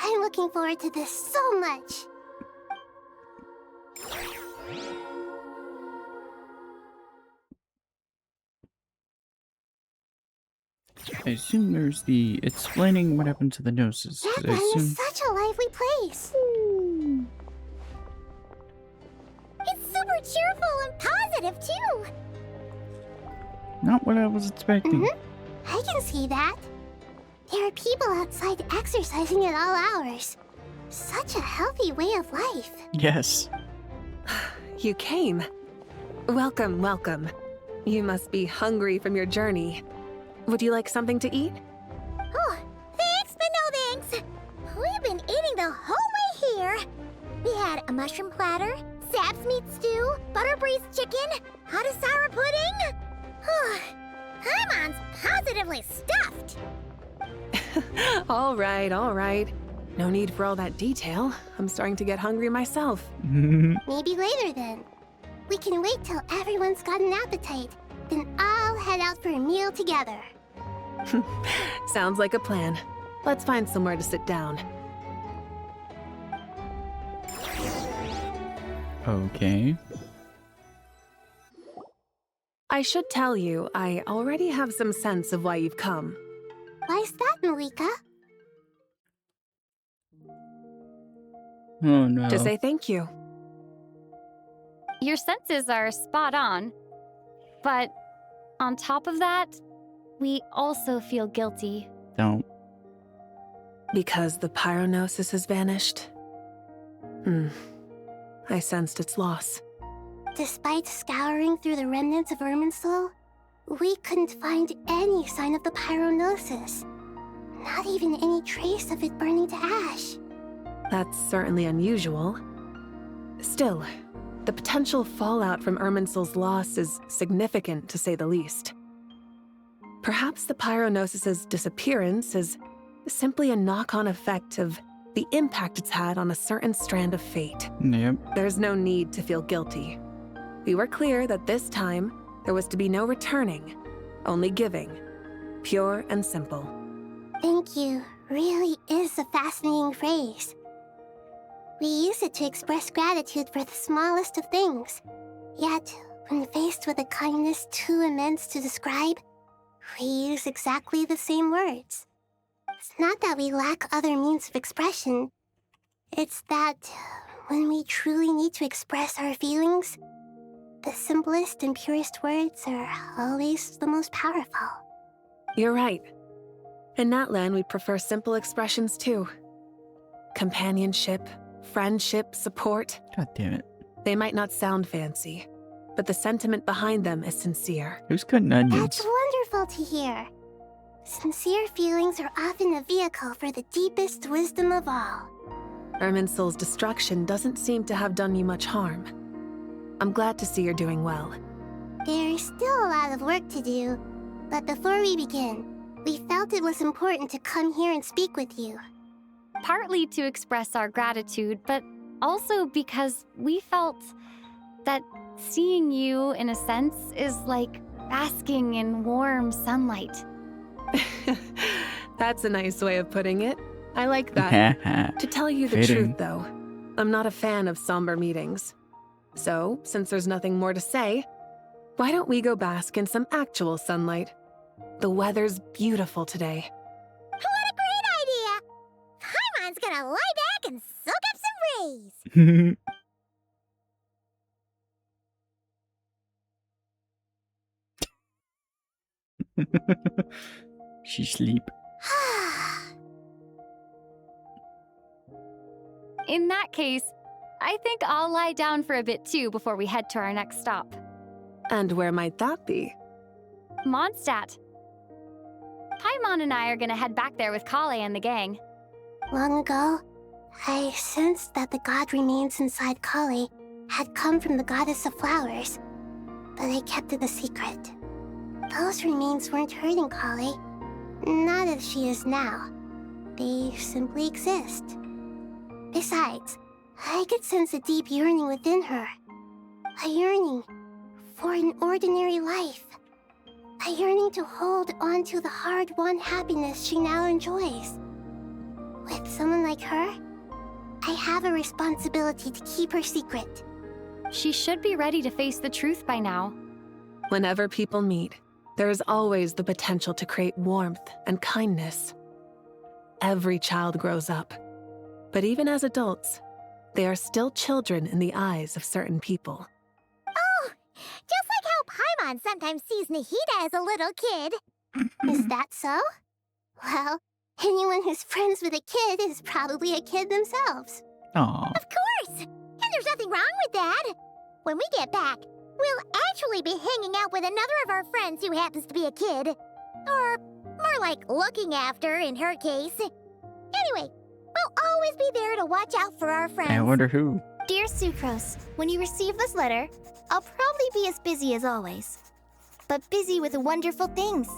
Speaker 11: I'm looking forward to this so much.
Speaker 5: I assume there's the explaining what happened to the noses. 'Cause I
Speaker 11: Natlan
Speaker 5: assume...
Speaker 11: is such a lively place. It's super cheerful and positive, too.
Speaker 5: Not what I was expecting.
Speaker 11: I can see that. There are people outside exercising at all hours. Such a healthy way of life.
Speaker 5: Yes.
Speaker 8: You came. Welcome, welcome. You must be hungry from your journey. Would you like something to eat?
Speaker 11: Oh, thanks, but no thanks. We've been eating the whole way here. We had a mushroom platter, sap's meat stew, butter braised chicken, hot sour pudding. Paimon's positively stuffed.
Speaker 8: All right, all right. No need for all that detail. I'm starting to get hungry myself.
Speaker 11: Maybe later then. We can wait till everyone's got an appetite, then I'll head out for a meal together.
Speaker 8: Sounds like a plan. Let's find somewhere to sit down.
Speaker 5: Okay.
Speaker 8: I should tell you, I already have some sense of why you've come.
Speaker 11: Why's that, Malika?
Speaker 5: Oh no.
Speaker 8: To say thank you.
Speaker 20: Your senses are spot on. But on top of that, we also feel guilty.
Speaker 5: Don't.
Speaker 8: Because the pyronosis has vanished? I sensed its loss.
Speaker 11: Despite scouring through the remnants of Irimmsul, we couldn't find any sign of the pyronosis. Not even any trace of it burning to ash.
Speaker 8: That's certainly unusual. Still, the potential fallout from Irimmsul's loss is significant, to say the least. Perhaps the pyronosis's disappearance is simply a knock-on effect of the impact it's had on a certain strand of fate.
Speaker 5: Yep.
Speaker 8: There's no need to feel guilty. We were clear that this time, there was to be no returning, only giving. Pure and simple.
Speaker 11: Thank you really is a fascinating phrase. We use it to express gratitude for the smallest of things. Yet, when faced with a kindness too immense to describe, we use exactly the same words. It's not that we lack other means of expression. It's that when we truly need to express our feelings, the simplest and purest words are always the most powerful.
Speaker 8: You're right. In Natlan, we prefer simple expressions too. Companionship, friendship, support.
Speaker 5: God damn it.
Speaker 8: They might not sound fancy, but the sentiment behind them is sincere.
Speaker 5: Who's cutting onions?
Speaker 11: That's wonderful to hear. Sincere feelings are often a vehicle for the deepest wisdom of all.
Speaker 8: Irimmsul's destruction doesn't seem to have done you much harm. I'm glad to see you're doing well.
Speaker 11: There's still a lot of work to do, but before we begin, we felt it was important to come here and speak with you.
Speaker 20: Partly to express our gratitude, but also because we felt that seeing you, in a sense, is like basking in warm sunlight.
Speaker 8: That's a nice way of putting it. I like that. To tell you the truth, though, I'm not a fan of somber meetings. So, since there's nothing more to say, why don't we go bask in some actual sunlight? The weather's beautiful today.
Speaker 11: What a great idea! Paimon's gonna lie back and soak up some rays.
Speaker 5: She sleep.
Speaker 20: In that case, I think I'll lie down for a bit too before we head to our next stop.
Speaker 8: And where might that be?
Speaker 20: Mondstadt. Paimon and I are gonna head back there with Kale and the gang.
Speaker 11: Long ago, I sensed that the god remains inside Kale had come from the goddess of flowers, but I kept it a secret. Those remains weren't hurting Kale, not as she is now. They simply exist. Besides, I could sense a deep yearning within her. A yearning for an ordinary life. A yearning to hold on to the hard-won happiness she now enjoys. With someone like her, I have a responsibility to keep her secret.
Speaker 20: She should be ready to face the truth by now.
Speaker 8: Whenever people meet, there is always the potential to create warmth and kindness. Every child grows up, but even as adults, they are still children in the eyes of certain people.
Speaker 11: Oh, just like how Paimon sometimes sees Nahida as a little kid. Is that so? Well, anyone who's friends with a kid is probably a kid themselves.
Speaker 5: Aww.
Speaker 11: Of course! And there's nothing wrong with that. When we get back, we'll actually be hanging out with another of our friends who happens to be a kid. Or more like looking after, in her case. Anyway, we'll always be there to watch out for our friends.
Speaker 5: I wonder who.
Speaker 9: Dear Sucrose, when you receive this letter, I'll probably be as busy as always. But busy with wonderful things.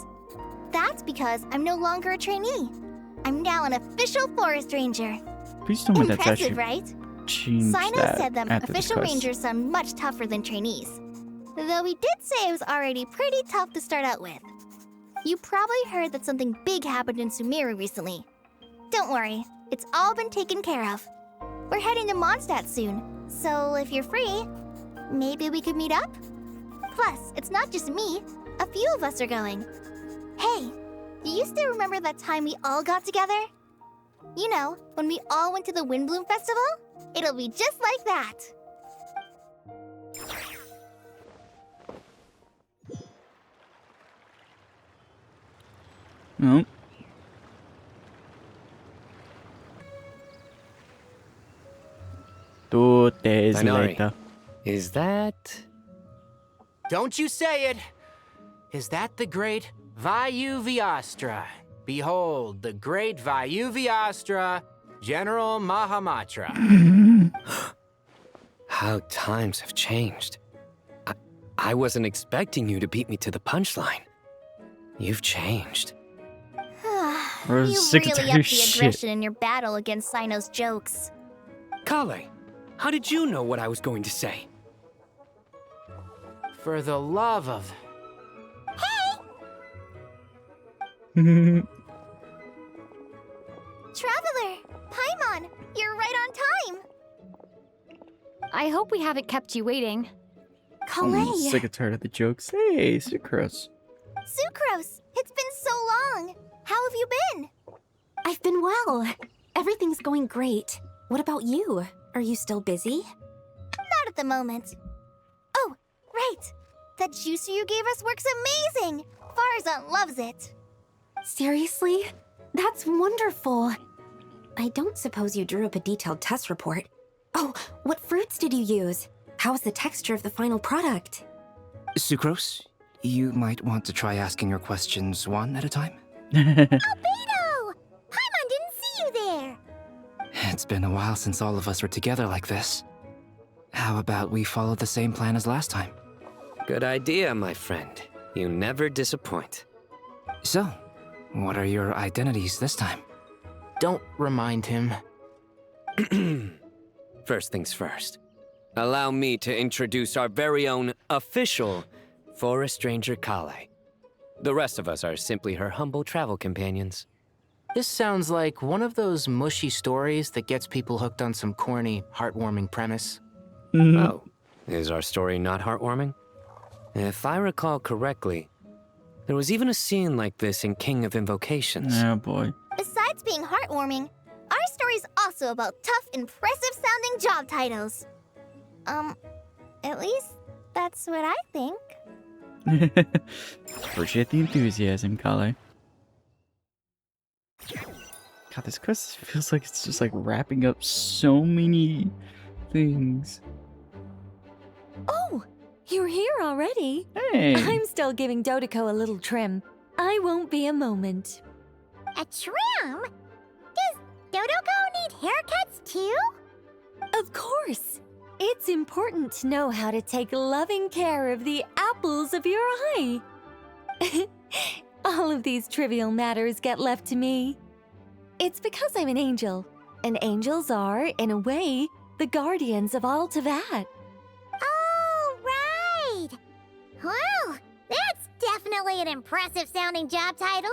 Speaker 9: That's because I'm no longer a trainee. I'm now an official forest ranger.
Speaker 5: Please tell me that's actually
Speaker 9: Impressive, right?
Speaker 5: changed
Speaker 9: Sino
Speaker 5: that
Speaker 9: said that
Speaker 5: after
Speaker 9: official
Speaker 5: this quest.
Speaker 9: rangers sound much tougher than trainees. Though he did say it was already pretty tough to start out with. You probably heard that something big happened in Sumeru recently. Don't worry, it's all been taken care of. We're heading to Mondstadt soon, so if you're free, maybe we could meet up? Plus, it's not just me. A few of us are going. Hey, do you still remember that time we all got together? You know, when we all went to the Windbloom Festival? It'll be just like that.
Speaker 5: No. Two days
Speaker 26: Binari,
Speaker 5: later.
Speaker 26: is that
Speaker 19: Don't you say it! Is that the great Vayu Vyastra? Behold, the great Vayu Vyastra, General Mahamatra.
Speaker 26: How times have changed. I wasn't expecting you to beat me to the punchline. You've changed.
Speaker 20: You
Speaker 26: We're sick and
Speaker 20: really
Speaker 26: tired
Speaker 20: upped
Speaker 26: of
Speaker 20: the
Speaker 26: shit.
Speaker 20: aggression in your battle against Sino's jokes.
Speaker 26: Kale, how did you know what I was going to say?
Speaker 19: For the love of...
Speaker 9: Traveler! Paimon! You're right on time!
Speaker 20: I hope we haven't kept you waiting.
Speaker 5: I'm sick and tired of the jokes. Hey, Sucrose.
Speaker 9: Sucrose! It's been so long! How have you been?
Speaker 10: I've been well. Everything's going great. What about you? Are you still busy?
Speaker 9: Not at the moment. Oh, right! That juicer you gave us works amazing! Farzan loves it!
Speaker 10: Seriously? That's wonderful. I don't suppose you drew up a detailed test report. Oh, what fruits did you use? How's the texture of the final product?
Speaker 16: Sucrose, you might want to try asking your questions one at a time.
Speaker 11: Albedo! Paimon didn't see you there!
Speaker 16: It's been a while since all of us were together like this. How about we follow the same plan as last time?
Speaker 26: Good idea, my friend. You never disappoint.
Speaker 16: So, what are your identities this time?
Speaker 19: Don't remind him.
Speaker 26: First things first. Allow me to introduce our very own official Forest Ranger Kale. The rest of us are simply her humble travel companions.
Speaker 19: This sounds like one of those mushy stories that gets people hooked on some corny, heartwarming premise.
Speaker 26: Oh, is our story not heartwarming? If I recall correctly, there was even a scene like this in King of Invocations.
Speaker 5: Oh boy.
Speaker 9: Besides being heartwarming, our story's also about tough, impressive-sounding job titles. At least that's what I think.
Speaker 5: Appreciate the enthusiasm, Kale. God, this quest feels like it's just like wrapping up so many things.
Speaker 15: Oh, you're here already?
Speaker 5: Hey.
Speaker 15: I'm still giving Dodoco a little trim. I won't be a moment.
Speaker 11: A trim? Does Dodoco need haircuts too?
Speaker 15: Of course. It's important to know how to take loving care of the apples of your eye. All of these trivial matters get left to me. It's because I'm an angel, and angels are, in a way, the guardians of all Teyvat.
Speaker 11: Oh, right! Well, that's definitely an impressive-sounding job title.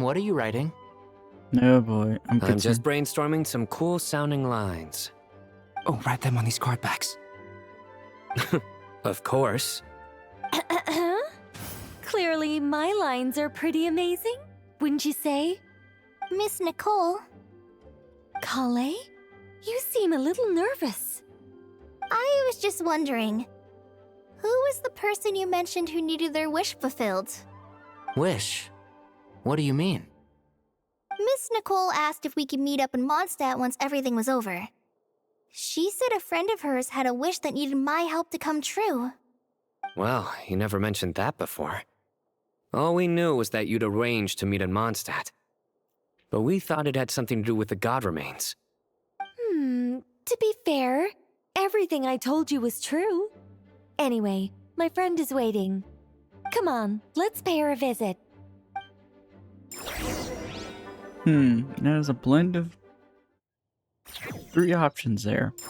Speaker 19: What are you writing?
Speaker 5: Oh boy, I'm
Speaker 26: just brainstorming some cool-sounding lines.
Speaker 16: Oh, write them on these card backs.
Speaker 26: Of course.
Speaker 15: Clearly, my lines are pretty amazing, wouldn't you say?
Speaker 9: Miss Nicole.
Speaker 15: Kale? You seem a little nervous.
Speaker 9: I was just wondering, who was the person you mentioned who needed their wish fulfilled?
Speaker 19: Wish? What do you mean?
Speaker 9: Miss Nicole asked if we could meet up in Mondstadt once everything was over. She said a friend of hers had a wish that needed my help to come true.
Speaker 26: Well, you never mentioned that before. All we knew was that you'd arranged to meet in Mondstadt. But we thought it had something to do with the god remains.
Speaker 15: To be fair, everything I told you was true. Anyway, my friend is waiting. Come on, let's pay her a visit.
Speaker 5: There's a blend of 3 options there. I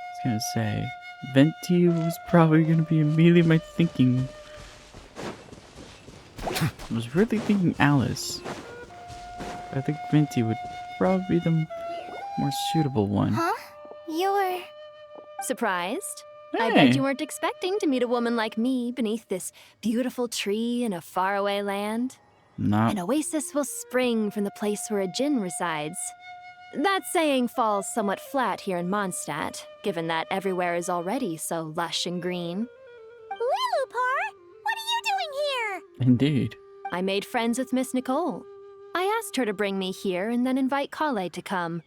Speaker 5: was gonna say, Venti was probably gonna be immediately my thinking. I was really thinking Alice. I think Venti would probably be the more suitable one.
Speaker 9: Huh? You're...
Speaker 22: Surprised?
Speaker 5: Hey.
Speaker 22: I bet you weren't expecting to meet a woman like me beneath this beautiful tree in a faraway land.
Speaker 5: No.
Speaker 22: An oasis will spring from the place where a djinn resides. That saying falls somewhat flat here in Mondstadt, given that everywhere is already so lush and green.
Speaker 11: Lilupar, what are you doing here?
Speaker 5: Indeed.
Speaker 22: I made friends with Miss Nicole. I asked her to bring me here and then invite Kale to come.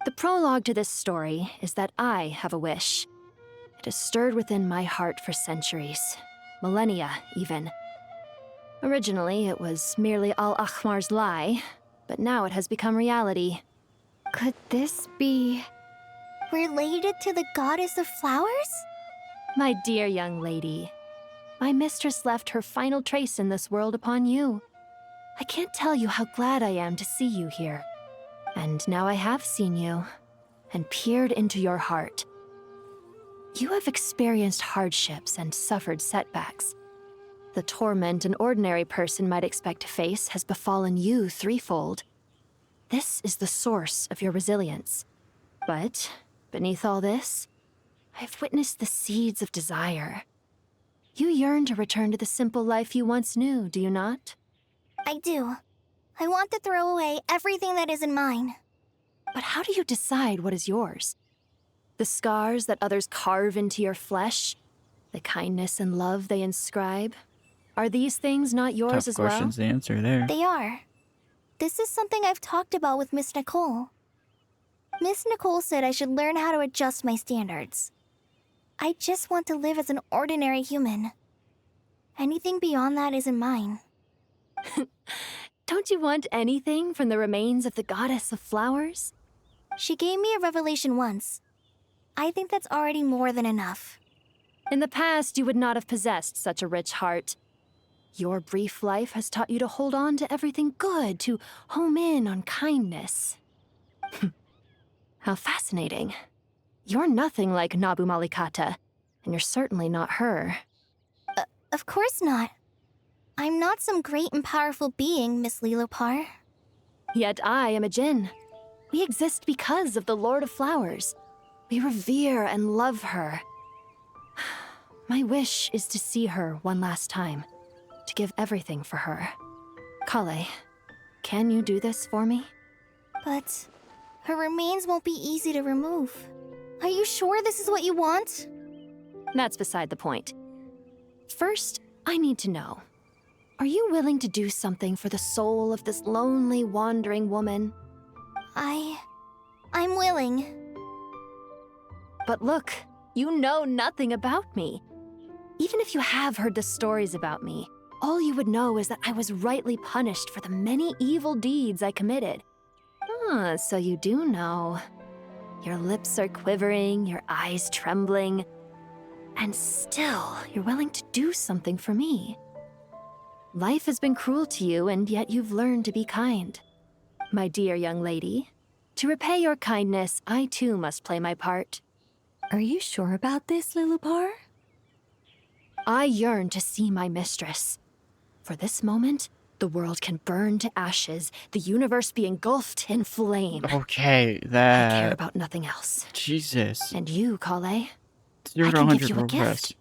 Speaker 22: The prologue to this story is that I have a wish. It has stirred within my heart for centuries, millennia even. Originally, it was merely Al-Ahmar's lie, but now it has become reality.
Speaker 20: Could this be
Speaker 9: related to the goddess of flowers?
Speaker 22: My dear young lady, my mistress left her final trace in this world upon you. I can't tell you how glad I am to see you here. And now I have seen you, and peered into your heart. You have experienced hardships and suffered setbacks. The torment an ordinary person might expect to face has befallen you threefold. This is the source of your resilience. But beneath all this, I've witnessed the seeds of desire. You yearn to return to the simple life you once knew, do you not?
Speaker 9: I do. I want to throw away everything that isn't mine.
Speaker 22: But how do you decide what is yours? The scars that others carve into your flesh? The kindness and love they inscribe? Are these things not yours as well?
Speaker 5: Tough questions to answer there.
Speaker 9: They are. This is something I've talked about with Miss Nicole. Miss Nicole said I should learn how to adjust my standards. I just want to live as an ordinary human. Anything beyond that isn't mine.
Speaker 22: Don't you want anything from the remains of the goddess of flowers?
Speaker 9: She gave me a revelation once. I think that's already more than enough.
Speaker 22: In the past, you would not have possessed such a rich heart. Your brief life has taught you to hold on to everything good, to home in on kindness. How fascinating. You're nothing like Nabu Malikata, and you're certainly not her.
Speaker 9: Of course not. I'm not some great and powerful being, Miss Lilopar.
Speaker 22: Yet I am a Djinn. We exist because of the Lord of Flowers. We revere and love her. My wish is to see her one last time, to give everything for her. Kale, can you do this for me?
Speaker 9: But her remains won't be easy to remove. Are you sure this is what you want?
Speaker 22: That's beside the point. First, I need to know. Are you willing to do something for the soul of this lonely, wandering woman?
Speaker 9: I'm willing.
Speaker 22: But look, you know nothing about me. Even if you have heard the stories about me, all you would know is that I was rightly punished for the many evil deeds I committed. Ah, so you do know. Your lips are quivering, your eyes trembling, and still you're willing to do something for me. Life has been cruel to you, and yet you've learned to be kind. My dear young lady, to repay your kindness, I too must play my part.
Speaker 15: Are you sure about this, Lilopar?
Speaker 22: I yearn to see my mistress. For this moment, the world can burn to ashes, the universe be engulfed in flame.
Speaker 5: Okay,
Speaker 22: I
Speaker 5: that...
Speaker 22: care about nothing else.
Speaker 5: Jesus.
Speaker 22: And you, Kale,
Speaker 5: 0
Speaker 22: I
Speaker 5: to
Speaker 22: can
Speaker 5: 100
Speaker 22: give you a
Speaker 5: real
Speaker 22: gift.
Speaker 5: fast.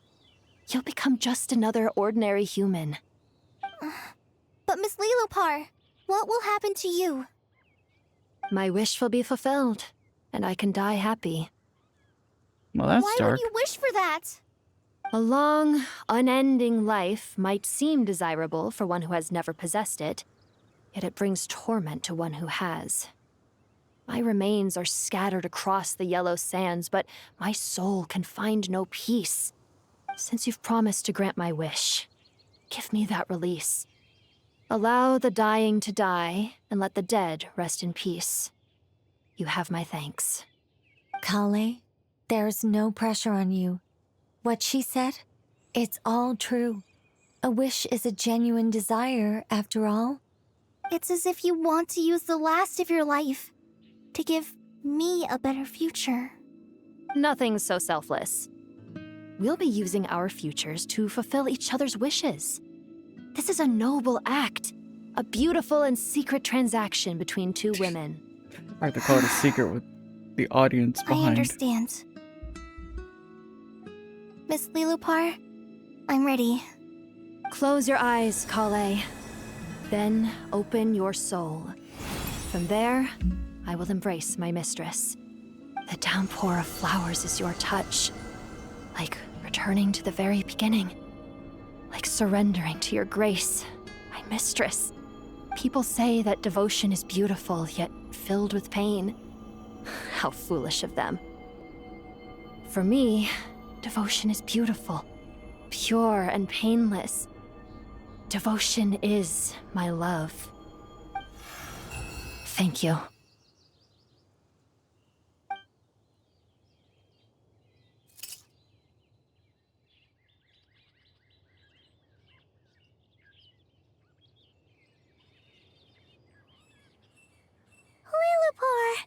Speaker 22: You'll become just another ordinary human.
Speaker 9: But Miss Lilopar, what will happen to you?
Speaker 22: My wish will be fulfilled, and I can die happy.
Speaker 5: Well, that's
Speaker 9: Why
Speaker 5: dark.
Speaker 9: would you wish for that?
Speaker 22: A long, unending life might seem desirable for one who has never possessed it, yet it brings torment to one who has. My remains are scattered across the yellow sands, but my soul can find no peace. Since you've promised to grant my wish, give me that release. Allow the dying to die, and let the dead rest in peace. You have my thanks.
Speaker 15: Kale, there's no pressure on you. What she said, it's all true. A wish is a genuine desire, after all.
Speaker 9: It's as if you want to use the last of your life to give me a better future.
Speaker 22: Nothing's so selfless. We'll be using our futures to fulfill each other's wishes. This is a noble act, a beautiful and secret transaction between two women.
Speaker 5: I have to call it a secret with the audience behind.
Speaker 9: I understand. Miss Lilopar, I'm ready.
Speaker 22: Close your eyes, Kale. Then open your soul. From there, I will embrace my mistress. The downpour of flowers is your touch. Like returning to the very beginning. Like surrendering to your grace, my mistress. People say that devotion is beautiful, yet filled with pain. How foolish of them. For me, Devotion is beautiful, pure and painless. Devotion is my love. Thank you.
Speaker 11: Lillipore!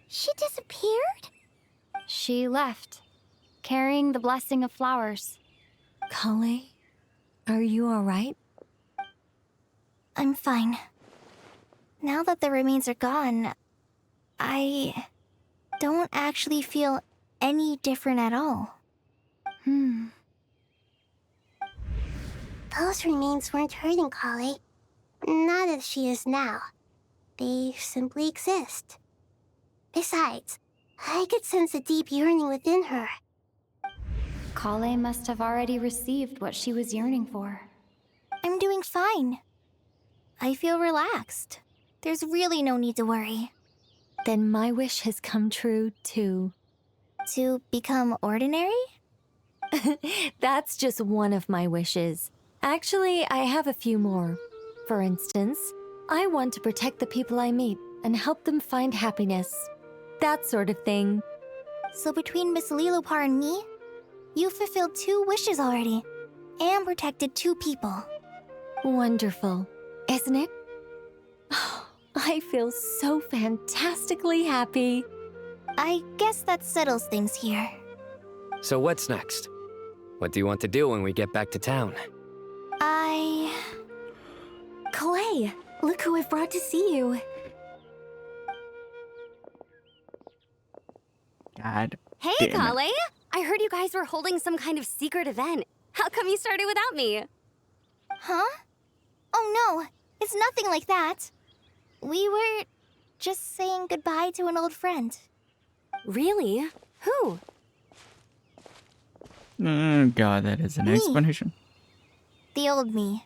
Speaker 11: She disappeared?
Speaker 20: She left, carrying the blessing of flowers.
Speaker 15: Kale, are you alright?
Speaker 9: I'm fine. Now that the remains are gone, I don't actually feel any different at all.
Speaker 11: Those remains weren't hurting Kale. Not as she is now. They simply exist. Besides, I could sense a deep yearning within her.
Speaker 20: Kale must have already received what she was yearning for.
Speaker 9: I'm doing fine. I feel relaxed. There's really no need to worry.
Speaker 15: Then my wish has come true, too.
Speaker 9: To become ordinary?
Speaker 15: That's just one of my wishes. Actually, I have a few more. For instance, I want to protect the people I meet and help them find happiness. That sort of thing.
Speaker 9: So between Miss Lillipore and me, you fulfilled 2 wishes already, and protected 2 people.
Speaker 15: Wonderful, isn't it? I feel so fantastically happy.
Speaker 9: I guess that settles things here.
Speaker 26: So what's next? What do you want to do when we get back to town?
Speaker 10: Clay, look who I've brought to see you.
Speaker 5: God.
Speaker 22: Hey,
Speaker 5: damn it.
Speaker 22: Kale! I heard you guys were holding some kind of secret event. How come you started without me?
Speaker 9: Huh? Oh no, it's nothing like that. We were just saying goodbye to an old friend.
Speaker 22: Really? Who?
Speaker 5: Oh god, that is an
Speaker 9: Me.
Speaker 5: explanation.
Speaker 9: The old me.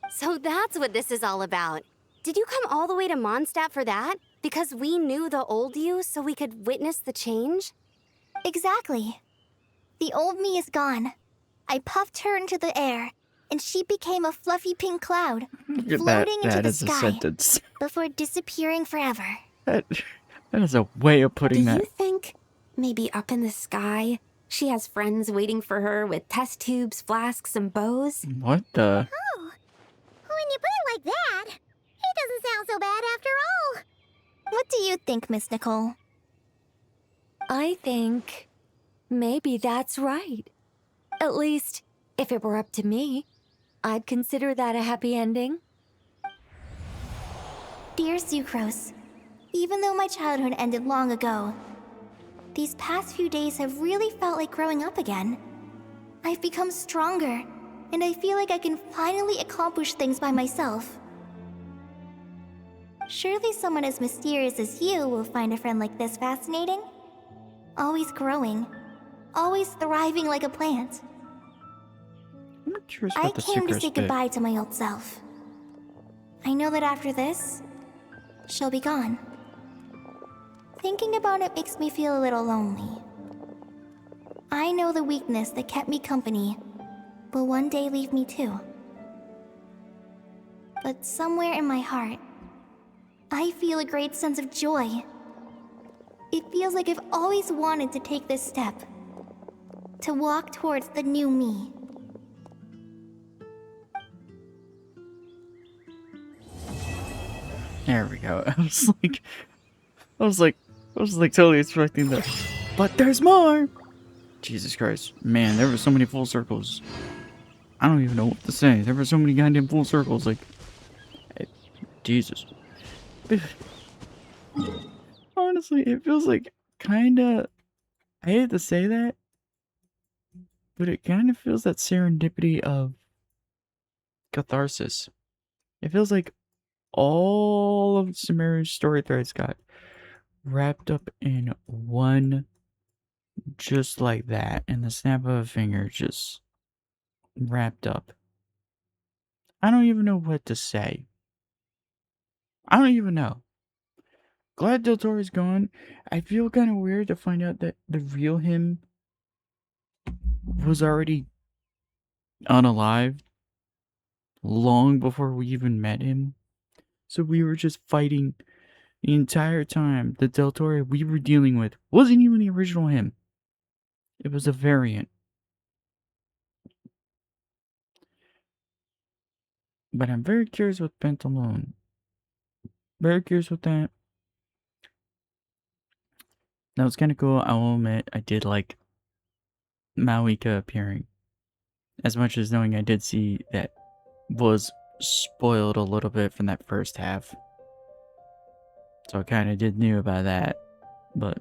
Speaker 22: So that's what this is all about. Did you come all the way to Mondstadt for that? Because we knew the old you so we could witness the change?
Speaker 9: Exactly. The old me is gone. I puffed her into the air, and she became a fluffy pink cloud,
Speaker 5: Look at
Speaker 9: floating into
Speaker 5: that
Speaker 9: the
Speaker 5: is a
Speaker 9: sky
Speaker 5: sentence.
Speaker 9: before disappearing forever.
Speaker 5: That is a way of
Speaker 10: Do
Speaker 5: putting that.
Speaker 10: you think maybe up in the sky, she has friends waiting for her with test tubes, flasks, and bows?
Speaker 5: What the?
Speaker 11: When you put it like that, it doesn't sound so bad after all.
Speaker 9: What do you think, Miss Nicole?
Speaker 15: I think maybe that's right. At least, if it were up to me, I'd consider that a happy ending.
Speaker 9: Dear Sucrose, even though my childhood ended long ago, these past few days have really felt like growing up again. I've become stronger, and I feel like I can finally accomplish things by myself. Surely someone as mysterious as you will find a friend like this fascinating? Always growing, always thriving like a plant.
Speaker 5: I'm not curious
Speaker 9: I
Speaker 5: about the
Speaker 9: came to
Speaker 5: Sucrose
Speaker 9: say
Speaker 5: bit.
Speaker 9: goodbye to my old self. I know that after this, she'll be gone. Thinking about it makes me feel a little lonely. I know the weakness that kept me company will one day leave me too. But somewhere in my heart, I feel a great sense of joy. It feels like I've always wanted to take this step. To walk towards the new me.
Speaker 5: There we go. I was like totally expecting that. But there's more! Jesus Christ. Man, there were so many full circles. I don't even know what to say. There were so many goddamn full circles. Like, Jesus. Honestly, it feels like kinda... I hate to say that, but it kind of feels that serendipity of catharsis. It feels like all of Sumeru's story threads got wrapped up in one, just like that, and the snap of a finger just wrapped up. I don't even know what to say. I don't even know. Glad Del Toro's gone. I feel kind of weird to find out that the real him was already unalive long before we even met him. So we were just fighting the entire time. The Deltoria we were dealing with wasn't even the original him. It was a variant. But I'm very curious with Pentalone. Very curious with that. That was kind of cool. I will admit, I did like Mauika appearing. As much as knowing I did see that was spoiled a little bit from that first half. So I kind of did knew about that. But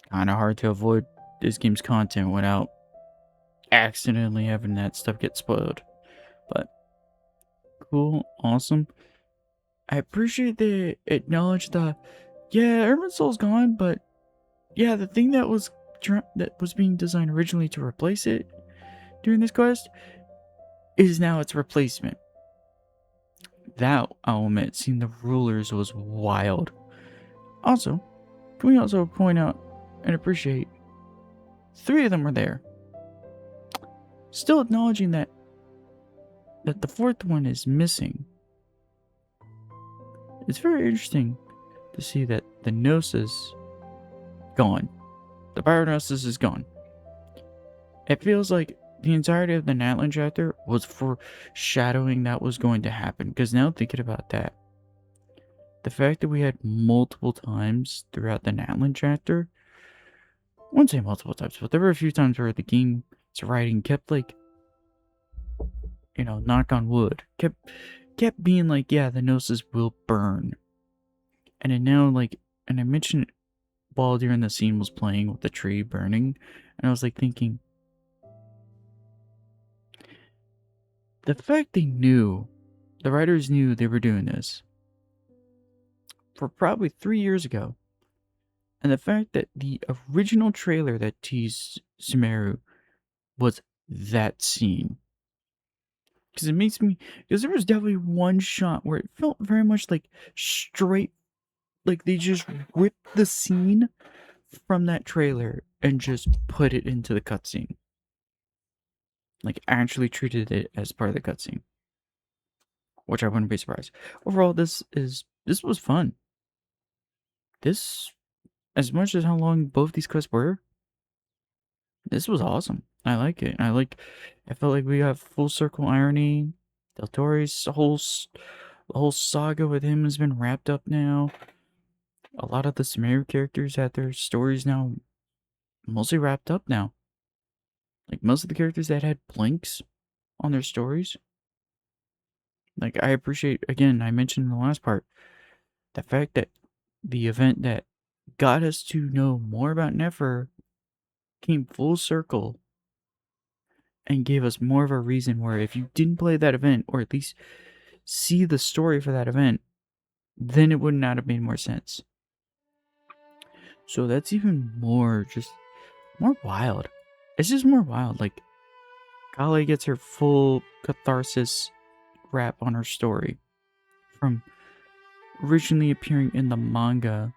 Speaker 5: kind of hard to avoid this game's content without accidentally having that stuff get spoiled. But cool, awesome. I appreciate they acknowledge the, yeah, Irimmsul's gone, but yeah, the thing that was being designed originally to replace it during this quest is now its replacement. That, I'll admit, seeing the rulers was wild. Also, can we also point out and appreciate 3 of them were there. Still acknowledging that the 4th one is missing. It's very interesting to see that the Gnosis gone. The Pyronosis is gone. It feels like the entirety of the Natlan chapter was foreshadowing that was going to happen. Because now thinking about that, the fact that we had multiple times throughout the Natlan chapter, I wouldn't say multiple times, but there were a few times where the game's writing kept like, you know, knock on wood, kept being like, yeah, the Gnosis will burn. And it now, like, and I mentioned it while during the scene was playing with the tree burning, and I was like thinking, the fact the writers knew they were doing this for probably 3 years ago, and the fact that the original trailer that teased Sumeru was that scene. Because it makes me, because there was definitely one shot where it felt very much like straight, like they just ripped the scene from that trailer and just put it into the cutscene. Like actually treated it as part of the cutscene. Which I wouldn't be surprised. Overall, this was fun. This, as much as how long both these quests were, this was awesome. I like it. I felt like we have full circle irony. Deltori's whole saga with him has been wrapped up now. A lot of the Sumeru characters had their stories now mostly wrapped up now. Like most of the characters that had blinks on their stories. Like I appreciate, again, I mentioned in the last part, the fact that the event that got us to know more about Nefer came full circle and gave us more of a reason where if you didn't play that event, or at least see the story for that event, then it would not have made more sense. So that's even more, just more wild. It's just more wild. Like, Kale gets her full catharsis wrap on her story from originally appearing in the manga.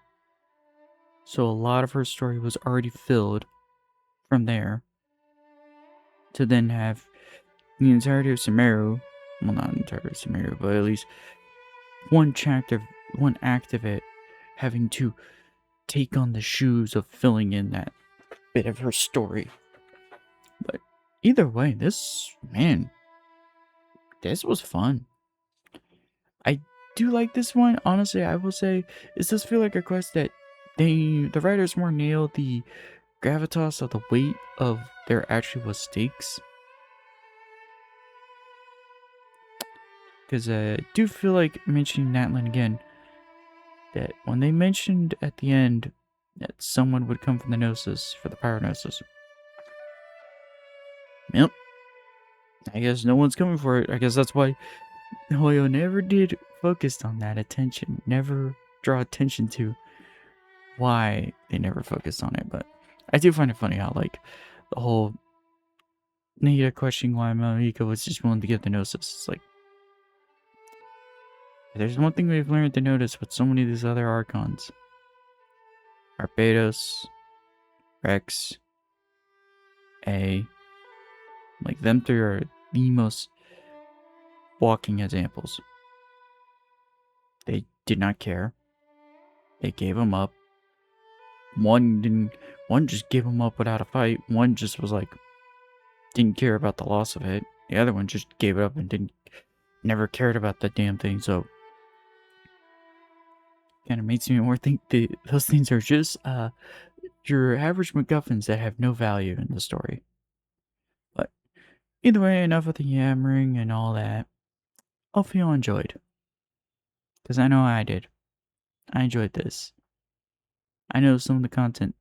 Speaker 5: So a lot of her story was already filled from there. To then have the entirety of Sumeru, well, not entirety of Sumeru, but at least one act of it, having to take on the shoes of filling in that bit of her story. But either way, this was fun. I do like this one. Honestly, I will say, it does feel like a quest that the writers more nailed the gravitas of the weight of there actually was stakes. Because I do feel like mentioning Natlan again, that when they mentioned at the end that someone would come from the Gnosis for the Pyronosis, yep, I guess no one's coming for it. I guess that's why Hoyo never did focus on that attention, never draw attention to why they never focused on it. But I do find it funny how, like, the whole Nita questioning why Mahika was just willing to get the Gnosis. It's like, if there's one thing we've learned to notice with so many of these other Archons, Barbados, Rex, Like, them three are the most walking examples. They did not care. They gave him up. One just gave him up without a fight. One just was like, didn't care about the loss of it. The other one just gave it up and never cared about the damn thing. So kind of makes me more think those things are just your average MacGuffins that have no value in the story. But either way, enough of the yammering and all that. Hope you all enjoyed, because I know I did. I enjoyed this. I know some of the content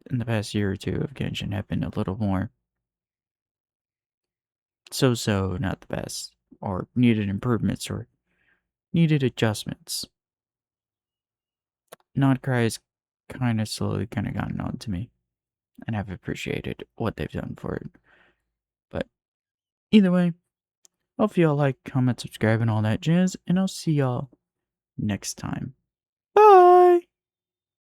Speaker 5: in the past year or two of Genshin have been a little more so-so, not the best, or needed improvements, or needed adjustments. Nodcry has kind of slowly gotten on to me, and I've appreciated what they've done for it. But either way, hope y'all like, comment, subscribe, and all that jazz, and I'll see y'all next time. Bye!